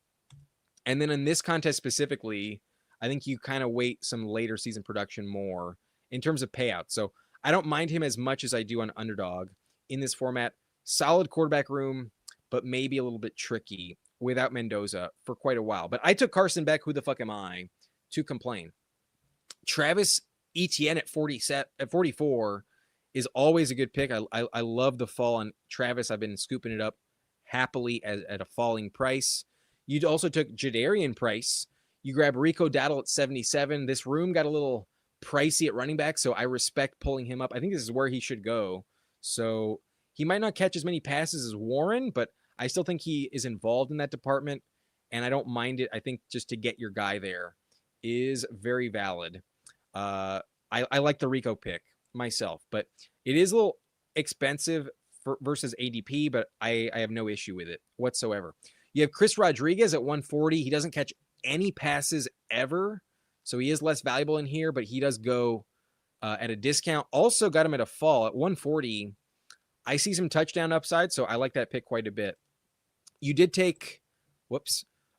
And then in this contest specifically, I think you kind of weight some later season production more in terms of payout. So I don't mind him as much as I do on Underdog in this format. Solid quarterback room, but maybe a little bit tricky without Mendoza for quite a while. But I took Carson Beck. Who the fuck am I to complain? Travis Etienne at 44 is always a good pick. I love the fall on Travis. I've been scooping it up happily at a falling price. You also took Jadarian Price. You grab Rico Dowdle at 77. This room got a little pricey at running back, so I respect pulling him up. I think this is where he should go. So he might not catch as many passes as Warren, but I still think he is involved in that department, and I don't mind it. I think just to get your guy there is very valid. I like the Rico pick myself, but it is a little expensive versus ADP, but I have no issue with it whatsoever. You have Chris Rodriguez at 140. He doesn't catch any passes ever, so he is less valuable in here, but he does go at a discount. Also got him at a fall at 140. I see some touchdown upside, so I like that pick quite a bit. You did take,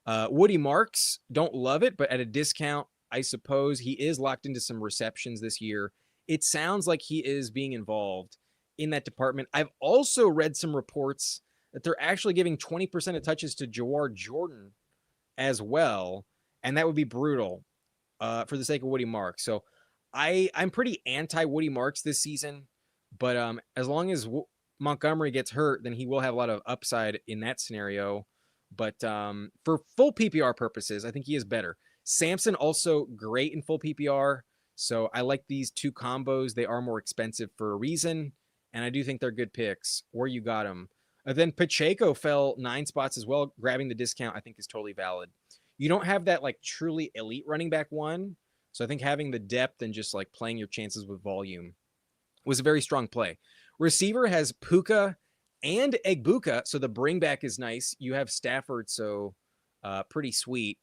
Woody Marks. Don't love it, but at a discount, I suppose. He is locked into some receptions this year. It sounds like he is being involved in that department. I've also read some reports that they're actually giving 20% of touches to Jawar Jordan as well, and that would be brutal for the sake of Woody Marks. So I'm pretty anti-Woody Marks this season, but as long as Montgomery gets hurt, then he will have a lot of upside in that scenario. But for full PPR purposes, I think he is better. Samson also great in full PPR. So I like these two combos. They are more expensive for a reason, and I do think they're good picks where you got them. Then Pacheco fell 9 spots as well. Grabbing the discount, I think, is totally valid. you don't have that like truly elite running back one. So I think having the depth and just like playing your chances with volume was a very strong play. Receiver has Puka and Egbuka, so the bring back is nice. You have Stafford, so pretty sweet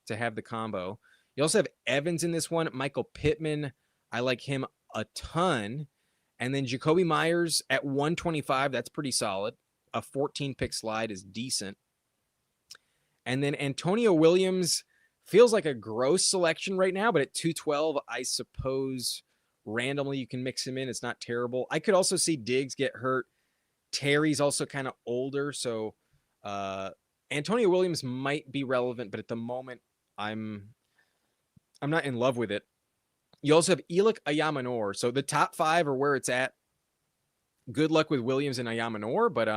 to have the combo. You also have Evans in this one. Michael Pittman, I like him a ton. And then Jacoby Myers at 125, that's pretty solid. A 14-pick slide is decent. And then Antonio Williams feels like a gross selection right now, but at 212, I suppose randomly you can mix him in. It's not terrible. I could also see Diggs get hurt. Terry's also kind of older, so Antonio Williams might be relevant, but at the moment, I'm not in love with it. You also have Elik Ayamanor, so the top 5 are where it's at. Good luck with Williams and Ayamanor, but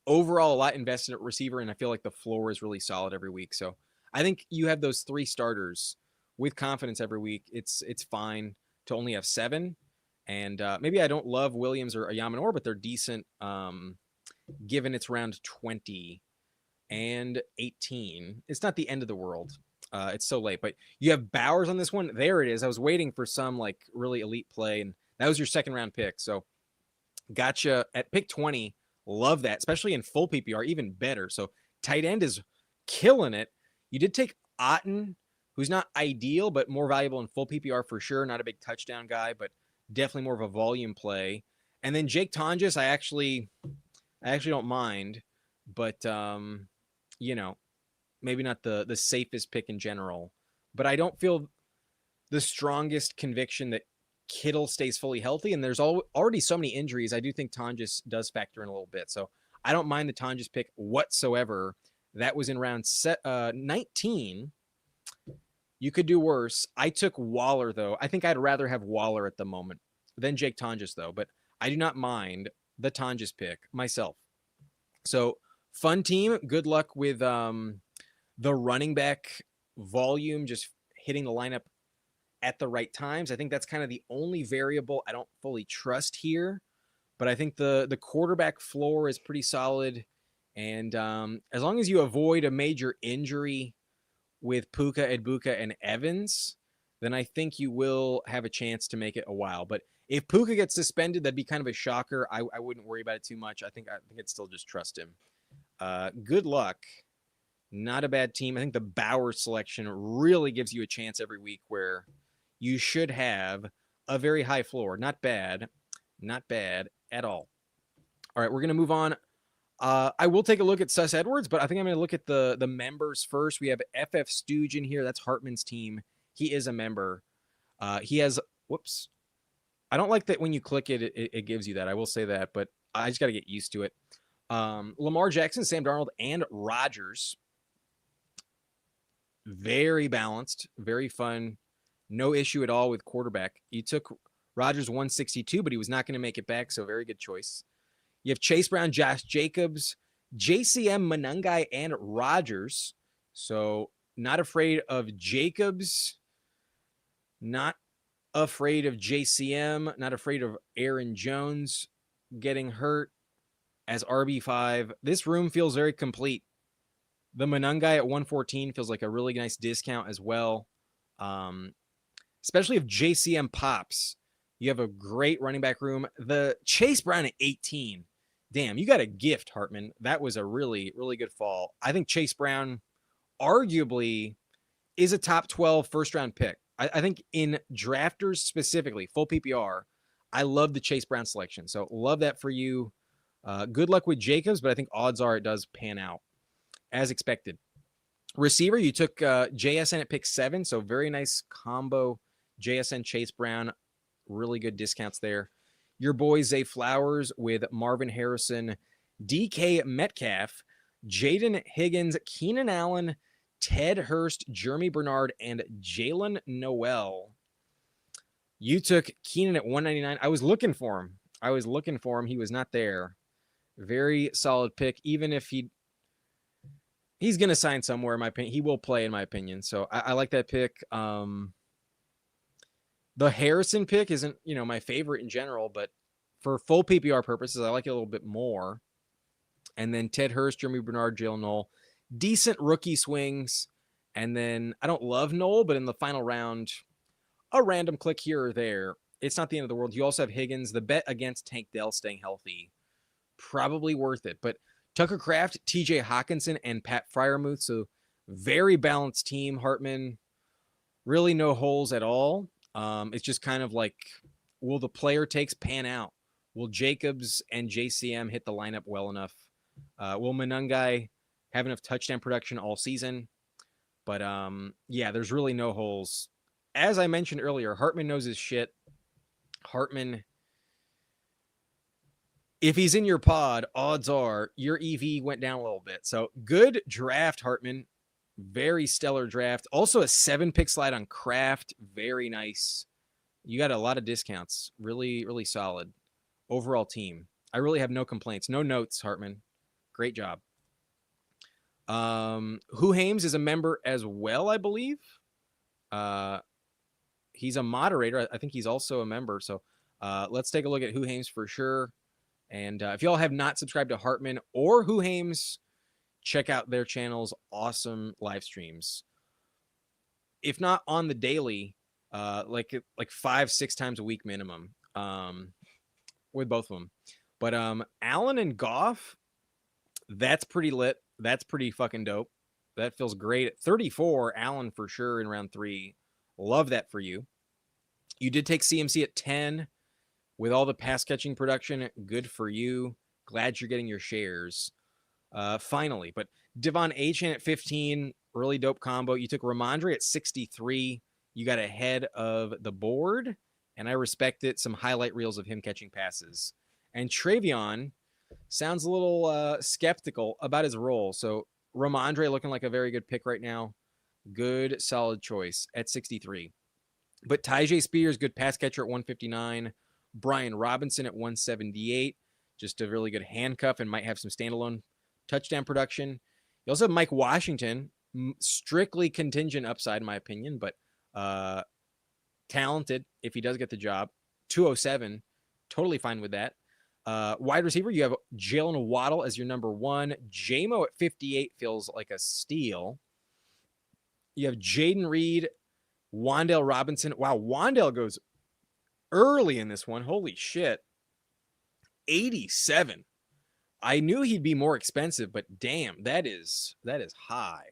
overall, a lot invested at receiver, and I feel like the floor is really solid every week. So I think you have those 3 starters with confidence every week. It's fine to only have 7. And maybe I don't love Williams or Ayamanor, but they're decent given it's round 20 and 18. It's not the end of the world. It's so late. But you have Bowers on this one. There it is. I was waiting for some like really elite play, and that was your second round pick. So gotcha at pick 20. Love that, especially in full PPR, even better. So tight end is killing it. You did take Otten, who's not ideal, but more valuable in full PPR for sure. Not a big touchdown guy, but definitely more of a volume play. And then Jake Tonjes, I actually don't mind, but maybe not the safest pick in general. But I don't feel the strongest conviction that Kittle stays fully healthy, and there's already so many injuries. I do think Tonjes does factor in a little bit. So I don't mind the Tonjes pick whatsoever. That was in round 19. You could do worse. I took Waller, though. I think I'd rather have Waller at the moment than Jake Tonjes, though. But I do not mind the Tonjes pick myself. So fun team. Good luck with the running back volume, just hitting the lineup at the right times. I think that's kind of the only variable I don't fully trust here. But I think the quarterback floor is pretty solid. And as long as you avoid a major injury with Puka, Egbuka, and Evans, then I think you will have a chance to make it a while. But if Puka gets suspended, that'd be kind of a shocker. I wouldn't worry about it too much. I think I'd still just trust him. Good luck. Not a bad team. I think the Bowers selection really gives you a chance every week where you should have a very high floor. Not bad. Not bad at all. All right, we're going to move on. I will take a look at Sus Edwards, but I think I'm going to look at the members first. We have FF Stooge in here. That's Hartman's team. He is a member. He has, whoops. I don't like that when you click it, it gives you that. I will say that, but I just got to get used to it. Lamar Jackson, Sam Darnold, and Rodgers. Very balanced, very fun. No issue at all with quarterback. You took Rodgers 162, but he was not going to make it back, so very good choice. You have Chase Brown, Josh Jacobs, JCM, Monangai, and Rodgers. So not afraid of Jacobs, not afraid of JCM, not afraid of Aaron Jones getting hurt as RB5. This room feels very complete. The Monangai at 114 feels like a really nice discount as well. Especially if JCM pops. You have a great running back room. The Chase Brown at 18. Damn, you got a gift, Hartman. That was a really, really good fall. I think Chase Brown arguably is a top 12 first-round pick. I think in drafters specifically, full PPR, I love the Chase Brown selection. So love that for you. Good luck with Jacobs, but I think odds are it does pan out as expected. Receiver, you took JSN at pick 7, so very nice combo. JSN, Chase Brown, really good discounts there. Your boy Zay Flowers with Marvin Harrison, DK Metcalf, Jaden Higgins, Keenan Allen, Ted Hurst, Jeremy Bernard, and Jalen Noel. You took Keenan at 199. I was looking for him. He was not there. Very solid pick, even if he's going to sign somewhere, in my opinion. He will play, in my opinion. So I like that pick. The Harrison pick isn't, my favorite in general, but for full PPR purposes, I like it a little bit more. And then Ted Hurst, Jeremy Bernard, Jalen Noel, decent rookie swings. And then I don't love Noel, but in the final round, a random click here or there. It's not the end of the world. You also have Higgins. The bet against Tank Dell staying healthy, probably worth it. But Tucker Kraft, TJ Hawkinson, and Pat Fryermuth. So very balanced team. Hartman, really no holes at all. It's just kind of like, will the player takes pan out? Will Jacobs and JCM hit the lineup well enough? Will Manungai have enough touchdown production all season? But yeah, there's really no holes. As I mentioned earlier, Hartman knows his shit. Hartman, if he's in your pod, odds are your EV went down a little bit. So good draft, Hartman. Very stellar draft. Also a 7-pick slide on Kraft. Very nice. You got a lot of discounts. Really, really solid. Overall team. I really have no complaints. No notes, Hartman. Great job. Who Hames is a member as well, I believe. He's a moderator. I think he's also a member. So let's take a look at Who Hames for sure. And if y'all have not subscribed to Hartman or Who Hames, check out their channels. Awesome live streams. If not on the daily, like 5-6 times a week minimum, with both of them. But Allen and Goff, that's pretty lit. That's pretty fucking dope. That feels great. At 34, Allen for sure in round 3. Love that for you. You did take CMC at 10 with all the pass catching production. Good for you. Glad you're getting your shares. Finally, but Devon Achane at 15, really dope combo. You took Ramondre at 63. You got ahead of the board, and I respect it. Some highlight reels of him catching passes. And Travion sounds a little skeptical about his role. So Ramondre looking like a very good pick right now. Good, solid choice at 63. But Tyjae Spears, good pass catcher at 159. Brian Robinson at 178. Just a really good handcuff and might have some standalone touchdown production. You also have Mike Washington, strictly contingent upside, in my opinion, but talented if he does get the job. 207, totally fine with that. Wide receiver, you have Jalen Waddle as your number 1. JMO at 58 feels like a steal. You have Jaden Reed, Wan'Dale Robinson. Wow, Wan'Dale goes early in this one. Holy shit. 87. I knew he'd be more expensive, but damn, that is high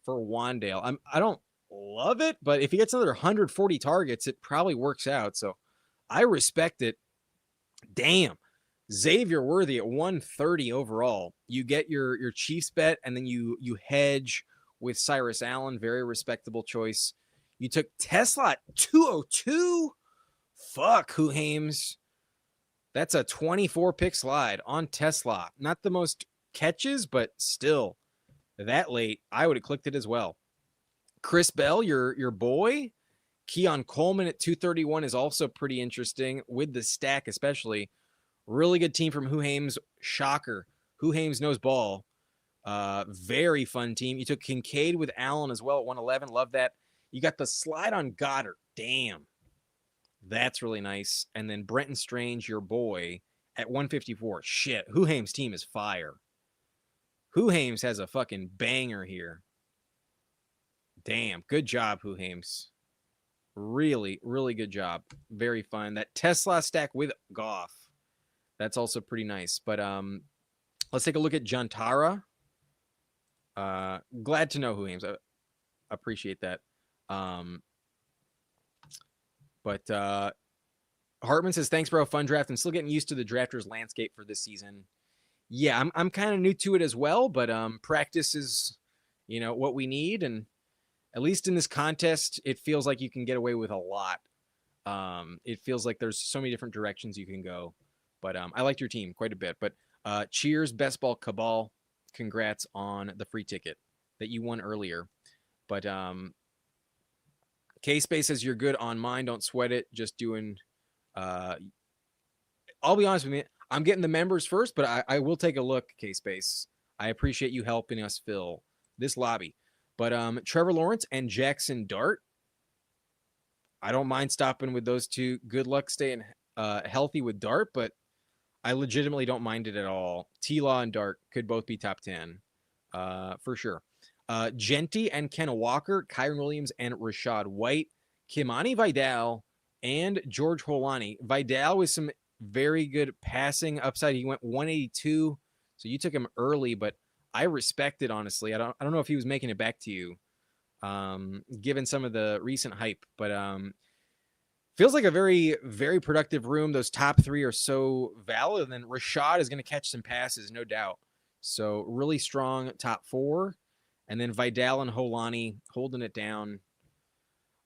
for Wan'Dale. I don't love it, but if he gets another 140 targets, it probably works out. So I respect it. Damn. Xavier Worthy at 130 overall. You get your Chiefs bet, and then you hedge with Cyrus Allen. Very respectable choice. You took Tesla at 202. Fuck, Who Hames. That's a 24-pick slide on Tesla. Not the most catches, but still, that late, I would have clicked it as well. Chris Bell, your boy. Keon Coleman at 231 is also pretty interesting with the stack, especially. Really good team from Who Hames. Shocker. Who Hames knows ball. Very fun team. You took Kincaid with Allen as well at 111. Love that. You got the slide on Goddard. Damn. That's really nice. And then Brenton Strange, your boy, at 154. Shit. Who Hames' team is fire. Who Hames has a fucking banger here. Damn. Good job, Who Hames. Really, really good job. Very fun. That Tesla stack with Goff. That's also pretty nice. But let's take a look at John Tara. Glad to know Who Hames. I appreciate that. But Hartman says, thanks, bro. Fun draft. I'm still getting used to the drafters landscape for this season. Yeah, I'm kind of new to it as well, but practice is, what we need. And at least in this contest, it feels like you can get away with a lot. It feels like there's so many different directions you can go. But I liked your team quite a bit. But cheers, Best Ball Cabal. Congrats on the free ticket that you won earlier. But K-Space says you're good on mine. Don't sweat it. Just doing I'll be honest with you. I'm getting the members first, but I will take a look, K-Space. I appreciate you helping us fill this lobby. But Trevor Lawrence and Jackson Dart, I don't mind stopping with those two. Good luck staying healthy with Dart, but I legitimately don't mind it at all. T-Law and Dart could both be top 10. for sure. Genty and Ken Walker, Kyron Williams and Rashad White, Kimani Vidal, and George Holani. Vidal with some very good passing upside. He went 182, so you took him early, but I respect it, honestly. I don't know if he was making it back to you, given some of the recent hype, but feels like a very, very productive room. Those top three are so valid, and then Rashad is going to catch some passes, no doubt. So really strong top four, and then Vidal and Holani holding it down.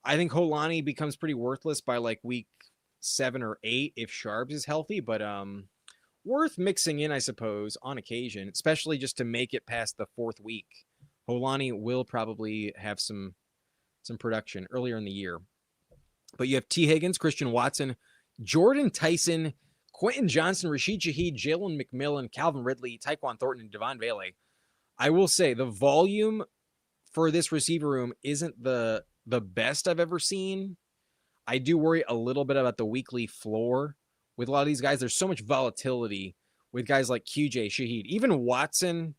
I think Holani becomes pretty worthless by like week 7 or 8 if Sharps is healthy, but worth mixing in, I suppose, on occasion, especially just to make it past the 4th week. Holani will probably have some production earlier in the year. But you have T. Higgins, Christian Watson, Jordan Tyson, Quentin Johnson, Rashid Shaheed, Jalen McMillan, Calvin Ridley, Tyquan Thornton, and Devon Bailey. I will say the volume for this receiver room isn't the best I've ever seen. I do worry a little bit about the weekly floor with a lot of these guys. There's so much volatility with guys like QJ, Shaheed, even Watson.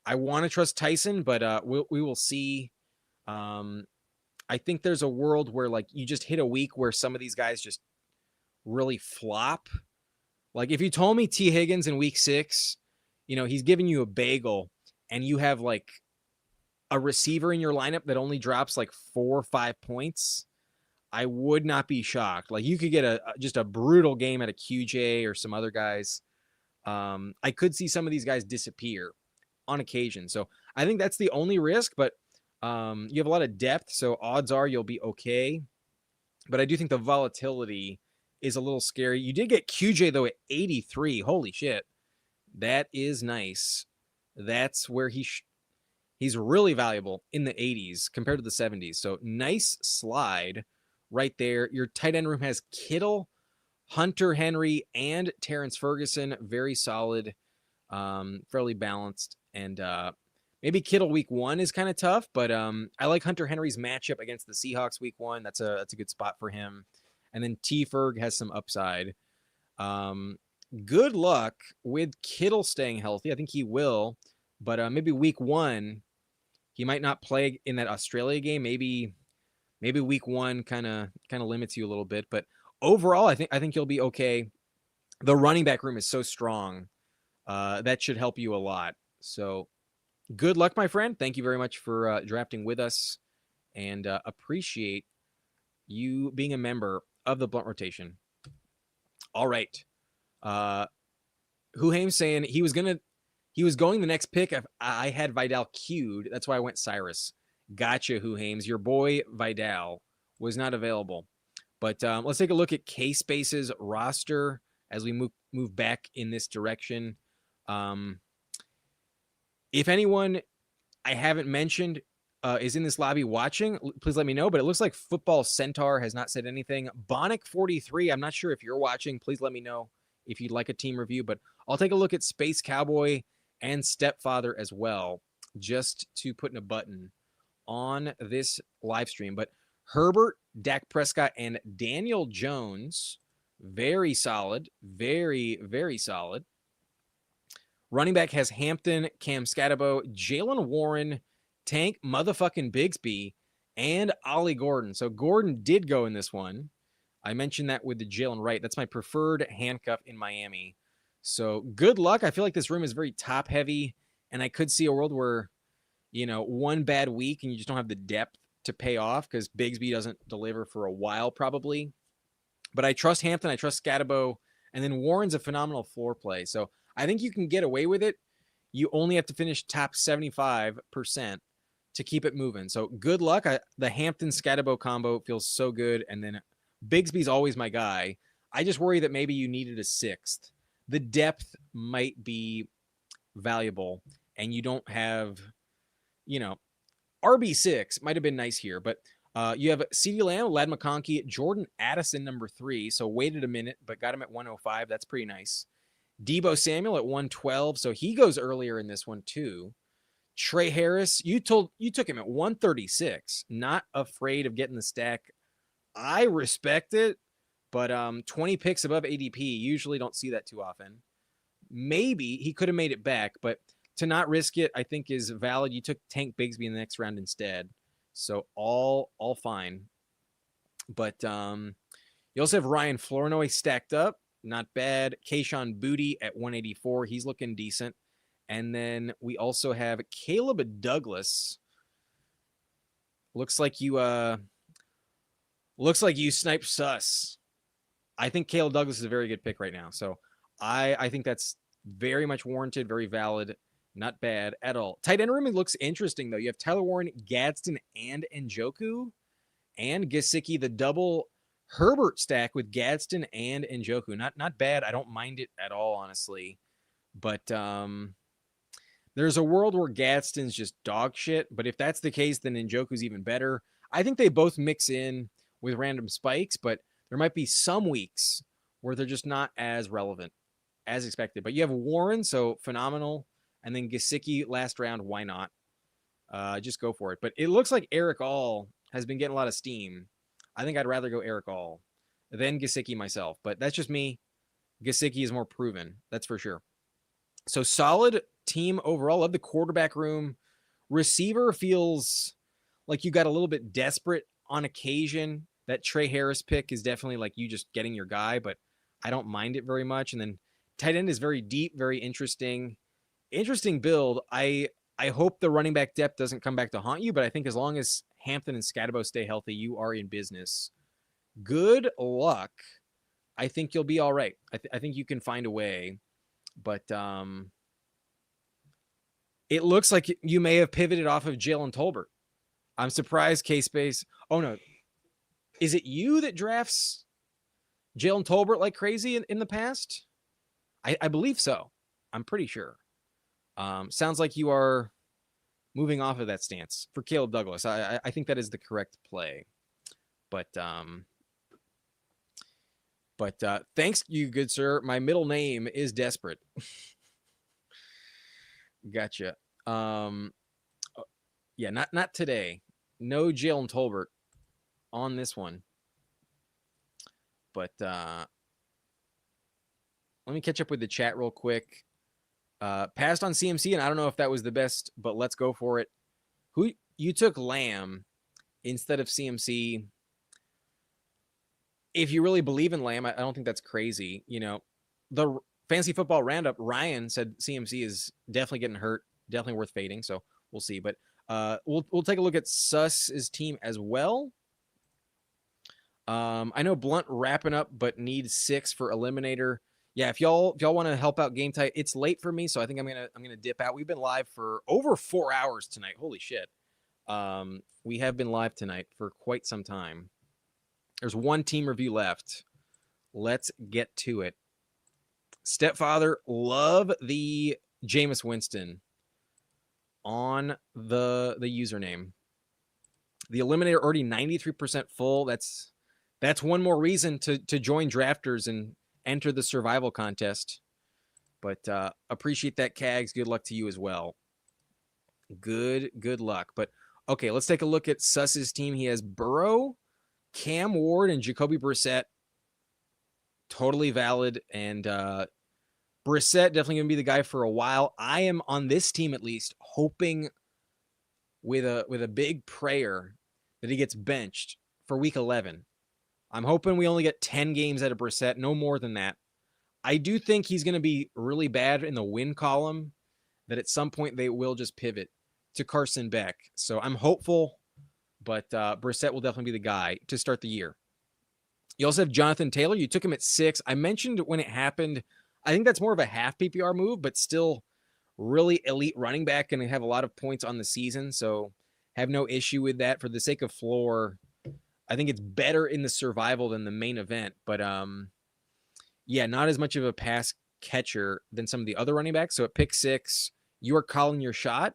I want to trust Tyson, but we will see. I think there's a world where like you just hit a week where some of these guys just really flop. Like if you told me T. Higgins in week 6, he's giving you a bagel and you have like a receiver in your lineup that only drops like 4 or 5 points, I would not be shocked. Like you could get just a brutal game at a QJ or some other guys. I could see some of these guys disappear on occasion. So I think that's the only risk, but you have a lot of depth, so odds are you'll be okay. But I do think the volatility is a little scary. You did get QJ, though, at 83. Holy shit. That is nice. That's where he's really valuable in the 80s compared to the 70s. So nice slide right there. Your tight end room has Kittle, Hunter Henry, and Terrence Ferguson. Very solid, fairly balanced. And maybe Kittle week 1 is kind of tough, but I like Hunter Henry's matchup against the Seahawks week 1. That's a good spot for him. And then T. Ferg has some upside. Good luck with Kittle staying healthy. I think he will, but maybe week 1 he might not play in that Australia game. Maybe week 1 kind of limits you a little bit, but overall I think you'll be okay. The running back room is so strong. That should help you a lot. So good luck, my friend. Thank you very much for drafting with us, and appreciate you being a member of the Blunt Rotation. All right. Huhaim saying he was going the next pick if I had Vidal queued. That's why I went Cyrus. Gotcha, Huhaims. Your boy Vidal was not available. But let's take a look at K-Space's roster as we move back in this direction. If anyone I haven't mentioned is in this lobby watching, please let me know. But it looks like Football Centaur has not said anything. Bonic43, I'm not sure if you're watching. Please let me know if you'd like a team review. But I'll take a look at Space Cowboy and Stepfather as well, just to put in a button on this live stream. But Herbert, Dak Prescott, and Daniel Jones, very solid. Very, very solid. Running back has Hampton, Cam Scatabo, Jalen Warren, Tank motherfucking Bigsby, and Ollie Gordon. So Gordon did go in this one. I mentioned that with the Jalen Wright. That's my preferred handcuff in Miami. So good luck. I feel like this room is very top heavy, and I could see a world where, one bad week and you just don't have the depth to pay off because Bigsby doesn't deliver for a while probably. But I trust Hampton. I trust Scatabo. And then Warren's a phenomenal floor play. So I think you can get away with it. You only have to finish top 75% to keep it moving. So good luck. The Hampton Scatabo combo feels so good. And then Bigsby's always my guy. I just worry that maybe you needed a 6th. The depth might be valuable and you don't have, RB6 might have been nice here, but you have CeeDee Lamb, Ladd McConkey, Jordan Addison, number 3. So waited a minute, but got him at 105. That's pretty nice. Debo Samuel at 112. So he goes earlier in this one too. Trey Harris, you took him at 136. Not afraid of getting the stack. I respect it, but 20 picks above ADP, usually don't see that too often. Maybe he could have made it back, but to not risk it, I think is valid. You took Tank Bigsby in the next round instead. So all fine. But you also have Ryan Flournoy stacked up. Not bad. Kayshon Boutte at 184. He's looking decent. And then we also have Caleb Douglas. Looks like you sniped sus. I think Caleb Douglas is a very good pick right now. So I think that's very much warranted, very valid. Not bad at all. Tight end room looks interesting, though. You have Tyler Warren, Gadsden, and Njoku, and Gesicki, the double Herbert stack with Gadsden and Njoku. Not bad. I don't mind it at all, honestly. But there's a world where Gadsden's just dog shit. But if that's the case, then Njoku's even better. I think they both mix in with random spikes, but there might be some weeks where they're just not as relevant as expected. But you have Warren, so phenomenal. And then Gesicki last round, why not? Just go for it. But it looks like Eric All has been getting a lot of steam. I think I'd rather go Eric All than Gesicki myself. But that's just me. Gesicki is more proven. That's for sure. So solid team overall. Love the quarterback room. Receiver feels like you got a little bit desperate on occasion. That Trey Harris pick is definitely like you just getting your guy, but I don't mind it very much. And then tight end is very deep, very interesting. Interesting build. I hope the running back depth doesn't come back to haunt you, but I think as long as Hampton and Scadabo stay healthy, you are in business. Good luck. I think you'll be all right. I think you can find a way, but it looks like you may have pivoted off of Jalen Tolbert. I'm surprised K-Space. Oh, no. Is it you that drafts Jalen Tolbert like crazy in the past? I believe so. I'm pretty sure. Sounds like you are moving off of that stance for Caleb Douglas. I think that is the correct play. But thanks, you good sir. My middle name is Desperate. Gotcha. Yeah, not today. No Jalen Tolbert on this one. But let me catch up with the chat real quick. Passed on CMC, and I don't know if that was the best, but let's go for it. Who you took Lamb instead of CMC? If you really believe in Lamb, I don't think that's crazy. You know, the Fantasy Football Roundup, Ryan said CMC is definitely getting hurt, definitely worth fading. So we'll see. But we'll take a look at Suss's team as well. I know Blunt wrapping up, but needs 6 for Eliminator. Yeah, if y'all want to help out Game Tight, it's late for me, so I think I'm gonna dip out. We've been live for over 4 hours tonight. Holy shit. We have been live tonight for quite some time. There's one team review left. Let's get to it. Stepfather, love the Jameis Winston on the username. The Eliminator already 93% full. That's one more reason to join Drafters and enter the survival contest. But appreciate that, Cags. Good luck to you as well. Good luck. But okay, let's take a look at Suss's team. He has Burrow, Cam Ward, and Jacoby Brissett. Totally valid. And Brissett definitely going to be the guy for a while. I am on this team at least hoping with a big prayer that he gets benched for week 11. I'm hoping we only get 10 games out of Brissett, no more than that. I do think he's going to be really bad in the win column, that at some point they will just pivot to Carson Beck. So I'm hopeful, but Brissett will definitely be the guy to start the year. You also have Jonathan Taylor. You took him at 6. I mentioned when it happened, I think that's more of a half PPR move, but still really elite running back and have a lot of points on the season. So have no issue with that. For the sake of floor, I think it's better in the survival than the main event, but yeah, not as much of a pass catcher than some of the other running backs. So at pick 6, you are calling your shot,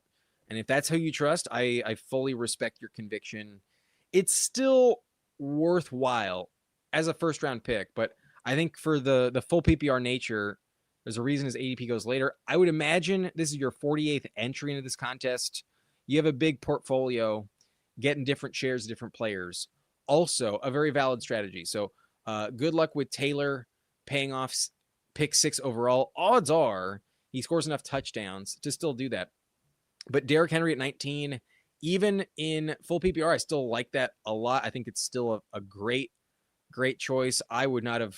and if that's who you trust, I fully respect your conviction. It's still worthwhile as a first-round pick, but I think for the full PPR nature, there's a reason his ADP goes later. I would imagine this is your 48th entry into this contest. You have a big portfolio, getting different shares of different players. Also, a very valid strategy. So good luck with Taylor paying off pick 6 overall. Odds are He scores enough touchdowns to still do that. But Derrick Henry at 19, even in full PPR, I still like that a lot. I think it's still a great choice. I would not have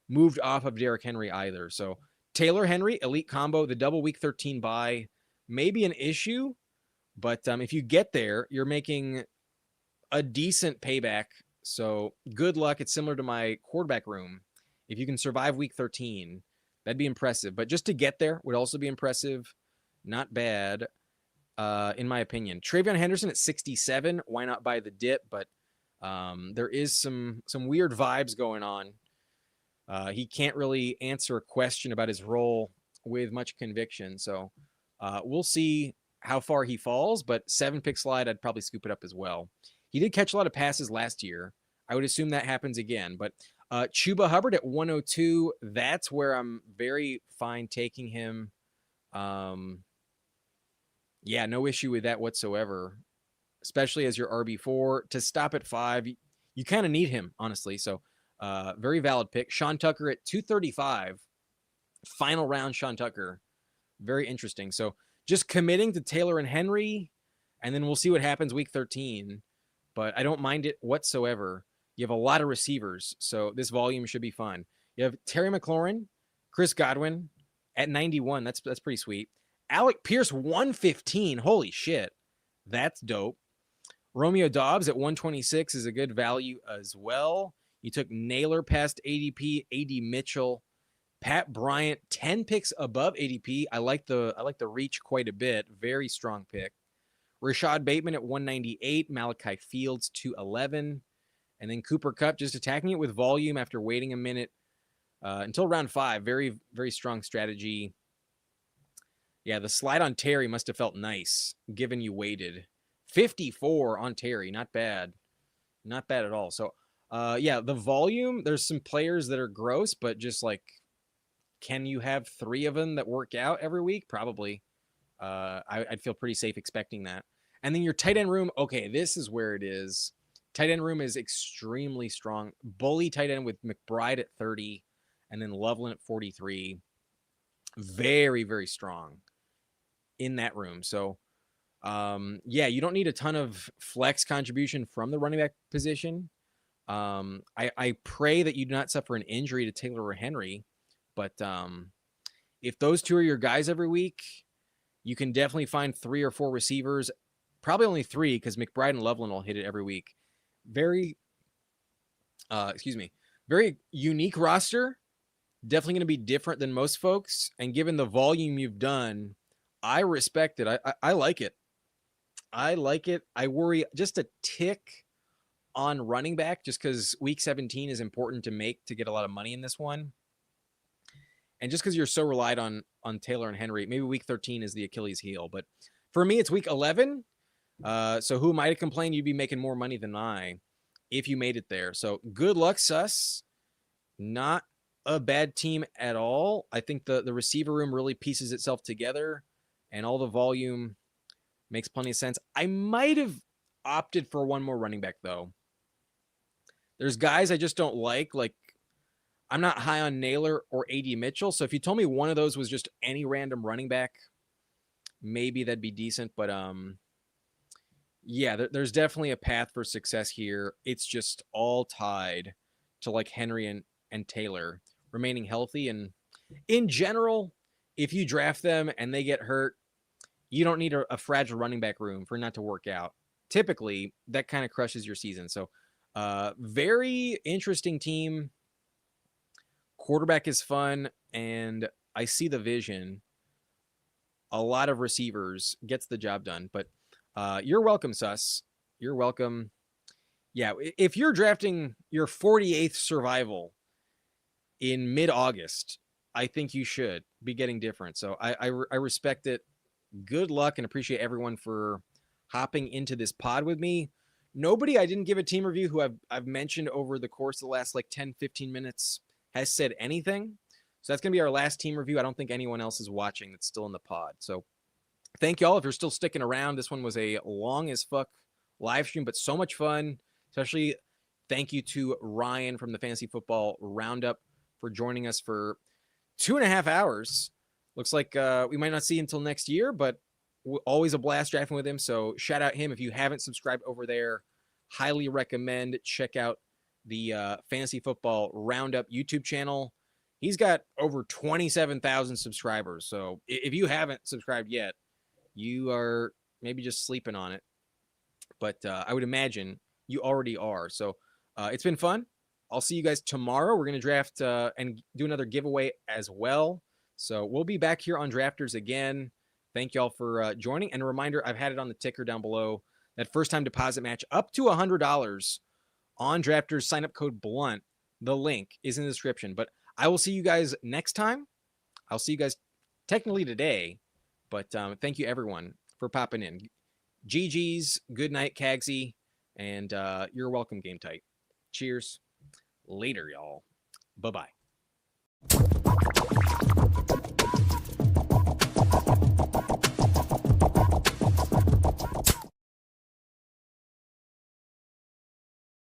moved off of Derrick Henry either. So Taylor Henry, elite combo, the double week 13 bye may be an issue, but if you get there, you're making a decent payback. So good luck. It's similar to my quarterback room. If you can survive week 13, that'd be impressive. But just to get there would also be impressive. Not bad, in my opinion. Travion Henderson at 67. Why not buy the dip? But there is some weird vibes going on. He can't really answer a question about his role with much conviction. So we'll see how far he falls. But 7-pick slide, I'd probably scoop it up as well. He did catch a lot of passes last year. I would assume that happens again. But Chuba Hubbard at 102, that's where I'm very fine taking him. Yeah, no issue with that whatsoever, especially as your RB4. To stop at 5, you kind of need him, honestly. So very valid pick. Sean Tucker at 235. Final round Sean Tucker. Very interesting. So just committing to Taylor and Henry, and then we'll see what happens week 13. But I don't mind it whatsoever. You have a lot of receivers, so this volume should be fun. You have Terry McLaurin, Chris Godwin at 91. That's pretty sweet. Alec Pierce, 115. Holy shit. That's dope. Romeo Dobbs at 126 is a good value as well. You took Naylor past ADP, AD Mitchell, Pat Bryant, 10 picks above ADP. I like the reach quite a bit. Very strong pick. Rashad Bateman at 198, Malachi Fields 211, and then Cooper Kupp just attacking it with volume after waiting a minute until round 5. Very, very strong strategy. Yeah, the slide on Terry must have felt nice, given you waited. 54 on Terry, not bad. Not bad at all. So, yeah, the volume, there's some players that are gross, but just like, can you have 3 of them that work out every week? Probably. I'd feel pretty safe expecting that. And then your tight end room, okay, this is where it is. Tight end room is extremely strong. Bully tight end with McBride at 30, and then Loveland at 43. Very, very strong in that room. So, yeah, you don't need a ton of flex contribution from the running back position. I pray that you do not suffer an injury to Taylor or Henry, but if those 2 are your guys every week, you can definitely find 3 or 4 receivers. Probably only 3 because McBride and Loveland will hit it every week. Very unique roster. Definitely going to be different than most folks. And given the volume you've done, I respect it. I like it. I like it. I worry just a tick on running back just because week 17 is important to make to get a lot of money in this one. And just because you're so relied on Taylor and Henry, maybe week 13 is the Achilles heel. But for me, it's week 11. So who am I to complain? You'd be making more money than I if you made it there. So good luck, Sus. Not a bad team at all. I think the receiver room really pieces itself together, and all the volume makes plenty of sense. I might have opted for one more running back, though. There's guys I just don't like. Like, I'm not high on Naylor or AD Mitchell. So if you told me one of those was just any random running back, maybe that'd be decent. But yeah, there's definitely a path for success here. It's just all tied to like Henry and Taylor remaining healthy. And in general, if you draft them and they get hurt, you don't need a fragile running back room for not to work out. Typically, that kind of crushes your season. So very interesting team. Quarterback is fun, and I see the vision. A lot of receivers gets the job done, but you're welcome, Sus. You're welcome. Yeah, if you're drafting your 48th survival in mid-August, I think you should be getting different. So I respect it. Good luck and appreciate everyone for hopping into this pod with me. Nobody I didn't give a team review who I've mentioned over the course of the last like 10, 15 minutes has said anything. So that's going to be our last team review. I don't think anyone else is watching that's still in the pod. So thank y'all if you're still sticking around. This one was a long as fuck live stream, but so much fun. Especially thank you to Ryan from the Fantasy Football Roundup for joining us for 2.5 hours. looks like we might not see him until next year, but always a blast drafting with him. So shout out him. If you haven't subscribed over there, highly recommend check out the Fantasy Football Roundup YouTube channel. He's got over 27,000 subscribers. So if you haven't subscribed yet, you are maybe just sleeping on it. But I would imagine you already are. So it's been fun. I'll see you guys tomorrow. We're going to draft and do another giveaway as well. So we'll be back here on Drafters again. Thank y'all for joining. And a reminder, I've had it on the ticker down below. That first-time deposit match up to $100 on Drafters. Sign-up code BLUNT. The link is in the description. But I will see you guys next time. I'll see you guys technically today. But thank you, everyone, for popping in. GG's, good night, Cagsy, and you're welcome, Game Tight. Cheers. Later, y'all. Bye-bye.